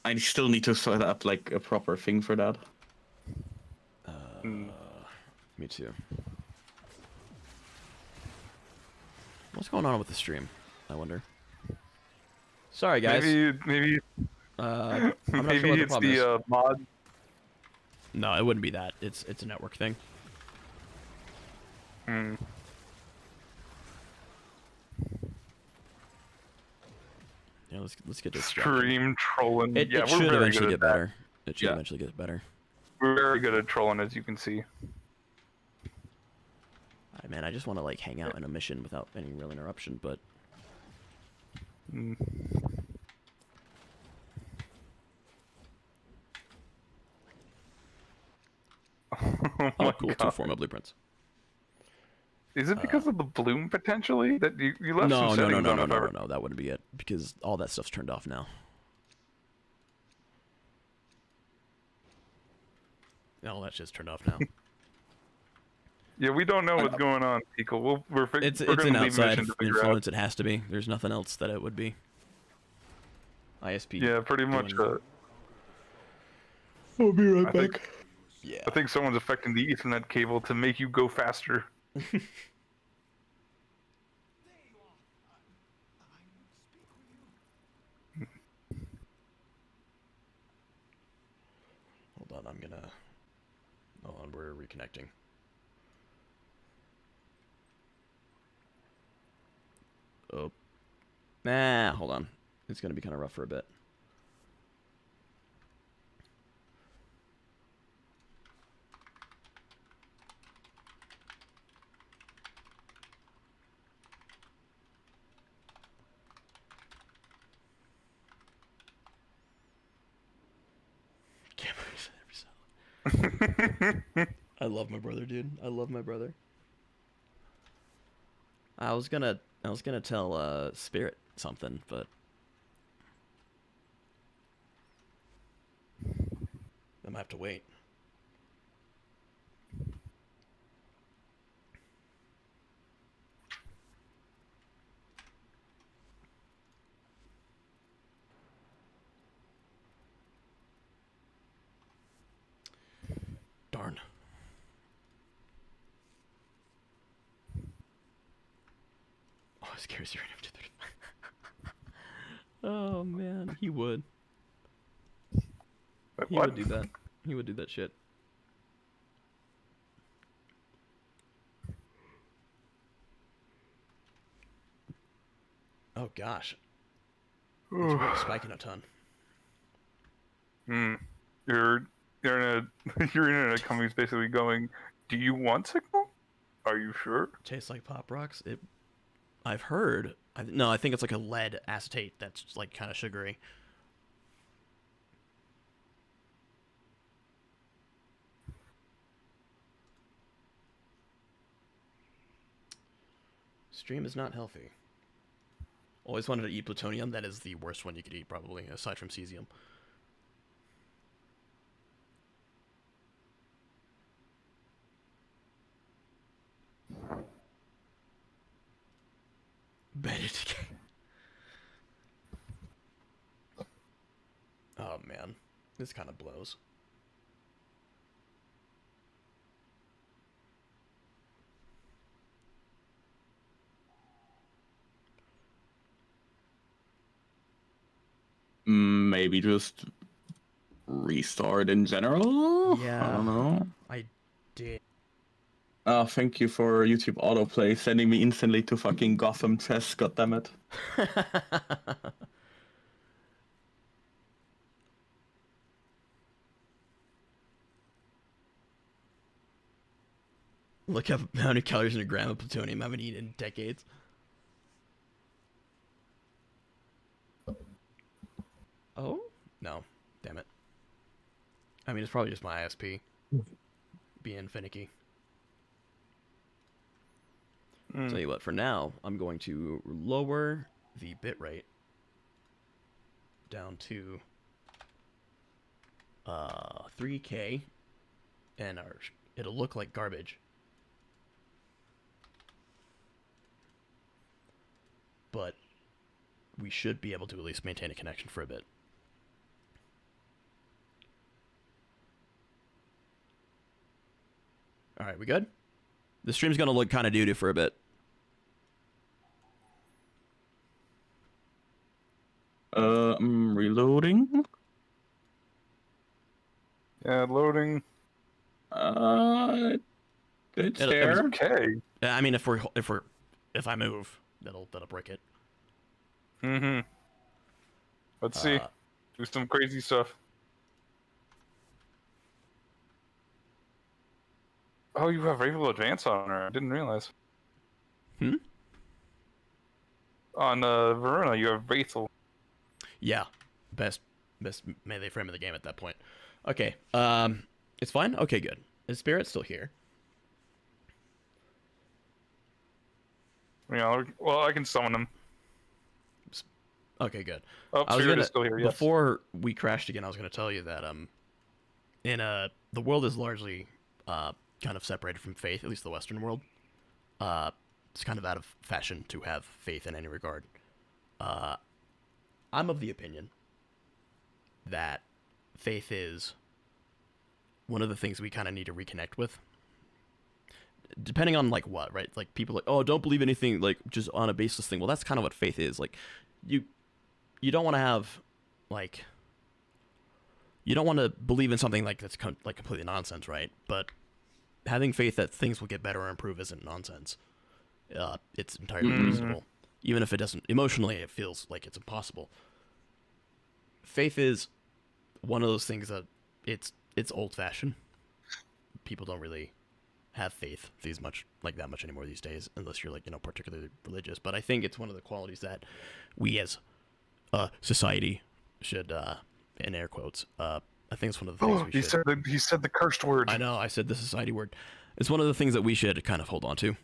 I still need to set up like a proper thing for that. Me too. What's going on with the stream? I wonder. Sorry, guys. Maybe I'm not maybe sure what the it's problem is. the mod. No, it wouldn't be that. It's a network thing. Hmm. Yeah, let's get this Stream trolling. It, Yeah, it we're should very eventually good get at that. better. It should eventually get better. We're very good at trolling, as you can see. Man, I just want to like hang out in a mission without any real interruption, but Mm. Oh my cool. God. 2 format blueprints. Is it because of the bloom potentially that you left No, some no, settings no, on no, if no, I no, re- no. That wouldn't be it because all that stuff's turned off now. All that shit's turned off now. Yeah, we don't know what's going on, Pico. It's we're an gonna leave outside mission to figure out. influence. It has to be. There's nothing else that it would be. ISP. Yeah, pretty much. I'll be right I back. think, Yeah. I think someone's affecting the Ethernet cable to make you go faster. Hold on, hold on, we're reconnecting. Oh. Nah, hold on. It's gonna be kind of rough for a bit. I love my brother, dude. I love my brother. I was gonna tell Spirit something, but I might have to wait. Darn. Oh, this carries your after 35. Oh man, he would. He would do that. He would do that shit. Oh gosh. It's really spiking a ton. Your internet company's basically going, do you want signal? Are you sure? Tastes like Pop Rocks. I've heard. No, I think it's like a lead acetate that's like kind of sugary. Stream is not healthy. Always wanted to eat plutonium. That is the worst one you could eat, probably, aside from cesium. Benedict. Oh man, this kind of blows. Maybe just restart in general? Yeah. I don't know. I did. Thank you for YouTube autoplay, sending me instantly to fucking Gotham chess, goddammit. Look how many calories in a gram of plutonium I haven't eaten in decades. Oh? No. Damn it. I mean, it's probably just my ISP being finicky. Tell you what, for now, I'm going to lower the bitrate down to 3K, and it'll look like garbage. But we should be able to at least maintain a connection for a bit. All right, we good? The stream's gonna look kind of doo-doo for a bit. I'm reloading. Yeah, loading. It's It'll- there. Okay. I mean, if I move, that'll break it. Mm-hmm. Let's see. Uh, Do some crazy stuff. Oh, you have Ravel Advance on her. I didn't realize. Hmm? On Verona, you have Wraithel. Yeah, best melee frame of the game at that point. Okay, it's fine. Okay, good. Is Spirit still here? Yeah, well, I can summon him. Okay, good. Oh, I was Spirit gonna is still here, yes. before we crashed again. I was gonna tell you that in the world is largely kind of separated from faith, at least the Western world. It's kind of out of fashion to have faith in any regard. I'm of the opinion that faith is one of the things we kind of need to reconnect with. Depending on like what, right? Like people like, oh, don't believe anything like just on a baseless thing. Well, that's kind of what faith is. Like you don't want to have like you don't want to believe in something like that's like completely nonsense, right? But having faith that things will get better or improve isn't nonsense. It's entirely reasonable. Even if it doesn't emotionally, it feels like it's impossible. Faith is one of those things that it's old-fashioned. People don't really have faith that much anymore these days, unless you're like particularly religious. But I think it's one of the qualities that we as society should, in air quotes, I think it's one of the things we should. He said the cursed word. I know, I said the society word. It's one of the things that we should kind of hold on to.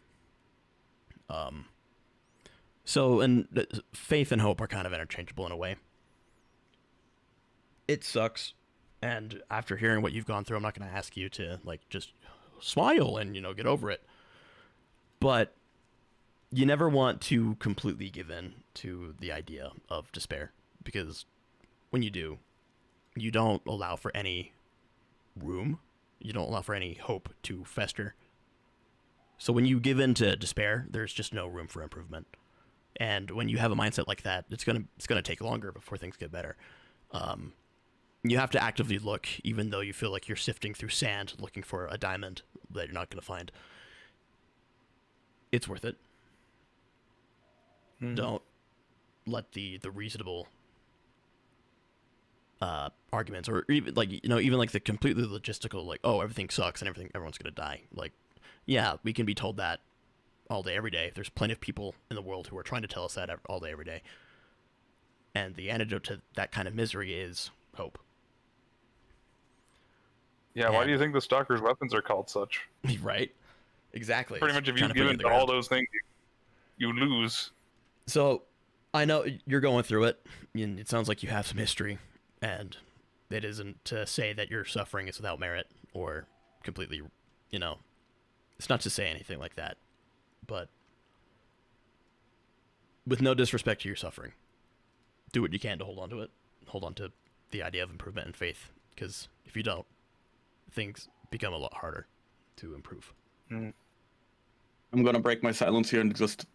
So, faith and hope are kind of interchangeable in a way. It sucks, and after hearing what you've gone through, I'm not going to ask you to, like, just smile and, get over it. But you never want to completely give in to the idea of despair, because when you do, you don't allow for any room, you don't allow for any hope to fester. So when you give in to despair, there's just no room for improvement. And when you have a mindset like that, it's gonna take longer before things get better. You have to actively look, even though you feel like you're sifting through sand looking for a diamond that you're not gonna find. It's worth it. Don't let the reasonable arguments, or even like the completely logistical, like, oh, everything sucks and everyone's gonna die. Like, yeah, we can be told that all day, every day. There's plenty of people in the world who are trying to tell us that all day, every day. And the antidote to that kind of misery is hope. Yeah, why do you think the Stalker's weapons are called such? Right? Exactly. Pretty much, if you give in to all those things, you lose. So, I know you're going through it, and it sounds like you have some history, and it isn't to say that your suffering is without merit, or completely, it's not to say anything like that. But with no disrespect to your suffering, do what you can to hold on to it. Hold on to the idea of improvement and faith, because if you don't, things become a lot harder to improve. I'm gonna break my silence here and just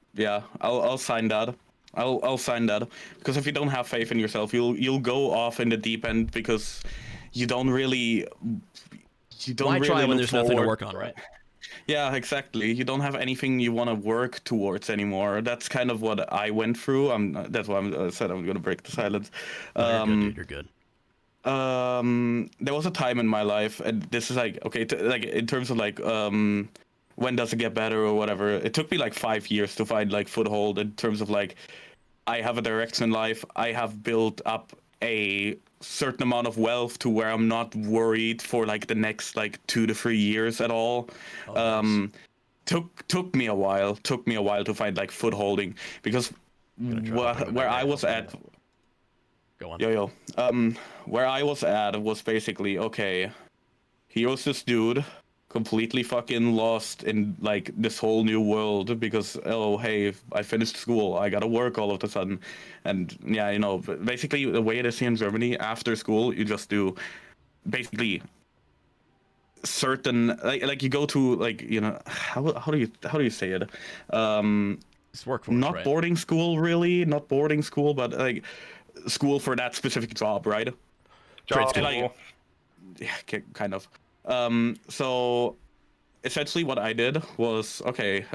I'll sign that. I'll sign that, because if you don't have faith in yourself, you'll go off in the deep end, because you don't really Why try when look there's nothing to forward. work on, right? Yeah, exactly. You don't have anything you want to work towards anymore. That's kind of what I went through. That's why I said I'm gonna break the silence. No, you're good, dude. There was a time in my life, and this is like, okay, like in terms of like when does it get better or whatever. It took me like 5 years to find like foothold in terms of like, I have a direction in life. I have built up a certain amount of wealth to where I'm not worried for like the next like 2 to 3 years at all. Nice. Took me a while to find like footholding, because where I was at. Go on. Yo. Where I was at was basically, okay, here's this dude completely fucking lost in like this whole new world because oh hey, I finished school, I gotta work all of a sudden, and yeah, you know, basically the way it is here in Germany, after school you just do basically certain like you go to like, you know, how do you say it, It's workforce, not right? boarding school, really, not boarding school, but like school for that specific job, right? Job. And, like, yeah, kind of. So essentially, what I did was okay,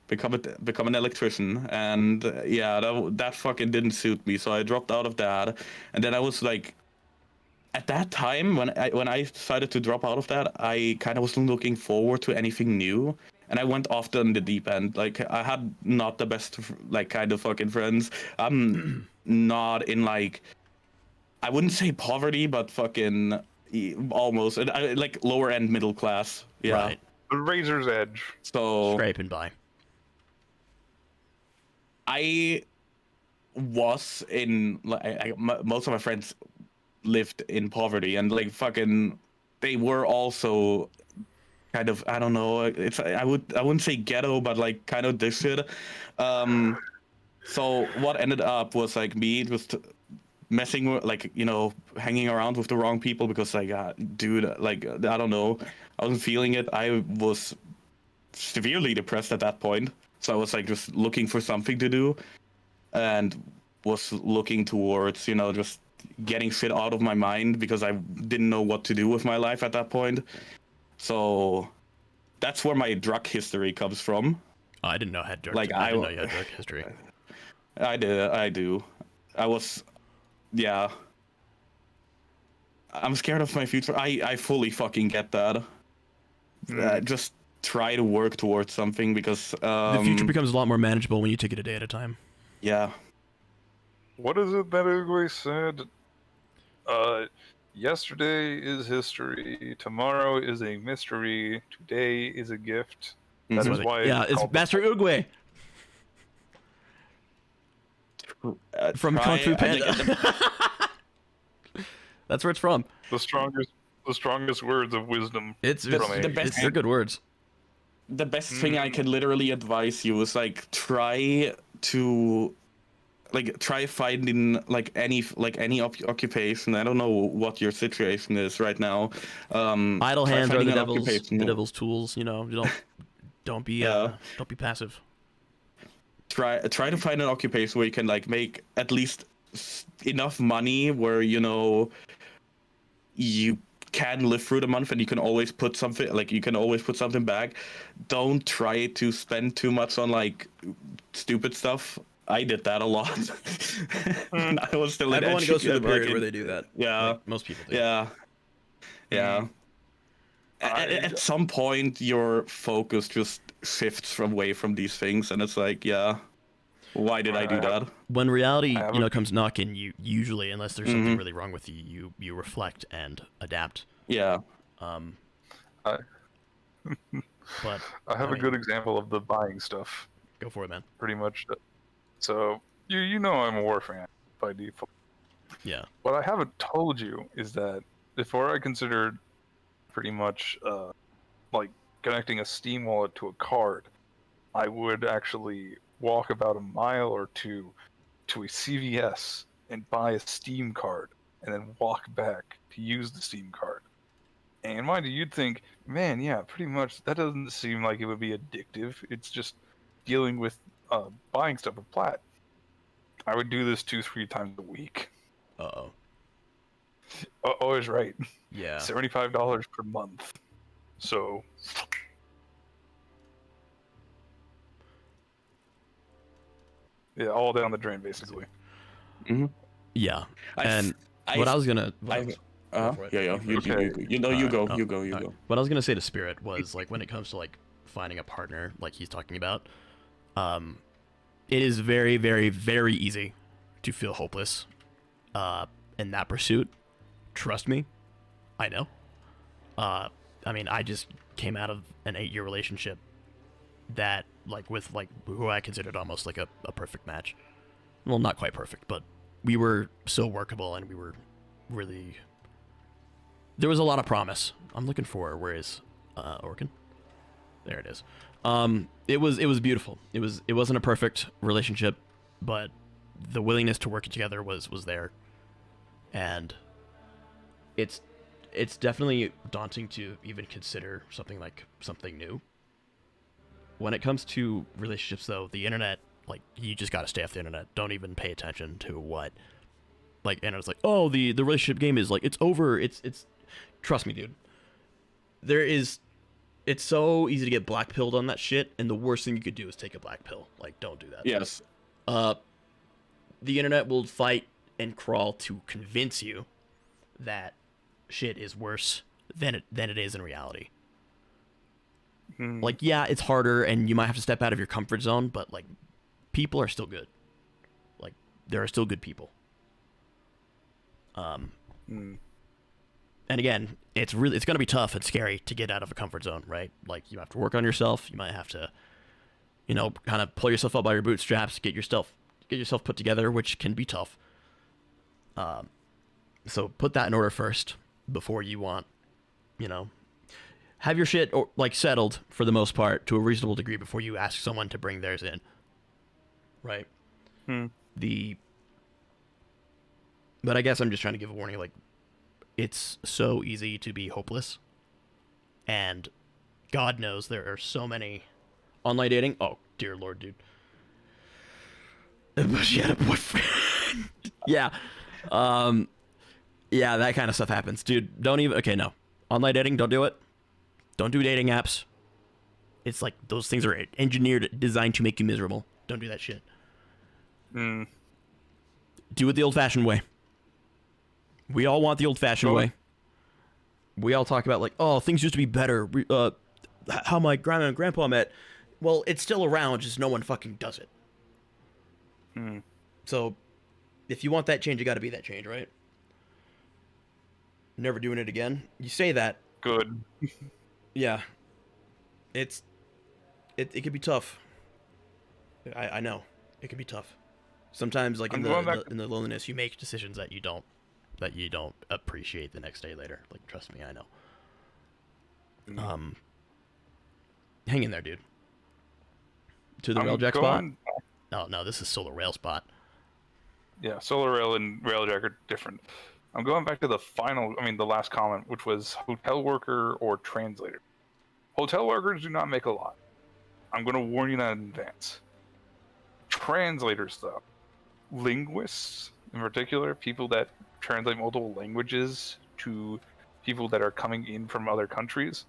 become an electrician, and yeah, that fucking didn't suit me, so I dropped out of that, and then I was like, at that time when I decided to drop out of that, I kind of wasn't looking forward to anything new. And I went off in the deep end. Like I had not the best like kind of fucking friends. I'm not in like, I wouldn't say poverty, but fucking almost like lower end middle class. Yeah. Right. The razor's edge. So Scraping by. I was in like most of my friends lived in poverty, and like fucking they were also kind of, I don't know, it's I wouldn't say ghetto, but like kind of this shit. So what ended up was like me just messing with, like, you know, hanging around with the wrong people because like dude, like I don't know, I wasn't feeling it. I was severely depressed at that point, so I was like just looking for something to do, and was looking towards, you know, just getting shit out of my mind because I didn't know what to do with my life at that point. So that's where my drug history comes from. Oh, I didn't know I had drug. Like, I didn't know you had drug history. I do. I was, yeah. I'm scared of my future. I fully fucking get that. Just try to work towards something because The future becomes a lot more manageable when you take it a day at a time. yeah. What is it that Uguay said? Yesterday is history. Tomorrow is a mystery. Today is a gift. That is why. Yeah, it's Master Uguay from Kung Fu Panda. That's where it's from. the strongest words of wisdom. It's from a- the best. They're good words. The best thing I can literally advise you is like try finding like any occupation. I don't know what your situation is right now. Idle try hands are finding the an occupation. devil's tools. You know, don't be passive. Try to find an occupation where you can like make at least enough money where, you know, you can live through the month and you can always put something back. Don't try to spend too much on like stupid stuff. I did that a lot. I was still Everyone goes through a period like, where they do that. Yeah. Like, most people do. Yeah. At some point, your focus just shifts away from these things, and it's like, yeah, why did I do that? When reality, comes knocking, you usually, unless there's something really wrong with you, you reflect and adapt. Yeah. I- But I have a good example of the buying stuff. Go for it, man. Pretty much. So you know I'm a Warframe by default. Yeah. What I haven't told you is that before I considered pretty much like connecting a Steam wallet to a card, I would actually walk about a mile or two to a CVS and buy a Steam card and then walk back to use the Steam card. And mind you, you'd think, man, yeah, pretty much that doesn't seem like it would be addictive. It's just dealing with buying stuff with Plaid. I would do this 2-3 times a week. Uh-oh. Always right. Yeah. $75 per month. So yeah, all down the drain basically. Mm-hmm. Yeah. Yeah. You go. What I was gonna say to Spirit was like when it comes to like finding a partner, like he's talking about, it is very, very, very easy to feel hopeless in that pursuit. Trust me, I know. I mean, I just came out of an 8-year relationship that, like, with like who I considered almost like a perfect match. Well, not quite perfect, but we were so workable and we were really. There was a lot of promise. I'm looking for where is Orkin. There it is. It was beautiful. It wasn't a perfect relationship, but the willingness to work together was there, and it's definitely daunting to even consider something new. When it comes to relationships, though, the internet, like, you just gotta stay off the internet. Don't even pay attention to what, like, and it's like, oh, the relationship game is like, it's over. It's trust me, dude. It's so easy to get black pilled on that shit, and the worst thing you could do is take a black pill. Like, don't do that. Yes. The internet will fight and crawl to convince you that shit is worse than it is in reality. Like, yeah, it's harder, and you might have to step out of your comfort zone, but, like, people are still good. Like, there are still good people. And again, it's gonna be tough and scary to get out of a comfort zone, right? Like, you have to work on yourself. You might have to, kind of pull yourself up by your bootstraps, get yourself put together, which can be tough. So put that in order first before you want, have your shit settled for the most part to a reasonable degree before you ask someone to bring theirs in, right? But I guess I'm just trying to give a warning, like, it's so easy to be hopeless, and God knows there are so many online dating. Oh dear Lord, dude. She had a boyfriend. Yeah. Yeah, that kind of stuff happens, dude. Don't even. Okay, no. Online dating, don't do it. Don't do dating apps. It's like those things are engineered, designed to make you miserable. Don't do that shit. Do it the old-fashioned way. We all want the old-fashioned way. We all talk about, like, oh, things used to be better. How my grandma and grandpa met. Well, it's still around, just no one fucking does it. So, if you want that change, you got to be that change, right? Never doing it again. You say that. Good. Yeah. It can be tough. I know. It can be tough. Sometimes, like, in the loneliness, you make decisions that you don't appreciate the next day later. Like, trust me, I know. Hang in there, dude. To the Railjack spot? Oh, no, this is Solar Rail spot. Yeah, Solar Rail and Railjack are different. I'm going back to the last comment, which was hotel worker or translator. Hotel workers do not make a lot. I'm going to warn you that in advance. Translators, though. Linguists, in particular, people that translate multiple languages to people that are coming in from other countries,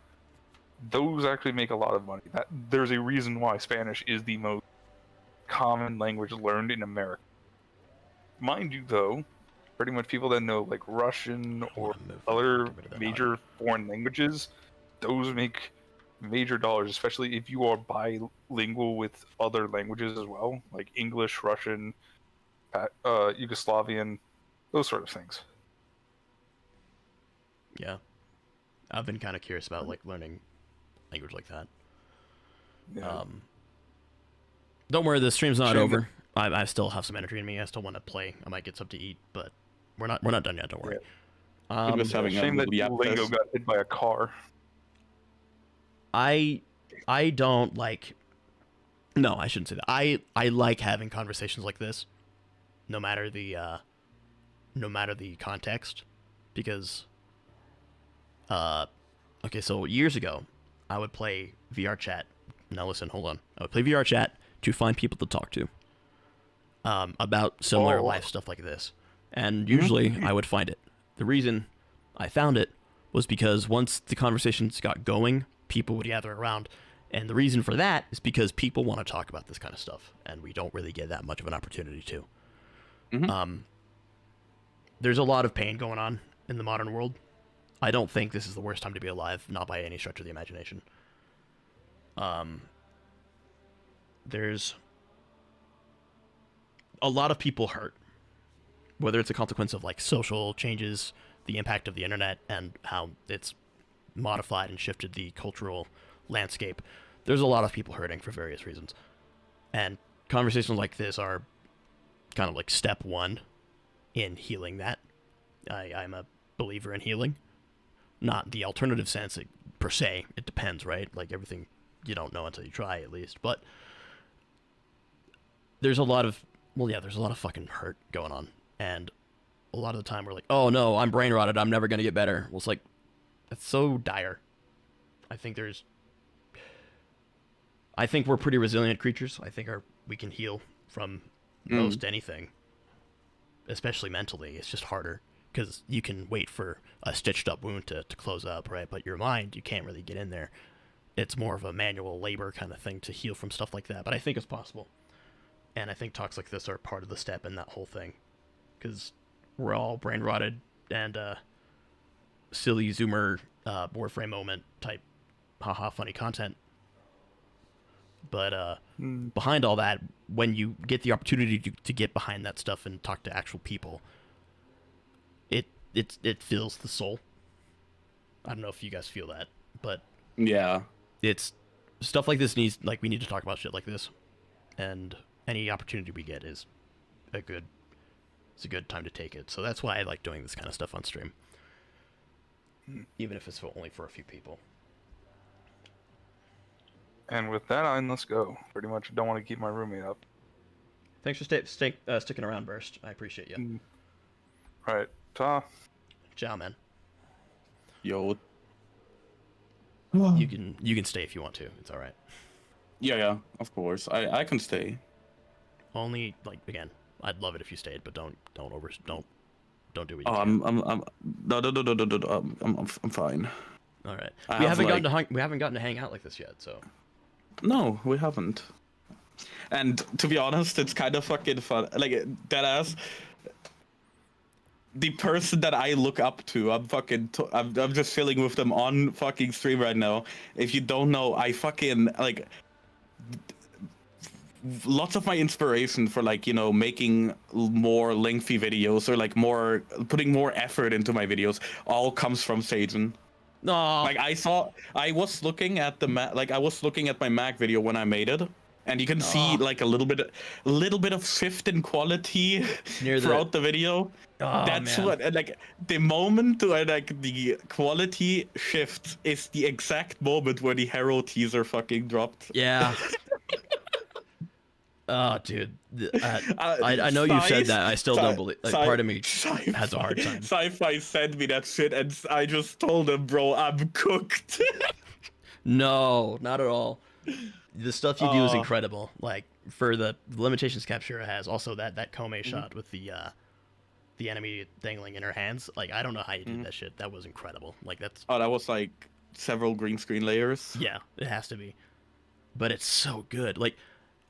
those actually make a lot of money. There's a reason why Spanish is the most common language learned in America. Mind you, though, pretty much people that know, like, Russian or other major foreign languages, those make major dollars, especially if you are bilingual with other languages as well, like English, Russian, Yugoslavian, those sort of things. Yeah. I've been kind of curious about, like, learning language like that. Yeah. Don't worry, the stream's not over. I still have some energy in me. I still want to play. I might get something to eat, but we're not done yet. Don't worry. Yeah. Shame that Duolingo got hit by a car. I don't like. No, I shouldn't say that. I like having conversations like this, no matter the context, because. Okay, so years ago, I would play VR chat. Now listen, hold on. I would play VR chat to find people to talk to. About similar life stuff like this. And usually I would find it. The reason I found it was because once the conversations got going, people would gather around. And the reason for that is because people want to talk about this kind of stuff. And we don't really get that much of an opportunity to. There's a lot of pain going on in the modern world. I don't think this is the worst time to be alive, not by any stretch of the imagination. There's a lot of people hurt, whether it's a consequence of, like, social changes, the impact of the internet, and how it's modified and shifted the cultural landscape. There's a lot of people hurting for various reasons. And conversations like this are kind of like step one in healing that. I'm a believer in healing. Not the alternative sense, per se. It depends, right? Like everything, you don't know until you try, at least. But there's a lot of fucking hurt going on, and a lot of the time we're like, oh no, I'm brain rotted, I'm never gonna get better. Well, it's like, that's so dire. I think we're pretty resilient creatures. I think we can heal from most anything, especially mentally. It's just harder because you can wait for a stitched up wound to close up, right? But your mind, you can't really get in there. It's more of a manual labor kind of thing to heal from stuff like that. But I think it's possible. And I think talks like this are part of the step in that whole thing. Because we're all brain rotted and silly Zoomer Warframe moment type haha funny content. But behind all that, when you get the opportunity to get behind that stuff and talk to actual people, it fills the soul. I don't know if you guys feel that, but yeah, it's stuff like this we need to talk about shit like this, and any opportunity we get is a good time to take it. So that's why I like doing this kind of stuff on stream, even if it's only for a few people. And with that, let's go. Pretty much don't want to keep my roommate up. Thanks for sticking around, Burst. I appreciate you. Right. Ta. Ciao, man. Yo. You can stay if you want to. It's all right. Yeah, of course. I can stay. Only, like, again, I'd love it if you stayed, but don't do what you I'm fine. All right. We haven't gotten to hang out like this yet, so. No, we haven't. And to be honest, it's kind of fucking fun. Like, deadass. The person that I look up to, I'm just chilling with them on fucking stream right now. If you don't know, I fucking, like, lots of my inspiration for, like, you know, making more lengthy videos or, like, putting more effort into my videos all comes from Sajin. No. Like, I was looking at my Mac video when I made it, and you can see like a little bit of shift in quality throughout the video. That's man. What, like, the moment where, like, the quality shifts is the exact moment where the Hero teaser fucking dropped. Yeah. Oh, dude. I know you said that. I still don't believe. Like, part of me has a hard time. Sci-Fi sent me that shit, and I just told him, bro, I'm cooked. No, not at all. The stuff you do is incredible. Like, for the limitations capture it has, also that Kome shot with the enemy dangling in her hands. Like, I don't know how you did that shit. That was incredible. Like, that's. Oh, that was like several green screen layers. Yeah, it has to be. But it's so good. Like,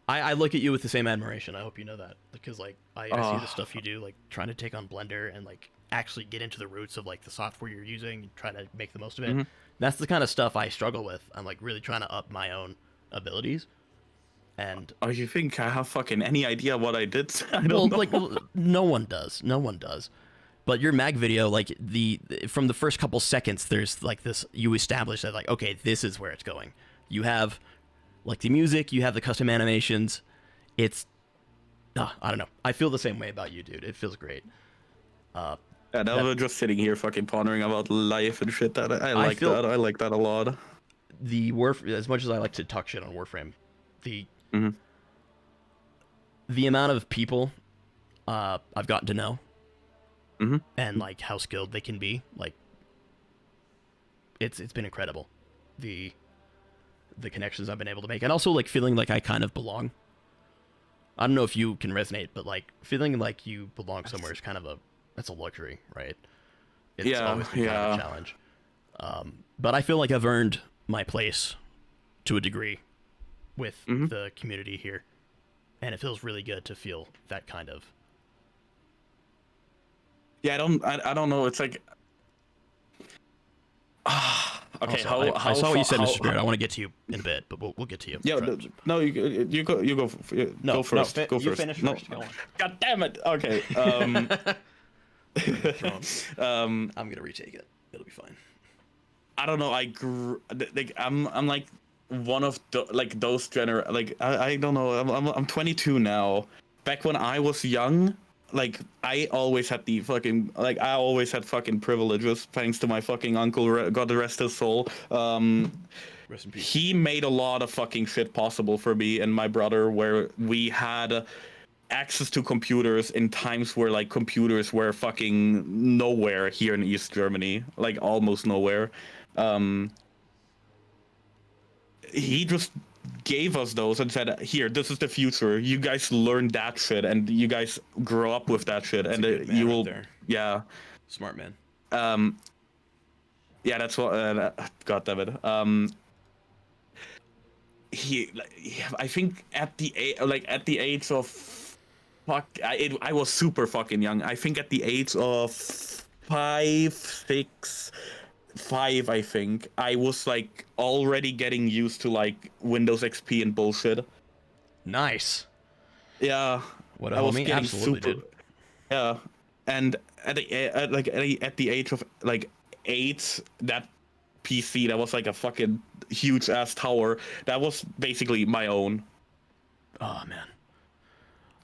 I look at you with the same admiration. I hope you know that, because, like, I see the stuff you do, like trying to take on Blender and, like, actually get into the roots of, like, the software you're using and try to make the most of it. That's the kind of stuff I struggle with. I'm, like, really trying to up my own abilities. And you think I have fucking any idea what I did? I don't know. Like, no one does. But your mag video, like, from the first couple seconds, there's, like, this, you establish that, like, okay, this is where it's going. You have, like, the music, you have the custom animations. It's, I don't know. I feel the same way about you, dude. It feels great. And I was just sitting here fucking pondering about life and shit. That I like that a lot. As much as I like to talk shit on Warframe, the amount of people I've gotten to know, and, like, how skilled they can be, like, it's been incredible. The connections I've been able to make, and also, like, feeling like I kind of belong. I don't know if you can resonate, but, like, feeling like you belong somewhere is kind of that's a luxury, right? It's always been kind of a challenge. But I feel like I've earned my place to a degree with the community here, and it feels really good to feel that kind of. Yeah, I don't know. It's like. Okay, also, I saw what you said, Mr. Spirit. I want to get to you in a bit, but we'll get to you. Yeah, no, you go. Go first. Go you first. Finish no. first. Go on. God damn it. Okay. I'm gonna retake it. It'll be fine. I don't know. I'm like one of those I don't know. I'm 22 now. Back when I was young, like I always had the fucking I always had fucking privileges thanks to my fucking uncle. God rest his soul. Rest in peace. He made a lot of fucking shit possible for me and my brother, where we had access to computers in times where like computers were fucking nowhere here in East Germany, like almost nowhere. He just gave us those and said, "Here, this is the future. You guys learn that shit, and you guys grow up with that shit, That's and a good man you right will." there. Yeah. Smart man. Yeah, that's what. God damn it. I think at the age of, fuck, I was super fucking young. I think at the age of 5, 6, 5, I think I was like already getting used to like Windows XP and bullshit. Nice. Yeah. What a I was homie. getting Absolutely super, did. Yeah, and at the age of like 8, that PC that was like a fucking huge ass tower, that was basically my own. Oh man.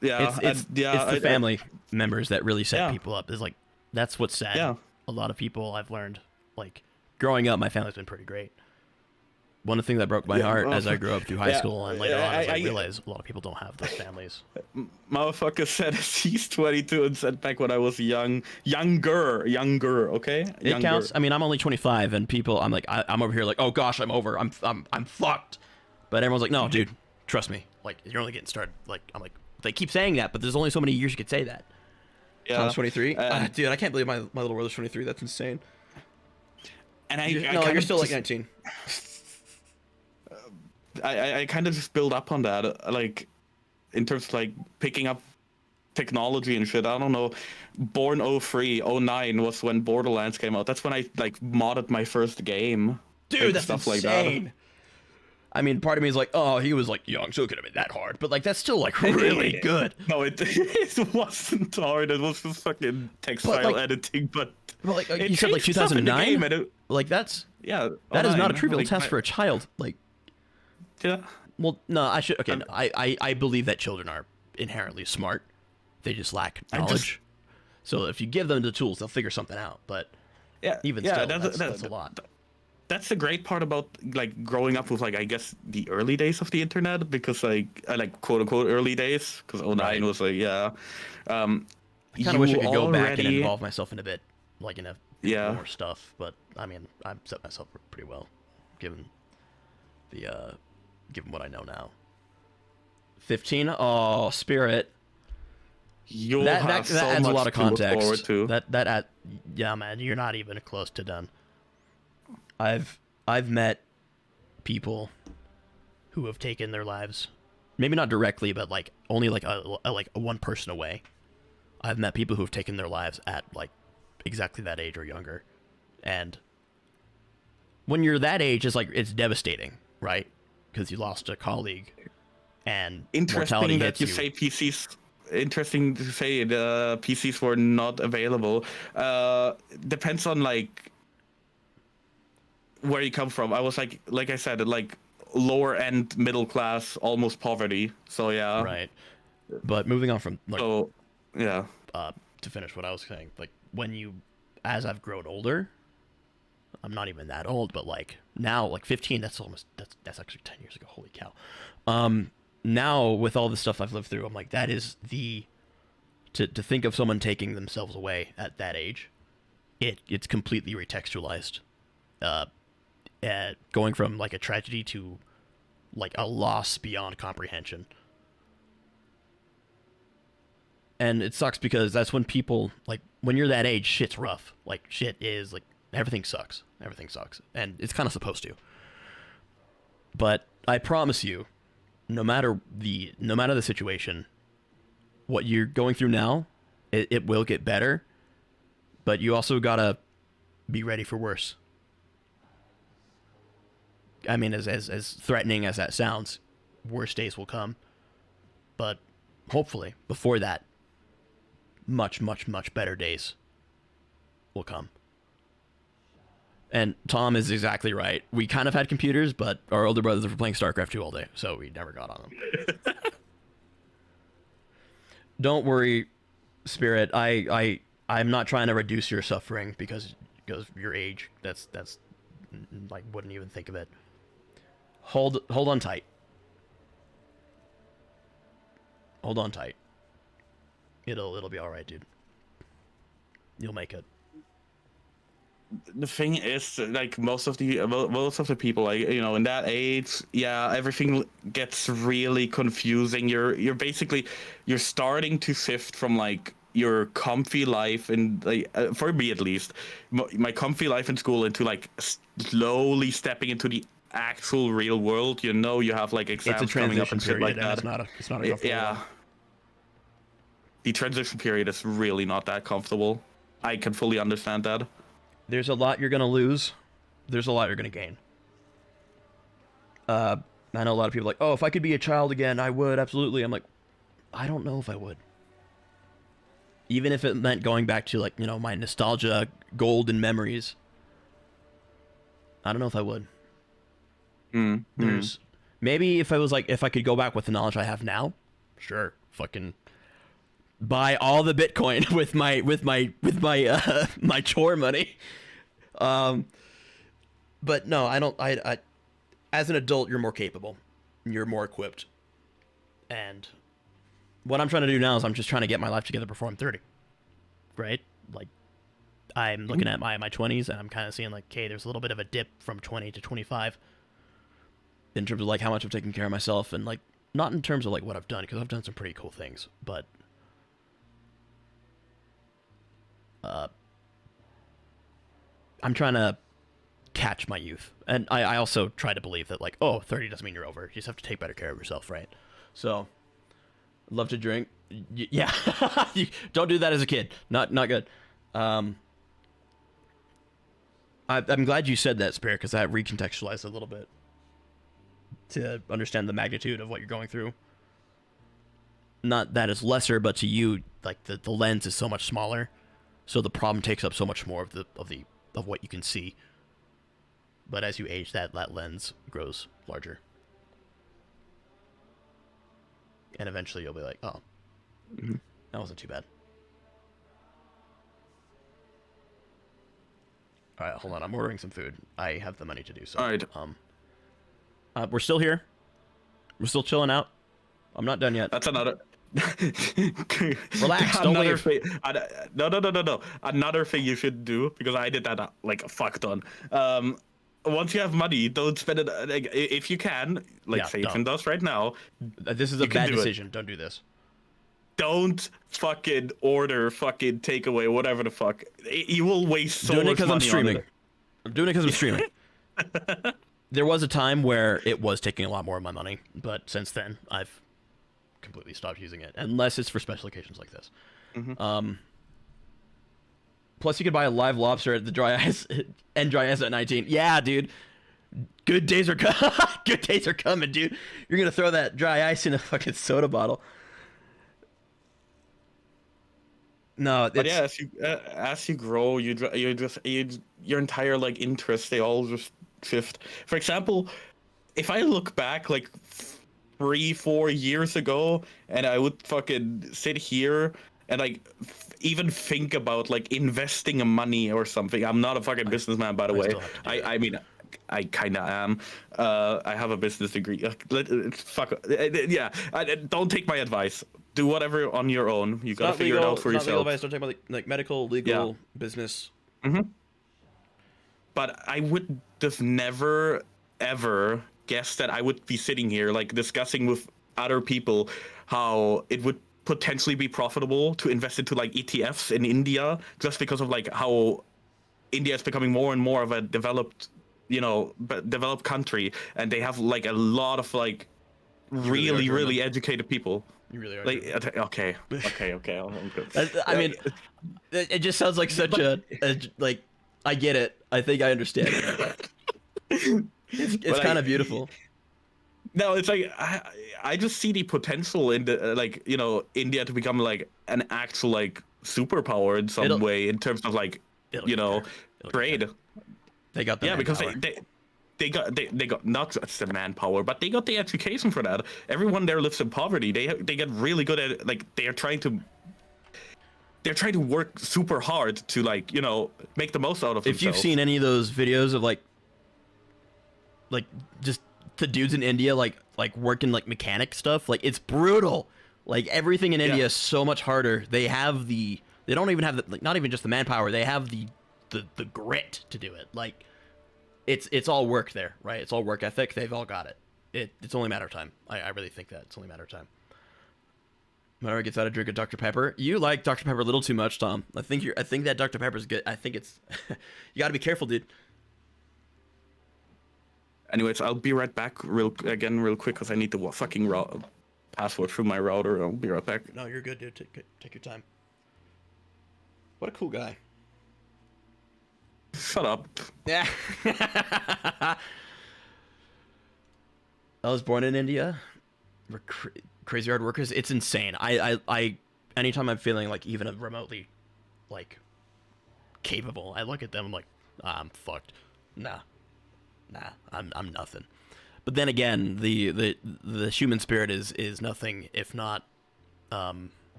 Yeah, It's the family members that really set Yeah. people up. Is like that's what's sad. Yeah. A lot of people I've learned, like growing up, my family's been pretty great. One of the things that broke my heart as I grew up through high school and later on, is I realized a lot of people don't have those families. Motherfucker said he's 22 and said back when I was younger, okay? It counts. I mean, I'm only 25, and people, I'm like, I'm over here like, oh gosh, I'm over, I'm fucked. But everyone's like, no, dude, trust me, like you're only getting started. Like I'm like, they keep saying that, but there's only so many years you could say that. Yeah. Tom's 23. Dude, I can't believe my little brother's 23. That's insane. And you're still like 19. I kind of just build up on that, like, in terms of, like, picking up technology and shit. I don't know. Born 03, 09 was when Borderlands came out. That's when I, like, modded my first game. Dude, that's stuff insane. like that. I mean, part of me is like, oh, he was, like, young, so it could have been that hard. But, like, that's still, like, really good. No, it wasn't hard. It was just fucking text file editing, but like, it you said, like, changed stuff in the 2009? game, and Like, that's... Yeah. That is not a trivial like, test for a child. Like... Yeah. Well, no, I should... Okay, no, I believe that children are inherently smart. They just lack knowledge. So if you give them the tools, they'll figure something out. But even still, that's a lot. That's the great part about like growing up with like I guess the early days of the internet, because like quote unquote early days, because 09 was like I kind of wish I could go back and involve myself in a bit, like in a more stuff. But I mean, I've set myself up pretty well, given the given what I know now. 15. Oh, Spirit. That adds a lot of context. Yeah, man, you're not even close to done. I've met people who have taken their lives, maybe not directly, but like only like a one person away. I've met people who have taken their lives at like exactly that age or younger, and when you're that age, it's devastating, right? Because you lost a colleague, and interesting that you say PCs. Interesting to say the PCs were not available. Depends on like where you come from. I was like I said, like lower end middle class, almost poverty. So yeah. Right. But moving on from like, yeah. To finish what I was saying, like as I've grown older, I'm not even that old, but like now, like 15, that's actually 10 years ago. Holy cow. Now with all the stuff I've lived through, I'm like, that is to think of someone taking themselves away at that age, it's completely retextualized. Going from like a tragedy to like a loss beyond comprehension. And it sucks because that's when people, like, when you're that age, shit's rough. Like, shit is, like, everything sucks. Everything sucks. And it's kind of supposed to. But I promise you, no matter the situation, what you're going through now, it will get better. But you also gotta be ready for worse. I mean, as threatening as that sounds, worse days will come. But hopefully, before that, much, much, much better days will come. And Tom is exactly right. We kind of had computers, but our older brothers were playing StarCraft 2 all day, so we never got on them. Don't worry, Spirit, I'm not trying to reduce your suffering because your age. That's like wouldn't even think of it. Hold on tight. Hold on tight. It'll be all right, dude. You'll make it. The thing is, like most of the people, like in that age, yeah, everything gets really confusing. You're basically starting to shift from like your comfy life and like for me at least, my comfy life in school into like slowly stepping into the actual real world. You have like exams coming up and shit like that. It's not a comfortable yeah. one. The transition period is really not that comfortable. I can fully understand that. There's a lot you're gonna lose. There's a lot you're gonna gain. I know a lot of people are like, oh, if I could be a child again, I would absolutely. I'm like, I don't know if I would. Even if it meant going back to like my nostalgia, golden memories. I don't know if I would. There's maybe if I could go back with the knowledge I have now, sure, fucking buy all the Bitcoin with my my chore money. But no, I don't. I as an adult, you're more capable, you're more equipped, and what I'm trying to do now is I'm just trying to get my life together before I'm 30. Right? Like I'm looking at my 20s and I'm kind of seeing like, okay, there's a little bit of a dip from 20 to 25 in terms of like how much I've taken care of myself, and like not in terms of like what I've done, because I've done some pretty cool things, but I'm trying to catch my youth. And I also try to believe that like, oh, 30 doesn't mean you're over. You just have to take better care of yourself, right? So, love to drink. Yeah. Don't do that as a kid. Not good. I'm glad you said that, Spirit, because that recontextualized a little bit to understand the magnitude of what you're going through. Not that it's lesser, but to you, like the lens is so much smaller, so the problem takes up so much more of what you can see. But as you age, that lens grows larger, and eventually you'll be like, oh, that wasn't too bad. All right, hold on. I'm ordering some food. I have the money to do so. All right. We're still here. We're still chilling out. I'm not done yet. That's another. Relax. Don't leave. No. Another thing you should do, because I did that like a fuck ton. Once you have money, don't spend it. Like, if you can, like Sajin does right now. This is a bad decision. Don't do this. Don't fucking order fucking takeaway, whatever the fuck. You will waste so much money. I'm doing it because I'm streaming. There was a time where it was taking a lot more of my money, but since then I've completely stopped using it, unless it's for special occasions like this. Plus, you could buy a live lobster at the dry ice at 19. Yeah, dude. Good days are good days are coming, dude. You're gonna throw that dry ice in a fucking soda bottle. No, but yeah, as you grow, your entire like interests, they all just shift. For example, if I look back like 3-4 years ago, and I would fucking sit here and like even think about like investing money or something. I'm not a fucking businessman, by the way. I mean, I kind of am. I have a business degree. Yeah. Don't take my advice. Do whatever on your own. You gotta figure it out for yourself. Legal advice. Don't take about like medical, legal, business. But I would have never ever guessed that I would be sitting here like discussing with other people how it would potentially be profitable to invest into like ETFs in India, just because of like how India is becoming more and more of a developed country, and they have like a lot of like really educated people. You really are. Like, okay. I mean, it just sounds like such a like. I get it. I think I understand. It's kind of beautiful. No, it's like I just see the potential in the like India to become like an actual like superpower in some way in terms of like trade. They got the because they got not just the manpower, but they got the education for that. Everyone there lives in poverty. They get really good at like they are trying to they're trying to work super hard to like, make the most out of If you've themselves. seen any of those videos of like just the dudes in India like working like mechanic stuff, like it's brutal. Like everything in India is so much harder. They don't even have not even just the manpower. They have the grit to do it. Like it's all work there, right? It's all work ethic. They've all got it. It's only a matter of time. I really think that it's only a matter of time. Whenever gets out of drink of Dr. Pepper. You like Dr. Pepper a little too much, Tom. I think that Dr. Pepper's good. I think it's you got to be careful, dude. Anyways, I'll be right back real quick because I need the fucking password through my router. I'll be right back. No, you're good, dude. Take your time. What a cool guy. Shut up. Yeah. I was born in India. We're crazy hard workers. It's insane. I anytime I'm feeling like even remotely like capable, I look at them. I'm like, I'm fucked. Nah, I'm nothing. But then again, the human spirit is nothing if not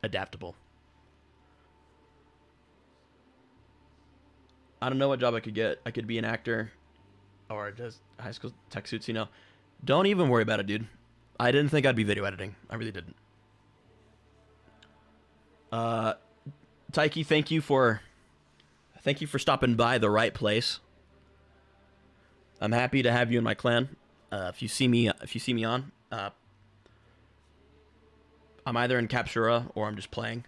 adaptable. I don't know what job I could get. I could be an actor, or just high school tech suits. Don't even worry about it, dude. I didn't think I'd be video editing. I really didn't. Taiki, thank you for stopping by the right place. I'm happy to have you in my clan. If you see me on, I'm either in Captura or I'm just playing.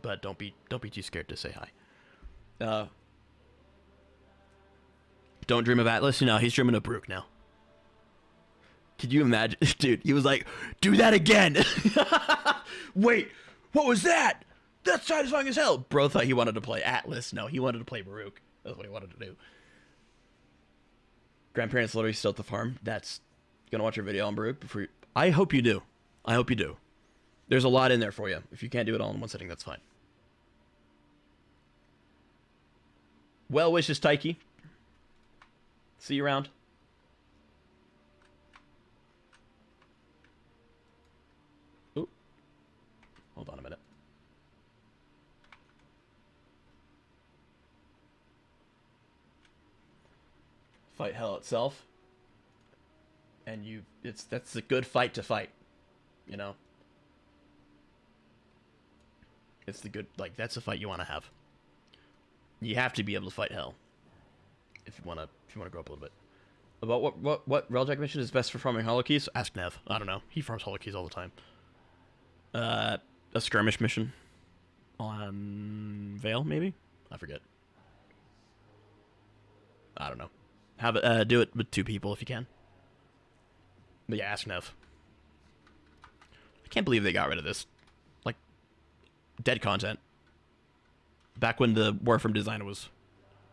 But don't be too scared to say hi. Don't dream of Atlas. He's dreaming of Brooke now. Could you imagine? Dude, he was like, do that again. Wait, what was that? That's satisfying as hell. Bro thought he wanted to play Atlas. No, he wanted to play Baruch. That's what he wanted to do. Grandparents literally still at the farm. That's gonna watch your video on Baruch before I hope you do. I hope you do. There's a lot in there for you. If you can't do it all in one sitting, that's fine. Well wishes, Taiki. See you around. Ooh. Hold on a minute. Fight hell itself. And that's a good fight to fight. It's the good, that's a fight you want to have. You have to be able to fight hell. If you want to grow up a little bit. About what Railjack mission is best for farming hollow keys? Ask Nev. I don't know. He farms hollow keys all the time. A skirmish mission on Vale, maybe? I forget. I don't know. Have it do it with 2 people if you can. But yeah, ask Nev. I can't believe they got rid of this. Dead content. Back when the Warframe design was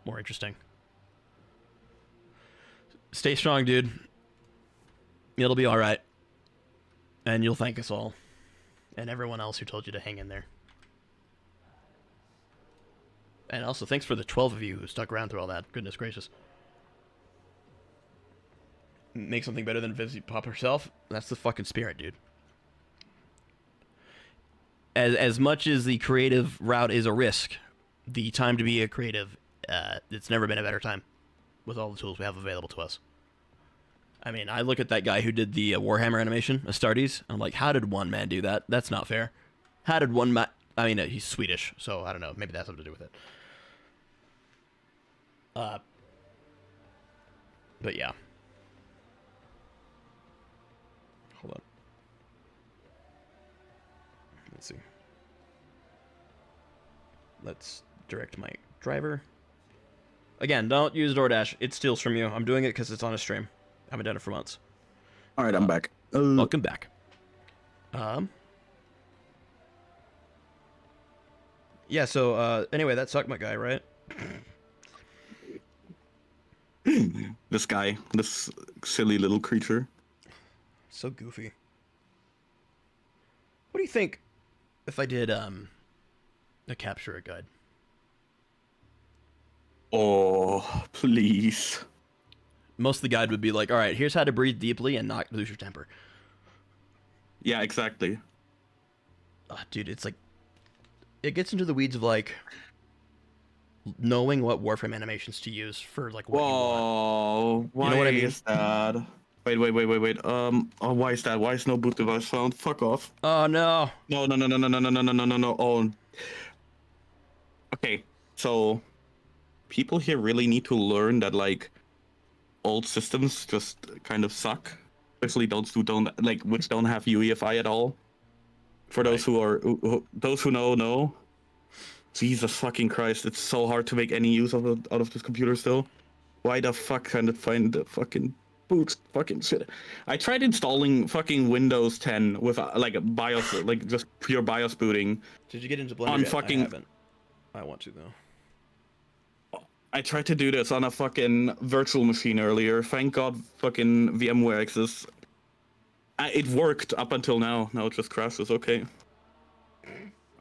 more interesting. Stay strong, dude. It'll be alright. And you'll thank us all. And everyone else who told you to hang in there. And also, thanks for the 12 of you who stuck around through all that. Goodness gracious. Make something better than Vivzy Pop herself? That's the fucking spirit, dude. As much as the creative route is a risk, the time to be a creative, it's never been a better time with all the tools we have available to us. I mean, I look at that guy who did the Warhammer animation, Astartes. I'm like, how did one man do that? That's not fair. How did one man... I mean, he's Swedish, so I don't know. Maybe that's something to do with it. But yeah. Hold on. Let's see. Let's direct my driver. Again, don't use DoorDash. It steals from you. I'm doing it because it's on a stream. I haven't done it for months. All right, I'm back. Welcome back. Yeah, so, anyway, that Suckmutt guy, right? This guy, this silly little creature. So goofy. What do you think if I did, a capture guide? Oh, please. Most of the guide would be like, all right, here's how to breathe deeply and not lose your temper. Yeah, exactly. dude, it's like it gets into the weeds of like knowing what Warframe animations to use for like what you want. Whoa, why You know what I mean? is that? Wait. Oh, why is that? Why is no boot device found? Fuck off. Oh no. No. Oh. Okay, so people here really need to learn that like old systems just kind of suck, especially those who don't like which don't have UEFI at all. For those who are those who know. Jesus fucking Christ, it's so hard to make any use of it out of this computer still. Why the fuck can't it find the fucking boot fucking shit? I tried installing fucking Windows 10 with like a BIOS, like just pure BIOS booting. Did you get into Blender On yet? fucking- I haven't. I want to though. I tried to do this on a fucking virtual machine earlier. Thank God fucking VMware exists. It worked up until now. Now it just crashes. Okay.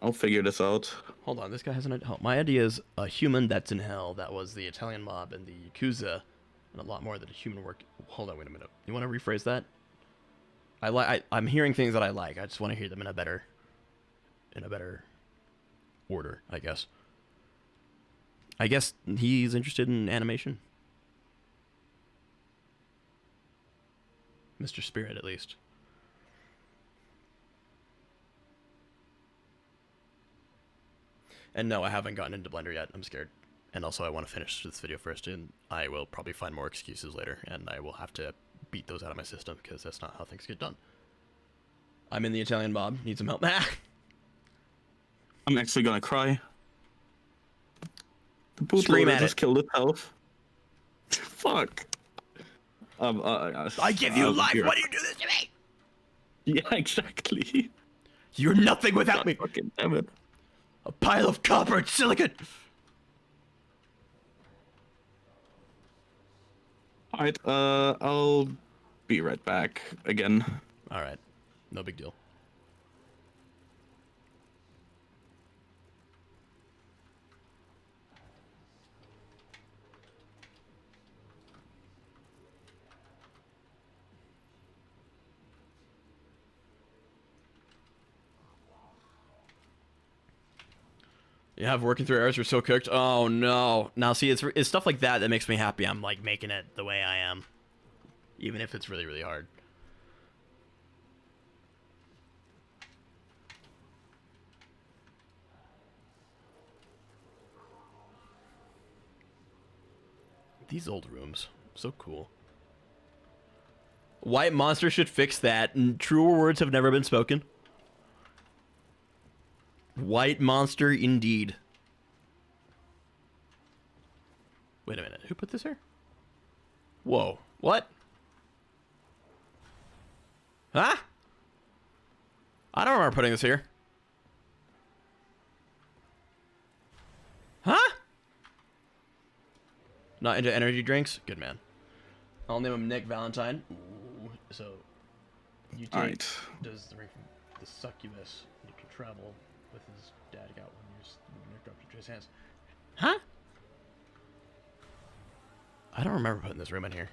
I'll figure this out. Hold on, this guy has an idea. Oh, my idea is a human that's in hell. That was the Italian mob and the Yakuza, and a lot more that a human work. Hold on, wait a minute. You want to rephrase that? I'm hearing things that I like. I just want to hear them in a better order, I guess. I guess he's interested in animation. Mr. Spirit, at least. And no, I haven't gotten into Blender yet. I'm scared. And also, I want to finish this video first, and I will probably find more excuses later, and I will have to beat those out of my system, because that's not how things get done. I'm in the Italian mob. Need some help. I'm actually gonna cry. The Scream bootloader at just it. killed itself. Fuck. I give you life. Why do you do this to me? Yeah, exactly. You're nothing without me. Fucking damn it. A pile of copper and silicon. Alright, I'll be right back again. All right, no big deal. You have working through errors. We're so cooked. Oh no! Now see, it's stuff like that that makes me happy. I'm like making it the way I am, even if it's really hard. These old rooms, so cool. White Monster should fix that. And truer words have never been spoken. White Monster, indeed. Wait a minute. Who put this here? Whoa. What? Huh? I don't remember putting this here. Huh? Not into energy drinks? Good man. I'll name him Nick Valentine. Ooh, so, you take... Alright. Does the succubus you can travel with his dad out when you're dropped into his hands? Huh? I don't remember putting this room in here.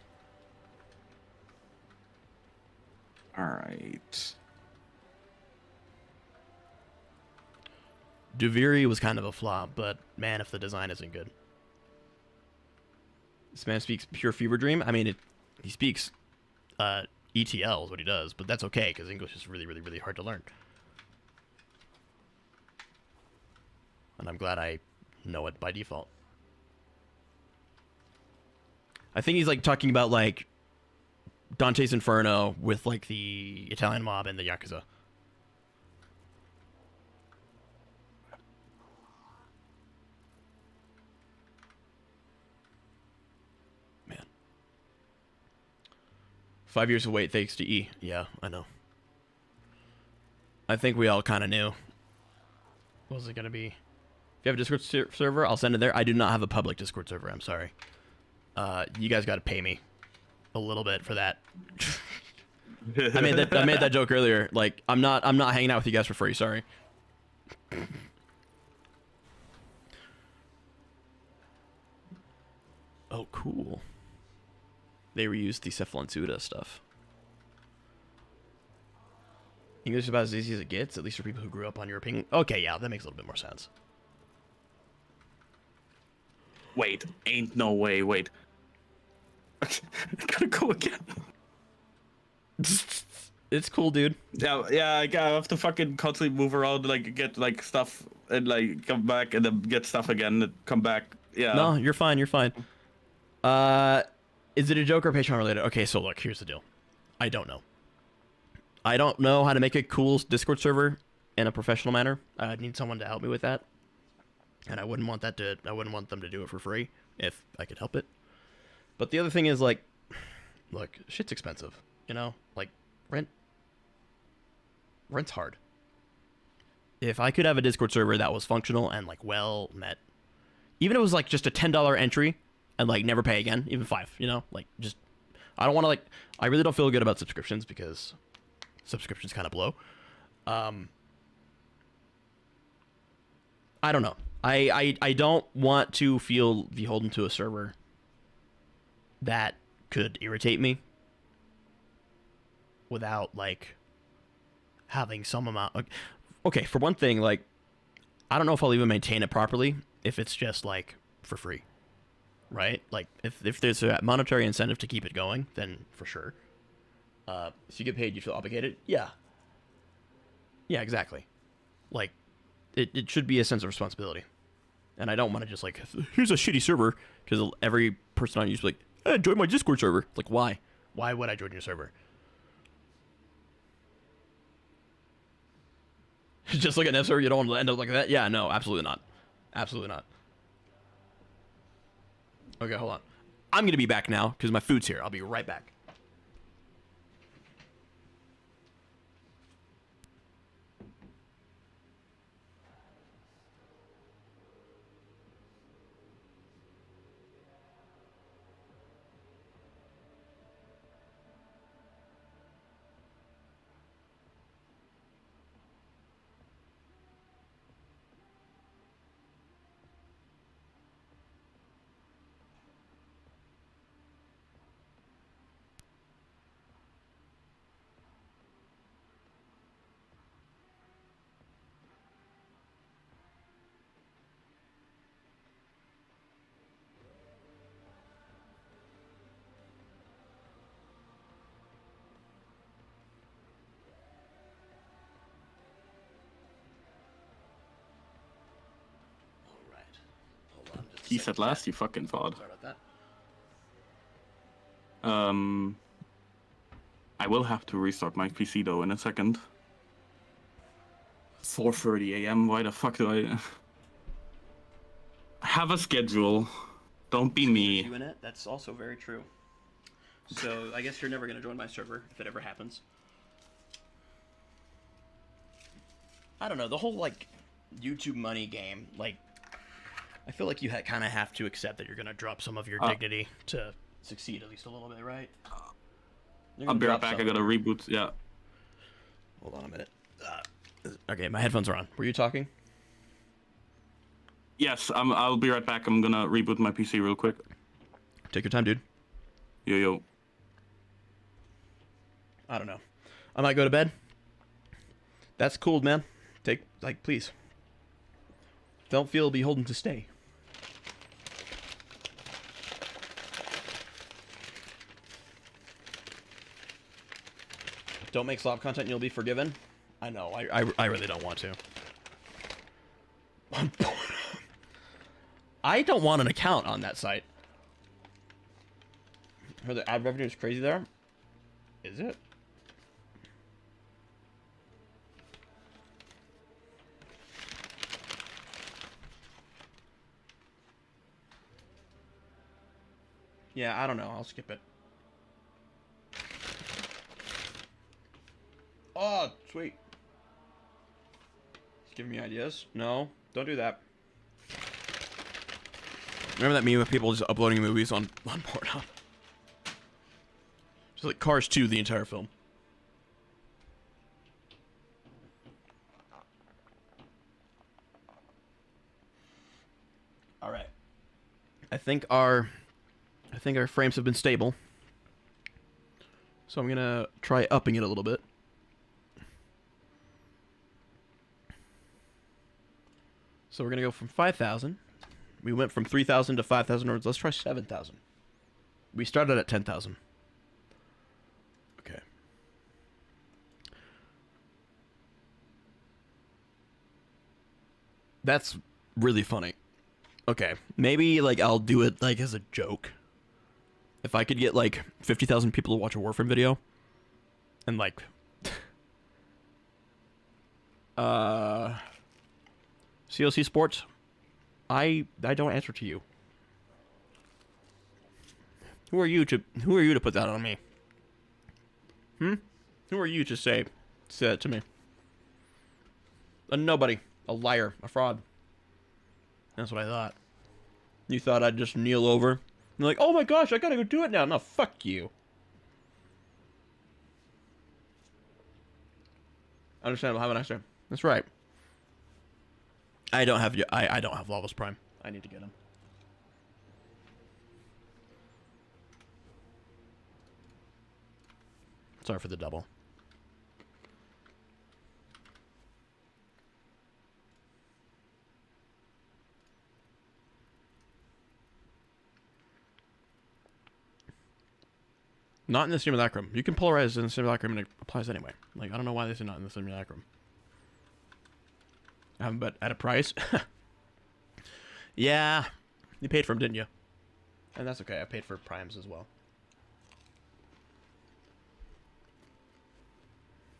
Alright. Duviri was kind of a flop, but man, if the design isn't good. This man speaks pure fever dream. I mean, he speaks ETL is what he does, but that's okay because English is really hard to learn. And I'm glad I know it by default. I think he's like talking about like Dante's Inferno with like the Italian mob and the Yakuza. Man. 5 years of wait thanks to E. Yeah, I know. I think we all kind of knew. What was it going to be? If you have a Discord server, I'll send it there. I do not have a public Discord server. I'm sorry. You guys got to pay me a little bit for that. I made that joke earlier. Like, I'm not hanging out with you guys for free. Sorry. Oh, cool. They reused the Cephalon Suda stuff. English is about as easy as it gets, at least for people who grew up on European. Okay, yeah, that makes a little bit more sense. Wait, ain't no way. Wait. Gotta go again. It's cool, dude. Yeah. I have to fucking constantly move around, like get like stuff, and like come back, and then get stuff again, and come back. Yeah. No, you're fine. You're fine. Is it a joke or Patreon related? Okay, so look, here's the deal. I don't know. I don't know how to make a cool Discord server in a professional manner. I need someone to help me with that, and I wouldn't want them to do it for free if I could help it. But the other thing is, like, look, shit's expensive. You know, like rent's hard. If I could have a Discord server that was functional and like well met, even if it was like just a $10 entry and like never pay again, even $5, you know, like just, I don't want to like, I really don't feel good about subscriptions because subscriptions kind of blow. I don't know. I don't want to feel beholden to a server that could irritate me without like having some amount. Okay, for one thing, like I don't know if I'll even maintain it properly if it's just like for free, right? Like if there's a monetary incentive to keep it going, then for sure. If you get paid, you feel obligated. Yeah, exactly. Like it should be a sense of responsibility, and I don't want to just like, here's a shitty server, because every person on you is like, hey, join my Discord server. Like, why would I join your server? Just like an F server, you don't want to end up like that? Yeah, no, absolutely not. Absolutely not. Okay, hold on. I'm going to be back now because my food's here. I'll be right back. Peace at last, you fucking thought. Sorry about that. I will have to restart my PC though in a second. 4:30 a.m. Why the fuck do I have a schedule? Don't be me. You in it? That's also very true. So I guess you're never gonna join my server if it ever happens. I don't know, the whole like YouTube money game, like I feel like you kind of have to accept that you're gonna drop some of your dignity to succeed at least a little bit, right? I'll be right back. I gotta reboot. Yeah. Hold on a minute. Okay, my headphones are on. Were you talking? Yes, I'll be right back. I'm gonna reboot my PC real quick. Take your time, dude. Yo. I don't know. I might go to bed. That's cool, man. Please. Don't feel beholden to stay. Don't make slop content, you'll be forgiven. I know, I really don't want to. I don't want an account on that site. Heard the ad revenue is crazy there. Is it? Yeah, I don't know. I'll skip it. Oh, sweet. It's giving me ideas. No, don't do that. Remember that meme of people just uploading movies on Pornhub? Just like Cars 2, the entire film. All right. I think our frames have been stable. So I'm gonna try upping it a little bit. So we're gonna go from 5,000. We went from 3,000 to 5,000 words. Let's try 7,000. We started at 10,000. Okay. That's really funny. Okay, maybe like I'll do it like as a joke. If I could get like 50,000 people to watch a Warframe video, and like, COC Sports, I don't answer to you. Who are you to put that on me? Who are you to say it to me? A nobody, a liar, a fraud. That's what I thought. You thought I'd just kneel over? You're like, oh my gosh, I gotta go do it now. No, fuck you. Understandable. Have a nice day. That's right. I don't have Lava's Prime. I need to get him. Sorry for the double. Not in the simulacrum. You can polarize in the simulacrum and it applies anyway. Like, I don't know why this is not in the simulacrum. But at a price? Yeah. You paid for them, didn't you? And that's okay. I paid for primes as well.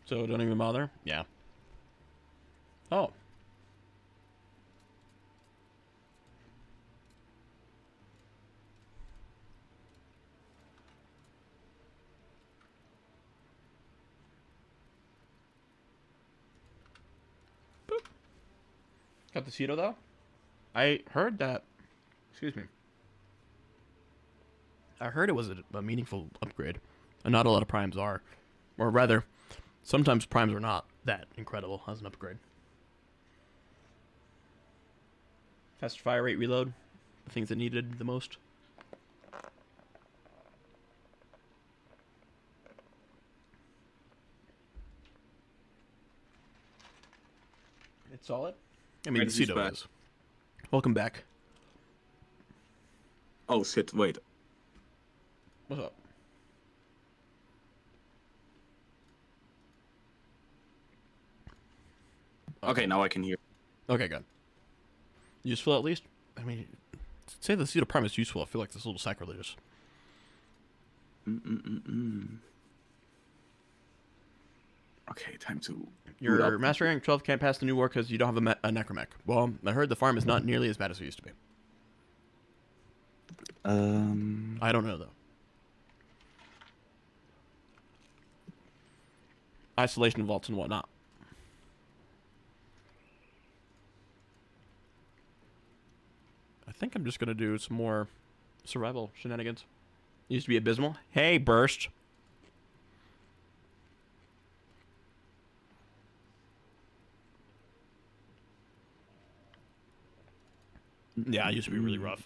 So don't even bother? Yeah. Oh. Got the Cedo though? I heard that. Excuse me. I heard it was a meaningful upgrade. And not a lot of primes are. Or rather, sometimes primes are not that incredible as an upgrade. Faster fire rate reload. The things that needed the most. It's solid. I mean, the Cedo is. Welcome back. Oh shit, wait. What's up? Okay, now I can hear. Okay, good. Useful at least? I mean, say the Cedo Prime is useful, I feel like this is a little sacrilegious. Okay, time to... Your Master Rank 12 can't pass the new war because you don't have a Necromech. Well, I heard the farm is not nearly as bad as it used to be. I don't know, though. Isolation vaults and whatnot. I think I'm just going to do some more survival shenanigans. Used to be abysmal. Hey, Burst. Yeah, it used to be really rough.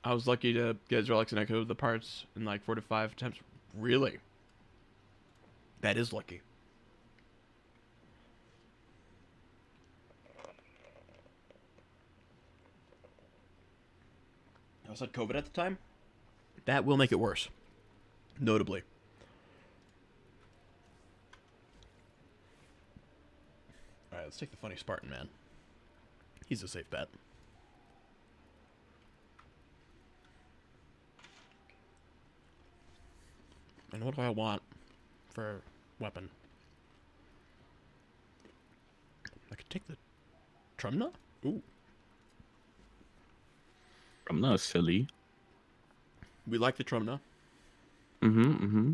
I was lucky to get Zerlex and Echo the parts in like 4 to 5 attempts. Really? That is lucky. I also had COVID at the time. That will make it worse. Notably. Alright, let's take the funny Spartan man. He's a safe bet. And what do I want for weapon? I could take the Trumna? Ooh. Trumna is silly. We like the Trumna. Mm-hmm.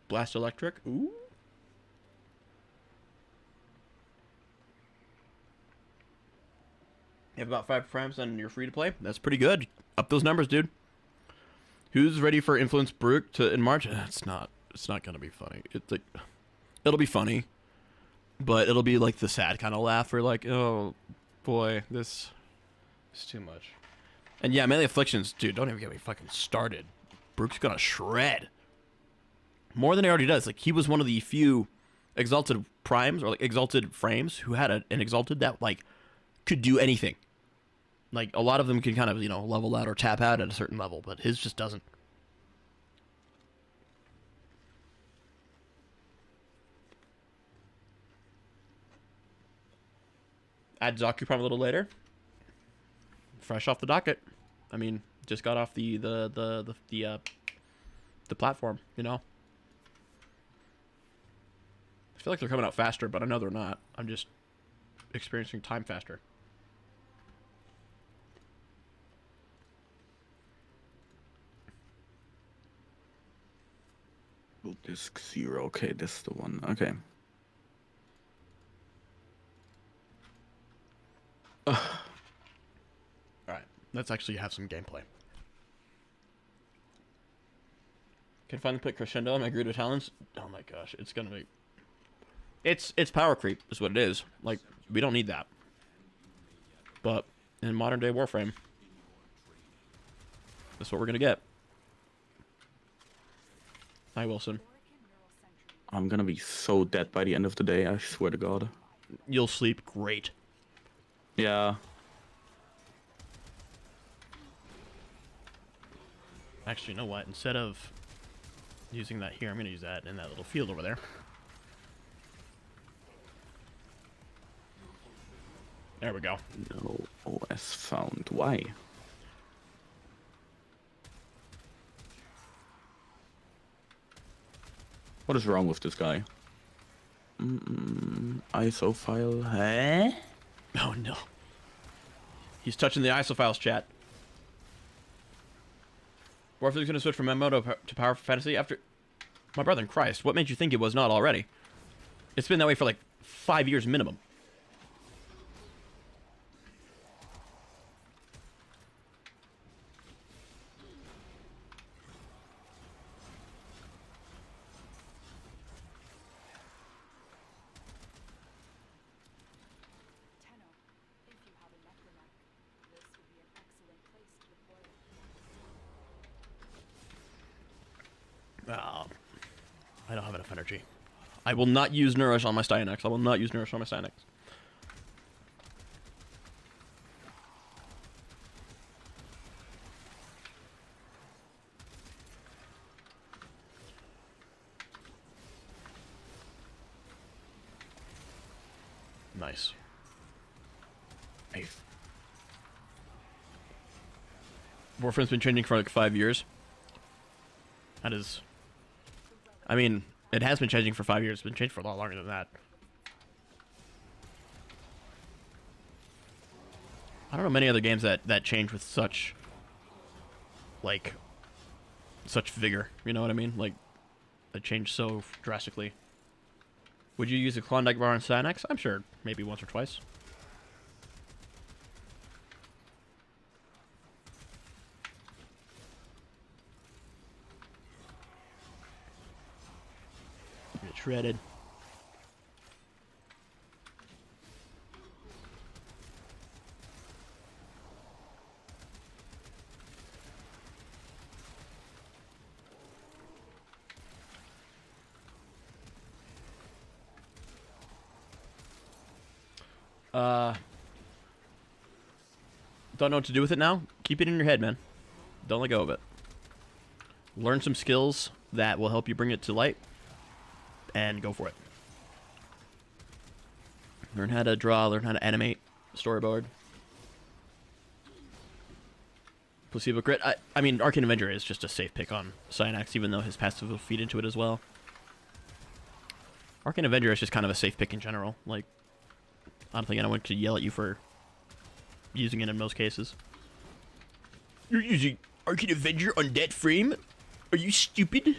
Blast Electric. Ooh. You have about 5 primes and you're free to play. That's pretty good. Up those numbers, dude. Who's ready for Influence Brute in March? It's not gonna be funny. It's like, it'll be funny, but it'll be like the sad kind of laugh where like, oh boy, this is too much. And yeah, Melee Afflictions, dude, don't even get me fucking started. Brooke's gonna shred. More than he already does. Like, he was one of the few exalted primes or like exalted frames who had an exalted that like could do anything. Like a lot of them can kind of, you know, level out or tap out at a certain level, but his just doesn't. Add Zaku Prime a little later. Fresh off the docket. I mean, just got off the platform, you know. I feel like they're coming out faster, but I know they're not. I'm just experiencing time faster. Disc 0. Okay, this is the one. Okay. Alright, let's actually have some gameplay. Can finally put crescendo on my Gerudo talents. Oh my gosh, it's gonna be... It's power creep, is what it is. Like, we don't need that. But, in modern day Warframe, that's what we're gonna get. Hi, Wilson. I'm gonna be so dead by the end of the day, I swear to God. You'll sleep great. Yeah. Actually, you know what? Instead of using that here, I'm gonna use that in that little field over there. There we go. No OS found. Why? What is wrong with this guy? ISO file. Huh? Oh no. He's touching the ISO files, chat. Warframe's gonna switch from MMO to Power Fantasy after... My brother in Christ, what made you think it was not already? It's been that way for like 5 years minimum. I don't have enough energy. I will not use Nourish on my Stynex. I will not use Nourish on my Stynex. Nice. Warframe's been changing for like 5 years. That is... I mean, it has been changing for 5 years. It's been changed for a lot longer than that. I don't know many other games that change with such... like... such vigor. You know what I mean? Like, that change so drastically. Would you use a Klondike bar on Cynex? I'm sure. Maybe once or twice. Get shredded. Don't know what to do with it now? Keep it in your head, man. Don't let go of it. Learn some skills that will help you bring it to light, and go for it. Learn how to draw, learn how to animate, storyboard. Placebo Crit. I mean, Arcane Avenger is just a safe pick on Cynax, even though his passive will feed into it as well. Arcane Avenger is just kind of a safe pick in general. Like, I don't think anyone could yell at you for using it in most cases. You're using Arcane Avenger on that frame? Are you stupid?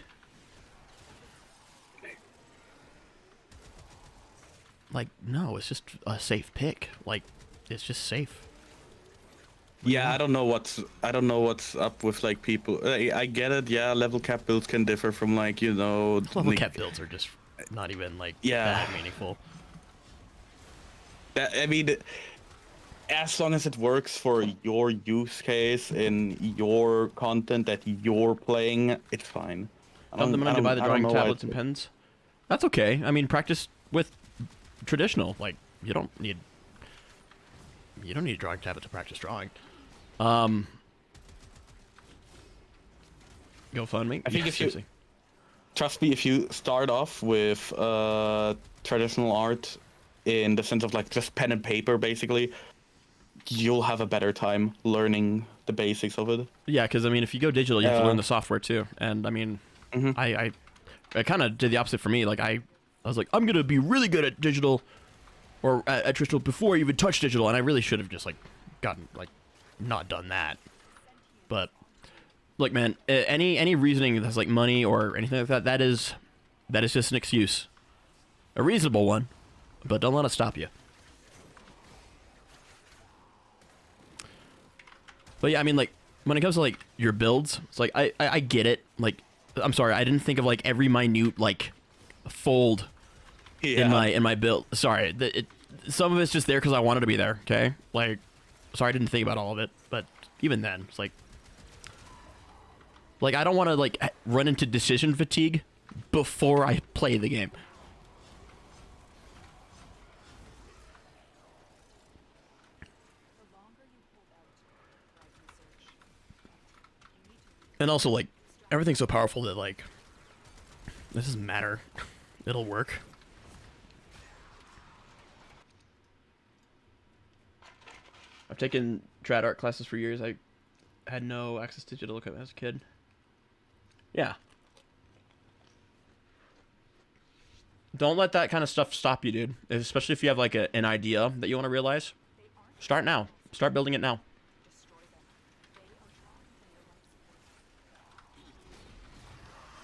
Like, no, it's just a safe pick. Like, it's just safe. Yeah, I don't know what's up with like people. I get it. Yeah, level cap builds can differ from like, you know, level cap builds are just not even like that meaningful. I mean, as long as it works for your use case in your content that you're playing, it's fine. Tell the money to buy the drawing tablets and pens. That's okay. I mean, practice with traditional. Like, you don't need a drawing tablet to practice drawing. GoFundMe. I think Yeah, if seriously. trust me, if you start off with traditional art in the sense of like just pen and paper, basically, you'll have a better time learning the basics of it. Yeah, because I mean, if you go digital, you have to learn the software too. And I mean, I kind of did the opposite for me. Like I was like, I'm gonna be really good at digital, or at traditional before I even touch digital, and I really should have just like gotten like not done that. But look, man, any reasoning that's like money or anything like that, that is just an excuse, a reasonable one, but don't let it stop you. But yeah, I mean, like, when it comes to, like, your builds, it's like, I get it. Like, I'm sorry, I didn't think of, like, every minute, like, fold in my build. Sorry, some of it's just there because I wanted to be there, okay? Like, sorry I didn't think about all of it, but even then, it's like, I don't want to, like, run into decision fatigue before I play the game. And also, like, everything's so powerful that, like, this doesn't matter. It'll work. I've taken trad art classes for years. I had no access to digital equipment as a kid. Yeah. Don't let that kind of stuff stop you, dude. Especially if you have, like, an idea that you want to realize. Start now. Start building it now.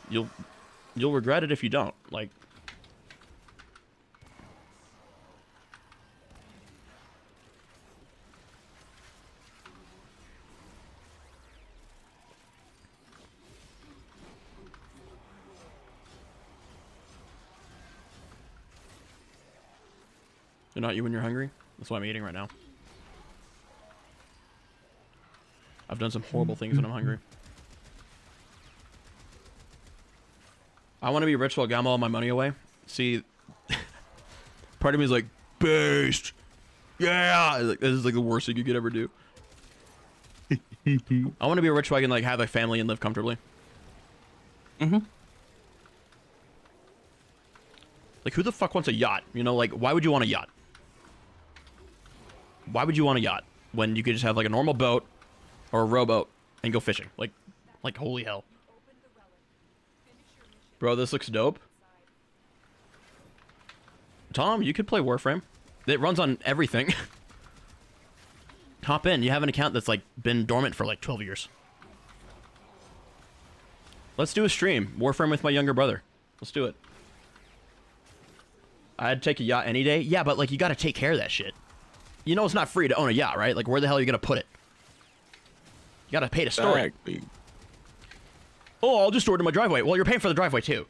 You'll regret it if you don't. Like, you're not you when you're hungry? That's why I'm eating right now. I've done some horrible things when I'm hungry. I want to be rich while gamble all my money away. See, part of me is like, based. Yeah, like, this is like the worst thing you could ever do. I want to be rich so I can like have a family and live comfortably. Like, who the fuck wants a yacht? You know, like, why would you want a yacht? Why would you want a yacht when you could just have like a normal boat or a rowboat and go fishing? Like holy hell. Bro, this looks dope. Tom, you could play Warframe. It runs on everything. Hop in. You have an account that's like been dormant for like 12 years. Let's do a stream. Warframe with my younger brother. Let's do it. I'd take a yacht any day. Yeah, but like you gotta take care of that shit. You know it's not free to own a yacht, right? Like where the hell are you gonna put it? You gotta pay to store it. Oh, I'll just store it in my driveway. Well, you're paying for the driveway too.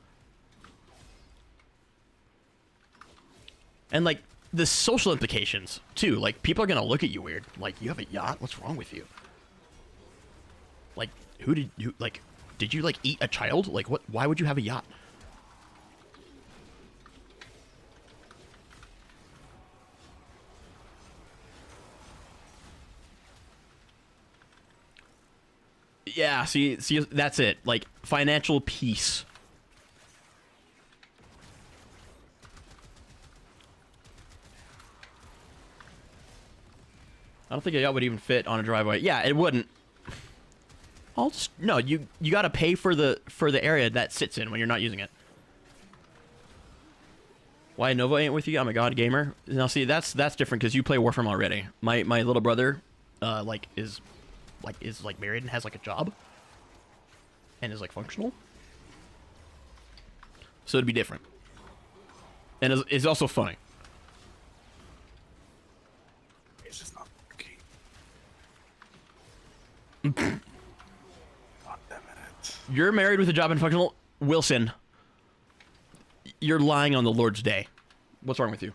And like the social implications too. Like people are gonna look at you weird. Like, you have a yacht? What's wrong with you? Like, did you like eat a child? Like, what? Why would you have a yacht? Yeah, see, that's it. Like, financial peace. I don't think a yacht would even fit on a driveway. Yeah, it wouldn't. No, you gotta pay for the area that sits in when you're not using it. Why Nova ain't with you? I'm a god gamer. Now see, that's different because you play Warframe already. My little brother, is married and has like a job and is like functional, so it'd be different, and is also funny. It's just not working. God damn it. You're married with a job and functional. Wilson, you're lying on the Lord's day. What's wrong with you?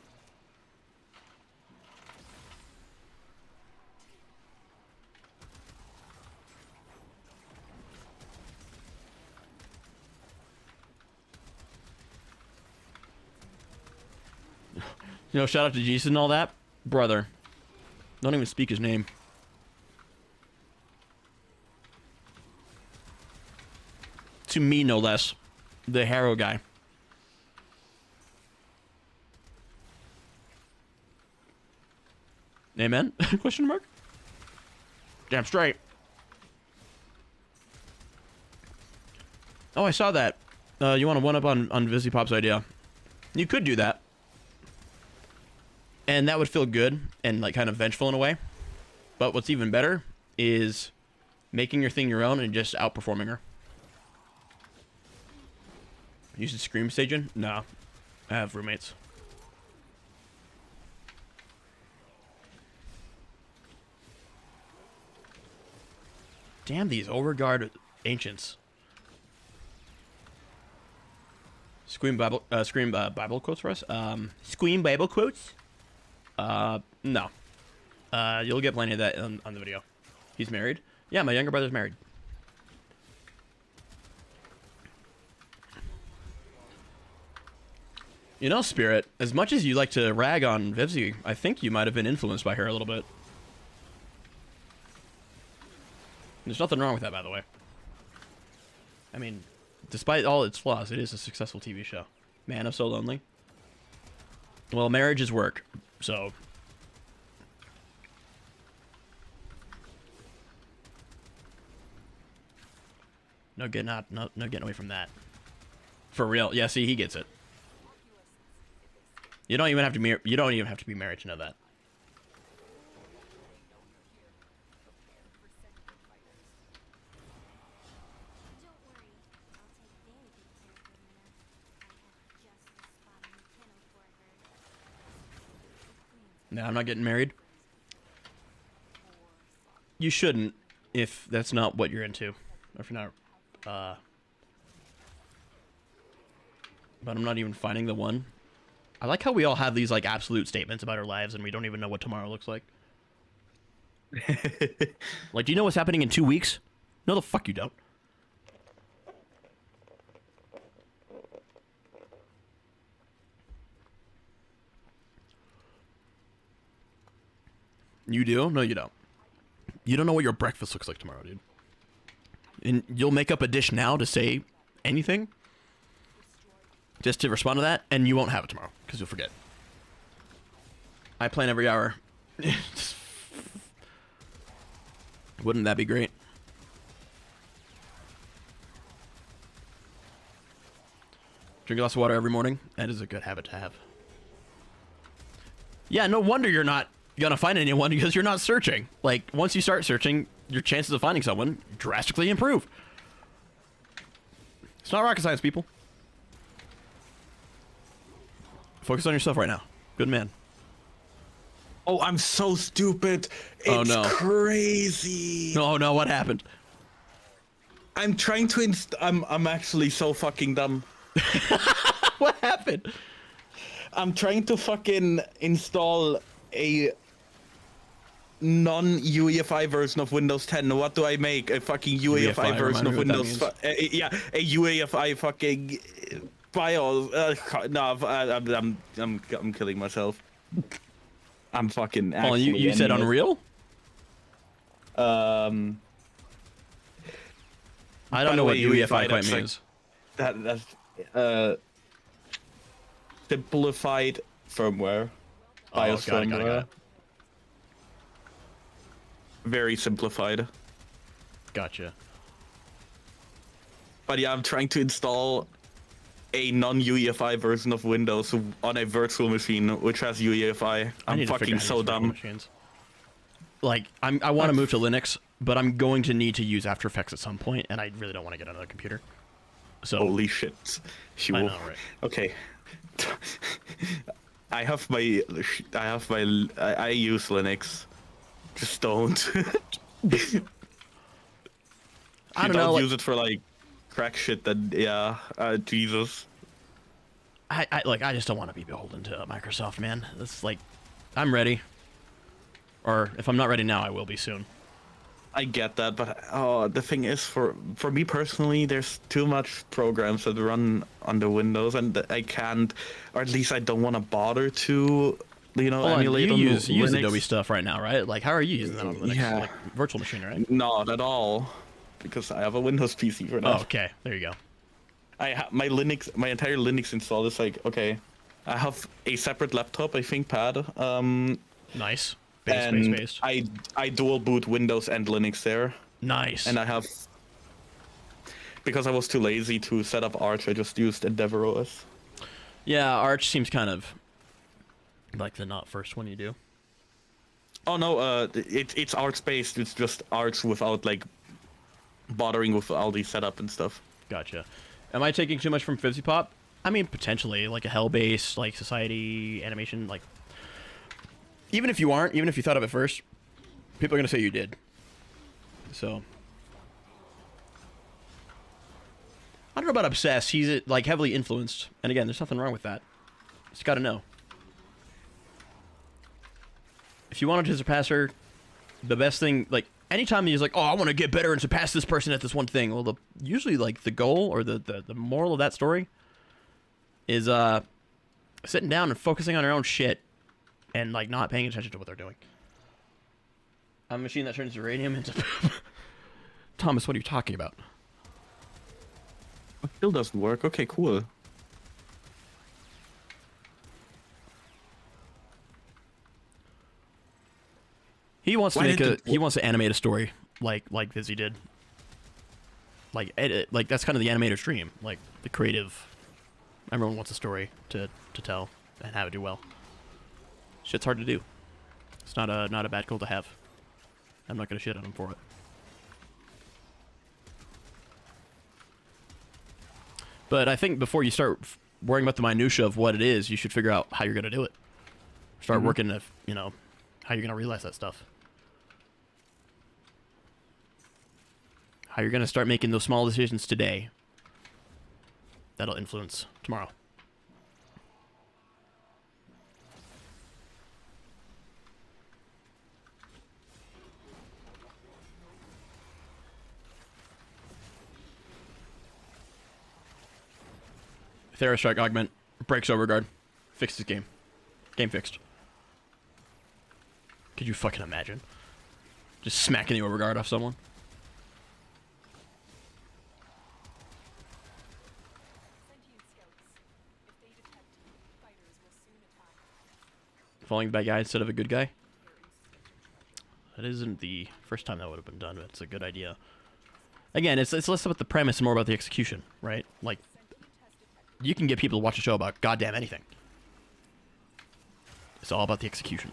You know, shout out to Jesus and all that. Brother. Don't even speak his name. To me, no less. The Harrow guy. Amen? Question mark? Damn straight. Oh, I saw that. You want to one-up on VisiPop's idea. You could do that. And that would feel good and like kind of vengeful in a way. But what's even better is making your thing your own and just outperforming her. You should scream Sajin? No. I have roommates. Damn these overguard ancients. Scream Bible quotes for us? Scream Bible quotes? No. You'll get plenty of that on the video. He's married? Yeah, my younger brother's married. You know, Spirit, as much as you like to rag on Vivzy, I think you might have been influenced by her a little bit. There's nothing wrong with that, by the way. I mean, despite all its flaws, it is a successful TV show. Man, I'm so lonely. Well, marriage is work, so... No getting out, no getting away from that. For real. Yeah, see, he gets it. You don't even have to be married to know that. No, I'm not getting married. You shouldn't, if that's not what you're into. Or if you're not, but I'm not even finding the one. I like how we all have these, like, absolute statements about our lives and we don't even know what tomorrow looks like. Like, do you know what's happening in 2 weeks? No, the fuck you don't. You do? No, you don't. You don't know what your breakfast looks like tomorrow, dude. And you'll make up a dish now to say anything just to respond to that, and you won't have it tomorrow because you'll forget. I plan every hour. Wouldn't that be great? Drink a glass of water every morning. That is a good habit to have. Yeah, no wonder you're not gonna find anyone because you're not searching. Like, once you start searching, your chances of finding someone drastically improve. It's not rocket science, people. Focus on yourself right now. Good man. Oh, I'm so stupid. Oh, It's no. crazy. Oh no, what happened? I'm trying to I'm actually so fucking dumb. What happened? I'm trying to fucking install a non-UEFI version of Windows 10. What do I make? A fucking UEFI version of Windows... yeah, a UEFI fucking BIOS. No, I'm killing myself. I'm fucking Oh, you said Unreal? I don't know what UEFI quite means. That's simplified firmware. Oh, BIOS got it. firmware. Very simplified. Gotcha. But yeah, I'm trying to install a non-UEFI version of Windows on a virtual machine which has UEFI. I'm fucking so dumb. Machines. Like, I want to move to Linux, but I'm going to need to use After Effects at some point, and I really don't want to get another computer. So Holy shit. I know, right? Okay. I use Linux. Just don't. I don't know. Use it for like crack shit. Then yeah, Jesus. I just don't want to be beholden to Microsoft, man. It's like, I'm ready. Or if I'm not ready now, I will be soon. I get that, but the thing is, for me personally, there's too much programs that run on the Windows, and I can't, or at least I don't want to bother to, Hold on, emulate you on use Linux. Adobe stuff right now, right? Like, how are you using that on Linux? Yeah. Like, virtual machine, right? Not at all, because I have a Windows PC for that. Oh, okay. There you go. My entire Linux install is like, okay, I have a separate laptop, I think, pad. Nice. And Based. I dual boot Windows and Linux there. Nice. And I have, because I was too lazy to set up Arch, I just used Endeavor OS. Yeah, Arch seems kind of like the not first one you do. Oh no, it's Arch based. It's just Arch without like bothering with all the setup and stuff. Gotcha. Am I taking too much from Fizzy Pop? I mean, potentially, like a hell-based, like society animation, like. Even if you aren't, even if you thought of it first, people are gonna say you did. So. I don't know about obsessed. He's like heavily influenced, and again, there's nothing wrong with that. Just gotta know. If you wanted to surpass her, the best thing, like, anytime he's like, oh, I want to get better and surpass this person at this one thing, well, usually, like, the goal or the moral of that story is sitting down and focusing on your own shit and, like, not paying attention to what they're doing. A machine that turns uranium into poop. Thomas, what are you talking about? It still doesn't work. Okay, cool. He wants to animate a story like Vizzy did. Like like that's kind of the animator's dream. Like the creative, everyone wants a story to tell and have it do well. Shit's hard to do. It's not a bad goal to have. I'm not gonna shit on him for it. But I think before you start worrying about the minutia of what it is, you should figure out how you're gonna do it. Start working if how you're gonna realize that stuff. How you're gonna start making those small decisions today that'll influence tomorrow. Therastrike augment breaks overguard, fixed his game. Game fixed. Could you fucking imagine? Just smacking the overguard off someone? Falling bad guy instead of a good guy? That isn't the first time that would have been done, but it's a good idea. Again, it's less about the premise and more about the execution, right? Like, you can get people to watch a show about goddamn anything. It's all about the execution.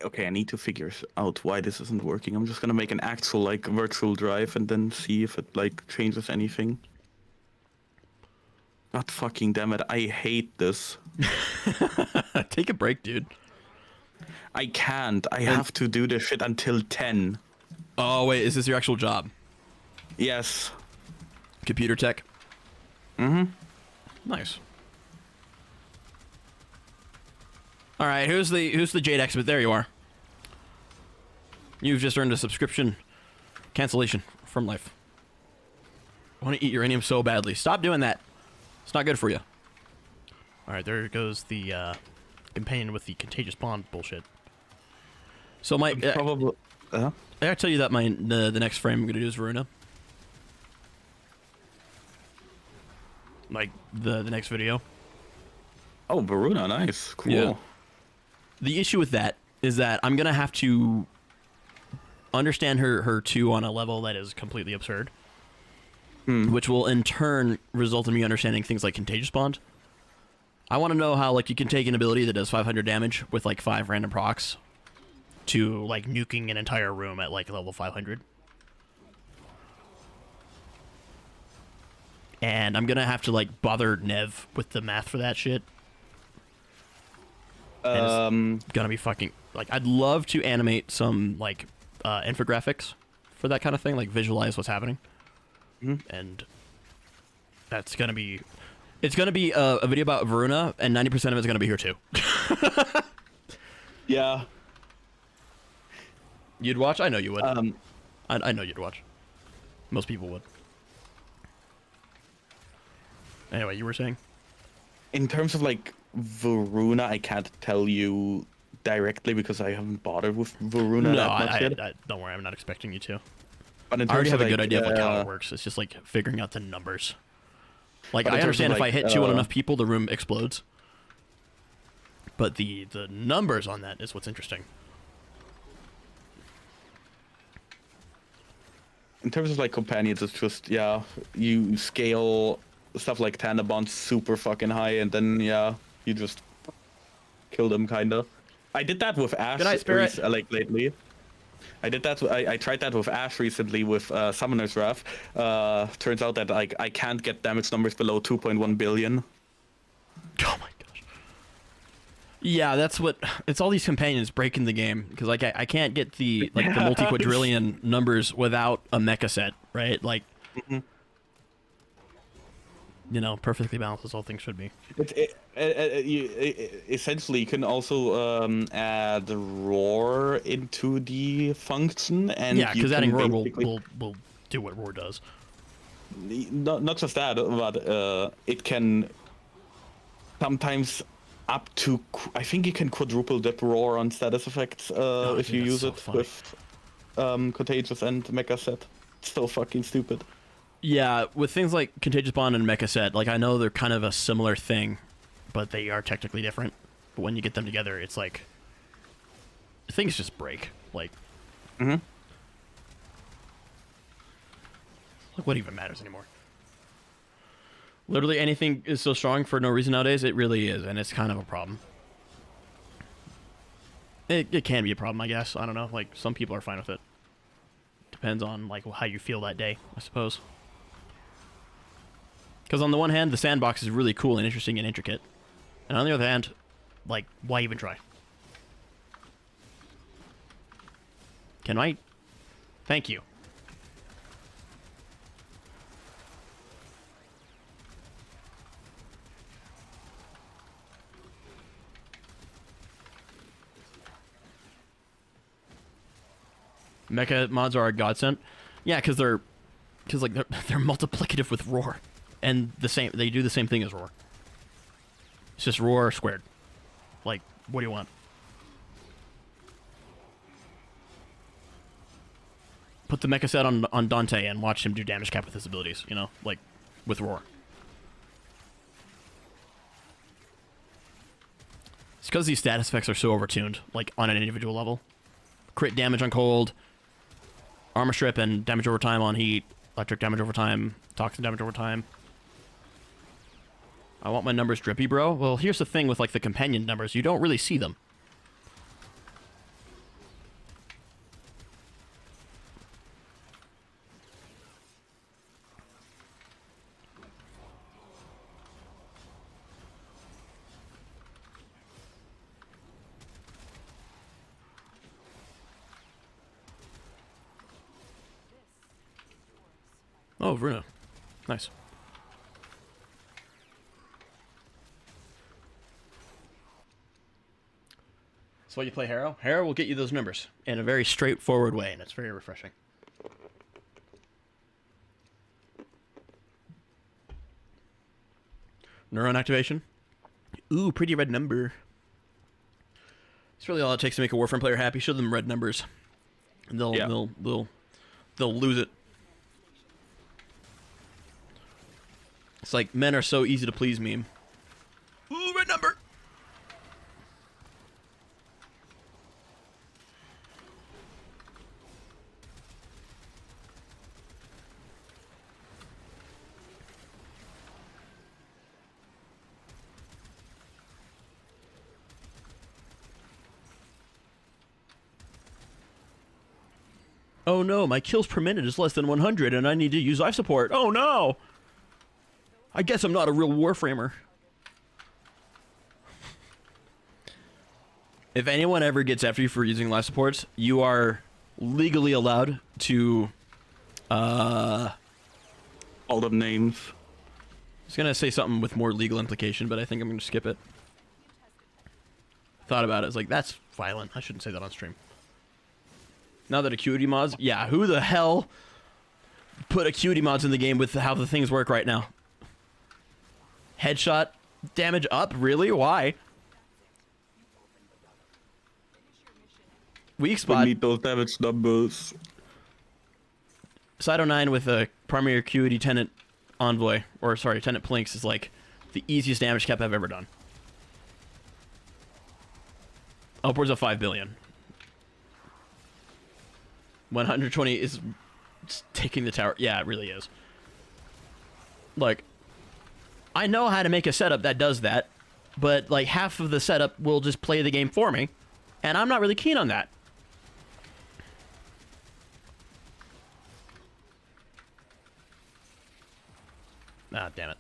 Okay, I need to figure out why this isn't working. I'm just gonna make an actual like virtual drive and then see if it like changes anything. God fucking damn it! I hate this. Take a break, dude. I can't. I have to do this shit until 10. Oh wait, is this your actual job? Yes. Computer tech. Mm-hmm. Nice. All right, who's the Jade expert? There you are. You've just earned a subscription cancellation from life. I want to eat uranium so badly. Stop doing that. It's not good for you. All right, there goes the companion with the contagious bond bullshit. So my probably. I gotta tell you that the next frame I'm gonna do is Varuna. Like the next video. Oh, Varuna, nice, cool. Yeah. The issue with that is that I'm gonna have to understand her 2 on a level that is completely absurd, which will in turn result in me understanding things like contagious bond. I want to know how like you can take an ability that does 500 damage with like 5 random procs to like nuking an entire room at like level 500. And I'm gonna have to like bother Nev with the math for that shit. It's gonna be fucking like I'd love to animate some like infographics for that kind of thing, like visualize what's happening. And that's gonna be it's gonna be a video about Varuna, and 90% of it's gonna be here too. Yeah. You'd watch? I know you would. Um, I know you'd watch. Most people would. Anyway, you were saying? in terms of like Varuna, I can't tell you directly because I haven't bothered with Varuna No, that much yet. don't worry. I'm not expecting you to. But in I already terms have of, a good like, idea of like how it works. It's just like figuring out the numbers. Like, But in I terms of, understand if I like, hit 2 on enough people, the room explodes. But the numbers on that is what's interesting. in terms of like companions, it's just you scale stuff like Tandabon's super fucking high, and then you just kill them kinda. I did that with Ash Good night, Spirit. like lately. I did that. I tried that with Ash recently with Summoner's Wrath. Turns out that like I can't get damage numbers below 2.1 billion. Oh my gosh. Yeah, that's what. It's all these companions breaking the game because like I can't get the the multi-quadrillion numbers without a mecha set, right? Like, you know, perfectly balanced as all things should be. Essentially, you can also add roar into the function, and Yeah, you because adding can roar basically- will do what roar does. not just that, but it can sometimes up to I think you can quadruple dip roar on status effects if dude, you that's use so it funny. with contagious and mecha set. It's so fucking stupid. Yeah, with things like Contagious Bond and Mecha Set, like I know they're kind of a similar thing, but they are technically different. But when you get them together, it's like things just break. Like, like what even matters anymore? Literally anything is so strong for no reason nowadays. It really is, and it's kind of a problem. It can be a problem, I guess. I don't know. Like some people are fine with it. Depends on like how you feel that day, I suppose. Because on the one hand, the sandbox is really cool and interesting and intricate. And on the other hand, like, why even try? Can I? Thank you. Mecha mods are a godsend. Yeah, because they're multiplicative with roar. And they do the same thing as roar. It's just roar squared. Like, what do you want? Put the mecha set on Dante and watch him do damage cap with his abilities, you know? Like, with roar. It's because these status effects are so overtuned, like, on an individual level. Crit damage on cold, armor strip and damage over time on heat, electric damage over time, toxin damage over time. I want my numbers drippy, bro. Well, here's the thing with like the companion numbers. You don't really see them. Oh, Vruna. Nice. So you play Harrow? Harrow will get you those numbers in a very straightforward way, and it's very refreshing. Neuron activation. Ooh, pretty red number. It's really all it takes to make a Warframe player happy. Show them red numbers, and they'll lose it. It's like men are so easy to please meme. Ooh, red number. Oh no, my kills per minute is less than 100 and I need to use life support. Oh no! I guess I'm not a real Warframer. If anyone ever gets after you for using life supports, you are legally allowed to, all the names. I was gonna say something with more legal implication, but I think I'm gonna skip it. Thought about it, I was like, that's violent. I shouldn't say that on stream. Now that acuity mods, yeah, who the hell put acuity mods in the game with how the things work right now? Headshot damage up? Really? Why? Weak We spot. need those damage numbers. Cyto9 with a primary acuity tenant envoy, or sorry, tenant plinks is like the easiest damage cap I've ever done. Upwards of 5 billion. 120 is taking the tower. Yeah, it really is. Like, I know how to make a setup that does that, but like half of the setup will just play the game for me, and I'm not really keen on that. Ah, damn it.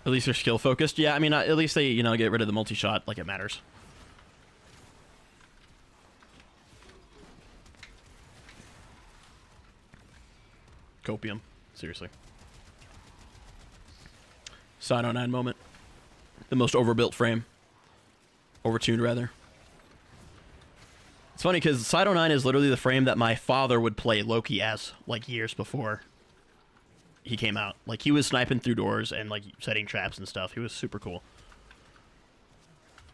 At least they're skill focused. Yeah, I mean, at least they, you know, get rid of the multi-shot like it matters. Copium. Seriously. Sino 9 moment. The most overbuilt frame. Overtuned, rather. It's funny because Sino 9 is literally the frame that my father would play Loki as, like, years before he came out. Like, he was sniping through doors and, like, setting traps and stuff. He was super cool.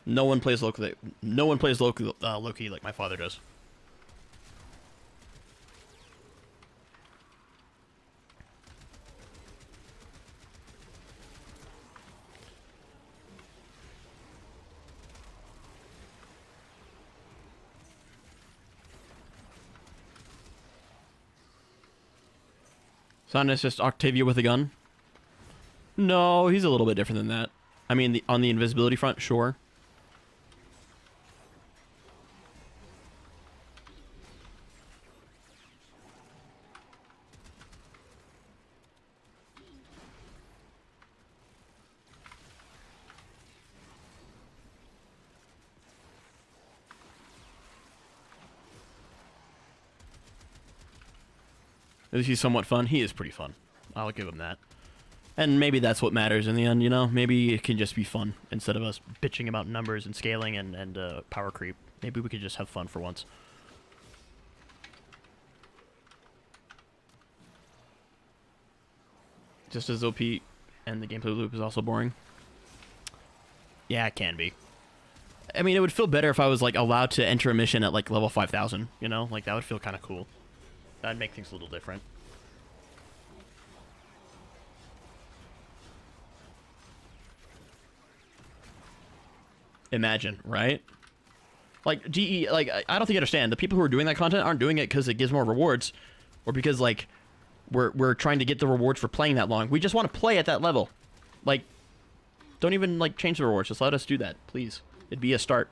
No one plays Loki. No one plays Loki like my father does. Son is just Octavia with a gun? No, he's a little bit different than that. I mean, on the invisibility front, sure. At least he's somewhat fun. He is pretty fun. I'll give him that. And maybe that's what matters in the end, you know? Maybe it can just be fun instead of us bitching about numbers and scaling and power creep. Maybe we could just have fun for once. Just as OP and the gameplay loop is also boring. Yeah, it can be. I mean, it would feel better if I was, like, allowed to enter a mission at, like, level 5,000, you know? Like, that would feel kind of cool. That'd make things a little different. Imagine, right? Like, GE, like, I don't think you understand. The people who are doing that content aren't doing it because it gives more rewards, or because, like, we're trying to get the rewards for playing that long. We just want to play at that level. Like, don't even, like, change the rewards. Just let us do that, please. It'd be a start.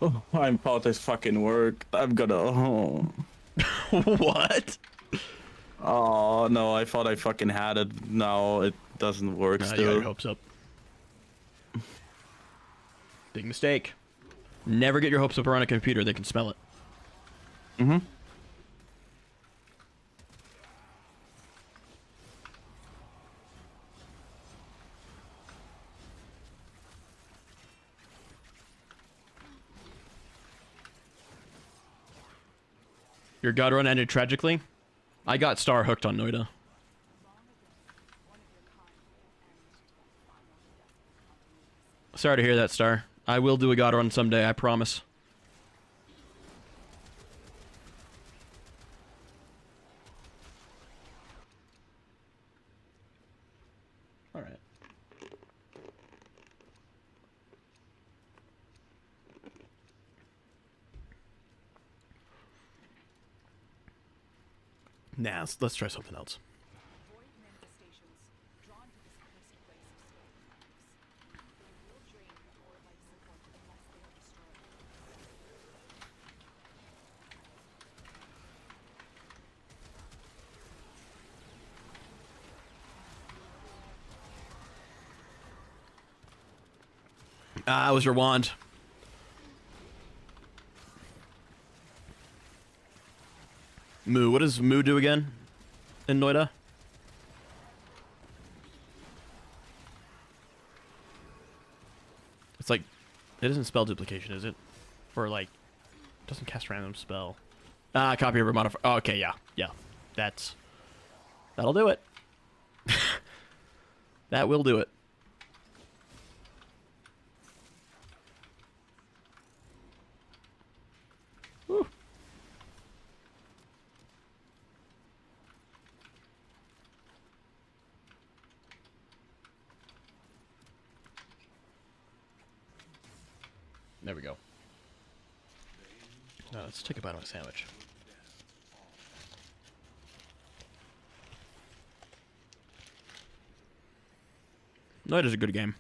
Oh, I'm about this fucking work. I'm gonna. Oh. What? Oh no, I thought I fucking had it. No, it doesn't work You got still. your hopes up. Big mistake. Never get your hopes up around a computer. They can smell it. Mm-hmm. Your god run ended tragically. I got star hooked on Noida. Sorry to hear that, Star. I will do a god run someday, I promise. Alright. Nah, let's try something else. Ah, it was your wand. Moo. What does Moo do again in Noida? It's like, it isn't spell duplication, is it? Or like, doesn't cast random spell. Copy over modifier. Oh, okay, yeah. Yeah. That'll do it. That will do it. Whew. There we go. Now let's take a bite of my sandwich. No, it is a good game.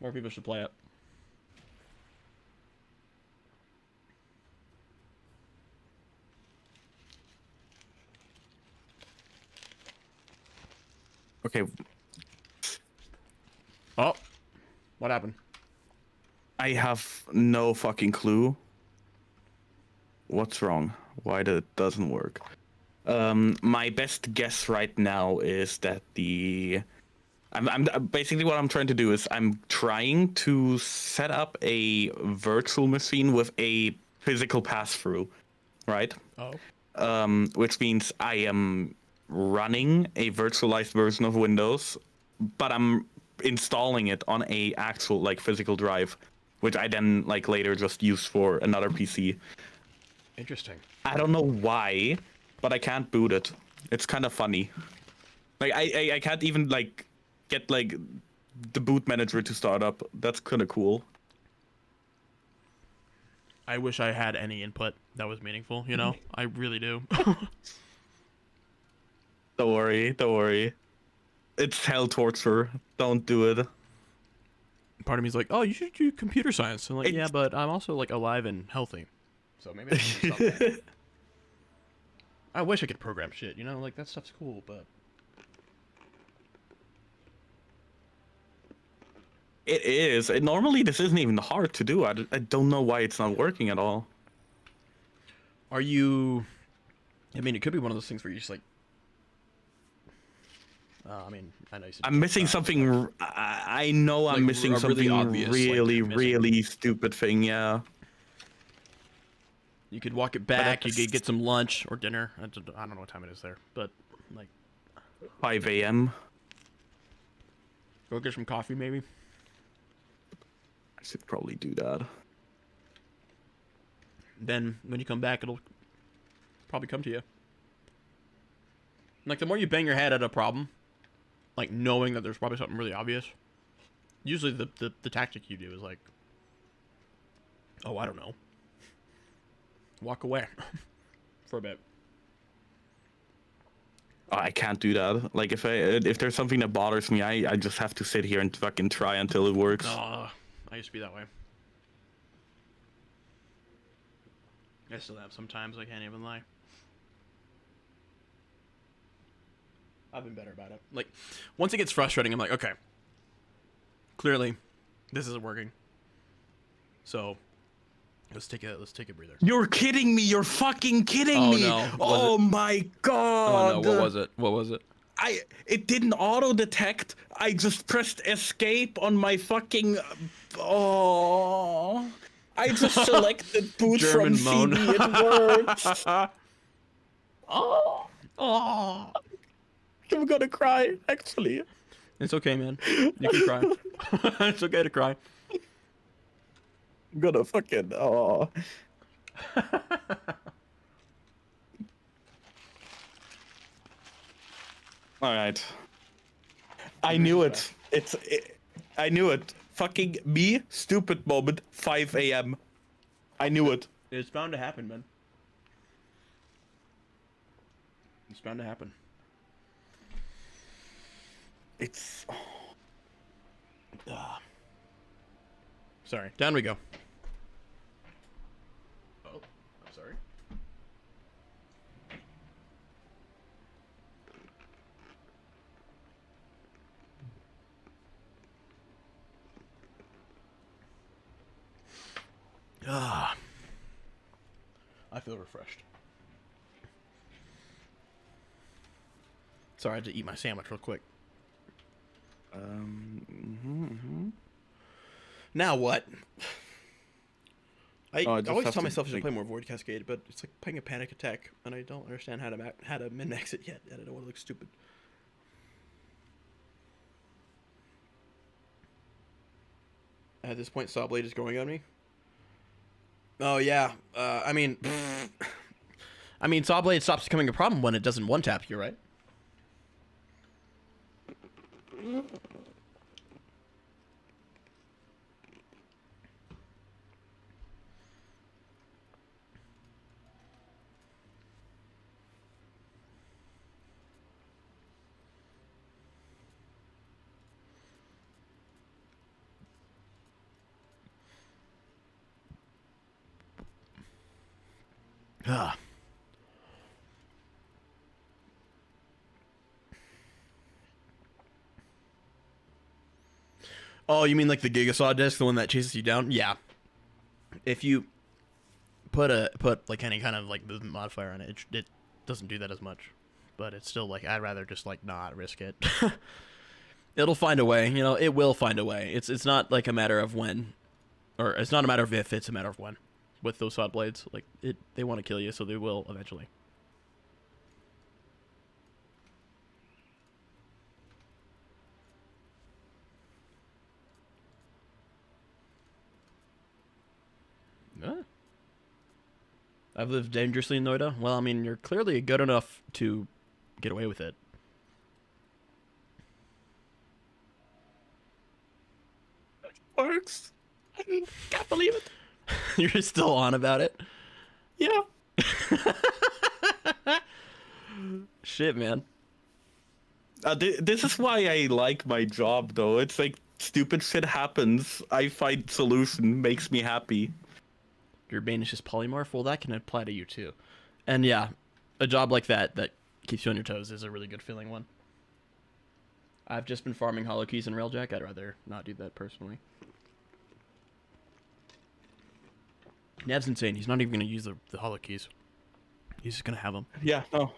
More people should play it. Okay. Oh, what happened? I have no fucking clue. What's wrong? Why that doesn't work? My best guess right now is that I'm basically what I'm trying to do is I'm trying to set up a virtual machine with a physical pass-through, right? Oh. Which means I am running a virtualized version of Windows, but I'm installing it on a actual like physical drive, which I then like later just use for another PC. Interesting. I don't know why, but I can't boot it. It's kind of funny. Like I can't even like get like the boot manager to start up. That's kind of cool. I wish I had any input that was meaningful, you know? I really do. Don't worry. It's hell torture. Don't do it. Part of me is like, oh, you should do computer science. I'm like, yeah, but I'm also like alive and healthy. So maybe I should do something. I wish I could program shit, you know? Like, that stuff's cool, but... It is. Normally, this isn't even hard to do. I don't know why it's not working at all. Are you... I mean, it could be one of those things where you just like... I mean, I know you said... I'm missing something... I know I'm like, missing something obvious, really stupid thing, yeah. You could walk it back, you could get some lunch or dinner. I don't know what time it is there, but like... 5 a.m. Go get some coffee, maybe? I should probably do that. Then, when you come back, it'll probably come to you. Like, the more you bang your head at a problem, like, knowing that there's probably something really obvious, usually the tactic you do is like, oh, I don't know. Walk away for a bit. I can't do that. Like, if there's something that bothers me, I just have to sit here and fucking try until it works. I used to be that way. I still have sometimes, I can't even lie. I've been better about it. Like, once it gets frustrating, I'm like, okay. Clearly, this isn't working. So, let's take a breather. You're kidding me! You're fucking kidding me! No. Oh my god! Oh no, what was it? It didn't auto detect. I just pressed escape on my fucking I just selected boot German from moan. CD. It works. Oh, I'm gonna cry. Actually, it's okay, man. You can cry. It's okay to cry. I'm gonna fucking All right. I knew it. I knew it. Fucking me, stupid moment, 5 a.m. I knew it. It's bound to happen, man. It's bound to happen. It's... Sorry. Down we go. Oh, I'm sorry. I feel refreshed. Sorry, I had to eat my sandwich real quick. Now what? I Oh, I just always have tell to myself I should think. play more Void Cascade, but it's like playing a Panic Attack, and I don't understand how to min-max it yet. I don't want to look stupid. At this point, Sawblade is growing on me. Oh yeah, I mean, Sawblade stops becoming a problem when it doesn't one-tap you, right? Ah. Oh, you mean like the Gigasaw disc, the one that chases you down? Yeah. If you put like any kind of like movement modifier on it, it doesn't do that as much. But it's still like I'd rather just like not risk it. It'll find a way, you know. It will find a way. It's not like a matter of when, or it's not a matter of if. It's a matter of when. With those sod blades, like they want to kill you, so they will eventually. I've lived dangerously in Noida. Well, I mean, you're clearly good enough to get away with it. Works. I can't believe it. You're still on about it? Yeah. Shit, man. This is why I like my job, though. It's like stupid shit happens. I find solution, makes me happy. Your bane is just polymorph. Well, that can apply to you too. And yeah, a job like that keeps you on your toes is a really good feeling one. I've just been farming hollow keys and railjack. I'd rather not do that personally. Nev's insane. He's not even going to use the hollow keys. He's just going to have them. Yeah, no.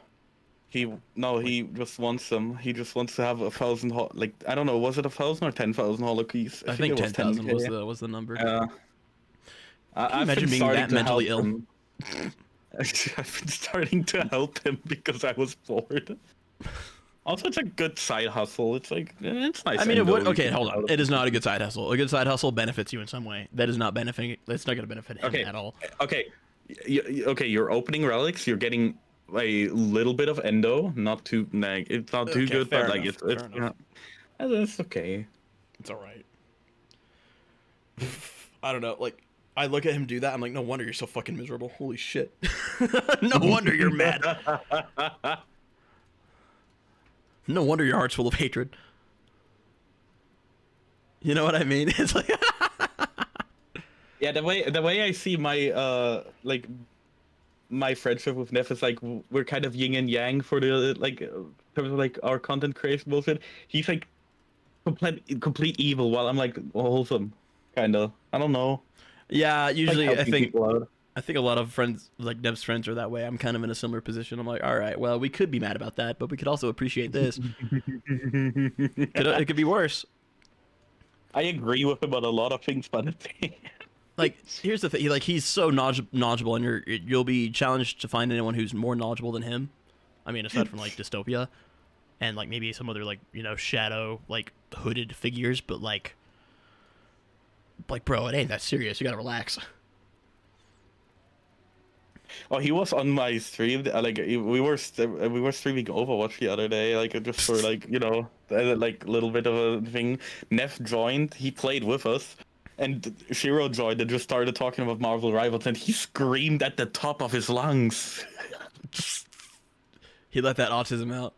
He just wants them. He just wants to have 1,000 I don't know, was it 1,000 or 10,000 hollow keys? I think it was 10,000 was the number. Yeah. Can you imagine being that mentally ill? I've been starting to help him because I was bored. Also, it's a good side hustle. It's like, it's nice. I mean, it would. Okay, hold on. It is not a good side hustle. A good side hustle benefits you in some way. That is not benefiting. That's not going to benefit him at all. Okay. Okay, you're opening relics. You're getting a little bit of endo. Not too, it's not too good, but like it's it's okay. It's all right. I don't know. Like, I look at him do that. I'm like, no wonder you're so fucking miserable. Holy shit. No wonder you're mad. No wonder your heart's full of hatred. You know what I mean? It's like yeah, the way I see my my friendship with Neff is like we're kind of yin and yang for the in terms of like our content creation bullshit. He's like complete evil while I'm like wholesome, kind of. I don't know. Yeah, usually like I think a lot of friends, like Nev's friends, are that way. I'm kind of in a similar position. I'm like, all right, well, we could be mad about that, but we could also appreciate this. It could be worse. I agree with him on a lot of things, but like, here's the thing. He's so knowledgeable, and you'll be challenged to find anyone who's more knowledgeable than him. I mean, aside from like Dystopia, and like maybe some other like shadow like hooded figures, but like bro, it ain't that serious. You gotta relax. Oh, he was on my stream. Like we were streaming Overwatch the other day. Like just for like like little bit of a thing. Neff joined. He played with us, and Shiro joined and just started talking about Marvel Rivals, and he screamed at the top of his lungs. He let that autism out.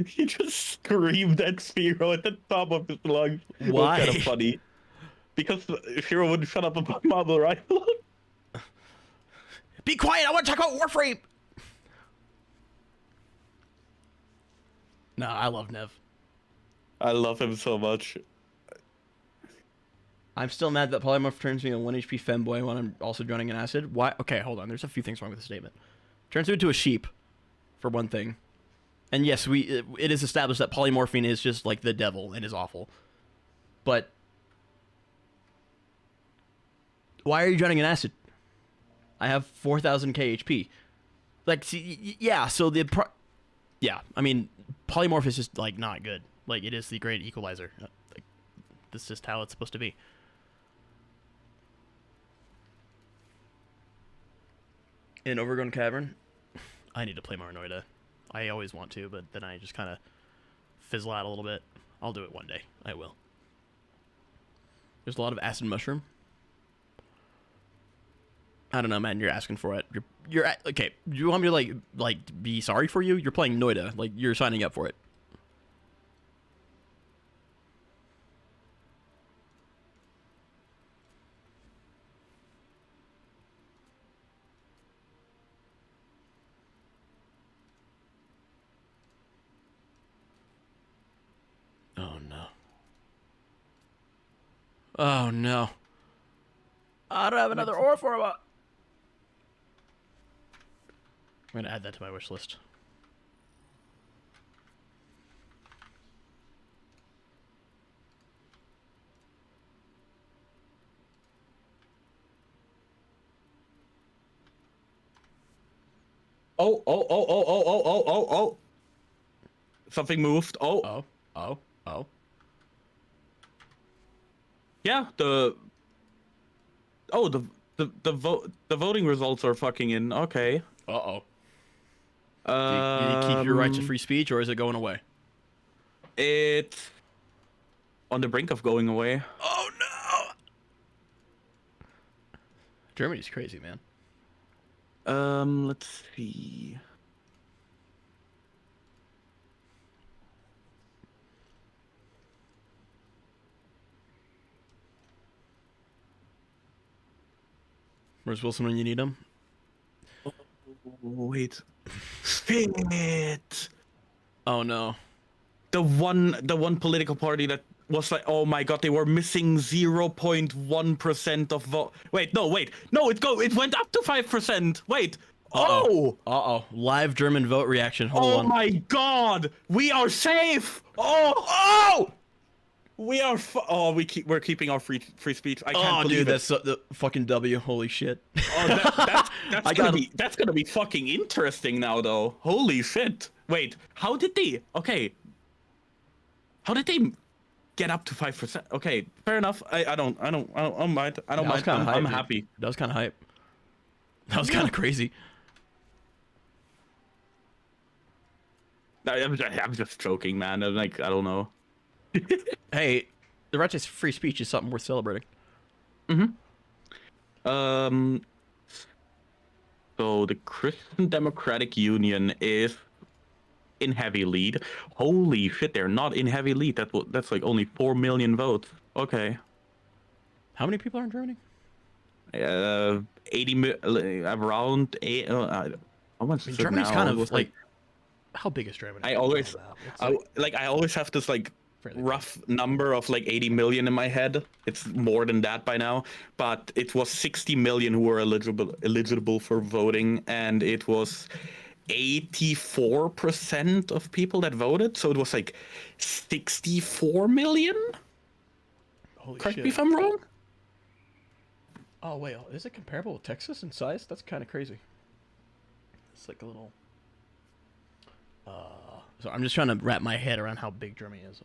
He just screamed at Shiro at the top of his lungs. Why? It was kind of funny. Because Shiro wouldn't shut up about Marvel Rivals. Be quiet! I want to talk about Warframe! No, I love Nev. I love him so much. I'm still mad that Polymorph turns me a 1 HP femboy when I'm also drowning in acid. Why? Okay, hold on. There's a few things wrong with the statement. Turns me into a sheep, for one thing. And yes, it is established that polymorphine is just like the devil and is awful. But why are you drowning in acid? I have 4,000 KHP. Like, see, yeah. So yeah. I mean, polymorph is just like not good. Like, it is the great equalizer. Like, this is just how it's supposed to be. In Overgrown Cavern, I need to play more Noida. I always want to, but then I just kind of fizzle out a little bit. I'll do it one day. I will. There's a lot of acid mushroom. I don't know, man. You're asking for it. You're okay. Do you want me to like be sorry for you? You're playing Noida. Like, you're signing up for it. Oh no. Oh no. I don't have another ore for him. I'm gonna add that to my wish list. Oh. Something moved. Oh. Oh. Yeah, the voting results are fucking in. Okay. Uh-oh. Do you keep your right to free speech, or is it going away? It's on the brink of going away. Oh no! Germany's crazy, man. Let's see. Where's Wilson when you need him? Oh, wait. Shit. Oh no. The one political party that was like, oh my god, they were missing 0.1% of vote. Wait, no, it went up to 5%. Wait. Uh-oh. Oh. Live German vote reaction. Hold on. Oh my god, we are safe. Oh. We are. We're keeping our free speech. I can't believe dude, it. that's the fucking W. Holy shit. Oh, that's gonna be fucking interesting now, though. Holy shit! Wait, how did they? Okay, how did they get up to 5%? Okay, fair enough. I don't mind. I'm happy. That was kind of hype. That was kind of crazy. I'm just joking, man. I'm like, I don't know. Hey, the right to free speech is something worth celebrating. So the Christian Democratic Union is in heavy lead. Holy shit, they're not in heavy lead. That's like only 4 million votes. Okay. How many people are in Germany? 80 around 8. How much is it Germany's now? kind It of was like, how big is Germany? I always have this like rough number of like 80 million in my head. It's more than that by now, but it was 60 million who were eligible for voting, and it was 84% of people that voted. So it was like 64 million. Holy Correct shit. me if I'm wrong. Oh wait, is it comparable with Texas in size? That's kind of crazy. It's like a little. So I'm just trying to wrap my head around how big Germany is.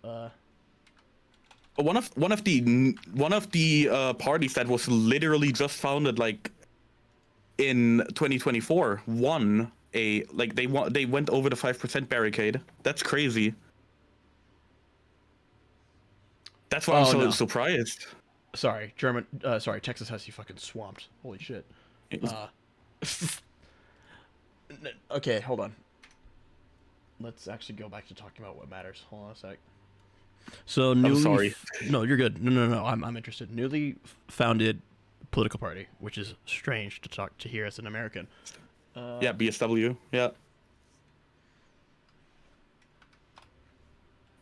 One of the parties that was literally just founded like in 2024 won a they went over the 5% barricade. That's crazy. That's why I'm so surprised. Sorry, Texas has you fucking swamped. Holy shit. Okay, hold on. Let's actually go back to talking about what matters. Hold on a sec. So I'm sorry. No, you're good. No. I'm interested. Newly founded political party, which is strange to hear as an American. Yeah, BSW. Yeah.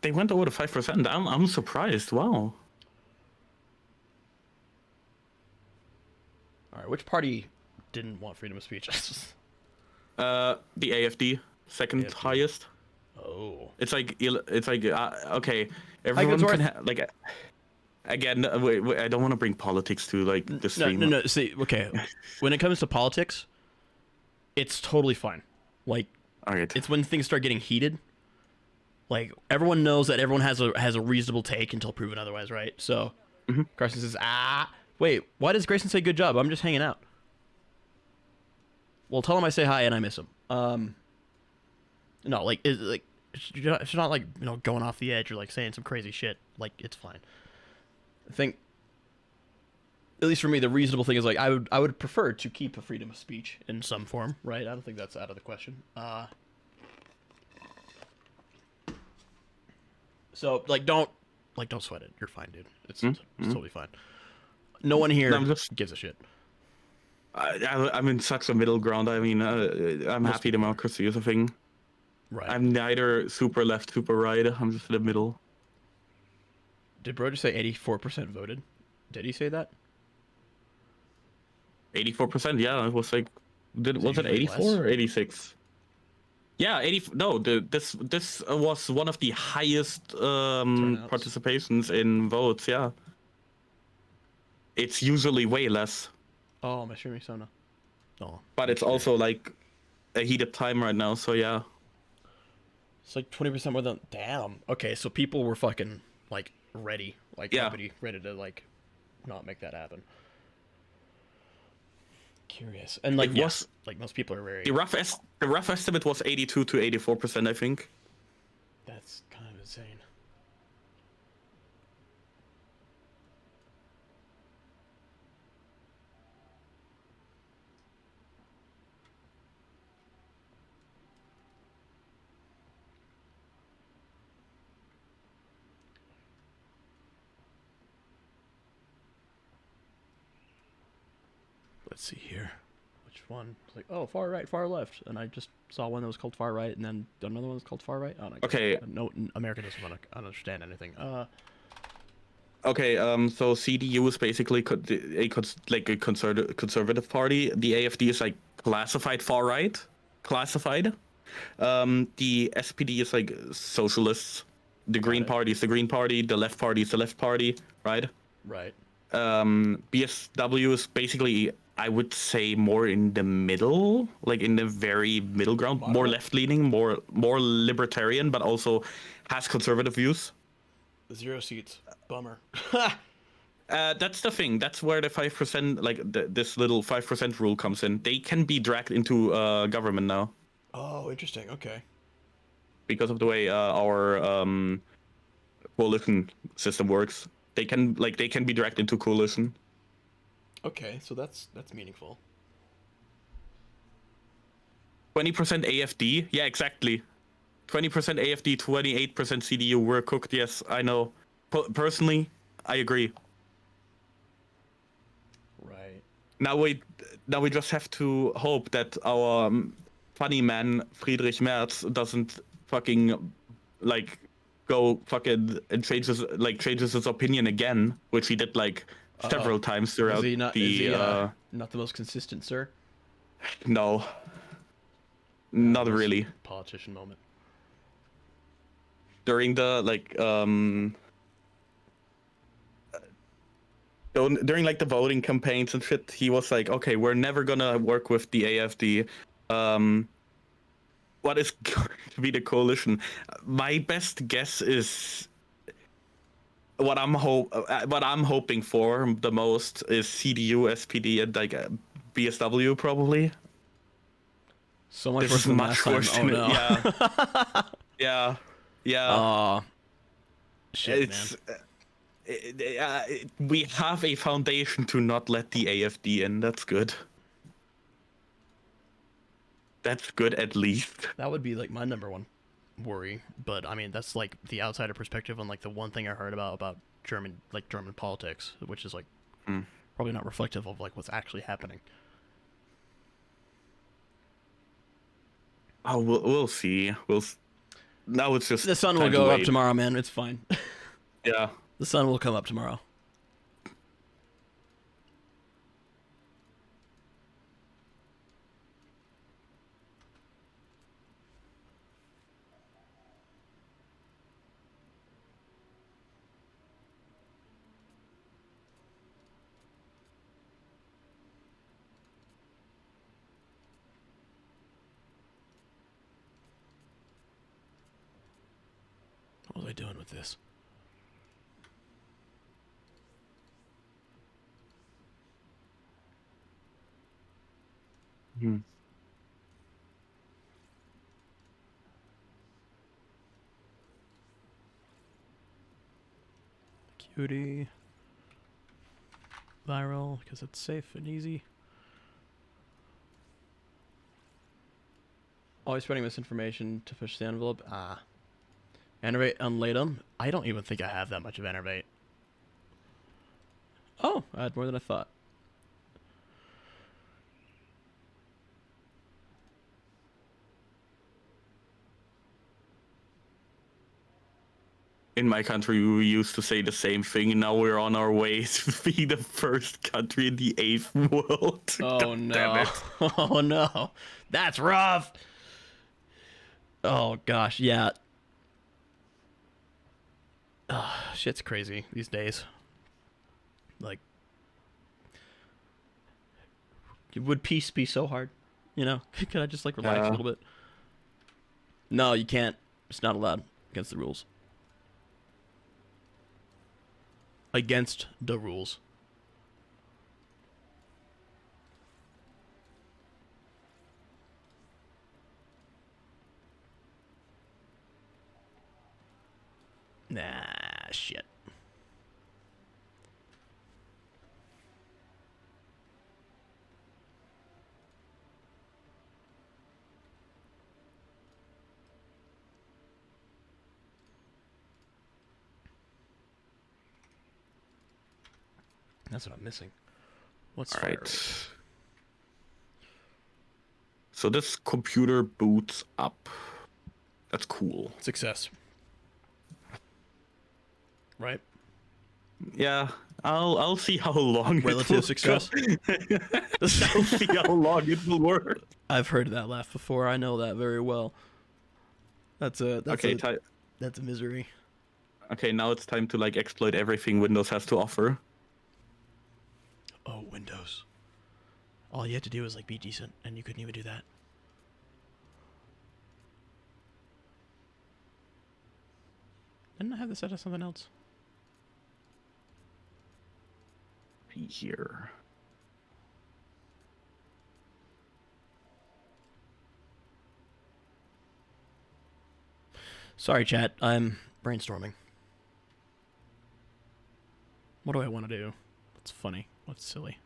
They went over to 5%. I'm surprised. Wow. All right, which party didn't want freedom of speech? The AFD, second AFD. highest. Oh. It's like okay, everyone can like. Again, wait, I don't want to bring politics to like the stream. No. See, okay, when it comes to politics, it's totally fine. Like, All right. it's when things start getting heated. Like, everyone knows that everyone has a reasonable take until proven otherwise, right? So, Carson says, wait, why does Grayson say good job? I'm just hanging out. Well, tell him I say hi and I miss him. No, like, it's not like, you know, going off the edge or like saying some crazy shit. Like, it's fine. I think, at least for me, the reasonable thing is like I would prefer to keep a freedom of speech in some form, right? I don't think that's out of the question. So like don't sweat it. You're fine, dude. It's totally fine. No one here gives a shit. I'm in such a middle ground. I mean, I'm happy democracy is a thing. Right. I'm neither super left, super right. I'm just in the middle. Did bro just say 84% voted? Did he say that? 84%, yeah. It was like, was it 84 less? or 86? Yeah, 80. No, this was one of the highest participations in votes. Yeah. It's usually way less. Oh, my streaming sound. Oh. But it's also like a heated time right now, so yeah. It's like 20% more than. Damn. Okay, so people were fucking like ready, like ready to like not make that happen. Curious, and like like most people are very. The rough estimate was 82 to 84%, I think. That's kind of insane. Let's see here. Which one? It's like, oh, far right, far left. And I just saw one that was called far right, and then another one was called far right. Oh, no, okay. No, America doesn't want to understand anything. Okay, so CDU is basically a conservative party. The AFD is like classified far right. Classified. The SPD is like socialists. The Green Party is the Green Party. The Left Party is the Left Party, right? Right. BSW is basically, I would say, more in the middle, like in the very middle ground, more left-leaning, more libertarian, but also has conservative views. 0 seats. Bummer. That's the thing. That's where the 5%, like this little 5% rule comes in. They can be dragged into government now. Oh, interesting. Okay. Because of the way our coalition system works. They can be dragged into coalition. Okay, so that's meaningful. 20% AFD, yeah, exactly. 20% AFD, 28% CDU were cooked. Yes, I know. Personally, I agree. Right. Now we just have to hope that our funny man Friedrich Merz doesn't fucking like go fucking and changes his opinion again, which he did like several times throughout not the most consistent, sir? No. Not really. Politician moment. During the during like the voting campaigns and shit, he was like, okay, we're never gonna work with the AFD. What is going to be the coalition? My best guess is what I'm hoping for the most is CDU, SPD, and like BSW probably. So much worse than last time. Oh no. Yeah. Yeah. Shit, it's, man. We have a foundation to not let the AFD in. That's good. That's good, at least. That would be like my number one worry, but I mean that's like the outsider perspective on like the one thing I heard about German politics, which is like probably not reflective of like what's actually happening. Oh, we'll see. Now it's just the sun will go up tomorrow, man. It's fine. Yeah. The sun will come up tomorrow. with this. Hmm. Cutie. Viral, because it's safe and easy. Always spreading misinformation to push the envelope. Ah. Enervate unlatum. I don't even think I have that much of enervate. Oh, I had more than I thought. In my country, we used to say the same thing. Now we're on our way to be the first country in the 8th world. Oh God damn no. it. Oh no. That's rough. Oh gosh, yeah. Shit's crazy these days. Like, would peace be so hard? You know? Could I just like relax a little bit? No, you can't. It's not allowed. Against the rules. Against the rules. Nah, shit. That's what I'm missing. What's All fire right. rate? So this computer boots up. That's cool. Success. Right? Yeah, I'll see how long Relative it will success. go. I'll see how long it will work. I've heard that laugh before. I know that very well. That's a misery. Okay, now it's time to like exploit everything Windows has to offer. Oh, Windows. All you had to do was like be decent, and you couldn't even do that. Didn't I have this set as something else? Be here. Sorry, chat. I'm brainstorming. What do I want to do? What's funny? What's silly?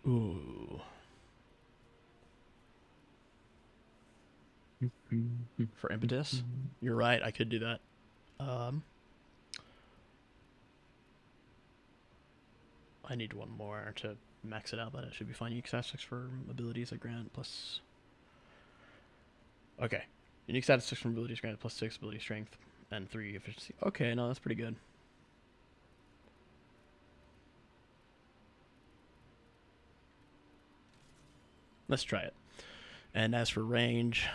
Ooh. For impetus? You're right, I could do that. I need one more to max it out, but it should be fine. Unique statistics for abilities I grant plus... Okay. Unique statistics from abilities granted plus 6 ability strength and 3 efficiency. Okay, no, that's pretty good. Let's try it. And as for range...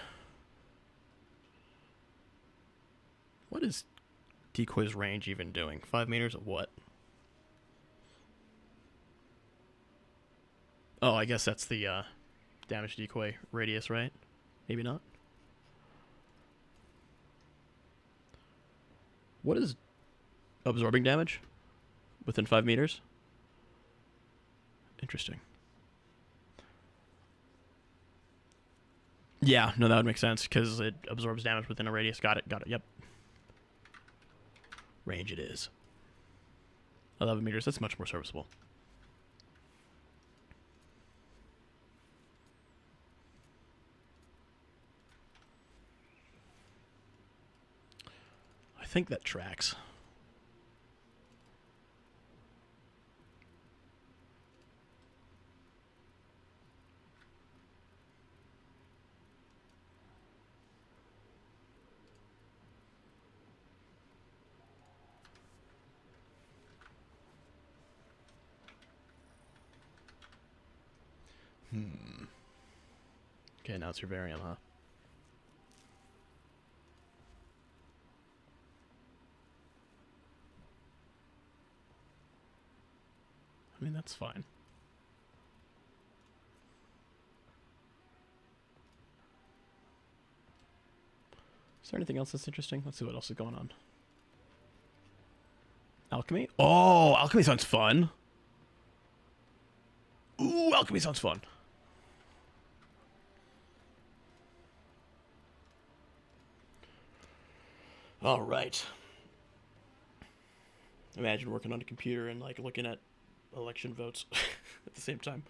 What is decoy's range even doing? 5 meters of what? Oh, I guess that's the damage decoy radius, right? Maybe not. What is absorbing damage within 5 meters? Interesting. Yeah, no, that would make sense because it absorbs damage within a radius. Got it, yep. Range it is. 11 meters, that's much more serviceable. I think that tracks. Okay, now it's your variant, huh? I mean, that's fine. Is there anything else that's interesting? Let's see what else is going on. Alchemy? Oh, alchemy sounds fun. Ooh, alchemy sounds fun. All right. Imagine working on a computer and like looking at election votes at the same time.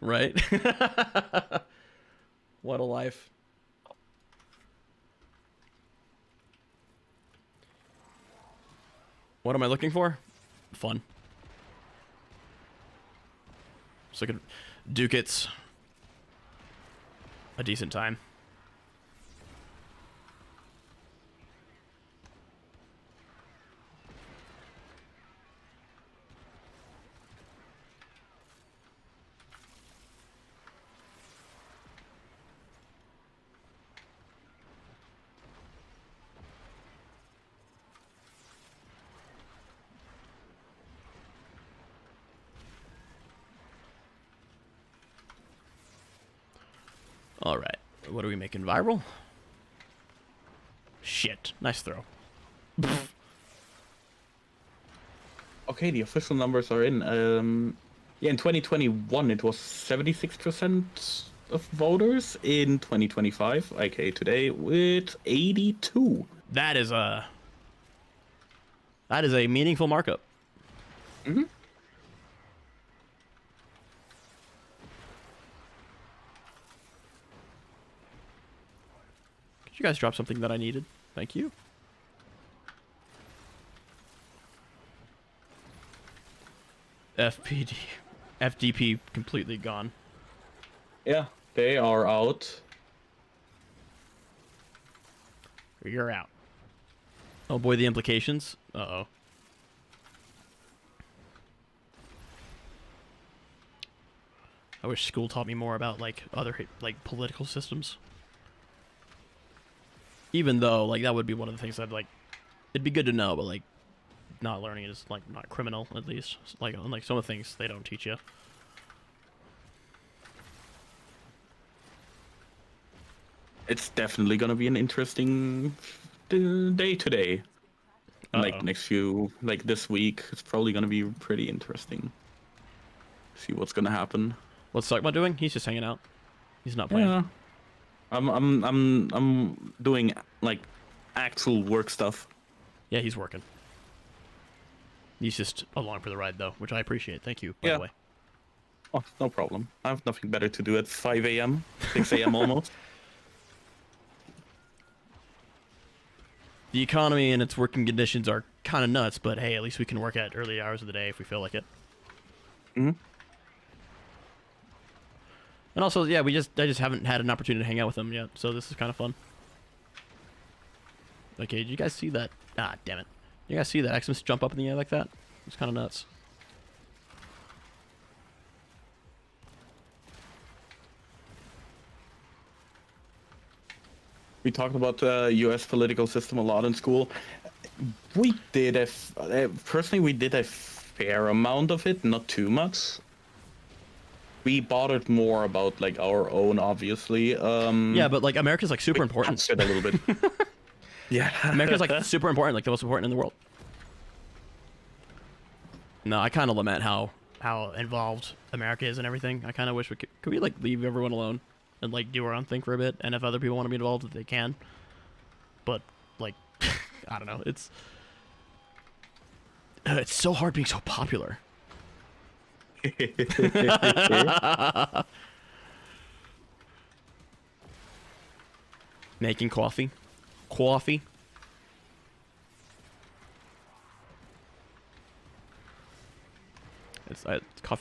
Right? What a life. What am I looking for? Fun. So I could ducats. A decent time. All right. What are we making viral? Shit. Nice throw. Okay, the official numbers are in. Yeah, in 2021 it was 76% of voters. In 2025, aka today, with 82. That is a meaningful markup. Mm-hmm. Could you guys drop something that I needed? Thank you. FDP completely gone. Yeah, they are out. You're out. Oh boy, the implications. Uh-oh. I wish school taught me more about like other like political systems. Even though like that would be one of the things I'd like. It'd be good to know, but like not learning it is like not criminal at least. Like unlike some of the things they don't teach you. It's definitely gonna be an interesting day today. Like next few, like this week, it's probably gonna be pretty interesting. See what's gonna happen. What's Suckma doing? He's just hanging out. He's not playing. Yeah. I'm doing like actual work stuff. Yeah, he's working. He's just along for the ride though, which I appreciate. Thank you, by the way. Oh, no problem. I have nothing better to do at 5 a.m., 6 a.m. almost. The economy and its working conditions are kind of nuts, but hey, at least we can work at early hours of the day if we feel like it. Mm-hmm. And also, yeah, I just haven't had an opportunity to hang out with them yet, so this is kind of fun. Okay, did you guys see that? Ah, damn it. You guys see that Xmas jump up in the air like that? It's kind of nuts. We talked about the U.S. political system a lot in school. We did personally, we did a fair amount of it, not too much. We bothered more about like our own, obviously. Yeah, but like America's like super important. A little bit. Yeah, America's like super important, like the most important in the world. No, I kind of lament how involved America is in everything. I kind of wish could we like leave everyone alone and like do our own thing for a bit, and if other people want to be involved, they can. But like, I don't know. It's so hard being so popular. Making coffee. Coffee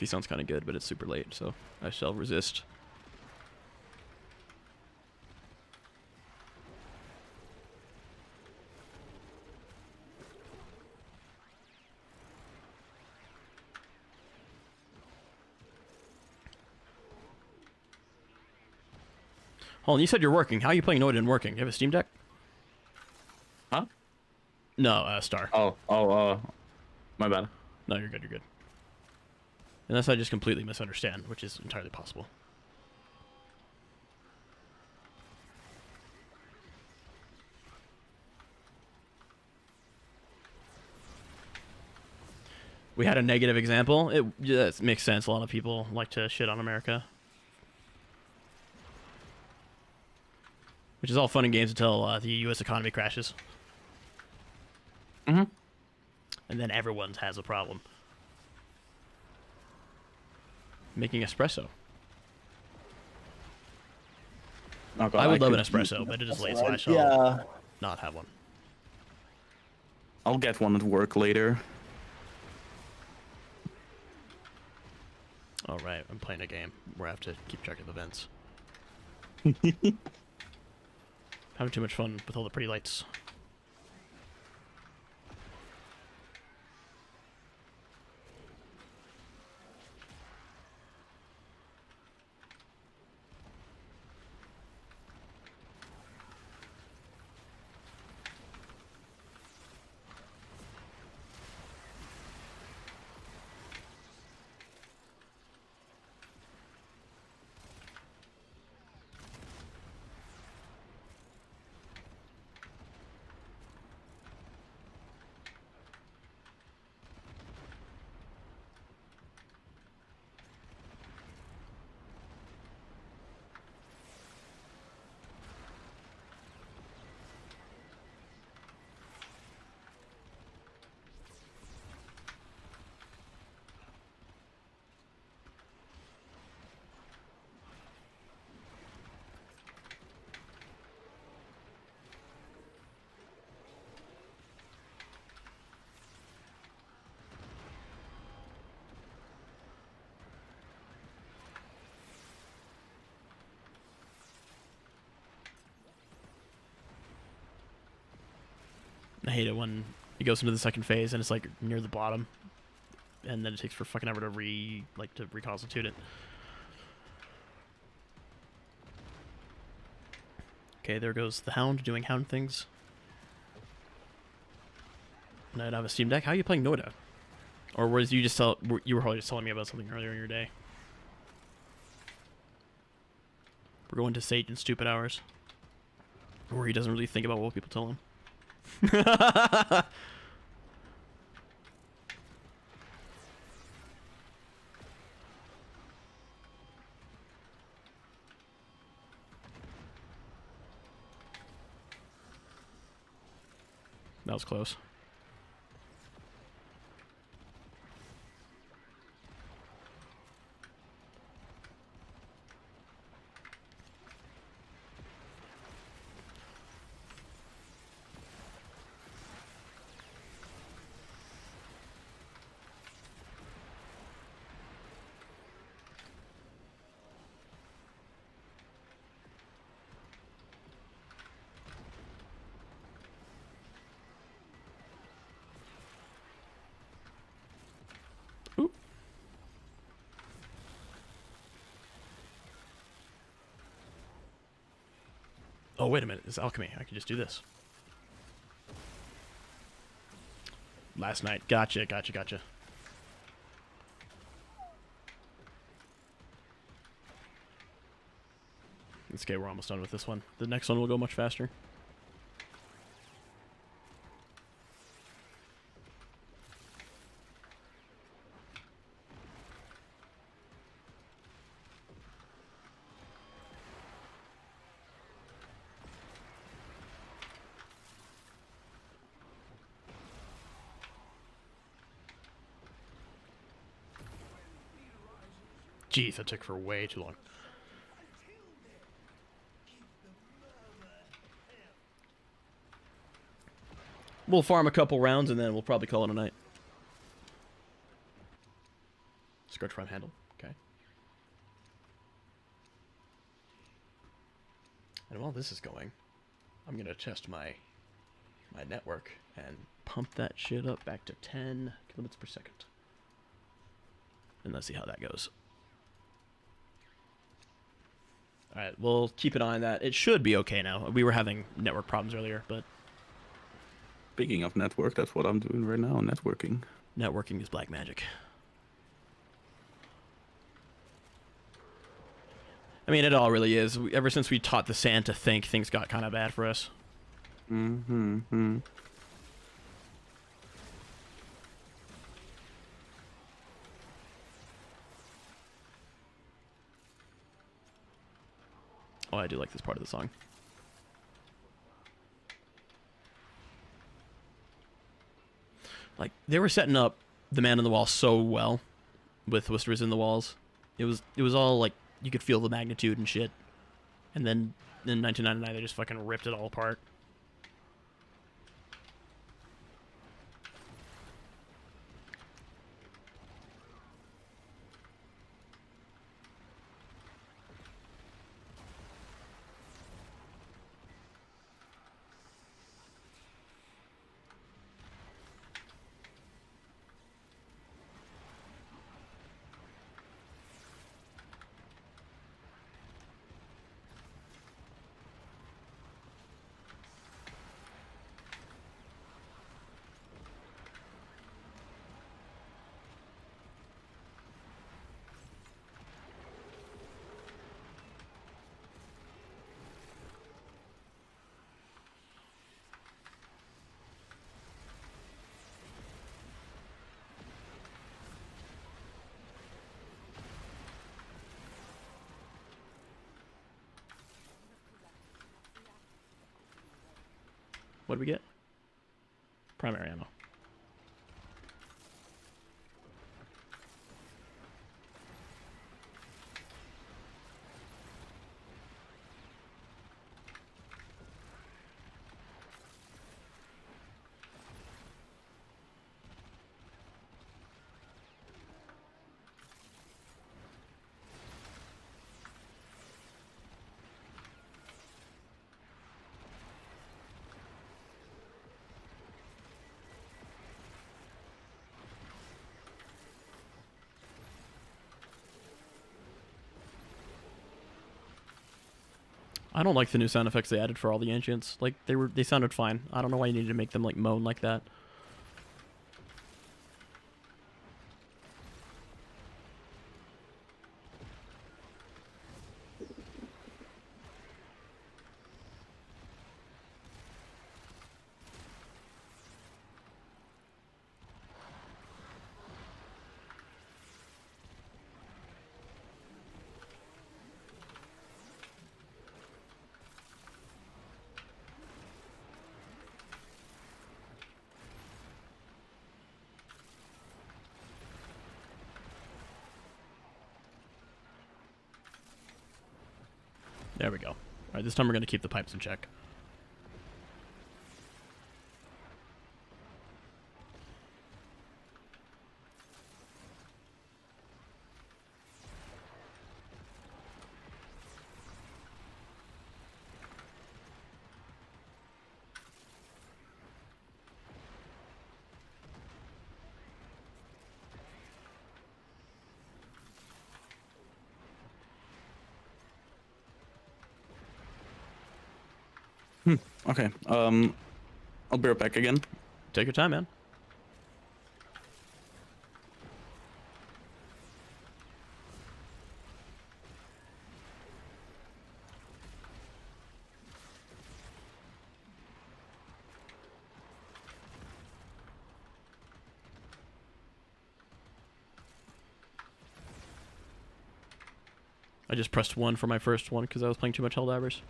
sounds kind of good, but it's super late, so I shall resist. Hold on, you said you're working. How are you playing Noid and working? You have a Steam Deck? Huh? No, Star. My bad. No, you're good, you're good. Unless I just completely misunderstand, which is entirely possible. We had a negative example. It makes sense. A lot of people like to shit on America. Which is all fun and games until the U.S. economy crashes. Mm-hmm. And then everyone has a problem. Making espresso. Oh, God, I would love an could- espresso, but it is late, so I shall Yeah. not have one. I'll get one at work later. All right, I'm playing a game where I have to keep track of events. Having too much fun with all the pretty lights. I hate it when it goes into the second phase and it's like near the bottom, and then it takes for fucking ever to reconstitute it. Okay, there goes the Hound doing Hound things. And I don't have a Steam Deck. How are you playing Noida? Or was you just you were probably just telling me about something earlier in your day? We're going to Sage in stupid hours, where he doesn't really think about what people tell him. That was close. Oh, wait a minute. It's alchemy. I can just do this. Last night. Gotcha. It's okay, we're almost done with this one. The next one will go much faster. Jeez, that took for way too long. We'll farm a couple rounds and then we'll probably call it a night. Scratch prime handle. Okay. And while this is going, I'm gonna test my network and pump that shit up back to 10 kilobits per second. And let's see how that goes. All right, we'll keep an eye on that. It should be okay now. We were having network problems earlier, but Speaking of network, that's what I'm doing right now, networking. networking is black magic. I mean, it all really is. Ever since we taught the sand to think, things got kind of bad for us. Mm-hmm. Oh, I do like this part of the song. Like, they were setting up the man on the wall so well with Whispers in the Walls. It was all like, you could feel the magnitude and shit. And then in 1999, they just fucking ripped it all apart. What do we get? Primary ammo. I don't like the new sound effects they added for all the ancients. Like, they sounded fine. I don't know why you needed to make them like moan like that. There we go. All right, this time we're going to keep the pipes in check. Okay. I'll be right back again. Take your time, man. I just pressed 1 for my first one because I was playing too much Helldivers.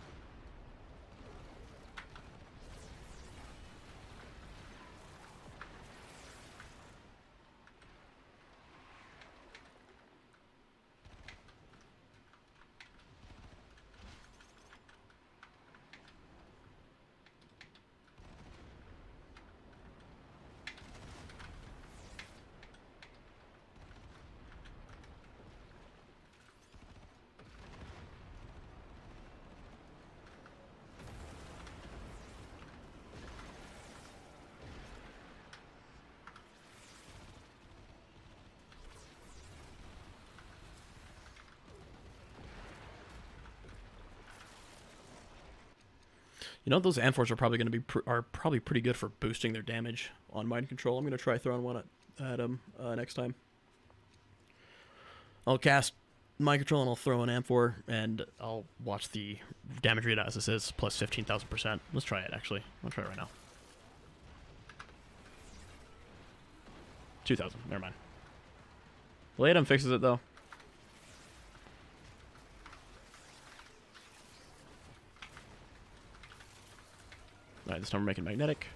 You know, those amphors are probably going to be probably pretty good for boosting their damage on mind control. I'm going to try throwing one at them next time. I'll cast mind control and I'll throw an amphor and I'll watch the damage readout as it says plus 15,000%. Let's try it actually. I'll try it right now. 2,000. Never mind. Latum fixes it though. Alright, this time we're making magnetic.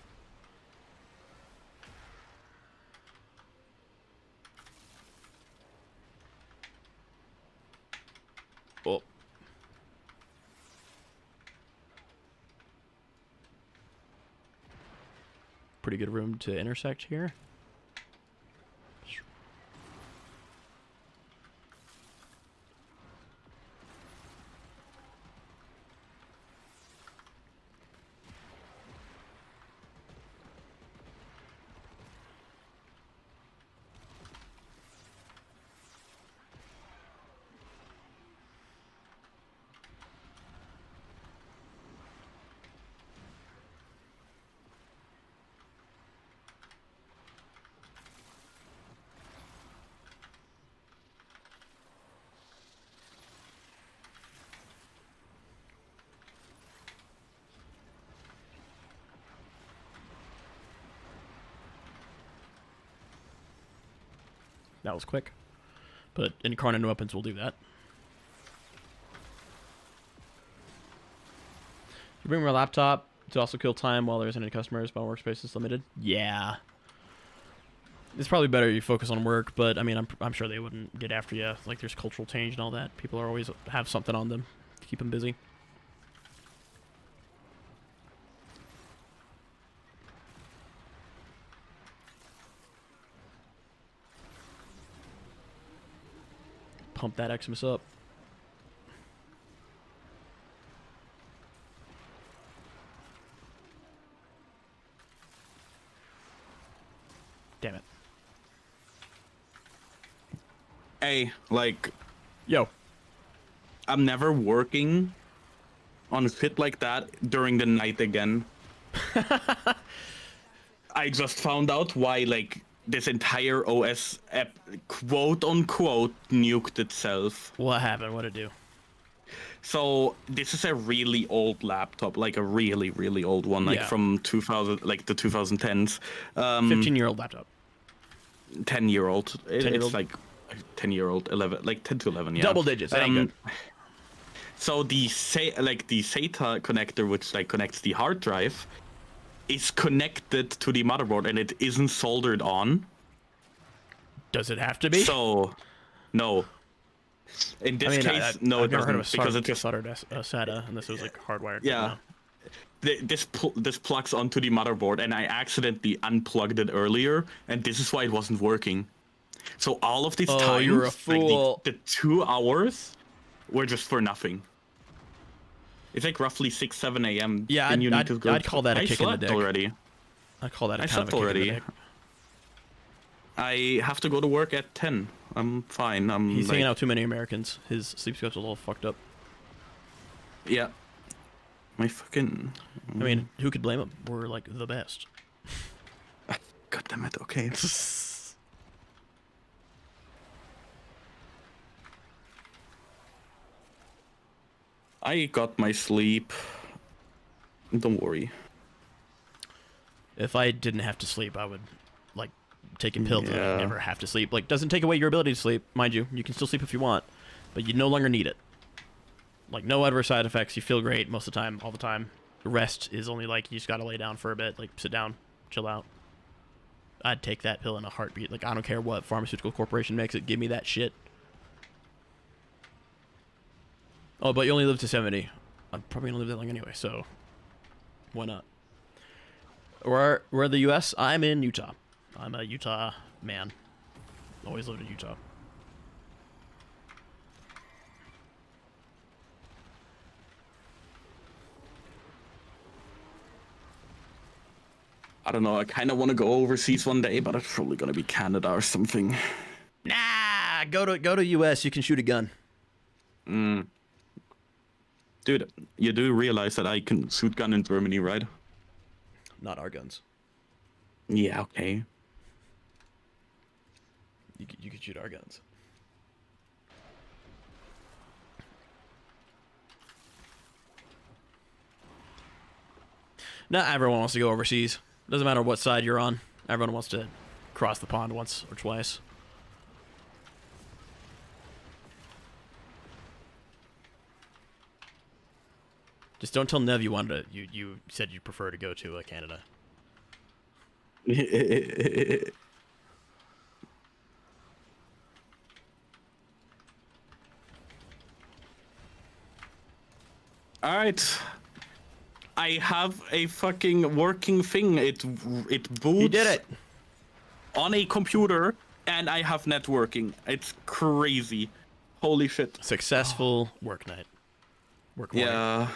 Oh. Pretty good room to intersect here. That was quick. But incarnate weapons will do that. You bring my laptop to also kill time while there isn't any customers, but workspace is limited. Yeah. It's probably better you focus on work, but I mean, I'm sure they wouldn't get after you. Like, there's cultural change and all that. People are always have something on them to keep them busy. Pump that Eximus up. Damn it. Hey, like, yo, I'm never working on shit like that during the night again. I just found out why, like, this entire OS app, quote unquote, nuked itself. what happened? What'd it do? So this is a really old laptop, like a really, really old one, like Yeah. from 2000, like the 2010s. 15-year-old laptop. 10-year-old. 10-year-old? It's like 10-year-old, 11, like 10 to 11, yeah. Double digits. That ain't good. So the SATA connector, which like connects the hard drive, is connected to the motherboard and it isn't soldered on. Does it have to be? So, no. In this case, no, I've it never heard of doesn't, because it's soldered SATA unless it was like hardwired. yeah. This plugs onto the motherboard, and I accidentally unplugged it earlier, and this is why it wasn't working. So all of these times, you're a fool. like the 2 hours, were just for nothing. It's like roughly 6-7 a.m. Yeah, and you need to go. I'd call that a I kick in the slept dick. already. I call that a I kind of slept a kick in the already. dick. I have to go to work at 10. I'm fine. I'm He's like, hanging out with too many Americans. His sleep schedule's all fucked up. yeah. My fucking. I mean, who could blame him? We're like the best. God damn it. Okay. I got my sleep. Don't worry. If I didn't have to sleep, I would like take a pill Yeah. to never have to sleep. Like, doesn't take away your ability to sleep, mind you. You can still sleep if you want, but you no longer need it. Like, no adverse side effects. You feel great most of the time, all the time. The rest is only like you just gotta lay down for a bit, like sit down, chill out. I'd take that pill in a heartbeat. Like, I don't care what pharmaceutical corporation makes it. Give me that shit. Oh, but you only live to 70. I'm probably gonna live that long anyway, so why not? We're in the U.S. I'm in Utah. I'm a Utah man. Always lived in Utah. I don't know. I kind of want to go overseas one day, but it's probably gonna be Canada or something. Nah, go to U.S. You can shoot a gun. Dude, you do realize that I can shoot gun in Germany, right? Not our guns. Yeah, okay. You could shoot our guns. Not everyone wants to go overseas. Doesn't matter what side you're on. Everyone wants to cross the pond once or twice. Just don't tell Nev you wanted to. You said you prefer to go to Canada. All right. I have a fucking working thing. It boots. You did it. On a computer, and I have networking. It's crazy. Holy shit. Successful work night. Work morning. Yeah.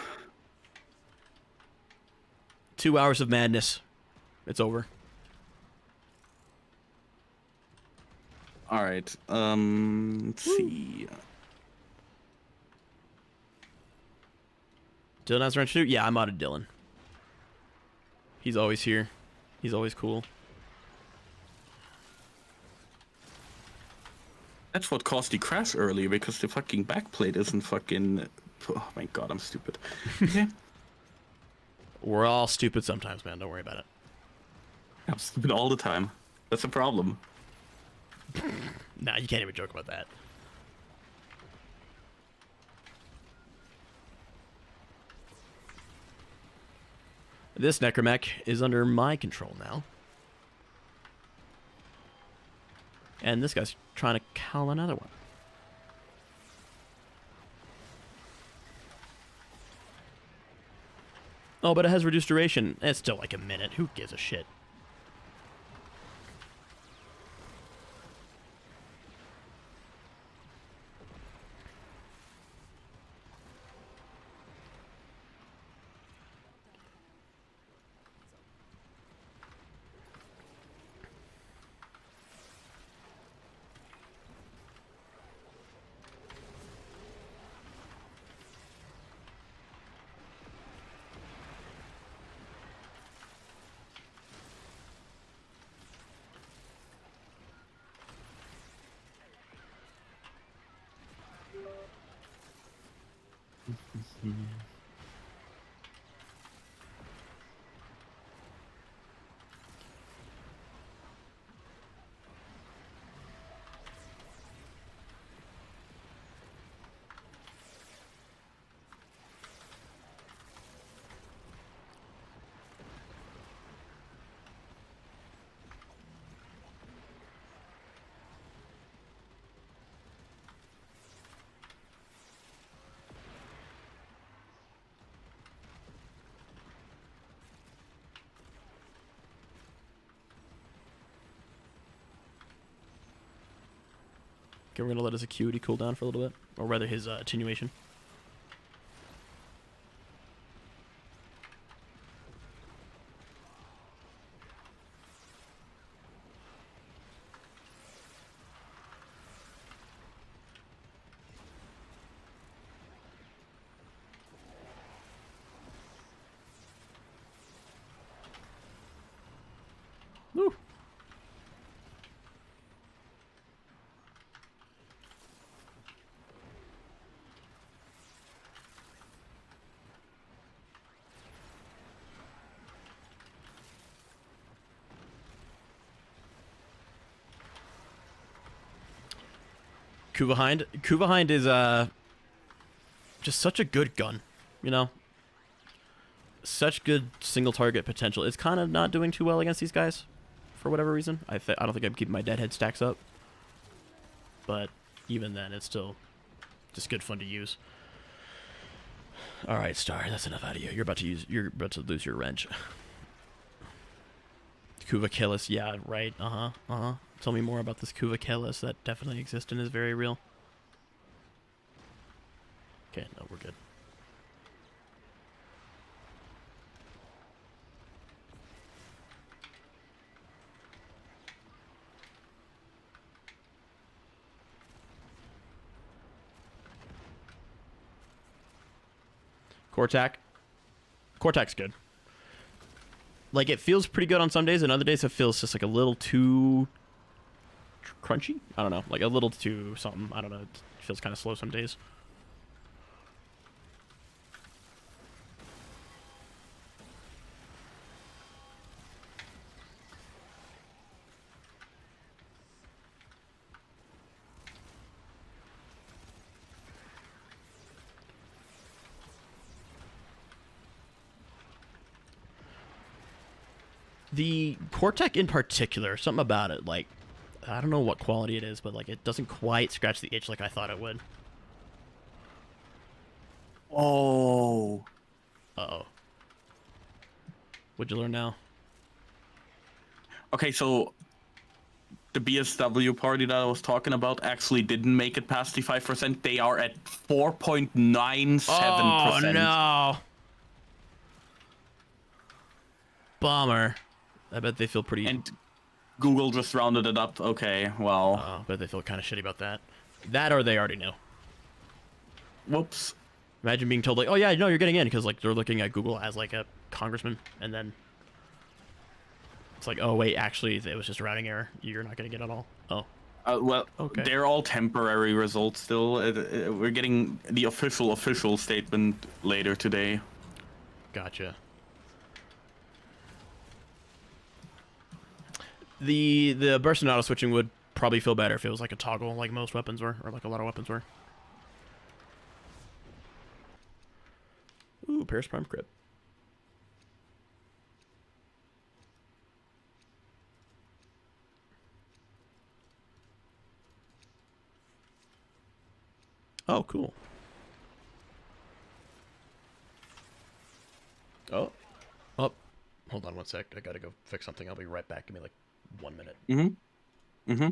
2 hours of madness. It's over. All right. Let's see. Dylan has wrench too? Yeah, I'm out of Dylan. He's always here. He's always cool. That's what caused the crash earlier, because the fucking backplate isn't fucking... Oh my god, I'm stupid. We're all stupid sometimes, man. Don't worry about it. I'm stupid all the time. That's a problem. Nah, you can't even joke about that. This necromech is under my control now. And this guy's trying to call another one. Oh, but it has reduced duration. It's still like a minute. Who gives a shit? Okay, we're gonna let his acuity cool down for a little bit, or rather his attenuation. Woo. Kuvahind is just such a good gun, you know? Such good single target potential. It's kind of not doing too well against these guys for whatever reason. I don't think I'm keeping my deadhead stacks up. But even then, it's still just good fun to use. All right, Star, that's enough out of you. You're about to lose your wrench. Kuvakillis, yeah, right. Tell me more about this Kuvakillis that definitely exists and is very real. Okay, no, we're good. Cortac. Cortac's good. Like, it feels pretty good on some days, and other days it feels just like a little too crunchy. I don't know, like a little too something. I don't know. It feels kind of slow some days. The Cortec in particular, something about it, like, I don't know what quality it is, but like it doesn't quite scratch the itch like I thought it would. Oh. Uh-oh. What'd you learn now? Okay, so the BSW party that I was talking about actually didn't make it past the 5%. They are at 4.97%. Oh, no. Bummer. I bet they feel pretty... And Google just rounded it up. Okay, well... I bet they feel kind of shitty about that. That or they already knew. Whoops. Imagine being told, like, oh, yeah, no, you're getting in, because, like, they're looking at Google as, like, a congressman, and then it's like, oh, wait, actually, it was just a routing error. You're not going to get it all. Oh. Well, okay. They're all temporary results still. We're getting the official statement later today. Gotcha. The burst and auto switching would probably feel better if it was like a toggle, like most weapons were, or like a lot of weapons were. Ooh, Paris Prime Crypt. Oh, cool. Oh. Oh. Hold on one sec. I gotta go fix something. I'll be right back. Give me like 1 minute. Mm-hmm. Mm-hmm.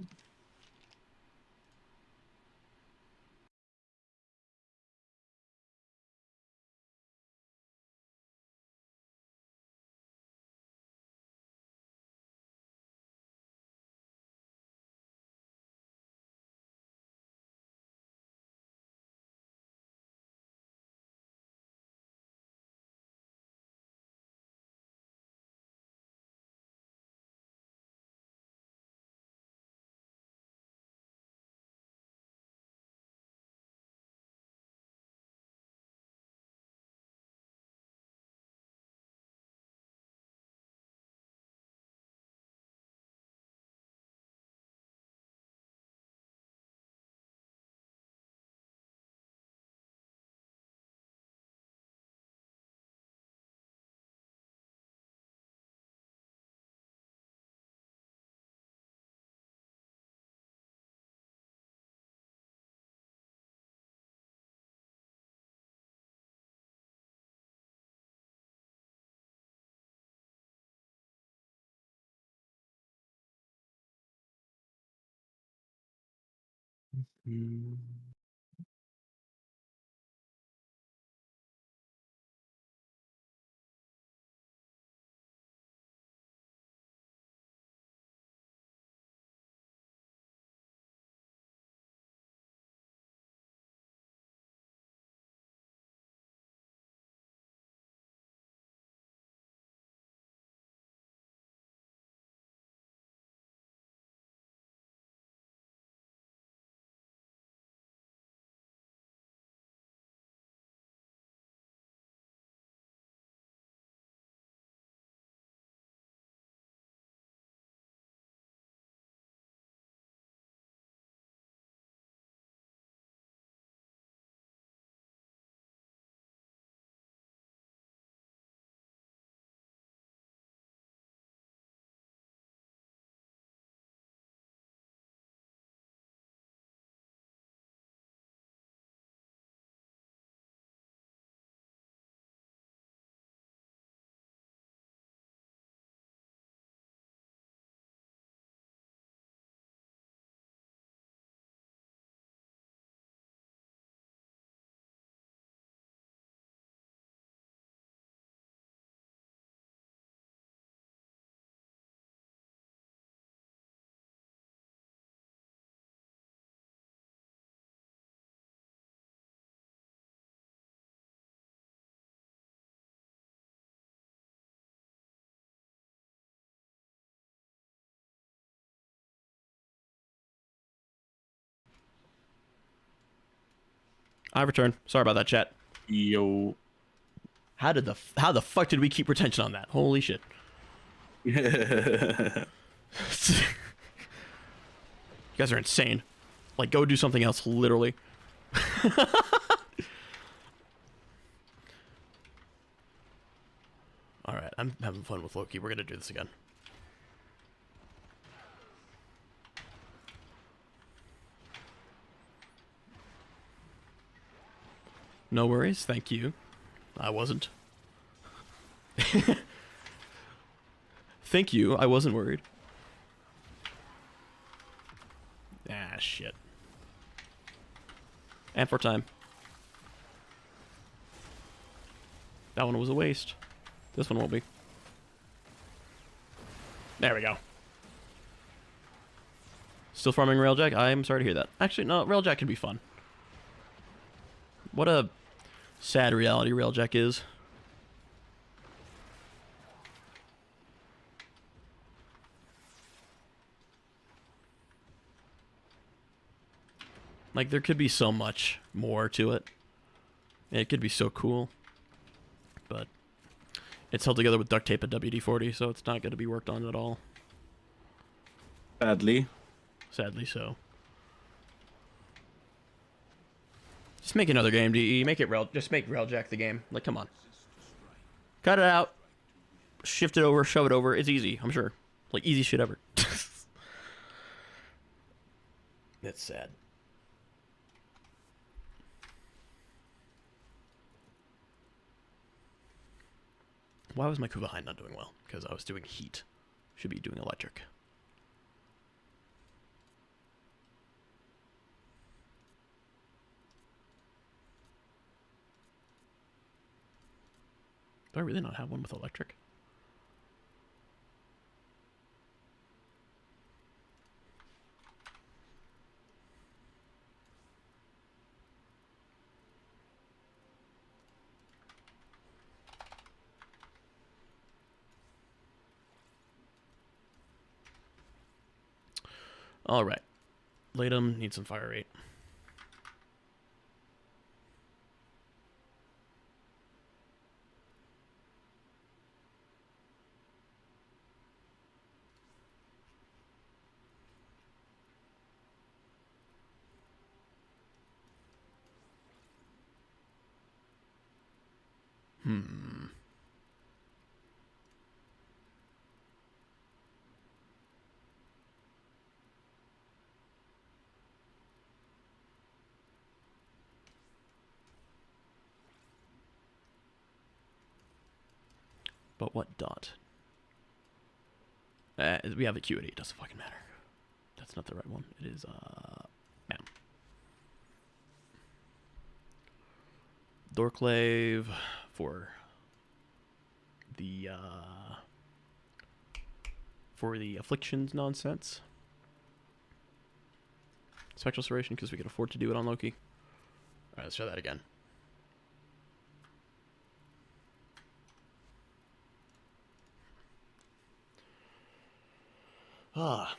I returned. Sorry about that, chat. Yo. How the fuck did we keep retention on that? Holy shit. You guys are insane. Like, go do something else, literally. Alright, I'm having fun with Loki. We're gonna do this again. No worries, thank you. I wasn't. Thank you, I wasn't worried. Ah, shit. And for time. That one was a waste. This one won't be. There we go. Still farming Railjack? I'm sorry to hear that. Actually, no, Railjack can be fun. What a sad reality Railjack is. Like, there could be so much more to it. It could be so cool. But it's held together with duct tape at WD-40, so it's not going to be worked on at all. Sadly. Sadly so. Just make another game, DE. Make it just make Railjack the game. Like, come on. Cut it out. Shift it over, shove it over. It's easy, I'm sure. Like, easy shit ever. That's sad. Why was my Kuvahai not doing well? Because I was doing heat. Should be doing electric. Do I really not have one with electric? All right. Latum needs some fire rate. But what dot? We have acuity. It doesn't fucking matter. That's not the right one. It is, bam. Dorklave for the afflictions nonsense. Spectral Serration because we can afford to do it on Loki. Alright, let's try that again.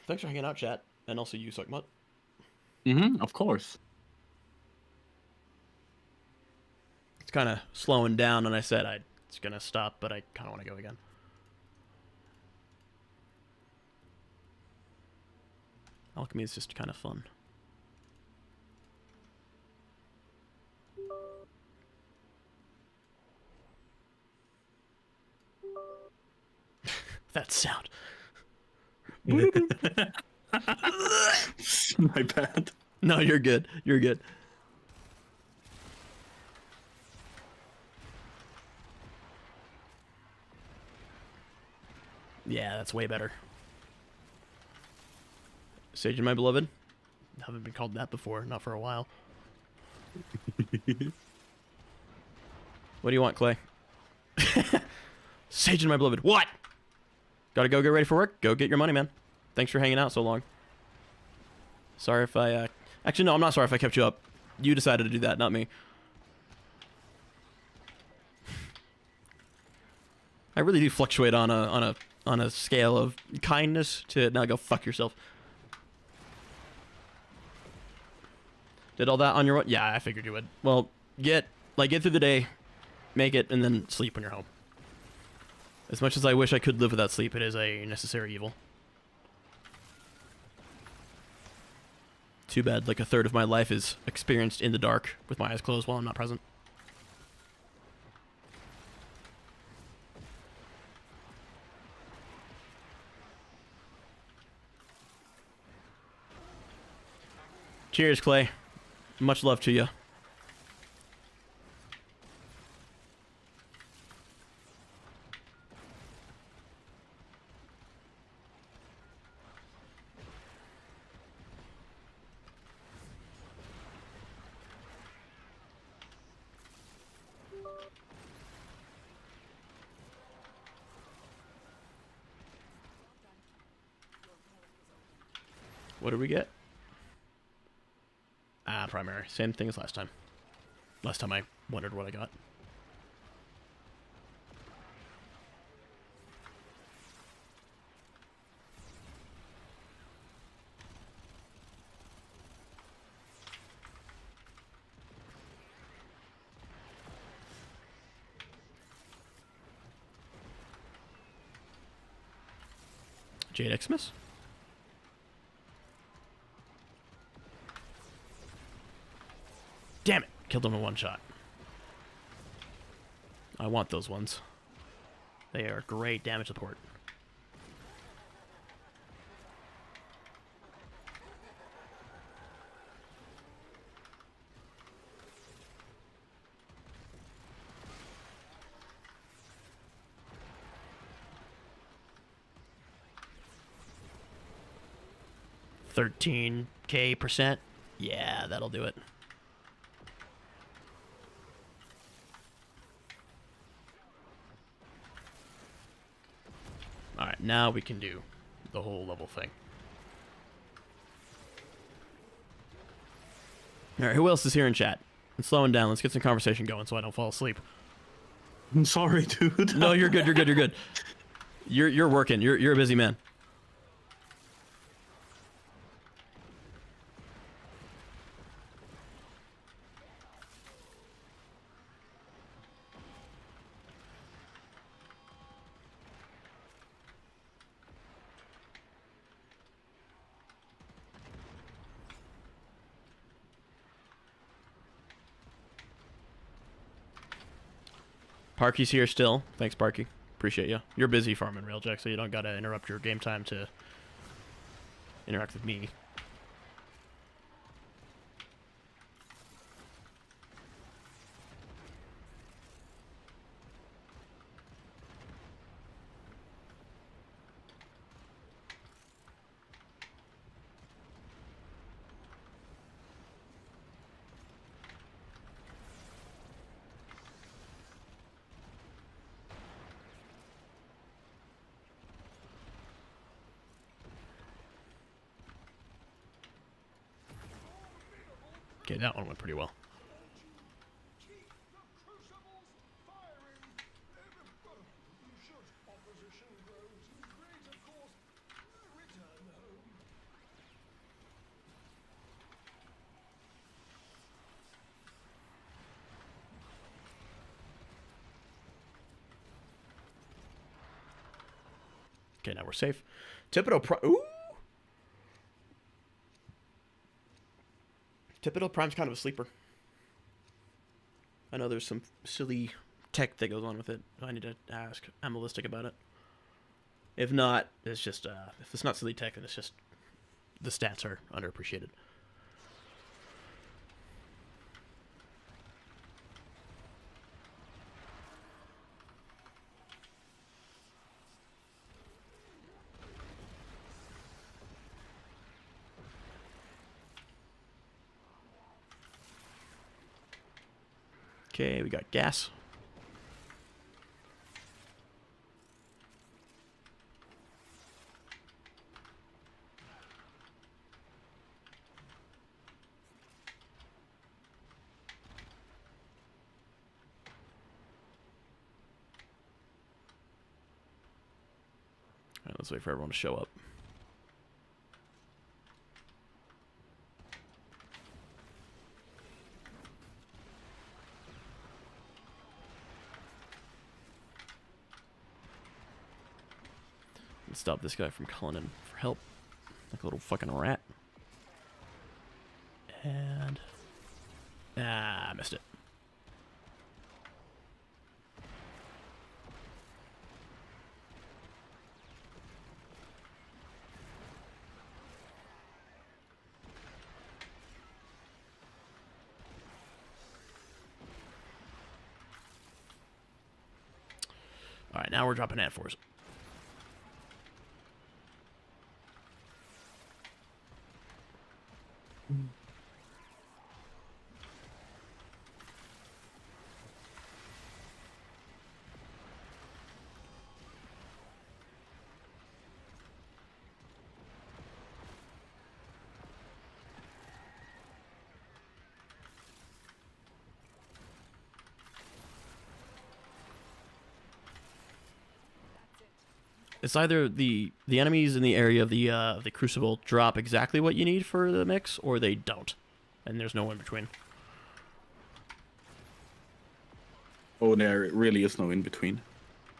Thanks for hanging out, chat. And also you, Suckmutt. Of course. It's kind of slowing down, and I said I was going to stop, but I kind of want to go again. Alchemy is just kind of fun. That sound. My bad. No, you're good. You're good. Yeah, that's way better. Sage and my beloved. Haven't been called that before, not for a while. What do you want, Clay? Sage and my beloved. What? Gotta go get ready for work? Go get your money, man. Thanks for hanging out so long. Sorry if I, actually, no, I'm not sorry if I kept you up. You decided to do that, not me. I really do fluctuate on a scale of kindness to now go fuck yourself. Did all that on your own? Yeah, I figured you would. Well, get through the day, make it, and then sleep when you're home. As much as I wish I could live without sleep, it is a necessary evil. Too bad, like a third of my life is experienced in the dark with my eyes closed while I'm not present. Cheers, Clay. Much love to you. What did we get? Ah, primary. Same thing as last time. Last time I wondered what I got. Jade Xmas? Damn it! Killed him in one shot. I want those ones. They are great damage support. $13,000%. Yeah, that'll do it. Alright, now we can do the whole level thing. Alright, who else is here in chat? It's slowing down. Let's get some conversation going so I don't fall asleep. I'm sorry, dude. No, you're good, you're good, you're good. You're working. You're a busy man. Parky's here still. Thanks, Parky. Appreciate you. You're busy farming Railjack, so you don't gotta interrupt your game time to interact with me. Okay, that one went pretty well. Okay, now we're safe. Thibodeau Ooh! Thibodeau Prime's kind of a sleeper. I know there's some silly tech that goes on with it. I need to ask Amelistic about it. If not, it's just, if it's not silly tech, then it's just the stats are underappreciated. Okay, we got gas. All right, let's wait for everyone to show up. Let's stop this guy from calling in for help. Like a little fucking rat. And... ah, I missed it. Alright, now we're dropping ad force. It's either the enemies in the area of the Crucible drop exactly what you need for the mix, or they don't, and there's no in between. Oh, there really is no in between.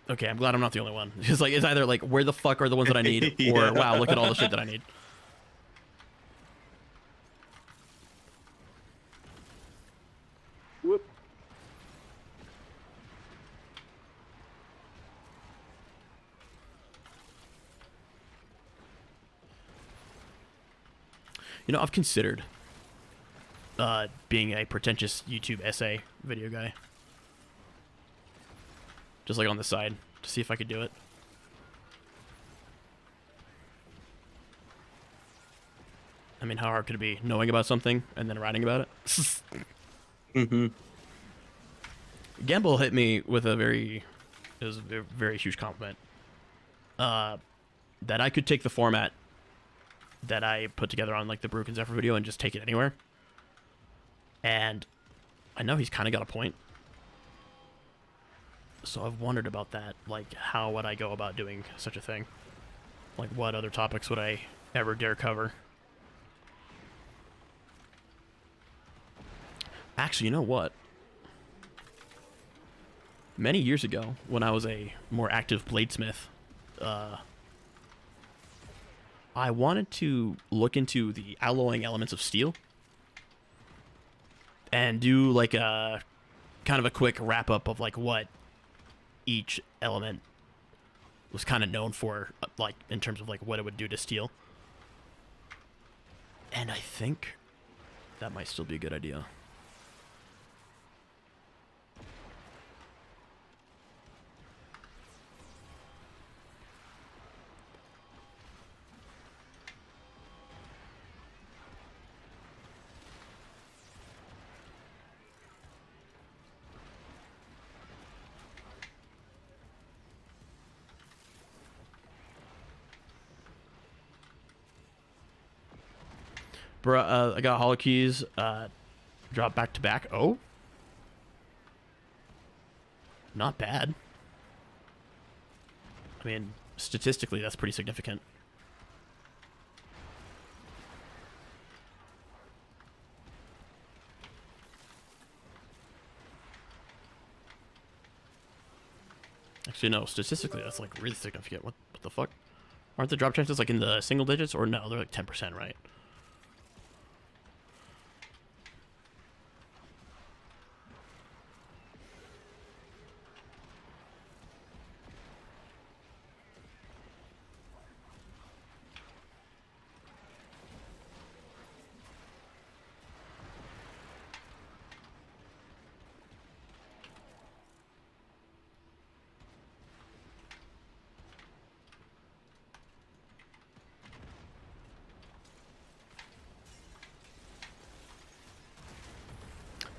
Okay, I'm glad I'm not the only one. It's like it's either like where the fuck are the ones that I need, Yeah. or wow, look at all the shit that I need. Whoop. You know, I've considered being a pretentious YouTube essay video guy. Just like on the side, to see if I could do it. I mean, how hard could it be? Knowing about something and then writing about it? Mm-hmm. Gamble hit me with it was a very huge compliment. That I could take the format that I put together on like the Brook and Zephyr video and just take it anywhere. And I know he's kind of got a point. So I've wondered about that. Like, how would I go about doing such a thing? Like, what other topics would I ever dare cover? Actually, you know what? Many years ago, when I was a more active bladesmith, I wanted to look into the alloying elements of steel and do like a kind of a quick wrap up of like what each element was kind of known for, like in terms of like what it would do to steel. And I think that might still be a good idea. Bruh, I got holo keys, drop back to back. Oh. Not bad. I mean, statistically, that's pretty significant. Actually, no, statistically, that's like really significant. What the fuck? Aren't the drop chances like in the single digits? Or no, they're like 10%, right?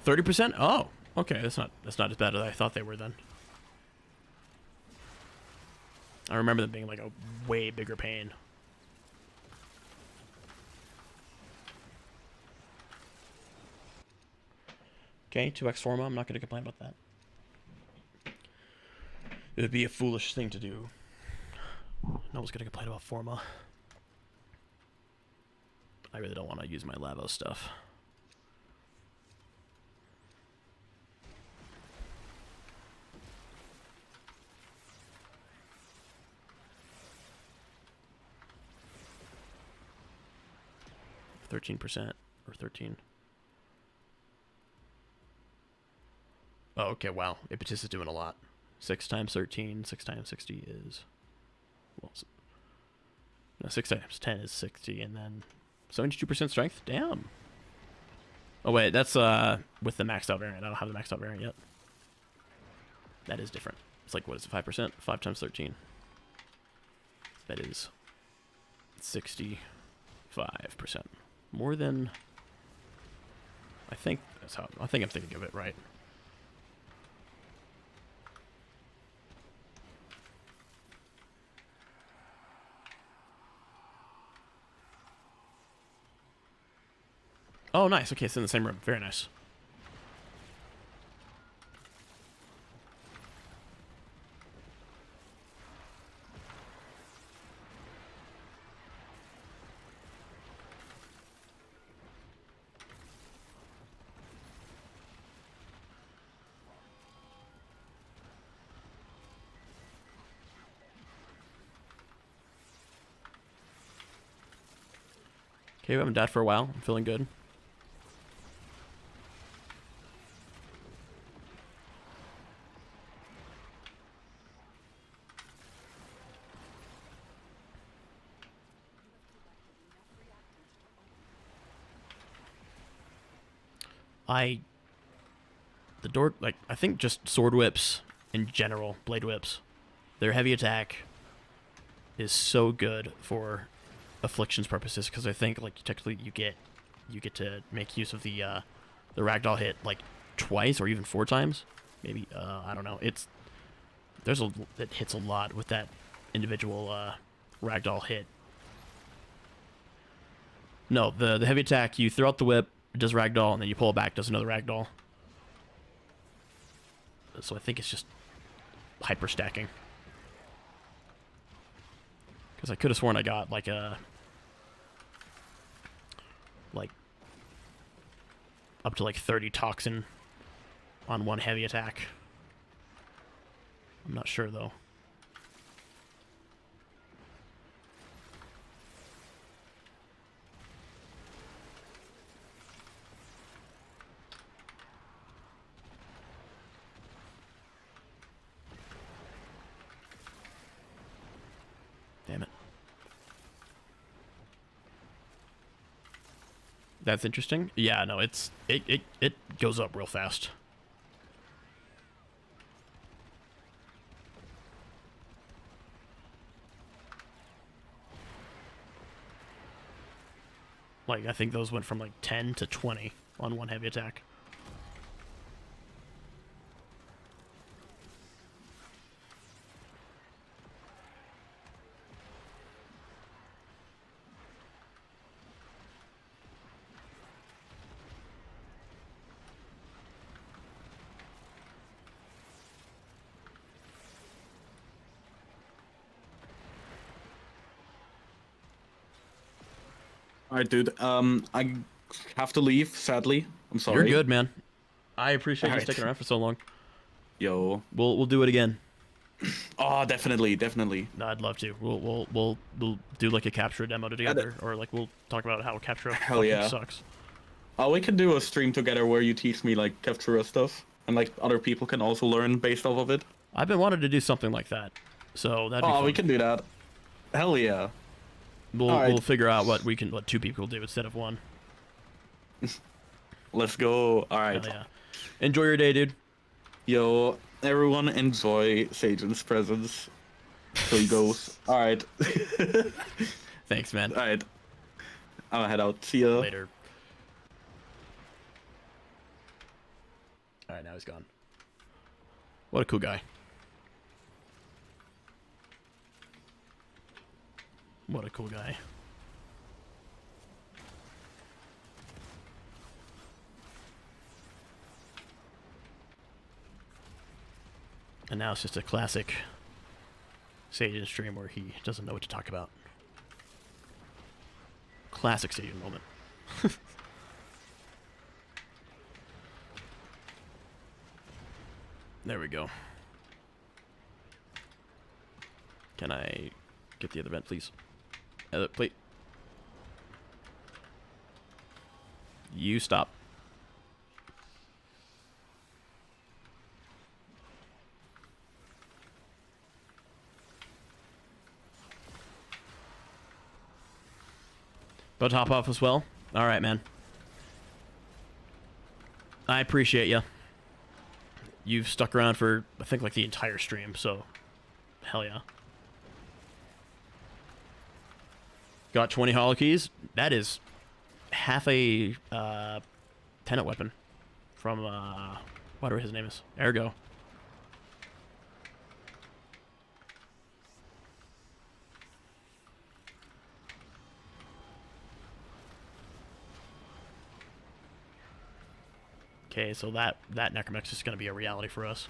%? Oh, okay. That's not as bad as I thought they were then. I remember them being like a way bigger pain. Okay, 2x Forma. I'm not going to complain about that. It would be a foolish thing to do. No one's going to complain about Forma. I really don't want to use my Lavo stuff. 13% or 13. Oh, okay, wow. Impetus is doing a lot. 6 times 13, 6 times 60 is... Well, no, 6 times 10 is 60, and then 72% strength? Damn. Oh, wait, that's with the maxed out variant. I don't have the maxed out variant yet. That is different. It's like, what is it, 5%? 5 times 13. That is 65%. More than... I think that's how... I think I'm thinking of it right. Oh, nice. Okay, it's in the same room. Very nice. Okay, we haven't died for a while. I'm feeling good. I think just sword whips in general, blade whips, their heavy attack is so good for afflictions purposes, because I think like technically you get to make use of the ragdoll hit like twice or even 4 times, maybe. I don't know. It hits a lot with that individual ragdoll hit. No, the heavy attack, you throw out the whip, it does ragdoll, and then you pull it back, does another ragdoll. So I think it's just hyper stacking. Because I could have sworn I got like a... like... up to like 30 toxin on one heavy attack. I'm not sure though. Damn it. That's interesting. Yeah, no, it goes up real fast. Like, I think those went from like 10 to 20 on one heavy attack. Alright, dude. I have to leave, sadly. I'm sorry. You're good, man. I appreciate you Alright. sticking around for so long. Yo. We'll do it again. Oh, definitely, definitely. No, I'd love to. We'll do like a capture demo together, or like we'll talk about how capture Hell yeah. sucks. Oh, we can do a stream together where you teach me like Captura stuff, and like other people can also learn based off of it. I've been wanting to do something like that, so that'd be fun. We can do that. Hell yeah. We'll figure out what 2 people do instead of 1. Let's go. All right. Hell yeah. Enjoy your day, dude. Yo, everyone enjoy Sajin's presence. So he goes. All right. Thanks, man. All right. I'm gonna head out. See ya. Later. All right, now he's gone. What a cool guy. What a cool guy. And now it's just a classic Sajin stream where he doesn't know what to talk about. Classic Sajin moment. There we go. Can I get the other vent, please? Plate. You stop. About to hop off as well? Alright, man. I appreciate you. You've stuck around for, I think, like the entire stream, so hell yeah. Got 20 holo keys. That is half a tenant weapon from whatever his name is. Ergo. Okay, so that necromex is going to be a reality for us.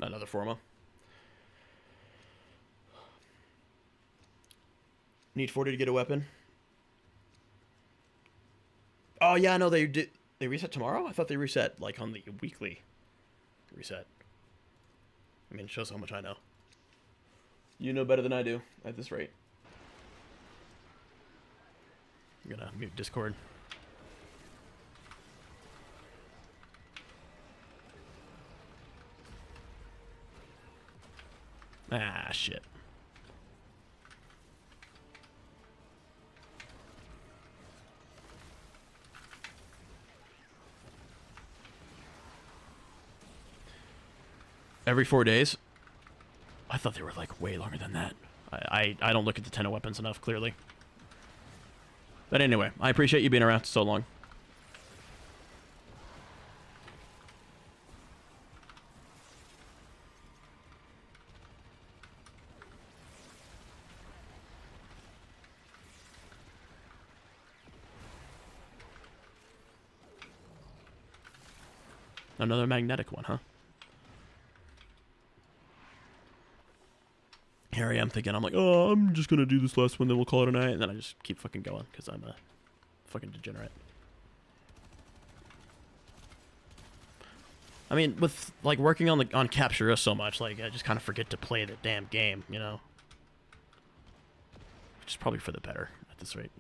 Another Forma. Need 40 to get a weapon. Oh yeah, no, they did. They reset tomorrow? I thought they reset like on the weekly reset. I mean, it shows how much I know. You know better than I do at this rate. I'm gonna mute Discord. Ah, shit. Every 4 days? I thought they were like way longer than that. I don't look at the 10 of weapons enough, clearly. But anyway, I appreciate you being around so long. Another magnetic one, huh? Here I am thinking, I'm like, oh, I'm just gonna do this last one, then we'll call it a night, and then I just keep fucking going, because I'm a fucking degenerate. I mean, with, like, working on Capture so much, like, I just kind of forget to play the damn game, you know? Which is probably for the better, at this rate.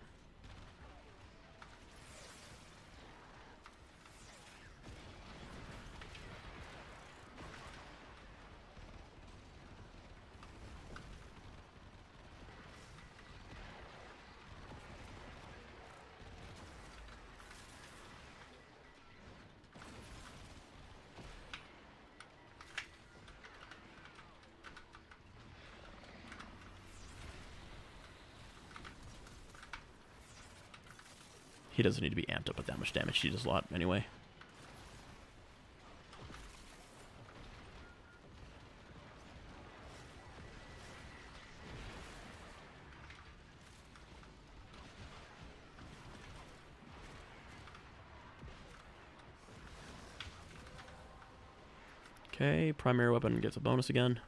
He doesn't need to be amped up with that much damage. He does a lot anyway. Okay, primary weapon gets a bonus again.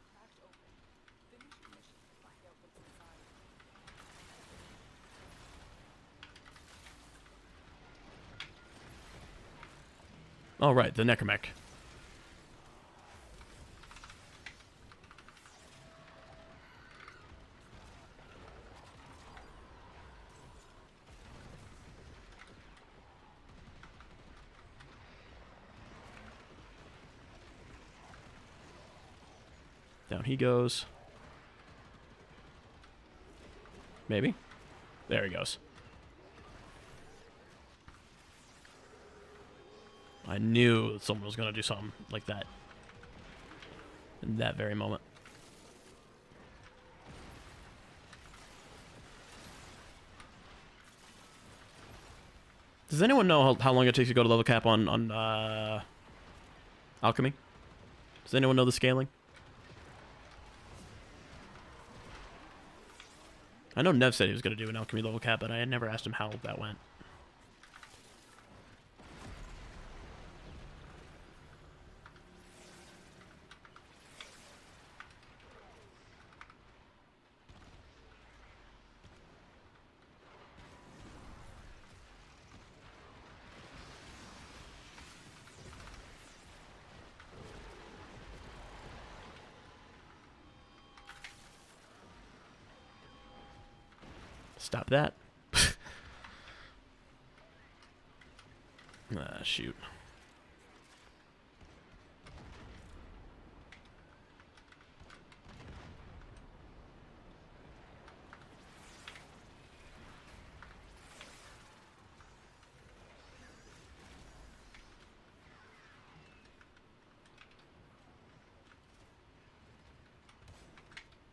Oh, right, the necromech. Down he goes. Maybe. There he goes. I knew someone was going to do something like that in that very moment. Does anyone know how long it takes to go to level cap on alchemy? Does anyone know the scaling? I know Nev said he was going to do an alchemy level cap, but I had never asked him how that went. Stop that. Ah, shoot.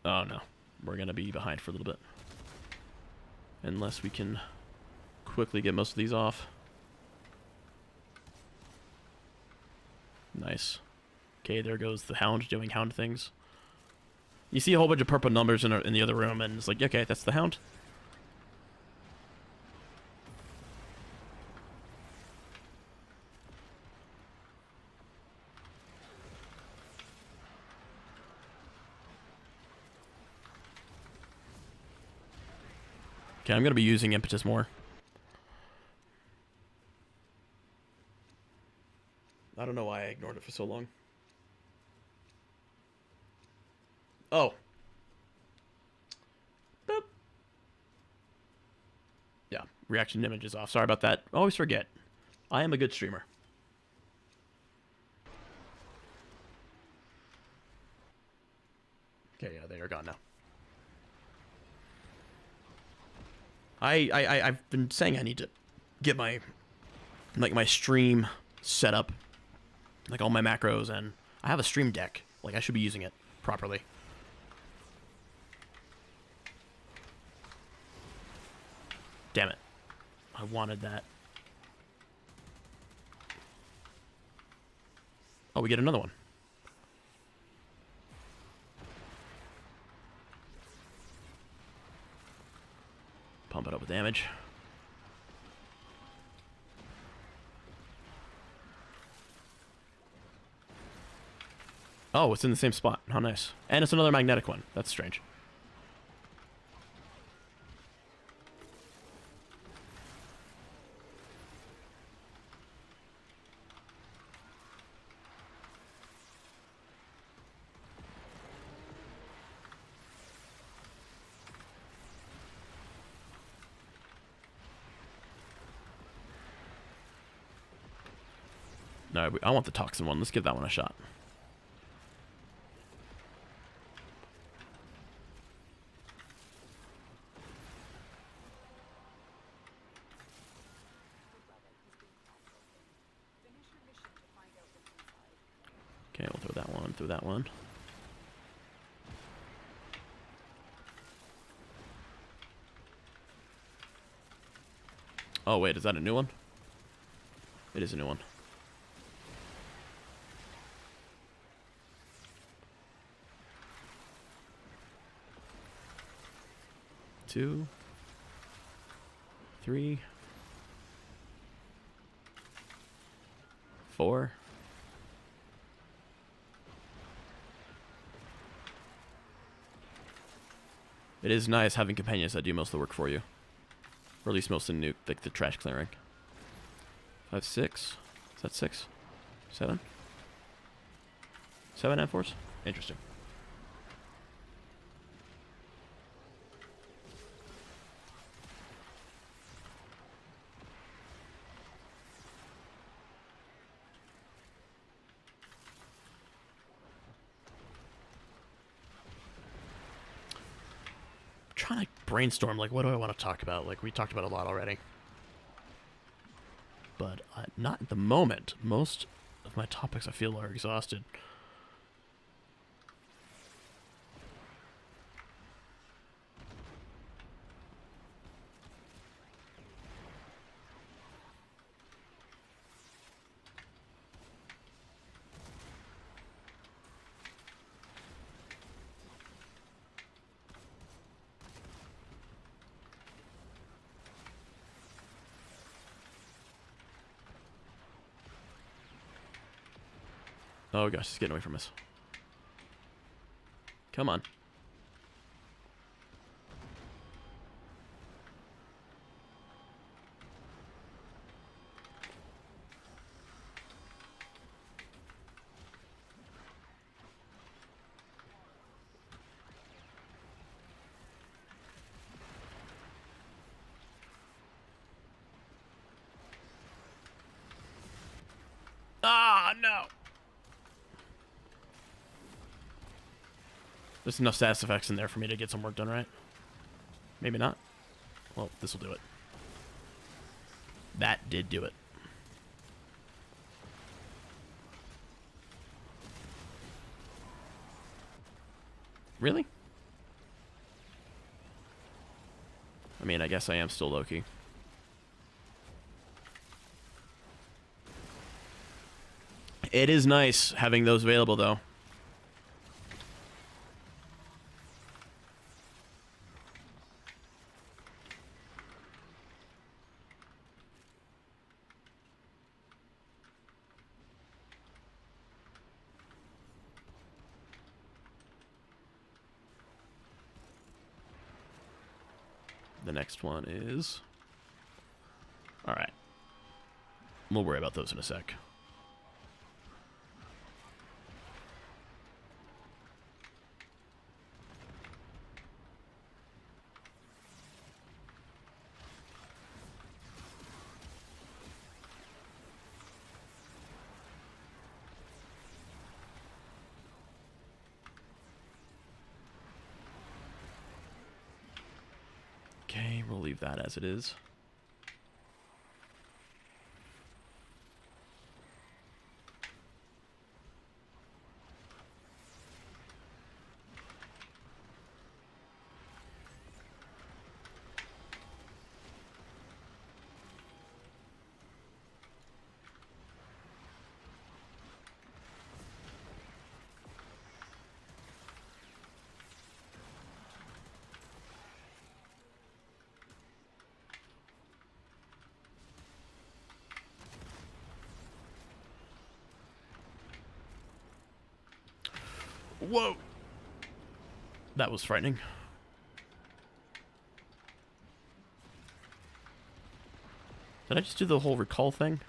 Oh no, we're gonna be behind for a little bit. Unless we can quickly get most of these off. Nice. Okay, there goes the hound doing hound things. You see a whole bunch of purple numbers in the other room, and it's like, okay, that's the hound. Okay, I'm going to be using impetus more. I don't know why I ignored it for so long. Oh. Boop. Yeah, reaction image is off. Sorry about that. Always forget. I am a good streamer. Okay, yeah, they are gone now. I've been saying I need to get my stream set up, like all my macros, and I have a stream deck. Like I should be using it properly. Damn it. I wanted that. Oh, we get another one. Pump it up with damage. Oh, it's in the same spot. How nice. And it's another magnetic one. That's strange. No, I want the toxin one. Let's give that one a shot. Okay, we'll throw that one, throw that one. Oh wait, is that a new one? It is a new one. Two, three, four. It is nice having companions that do most of the work for you, or at least most of the like the trash clearing. 5, 6. Is that 6? 7? 7 N4s? Interesting. Trying to brainstorm, like, what do I want to talk about? Like, we talked about a lot already. But not at the moment. Most of my topics, I feel, are exhausted. Oh gosh, it's getting away from us. Come on. Oh, no. There's enough status effects in there for me to get some work done, right? Maybe not. Well, this will do it. That did do it. Really? I mean, I guess I am still Loki. It is nice having those available, though. The next one is... Alright. We'll worry about those in a sec. Okay, we'll leave that as it is. Whoa! That was frightening. Did I just do the whole recall thing?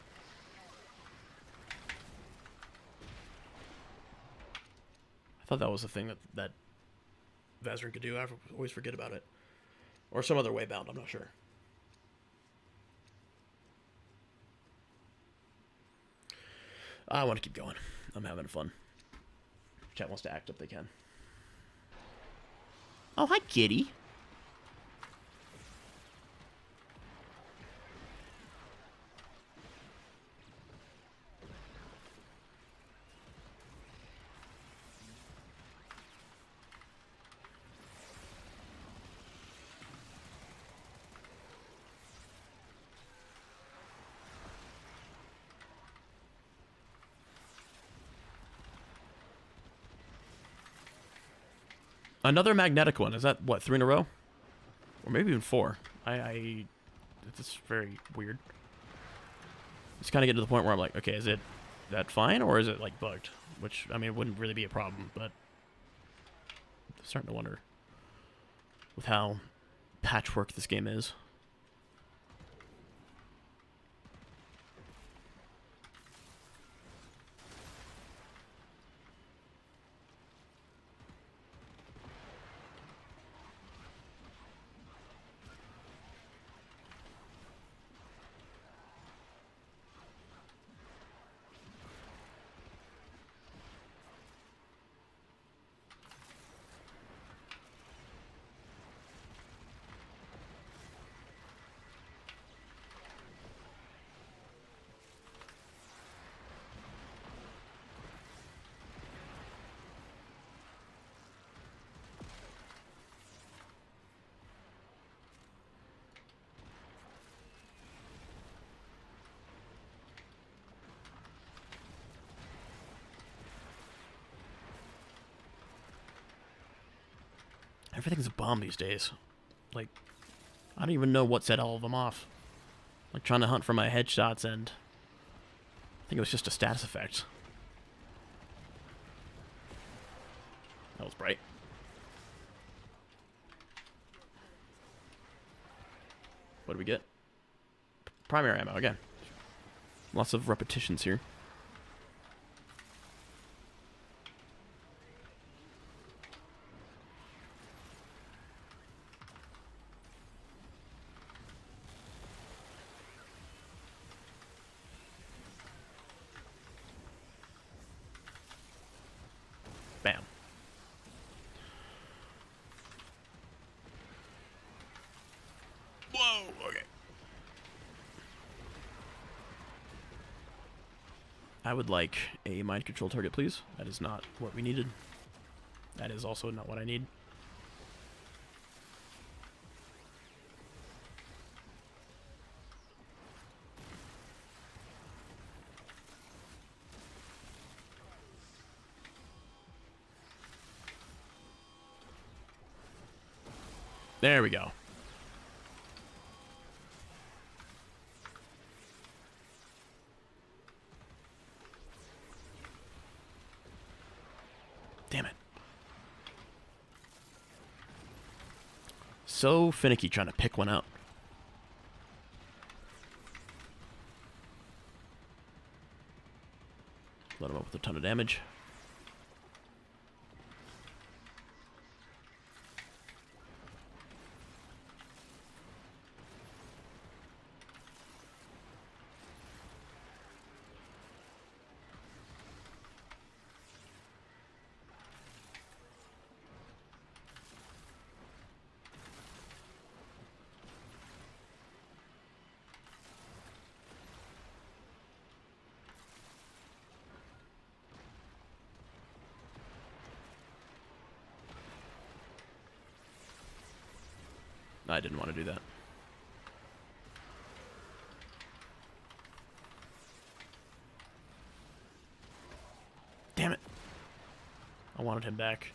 I thought that was a thing that Vazrin could do. I always forget about it. Or some other way bound, I'm not sure. I want to keep going. I'm having fun. Chat wants to act up, they can. Oh, hi, kitty. Another magnetic one. Is that, what, 3 in a row? Or maybe even 4. It's just very weird. It's kind of getting to the point where I'm like, okay, is that fine? Or is it, like, bugged? Which, I mean, it wouldn't really be a problem, but... I'm starting to wonder with how patchwork this game is. Everything's a bomb these days. Like, I don't even know what set all of them off. Like, trying to hunt for my headshots, and I think it was just a status effect. That was bright. What do we get? Primary ammo, again. Lots of repetitions here. Whoa, okay. I would like a mind control target, please. That is not what we needed. That is also not what I need. There we go. Damn it. So finicky trying to pick one out. Let him up with a ton of damage. I didn't want to do that. Damn it. I wanted him back.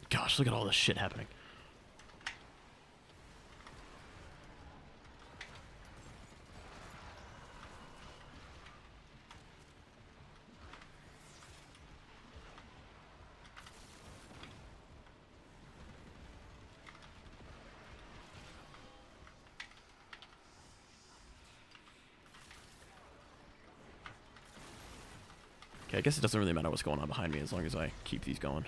Gosh, look at all this shit happening. Okay, I guess it doesn't really matter what's going on behind me as long as I keep these going.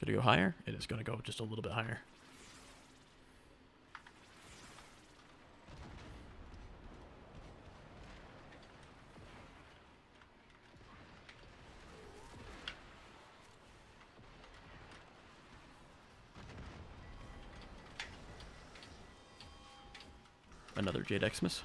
Gonna go higher? It is gonna go just a little bit higher. Another Jade Xmas.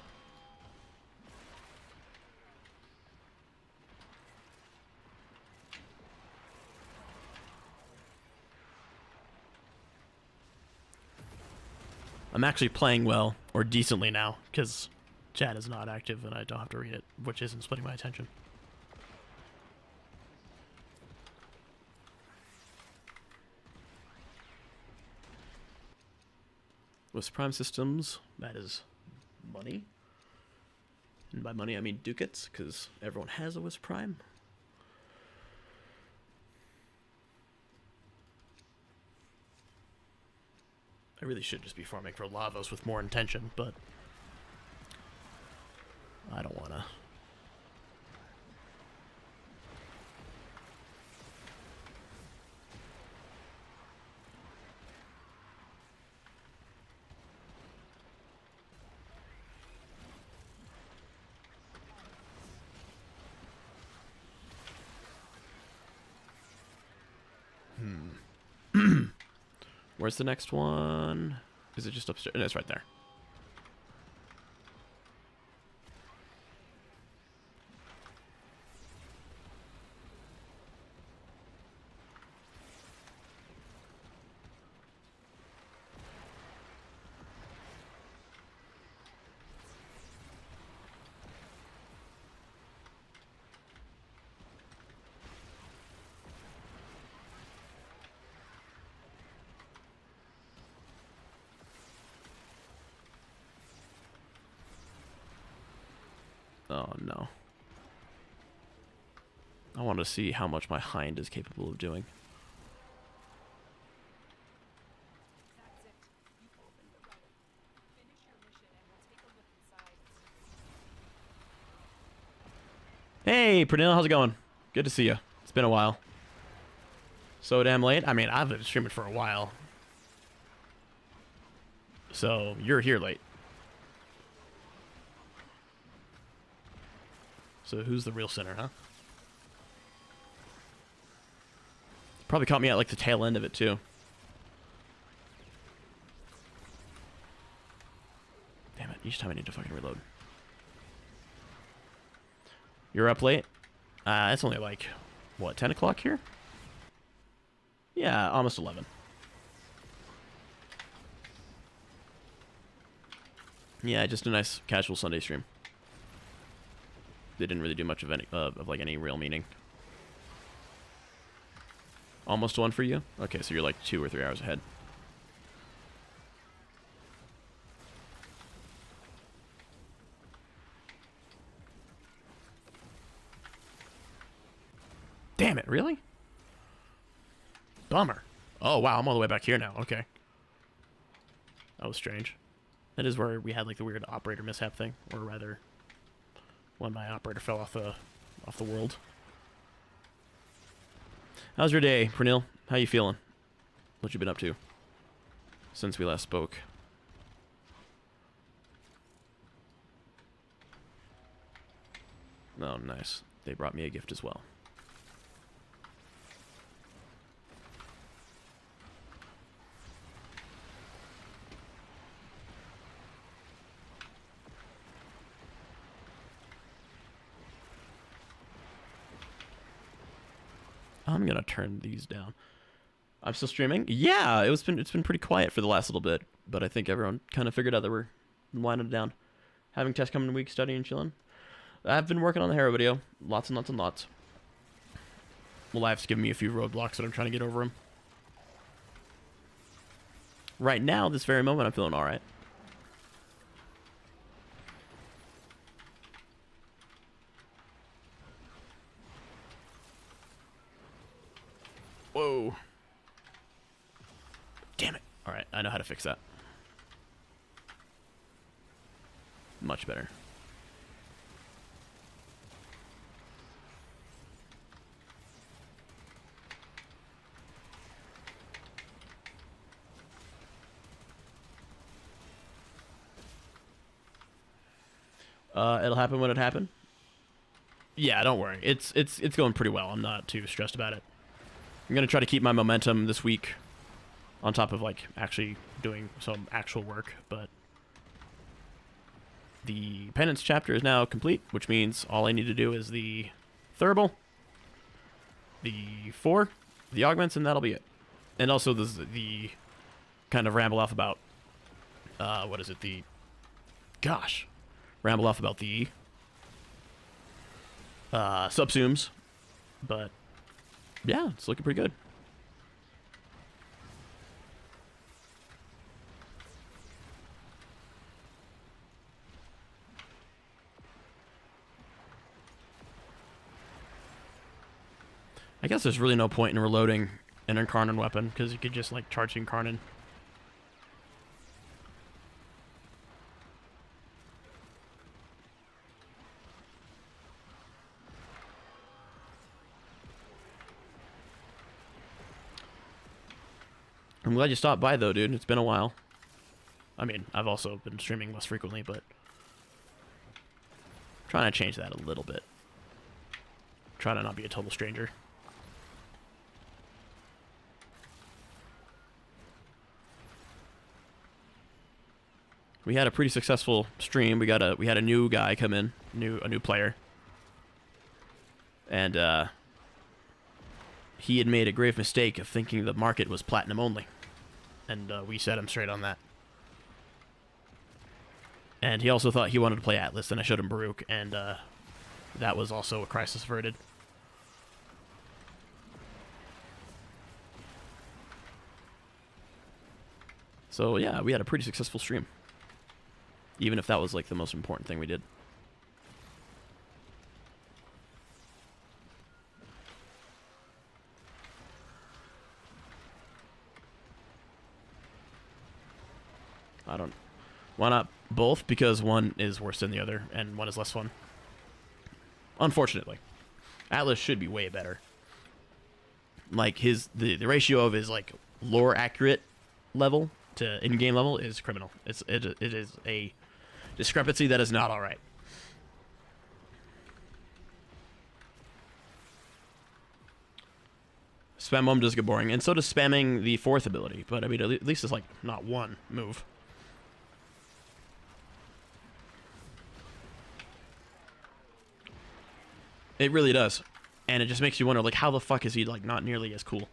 I'm actually playing well, or decently now, because chat is not active and I don't have to read it, which isn't splitting my attention. With Prime Systems, that is money. And by money I mean ducats, because everyone has a Wisp Prime. I really should just be farming for Lavos with more intention, but I don't wanna. Where's the next one? Is it just upstairs? No, it's right there. Oh no. I want to see how much my hind is capable of doing. Hey, Pernille, how's it going? Good to see you. It's been a while. So damn late? I mean, I've been streaming for a while. So, you're here late. So, who's the real sinner, huh? Probably caught me at, like, the tail end of it, too. Damn it, each time I need to fucking reload. You're up late? It's only, like, what, 10 o'clock here? Yeah, almost 11. Yeah, just a nice casual Sunday stream. They didn't really do much of any like any real meaning. Almost 1 for you? Okay, so you're like 2 or 3 hours ahead. Damn it, really? Bummer. Oh, wow, I'm all the way back here now. Okay. That was strange. That is where we had like the weird operator mishap thing, or rather, when my operator fell off the world. How's your day, Pernille? How you feeling? What you been up to since we last spoke? Oh, nice. They brought me a gift as well. I'm gonna turn these down. I'm still streaming. Yeah, it's been pretty quiet for the last little bit, but I think everyone kind of figured out that we're winding it down. Having tests coming in a week, studying, chilling. I've been working on the Hero video, lots and lots and lots. Well, Life's given me a few roadblocks that I'm trying to get over them. Right now, this very moment, I'm feeling all right. Whoa. Damn it. Alright, I know how to fix that. Much better. It'll happen when it happens. Yeah, don't worry. It's going pretty well. I'm not too stressed about it. I'm gonna try to keep my momentum this week, on top of like actually doing some actual work. But the penance chapter is now complete, which means all I need to do is the Thurible, the 4, the augments, and that'll be it. And also the kind of ramble off about what is it? Ramble off about the subsumes, but yeah, it's looking pretty good. I guess there's really no point in reloading an Incarnon weapon, because you could just like charge Incarnon. I'm glad you stopped by, though, dude. It's been a while. I mean, I've also been streaming less frequently, but trying to change that a little bit. Try to not be a total stranger. We had a pretty successful stream. We had a new guy come in, a new player, and he had made a grave mistake of thinking the market was platinum only. And we set him straight on that. And he also thought he wanted to play Atlas, and I showed him Baruch, and that was also a crisis averted. So yeah, we had a pretty successful stream. Even if that was like the most important thing we did. I don't. Why not both? Because one is worse than the other, and one is less fun. Unfortunately, Atlas should be way better. Like the ratio of his like lore accurate level to in-game level is criminal. It is a discrepancy that is not all right. Spam mom does get boring, and so does spamming the fourth ability. But I mean, at least it's like not one move. It really does, and it just makes you wonder, like, how the fuck is he like not nearly as cool?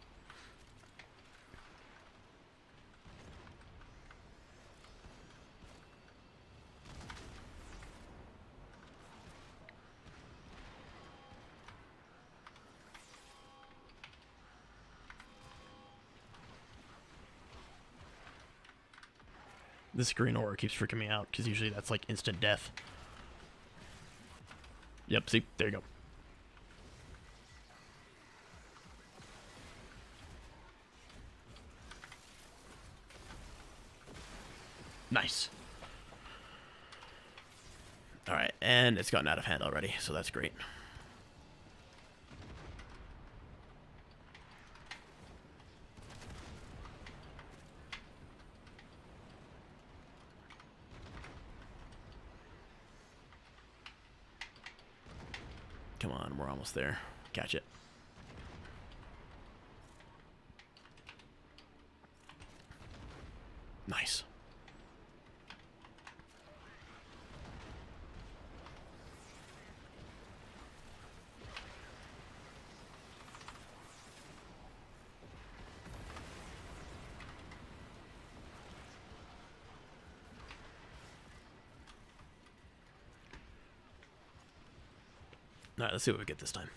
This green aura keeps freaking me out, because usually that's like instant death. Yep, see? There you go. Nice. Alright, and it's gotten out of hand already, so that's great. Come on, we're almost there. Catch it. Nice. All right, let's see what we get this time.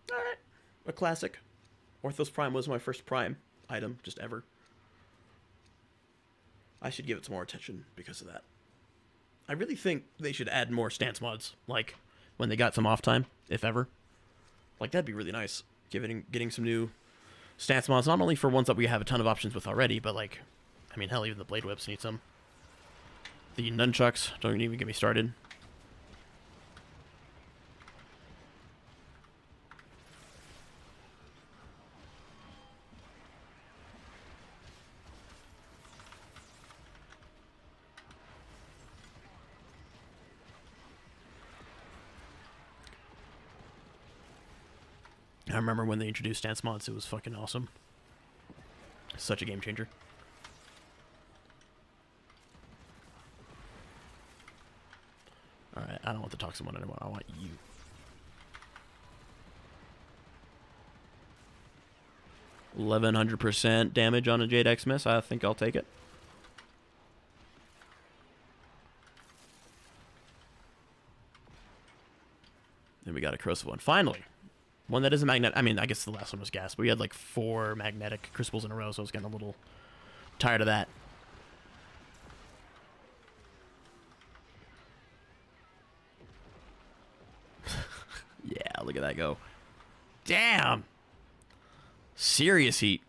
All right, a classic. Orthos Prime was my first Prime item, just ever. I should give it some more attention because of that. I really think they should add more stance mods, like when they got some off time, if ever. Like, that'd be really nice, getting some new stance mods, not only for ones that we have a ton of options with already, but like, I mean, hell, even the Blade Whips need some. The nunchucks, don't even get me started. I remember when they introduced stance mods, it was fucking awesome. Such a game changer. Alright, I don't want the toxic one anymore. I want you. $1,100% damage on a Jade X miss. I think I'll take it. Then we got a corrosive one. Finally! One that isn't magnetic. I mean, I guess the last one was gas, but we had like 4 magnetic crucibles in a row, so I was getting a little tired of that. Yeah, look at that go. Damn! Serious heat.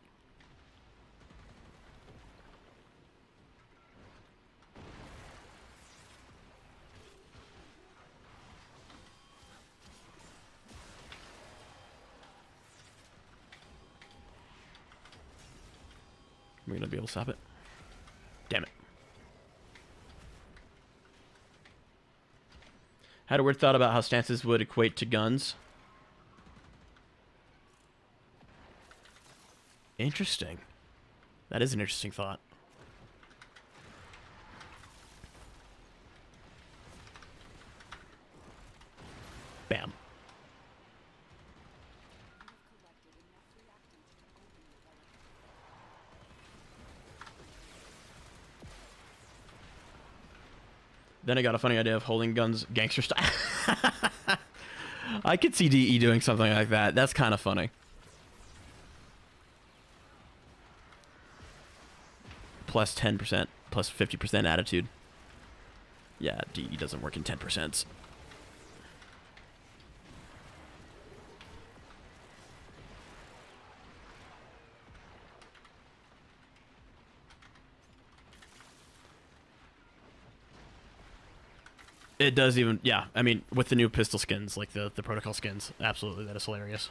We're gonna be able to stop it. Damn it. Had a weird thought about how stances would equate to guns. Interesting. That is an interesting thought. Bam. Then I got a funny idea of holding guns gangster style. I could see DE doing something like that. That's kind of funny. Plus 10%, plus 50% attitude. Yeah, DE doesn't work in 10%. It does even, yeah. I mean, with the new pistol skins, like the protocol skins, absolutely, that is hilarious.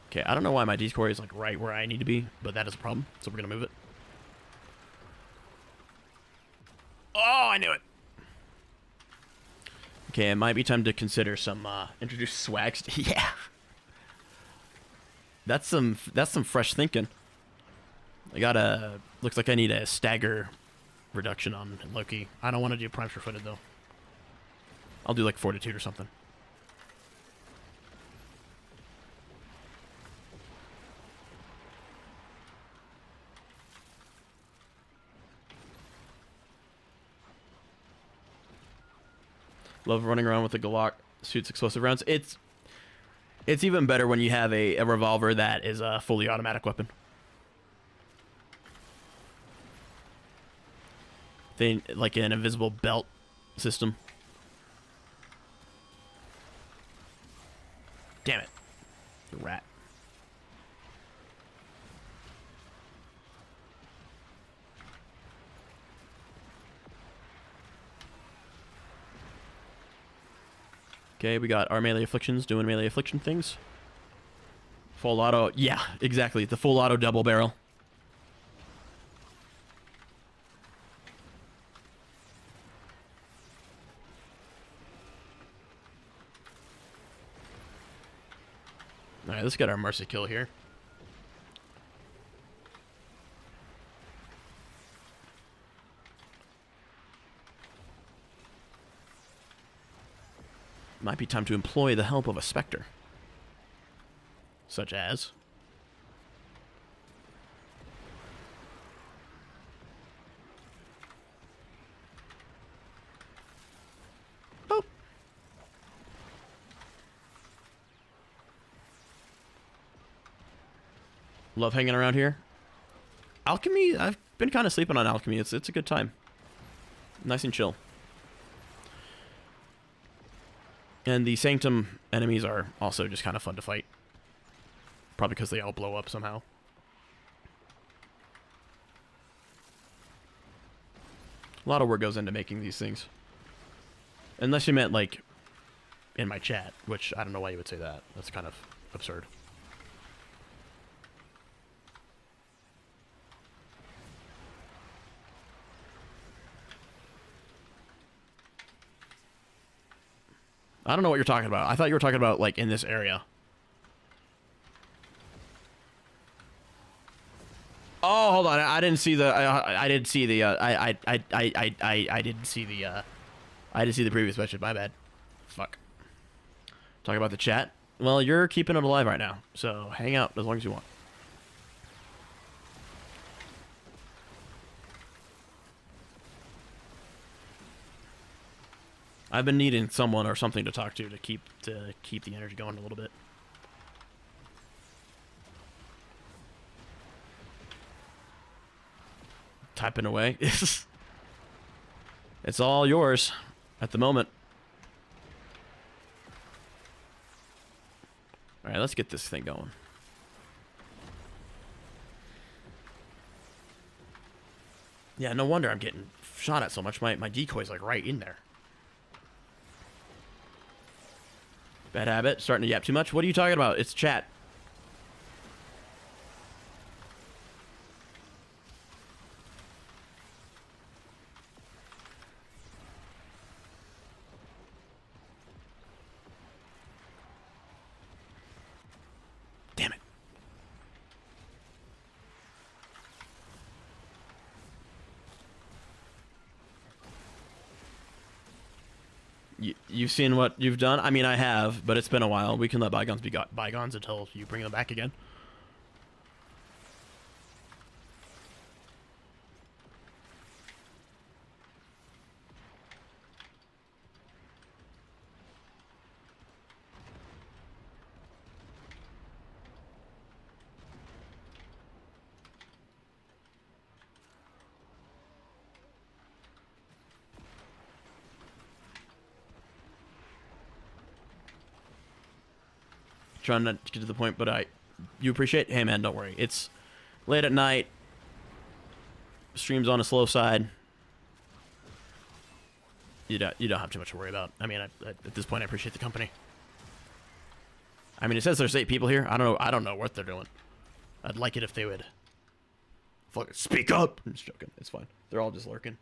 Okay, I don't know why my decoy is like right where I need to be, but that is a problem, so we're gonna move it. Oh, I knew it. Okay, it might be time to consider some introduce swags. Yeah, that's some fresh thinking. I gotta, looks like I need a stagger reduction on Loki. I don't want to do prime footed though. I'll do like fortitude or something. Love running around with the Glock, shoots explosive rounds. It's even better when you have a revolver that is a fully automatic weapon. They like an invisible belt system. Damn it, you rat. Okay, we got our melee afflictions doing melee affliction things. Full auto. Yeah, exactly. The full auto double barrel. Alright, let's get our mercy kill here. Might be time to employ the help of a specter. Such as... Boop. Love hanging around here. Alchemy, I've been kind of sleeping on alchemy. It's a good time. Nice and chill. And the Sanctum enemies are also just kind of fun to fight. Probably because they all blow up somehow. A lot of work goes into making these things. Unless you meant, like, in my chat, which I don't know why you would say that. That's kind of absurd. I don't know what you're talking about. I thought you were talking about, like, in this area. Oh, hold on. I didn't see the. I didn't see the. I didn't see the. I didn't see the previous question. My bad. Fuck. Talking about the chat. Well, you're keeping it alive right now, so hang out as long as you want. I've been needing someone or something to talk to keep the energy going a little bit. Typing away. It's all yours at the moment. All right, let's get this thing going. Yeah, no wonder I'm getting shot at so much. My decoy's like right in there. Bad habit. Starting to yap too much. What are you talking about? It's chat. Damn it. You've seen what you've done? I mean, I have, but it's been a while. We can let bygones be bygones until you bring them back again. trying not to get to the point, but you appreciate. Hey man, don't worry. It's late at night. Stream's on a slow side. You don't have too much to worry about. I mean, at this point, I appreciate the company. I mean, it says there's 8 people here. I don't know what they're doing. I'd like it if they would fucking speak up. I'm just joking. It's fine. They're all just lurking.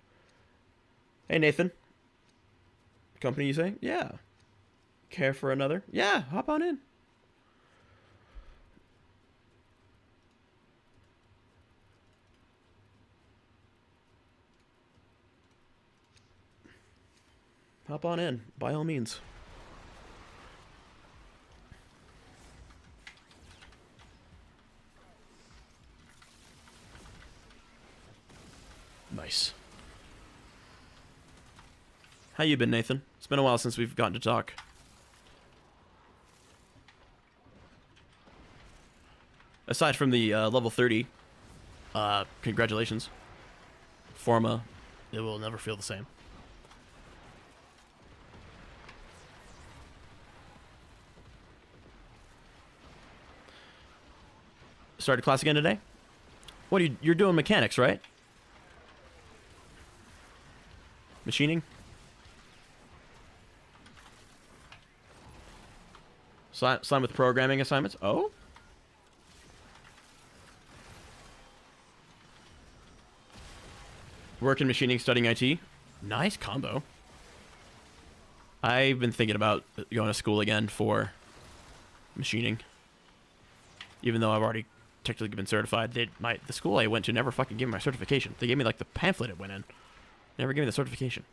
Hey, Nathan. Company, you say? Yeah. Care for another? Yeah, hop on in. Hop on in, by all means. Nice. How you been, Nathan? It's been a while since we've gotten to talk. Aside from the level 30, congratulations. Forma, it will never feel the same. Started class again today? What are you're doing mechanics, right? Machining? Sign with programming assignments? Oh? Work in machining, studying IT? Nice combo. I've been thinking about going to school again for machining. Even though I've already technically been certified, the school I went to never fucking gave me my certification. They gave me like the pamphlet it went in. Never gave me the certification.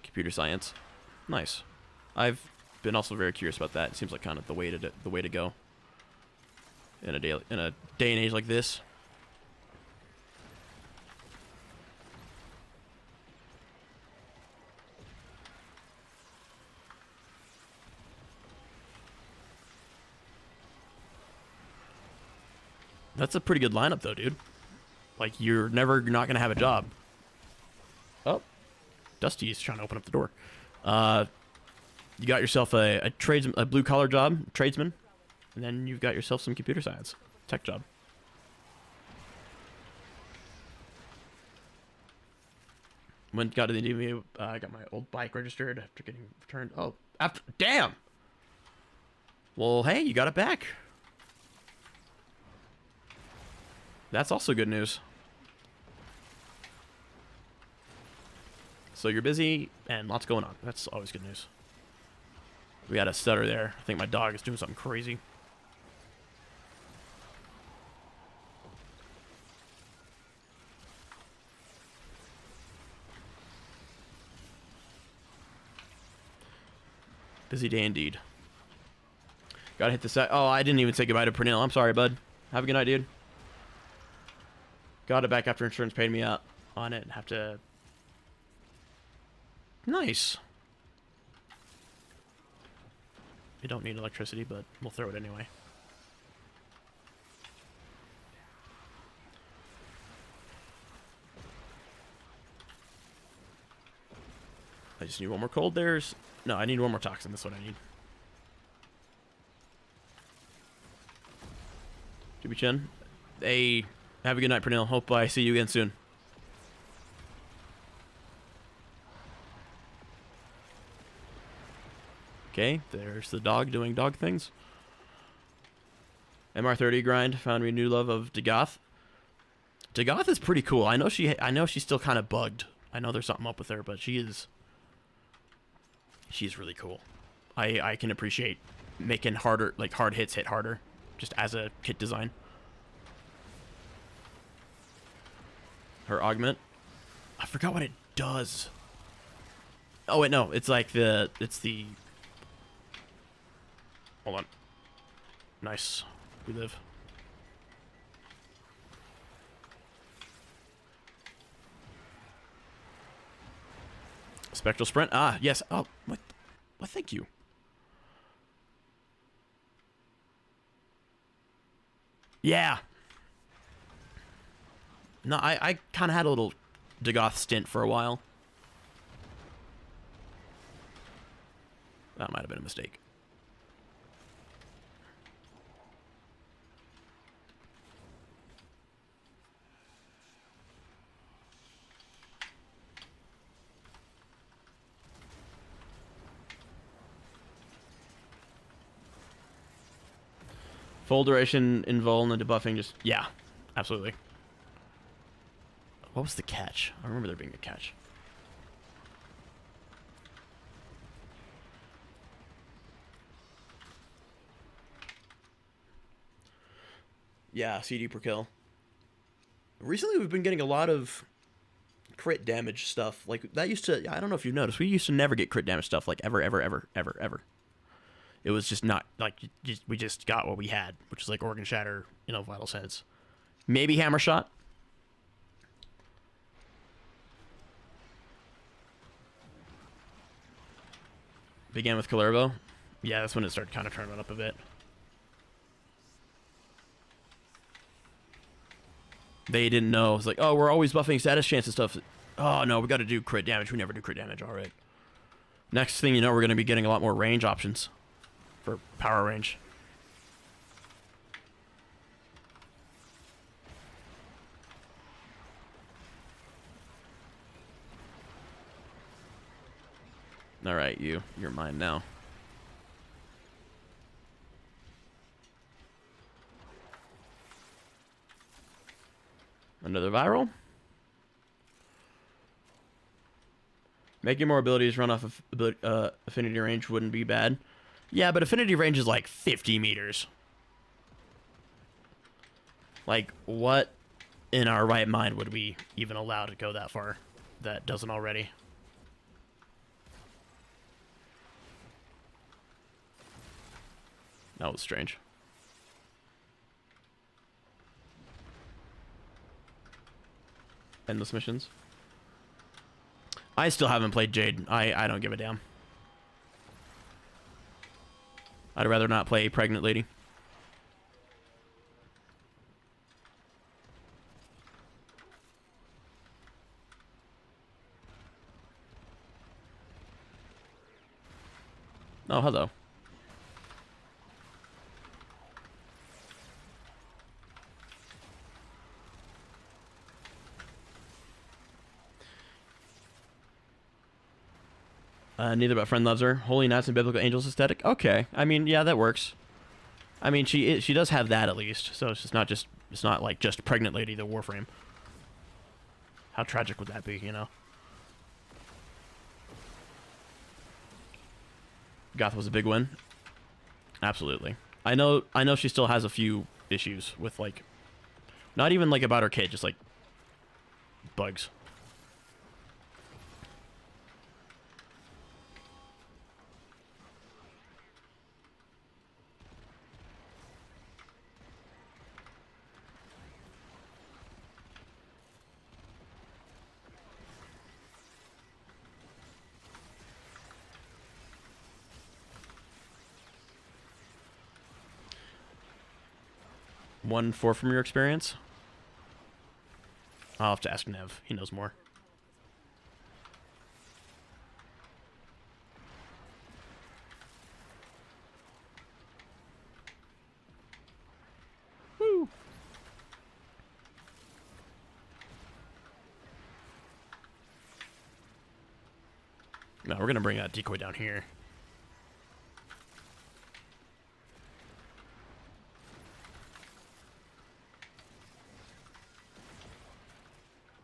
Computer science. Nice. I've been also very curious about that. It seems like kind of the way to go in a day and age like this. That's a pretty good lineup, though, dude. Like, you're never not gonna have a job. Oh, Dusty's trying to open up the door. You got yourself a blue collar job, tradesman, and then you've got yourself some computer science tech job. Got to the DMV. I got my old bike registered after getting returned. Oh, damn. Well, hey, you got it back. That's also good news. So you're busy and lots going on. That's always good news. We had a stutter there. I think my dog is doing something crazy. Busy day indeed. Gotta hit the set. Oh, I didn't even say goodbye to Pernil. I'm sorry, bud. Have a good night, dude. Got it back after insurance paid me out on it and have to... Nice. You don't need electricity, but we'll throw it anyway. I just need one more cold. No, I need one more toxin. That's what I need. Jibby Chen. Hey, have a good night, Pernil. Hope I see you again soon. Okay, there's the dog doing dog things. MR30 grind found me a new love of Dagoth. Dagoth is pretty cool. I know she's still kind of bugged. I know there's something up with her, but she's really cool. I can appreciate making hard hits hit harder, just as a kit design. Her augment. I forgot what it does. Oh wait, no, it's like it's the. Hold on. Nice. We live. Spectral sprint. Ah, yes. Oh, what? Well, thank you. Yeah. No, I kind of had a little Dagoth stint for a while. That might have been a mistake. Full duration invuln and debuffing, just yeah, absolutely. What was the catch? I remember there being a catch. Yeah, CD per kill. Recently, we've been getting a lot of crit damage stuff. Like, that used to... I don't know if you've noticed. We used to never get crit damage stuff, like, ever. It was just not... Like, we just got what we had, which is, like, Organ Shatter, Vital Sense. Maybe Hammer Shot. Began with Kalervo. Yeah, that's when it started kind of turning up a bit. They didn't know. It's like, oh, we're always buffing status chance and stuff. Oh, no, we got to do crit damage. We never do crit damage. All right. Next thing you know, we're going to be getting a lot more range options for power range. All right, you're mine now. Another viral. Making more abilities run off of affinity range wouldn't be bad. Yeah, but affinity range is like 50 meters. Like, what in our right mind would we even allow to go that far that doesn't already? That was strange. Endless missions. I still haven't played Jade. I don't give a damn. I'd rather not play a pregnant lady. Oh, hello. Neither but friend loves her. Holy Knights and Biblical Angels aesthetic. Okay, I mean, yeah, that works. I mean, she does have that at least. So it's not like just pregnant lady the Warframe. How tragic would that be, Goth was a big win. Absolutely. I know she still has a few issues with like, not even like about her kid, just like bugs. One four from your experience? I'll have to ask Nev. He knows more. Woo! No, we're gonna bring that decoy down here.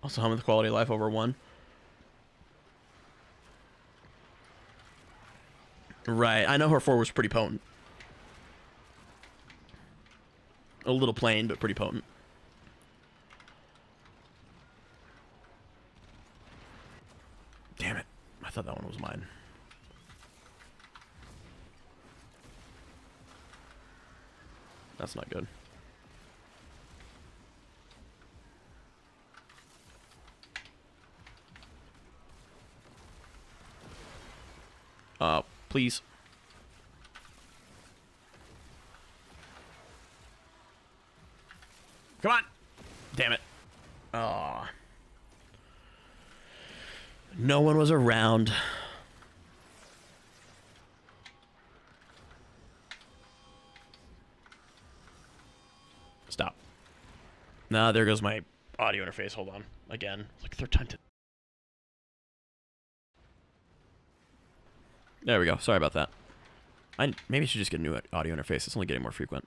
Also, hum with the quality of life over 1. Right, I know her 4 was pretty potent. A little plain, but pretty potent. Damn it. I thought that one was mine. That's not good. Please. Come on! Damn it. Aw. No one was around. Stop. Nah, there goes my audio interface. Hold on. Again. Like third time to... There we go. Sorry about that. Maybe I should just get a new audio interface. It's only getting more frequent.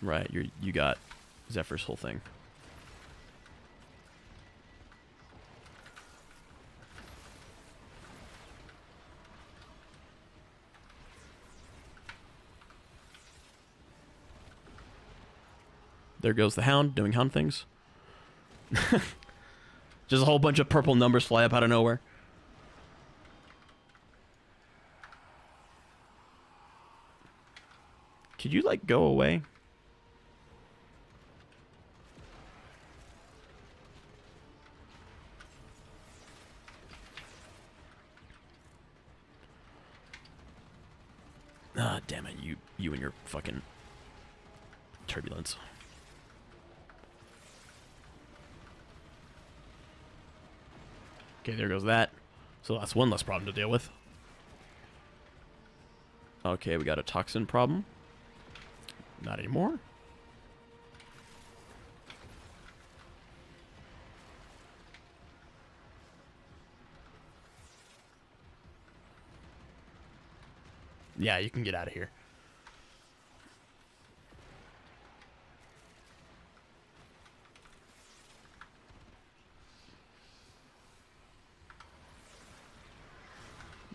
Right, you got Zephyr's whole thing. There goes the Hound doing Hound things. Just a whole bunch of purple numbers fly up out of nowhere. Could you, like, go away? Ah, damn it, you and your fucking turbulence. Okay, there goes that. So that's one less problem to deal with. Okay, we got a toxin problem. Not anymore. Yeah, you can get out of here.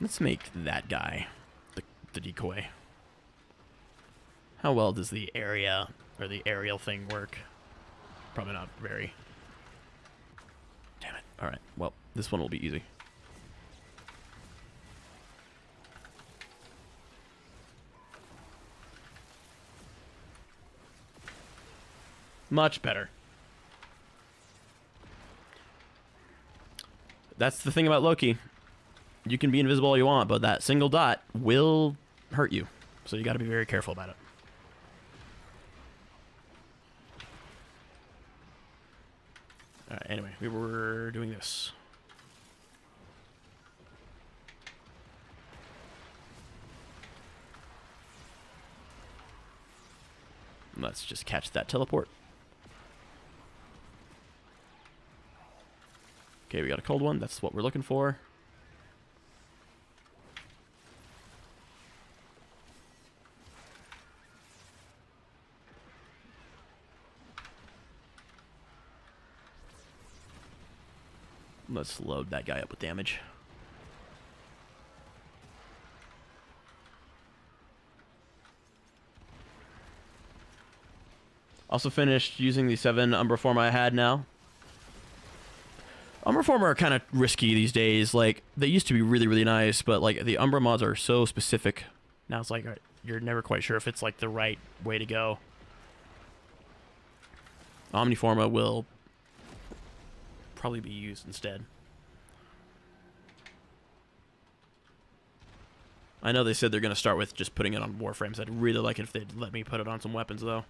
Let's make that guy the decoy. How well does the area or the aerial thing work? Probably not very. Damn it. All right. Well, this one will be easy. Much better. That's the thing about Loki. You can be invisible all you want, but that single dot will hurt you. So you got to be very careful about it. Alright, anyway, we were doing this. Let's just catch that teleport. Okay, we got a cold one. That's what we're looking for. Let's load that guy up with damage. Also finished using the 7 Umbra form I had now. Umbra form are kind of risky these days. Like, they used to be really, really nice, but like the Umbra mods are so specific. Now it's like you're never quite sure if it's like the right way to go. Omniforma will probably be used instead. I know they said they're going to start with just putting it on Warframes. I'd really like it if they'd let me put it on some weapons, though.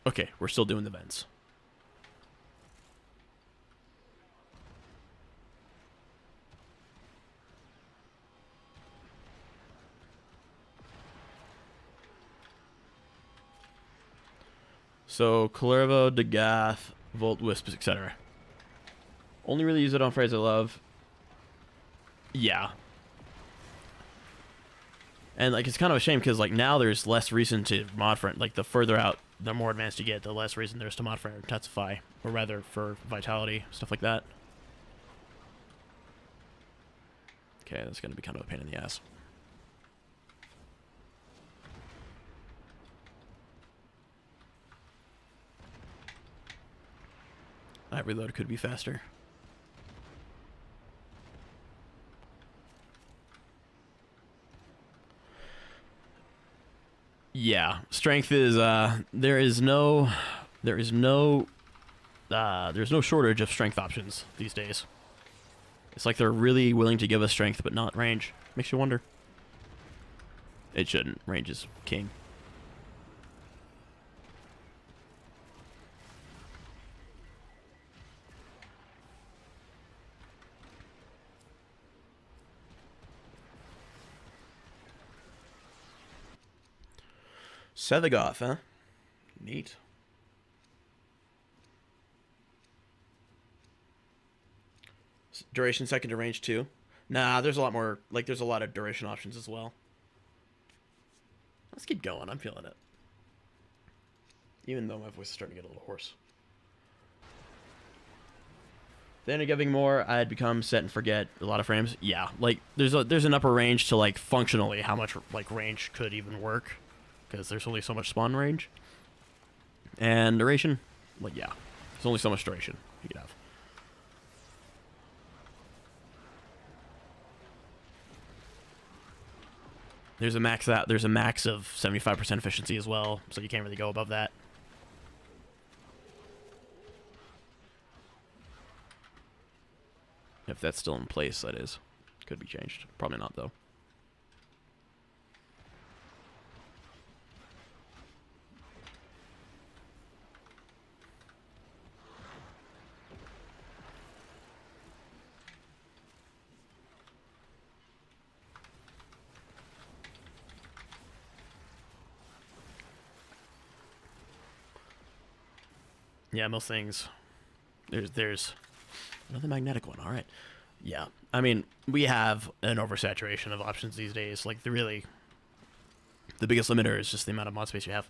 Okay, we're still doing the vents. So, Clervo, Dagath, Volt, Wisps, etc. Only really use it on Phrase I Love. Yeah. And, like, it's kind of a shame because, like, now there's less reason to mod for it. Like, the further out, the more advanced you get, the less reason there's to mod for Intensify. Or rather, for Vitality, stuff like that. Okay, that's going to be kind of a pain in the ass. That reload could be faster. Yeah, strength is there's no shortage of strength options these days. It's like they're really willing to give us strength but not range. Makes you wonder. It shouldn't. Range is king. Sevagoth, huh? Neat. Duration second to range 2. Nah, there's a lot more, like, there's a lot of duration options as well. Let's keep going. I'm feeling it. Even though my voice is starting to get a little hoarse. Then giving more, I'd become set and forget a lot of frames. Yeah, like, there's an upper range to, like, functionally how much, like, range could even work. Because there's only so much spawn range. And duration, like, yeah. There's only so much duration you could have. There's a max of 75% efficiency as well, so you can't really go above that. If that's still in place, that is. Could be changed. Probably not, though. Yeah, most things. There's another magnetic one. All right. Yeah, I mean, we have an oversaturation of options these days. Like, the biggest limiter is just the amount of mod space you have.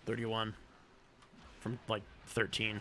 $31 from like 13.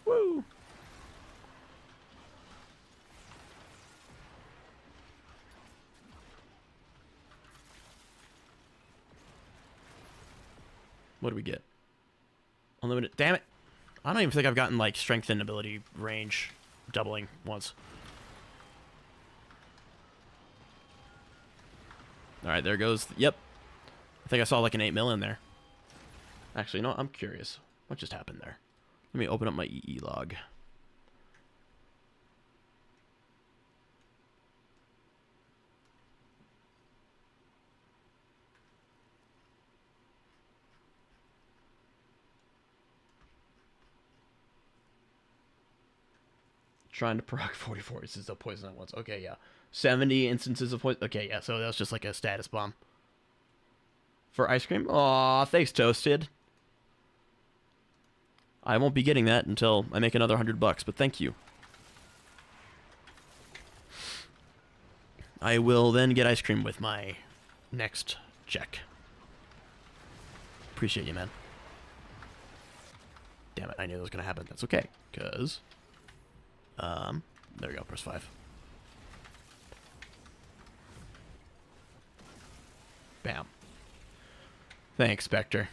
Woo! What do we get? Unlimited. Damn it! I don't even think I've gotten like strength and ability range doubling once. All right, there goes. Yep. I think I saw like an 8 mil in there. Actually, no, I'm curious. What just happened there? Let me open up my EE log. Trying to proc 44 instances of poison at once. Okay, yeah. 70 instances of poison. Okay, yeah, so that was just like a status bomb. For ice cream? Aw, thanks, Toasted. I won't be getting that until I make another $100, but thank you. I will then get ice cream with my next check. Appreciate you, man. Damn it, I knew that was going to happen. That's okay, because... there we go, press 5. Bam. Thanks, Spectre.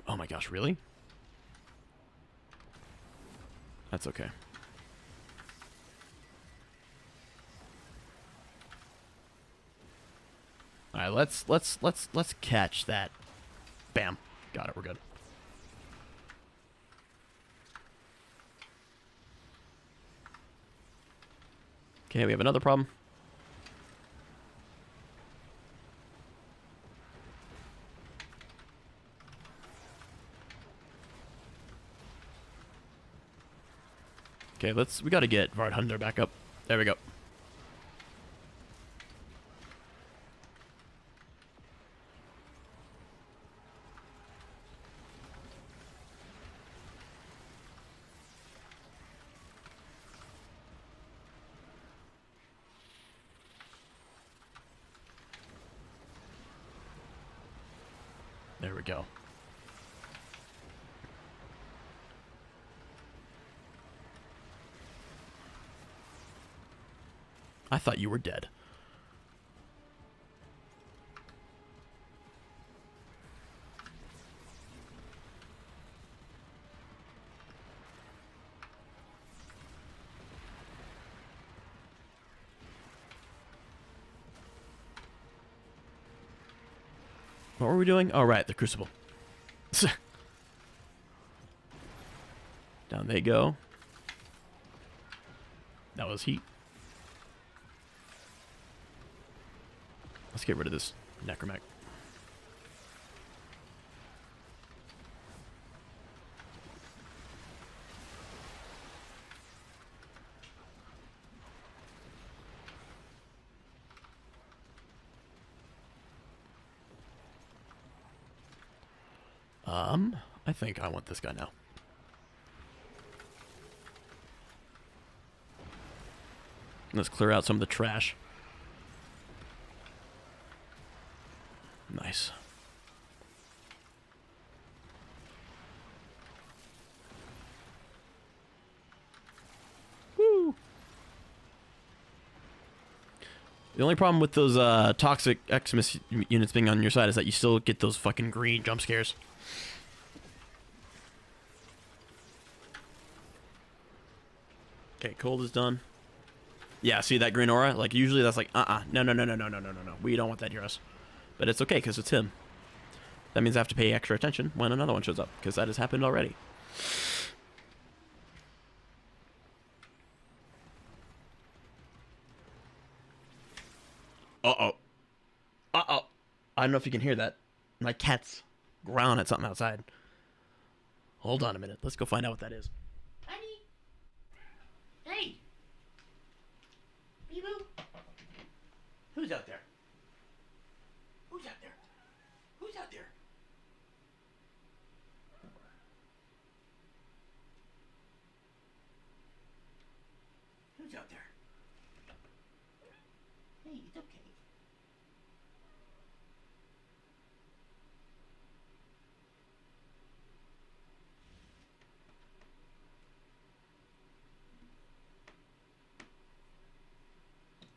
Oh my gosh, really? That's okay. All right, let's catch that. Bam. Got it. We're good. Okay, we have another problem. Okay, we gotta get Vard Hunter back up. There we go. we go. I thought you were dead. What were we doing? Oh, right, the crucible. Down they go. That was heat. Let's get rid of this necromech. I think I want this guy now. Let's clear out some of the trash. Nice. Woo! The only problem with those toxic Xmas units being on your side is that you still get those fucking green jump scares. Okay, cold is done. Yeah, see that green aura? Like, usually that's like, no. We don't want that near us. But it's okay, because it's him. That means I have to pay extra attention when another one shows up, because that has happened already. Uh-oh. Uh-oh. I don't know if you can hear that. My cat's growling at something outside. Hold on a minute. Let's go find out what that is. Honey? Hey! Bee-boo? Who's out there? Who's out there? Who's out there? Who's out there? Hey, it's okay.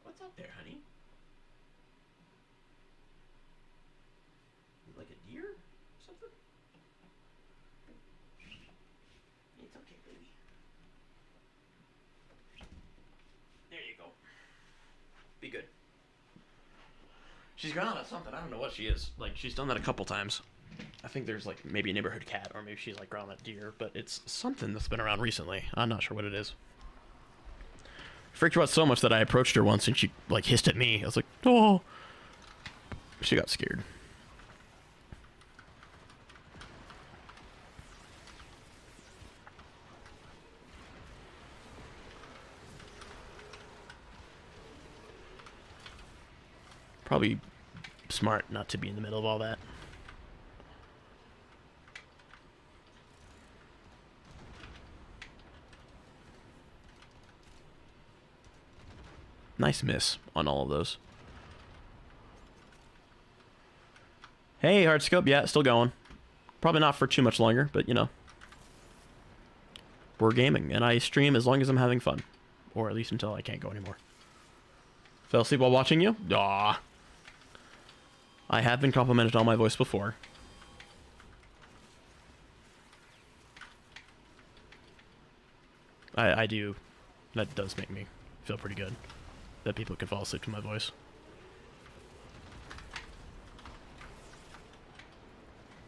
What's out there, honey? Like a deer or something? It's okay, baby. There you go. Be good. She's growling at something. I don't know what she is. Like, she's done that a couple times. I think there's, like, maybe a neighborhood cat, or maybe she's, like, growling at deer, but it's something that's been around recently. I'm not sure what it is. Freaked her out so much that I approached her once and she, like, hissed at me. I was like, oh. She got scared. Probably smart not to be in the middle of all that. Nice miss on all of those. Hey, Hardscope. Yeah, still going. Probably not for too much longer, but you know. We're gaming, and I stream as long as I'm having fun. Or at least until I can't go anymore. Fell asleep while watching you? Aw. I have been complimented on my voice before. I do. That does make me feel pretty good. That people can fall asleep to my voice.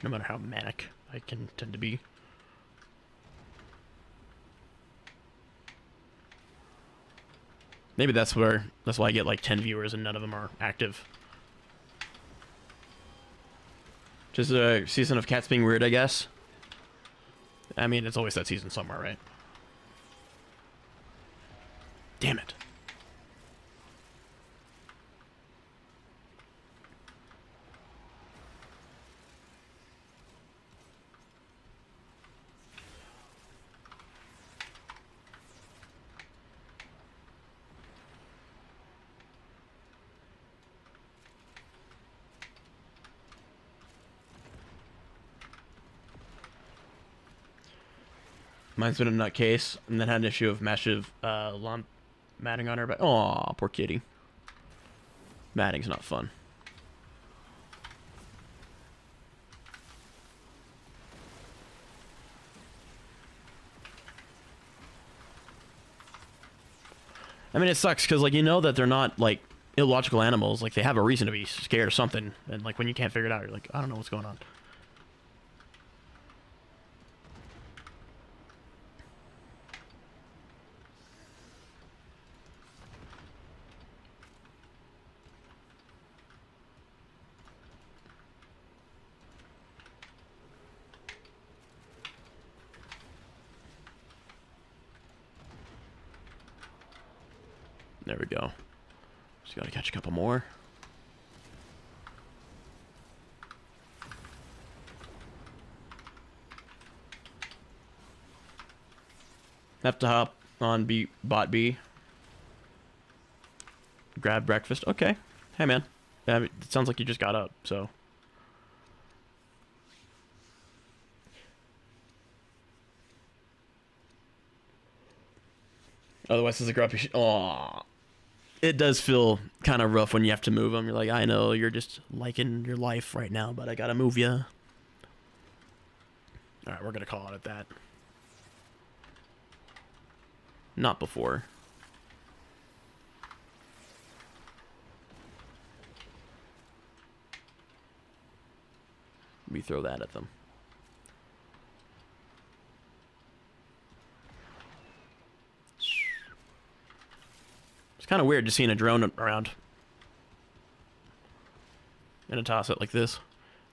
No matter how manic I can tend to be. Maybe that's why I get like 10 viewers and none of them are active. Just a season of cats being weird, I guess. I mean, it's always that season somewhere, right? Damn it. Mine's been a nutcase, and then had an issue of massive lawn matting on her. But oh, poor kitty. Matting's not fun. I mean, it sucks because, like, you know that they're not, like, illogical animals. Like, they have a reason to be scared or something. And, like, when you can't figure it out, you're like, I don't know what's going on. There we go. Just gotta catch a couple more. Have to hop on bot B. Grab breakfast. Okay. Hey, man. Yeah, it sounds like you just got up, so. Otherwise, it's a grumpy Aww. It does feel kind of rough when you have to move them. You're like, I know you're just liking your life right now, but I gotta move you. All right, we're gonna call it at that. Not before. We throw that at them. It's kind of weird just seeing a drone around. And a tile set like this.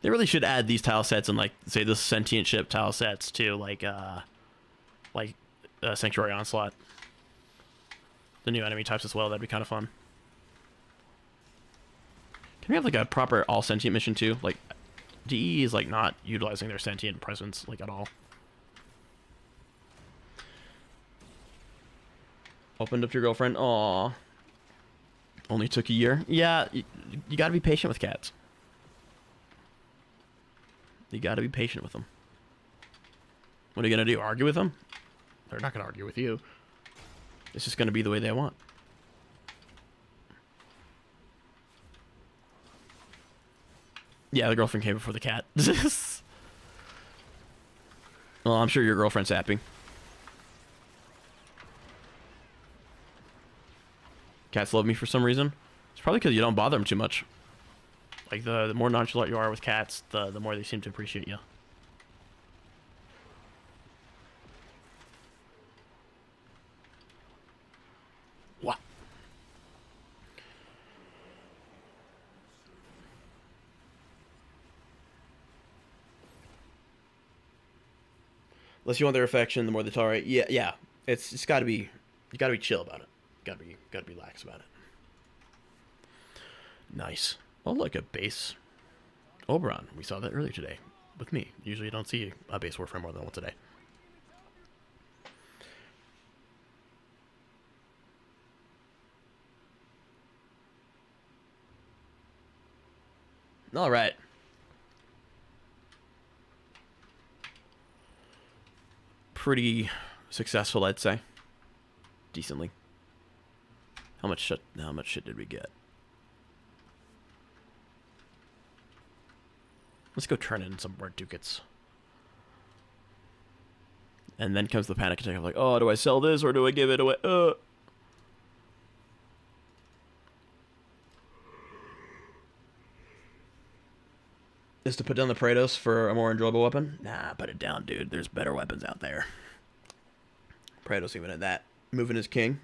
They really should add these tile sets and, like, say the sentient ship tile sets to, like Sanctuary Onslaught. The new enemy types as well. That'd be kind of fun. Can we have, like, a proper all sentient mission too? Like, DE is, like, not utilizing their sentient presence, like, at all. Opened up to your girlfriend. Aww. Only took a year. Yeah, you gotta be patient with cats. You gotta be patient with them. What are you gonna do? Argue with them? They're not gonna argue with you. It's just gonna be the way they want. Yeah, the girlfriend came before the cat. Well, I'm sure your girlfriend's happy. Cats love me for some reason. It's probably because you don't bother them too much. Like, the more nonchalant you are with cats, the more they seem to appreciate you. What? Less you want their affection, the more they tolerate. Yeah. It's gotta be, you gotta be chill about it. Gotta be lax about it. Nice. Oh, like a base Oberon. We saw that earlier today with me. Usually you don't see a base Warframe more than once a day. All right. Pretty successful, I'd say. Decently. How much shit did we get? Let's go turn in some more ducats. And then comes the panic attack of like, oh, do I sell this or do I give it away? Is to put down the Praetos for a more enjoyable weapon? Nah, put it down, dude. There's better weapons out there. Praetos even at that. Moving is king.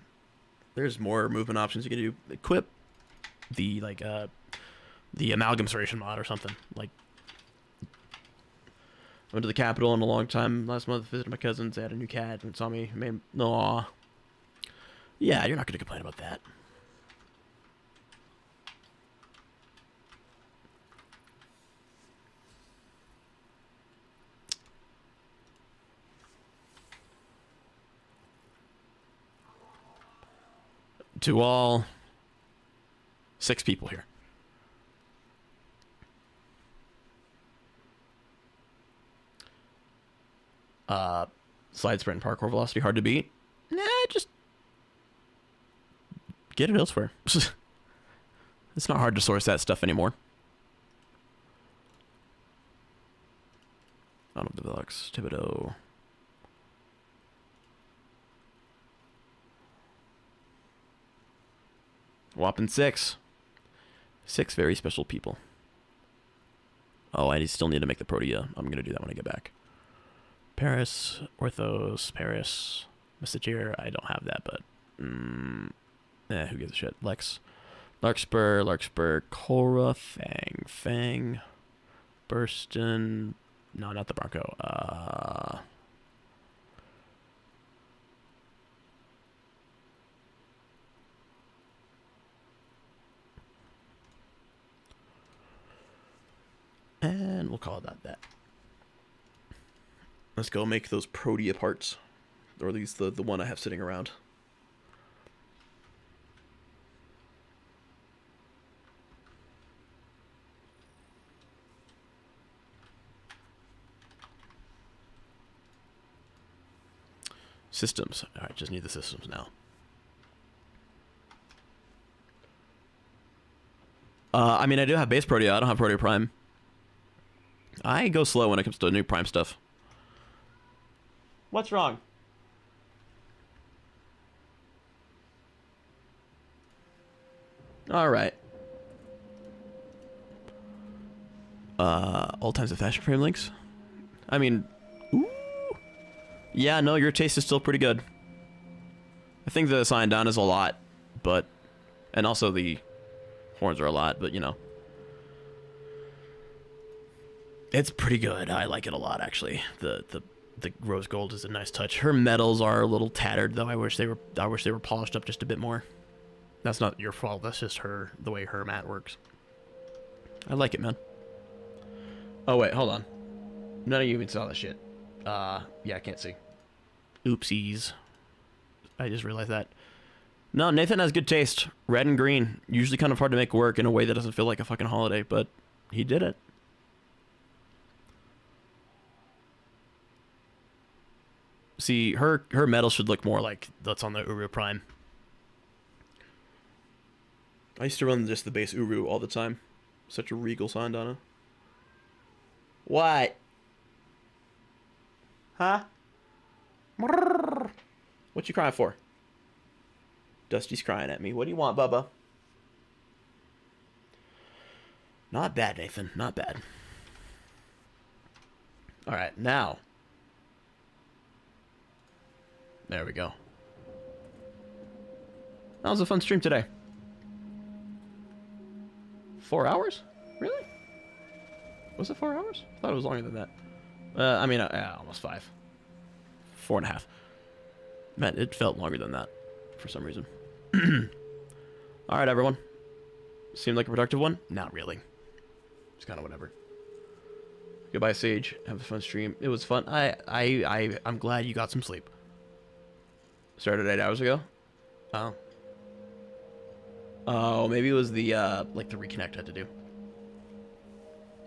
There's more movement options you can do. Equip the, like, the amalgam serration mod or something. Like, I went to the capital in a long time last month, visited my cousins. They had a new cat and saw me. Aw. Yeah, you're not going to complain about that. To all 6 people here. Side sprint and parkour velocity hard to beat. Nah, just get it elsewhere. It's not hard to source that stuff anymore. Out of the deluxe, Thibodeau. Whopping 6. 6 very special people. Oh, I still need to make the Protea. I'm going to do that when I get back. Paris, Orthos, Paris, Messager. I don't have that, but... who gives a shit? Lex. Larkspur, Korra, Fang, Burston... No, not the Bronco. And we'll call that. Let's go make those Protea parts. Or at least the one I have sitting around. Systems. Alright, just need the systems now. I mean, I do have base Protea. I don't have Protea Prime. I go slow when it comes to new Prime stuff. What's wrong? Alright. All times of fashion frame links? I mean... Ooh. Yeah, no, your taste is still pretty good. I think the sign down is a lot, but... And also the horns are a lot, but you know. It's pretty good. I like it a lot, actually. The rose gold is a nice touch. Her metals are a little tattered, though. I wish they were polished up just a bit more. That's not your fault. That's just the way her mat works. I like it, man. Oh wait, hold on. None of you even saw that shit. Yeah, I can't see. Oopsies. I just realized that. No, Nathan has good taste. Red and green. Usually kind of hard to make work in a way that doesn't feel like a fucking holiday, but he did it. See, her metal should look more like that's on the Uru Prime. I used to run just the base Uru all the time. Such a regal Sandana. What? Huh? What you crying for? Dusty's crying at me. What do you want, Bubba? Not bad, Nathan. Not bad. Alright, now. There we go. That was a fun stream today. 4 hours? Really? Was it 4 hours? I thought it was longer than that. I mean, almost 5. 4.5. Man, it felt longer than that for some reason. Alright, everyone. Seemed like a productive one? Not really. It's kind of whatever. Goodbye, Sage. Have a fun stream. It was fun. I'm glad you got some sleep. Started 8 hours ago? Oh. Oh, maybe it was the, like the reconnect I had to do.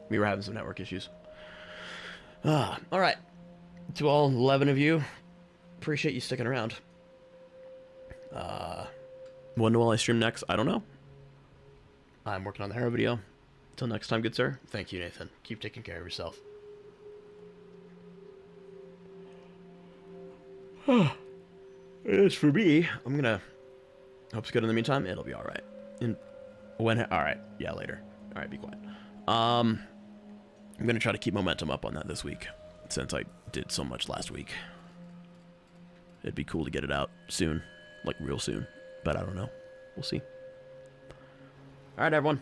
We were having some network issues. Alright. To all 11 of you, appreciate you sticking around. When will I stream next? I don't know. I'm working on the hair video. Until next time, good sir. Thank you, Nathan. Keep taking care of yourself. As for me, I'm gonna hope it's good in the meantime. It'll be alright. Alright, yeah, later. Alright, be quiet. I'm gonna try to keep momentum up on that this week, since I did so much last week. It'd be cool to get it out soon, like real soon, but I don't know. We'll see. Alright, everyone.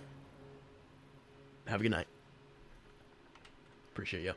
Have a good night. Appreciate you.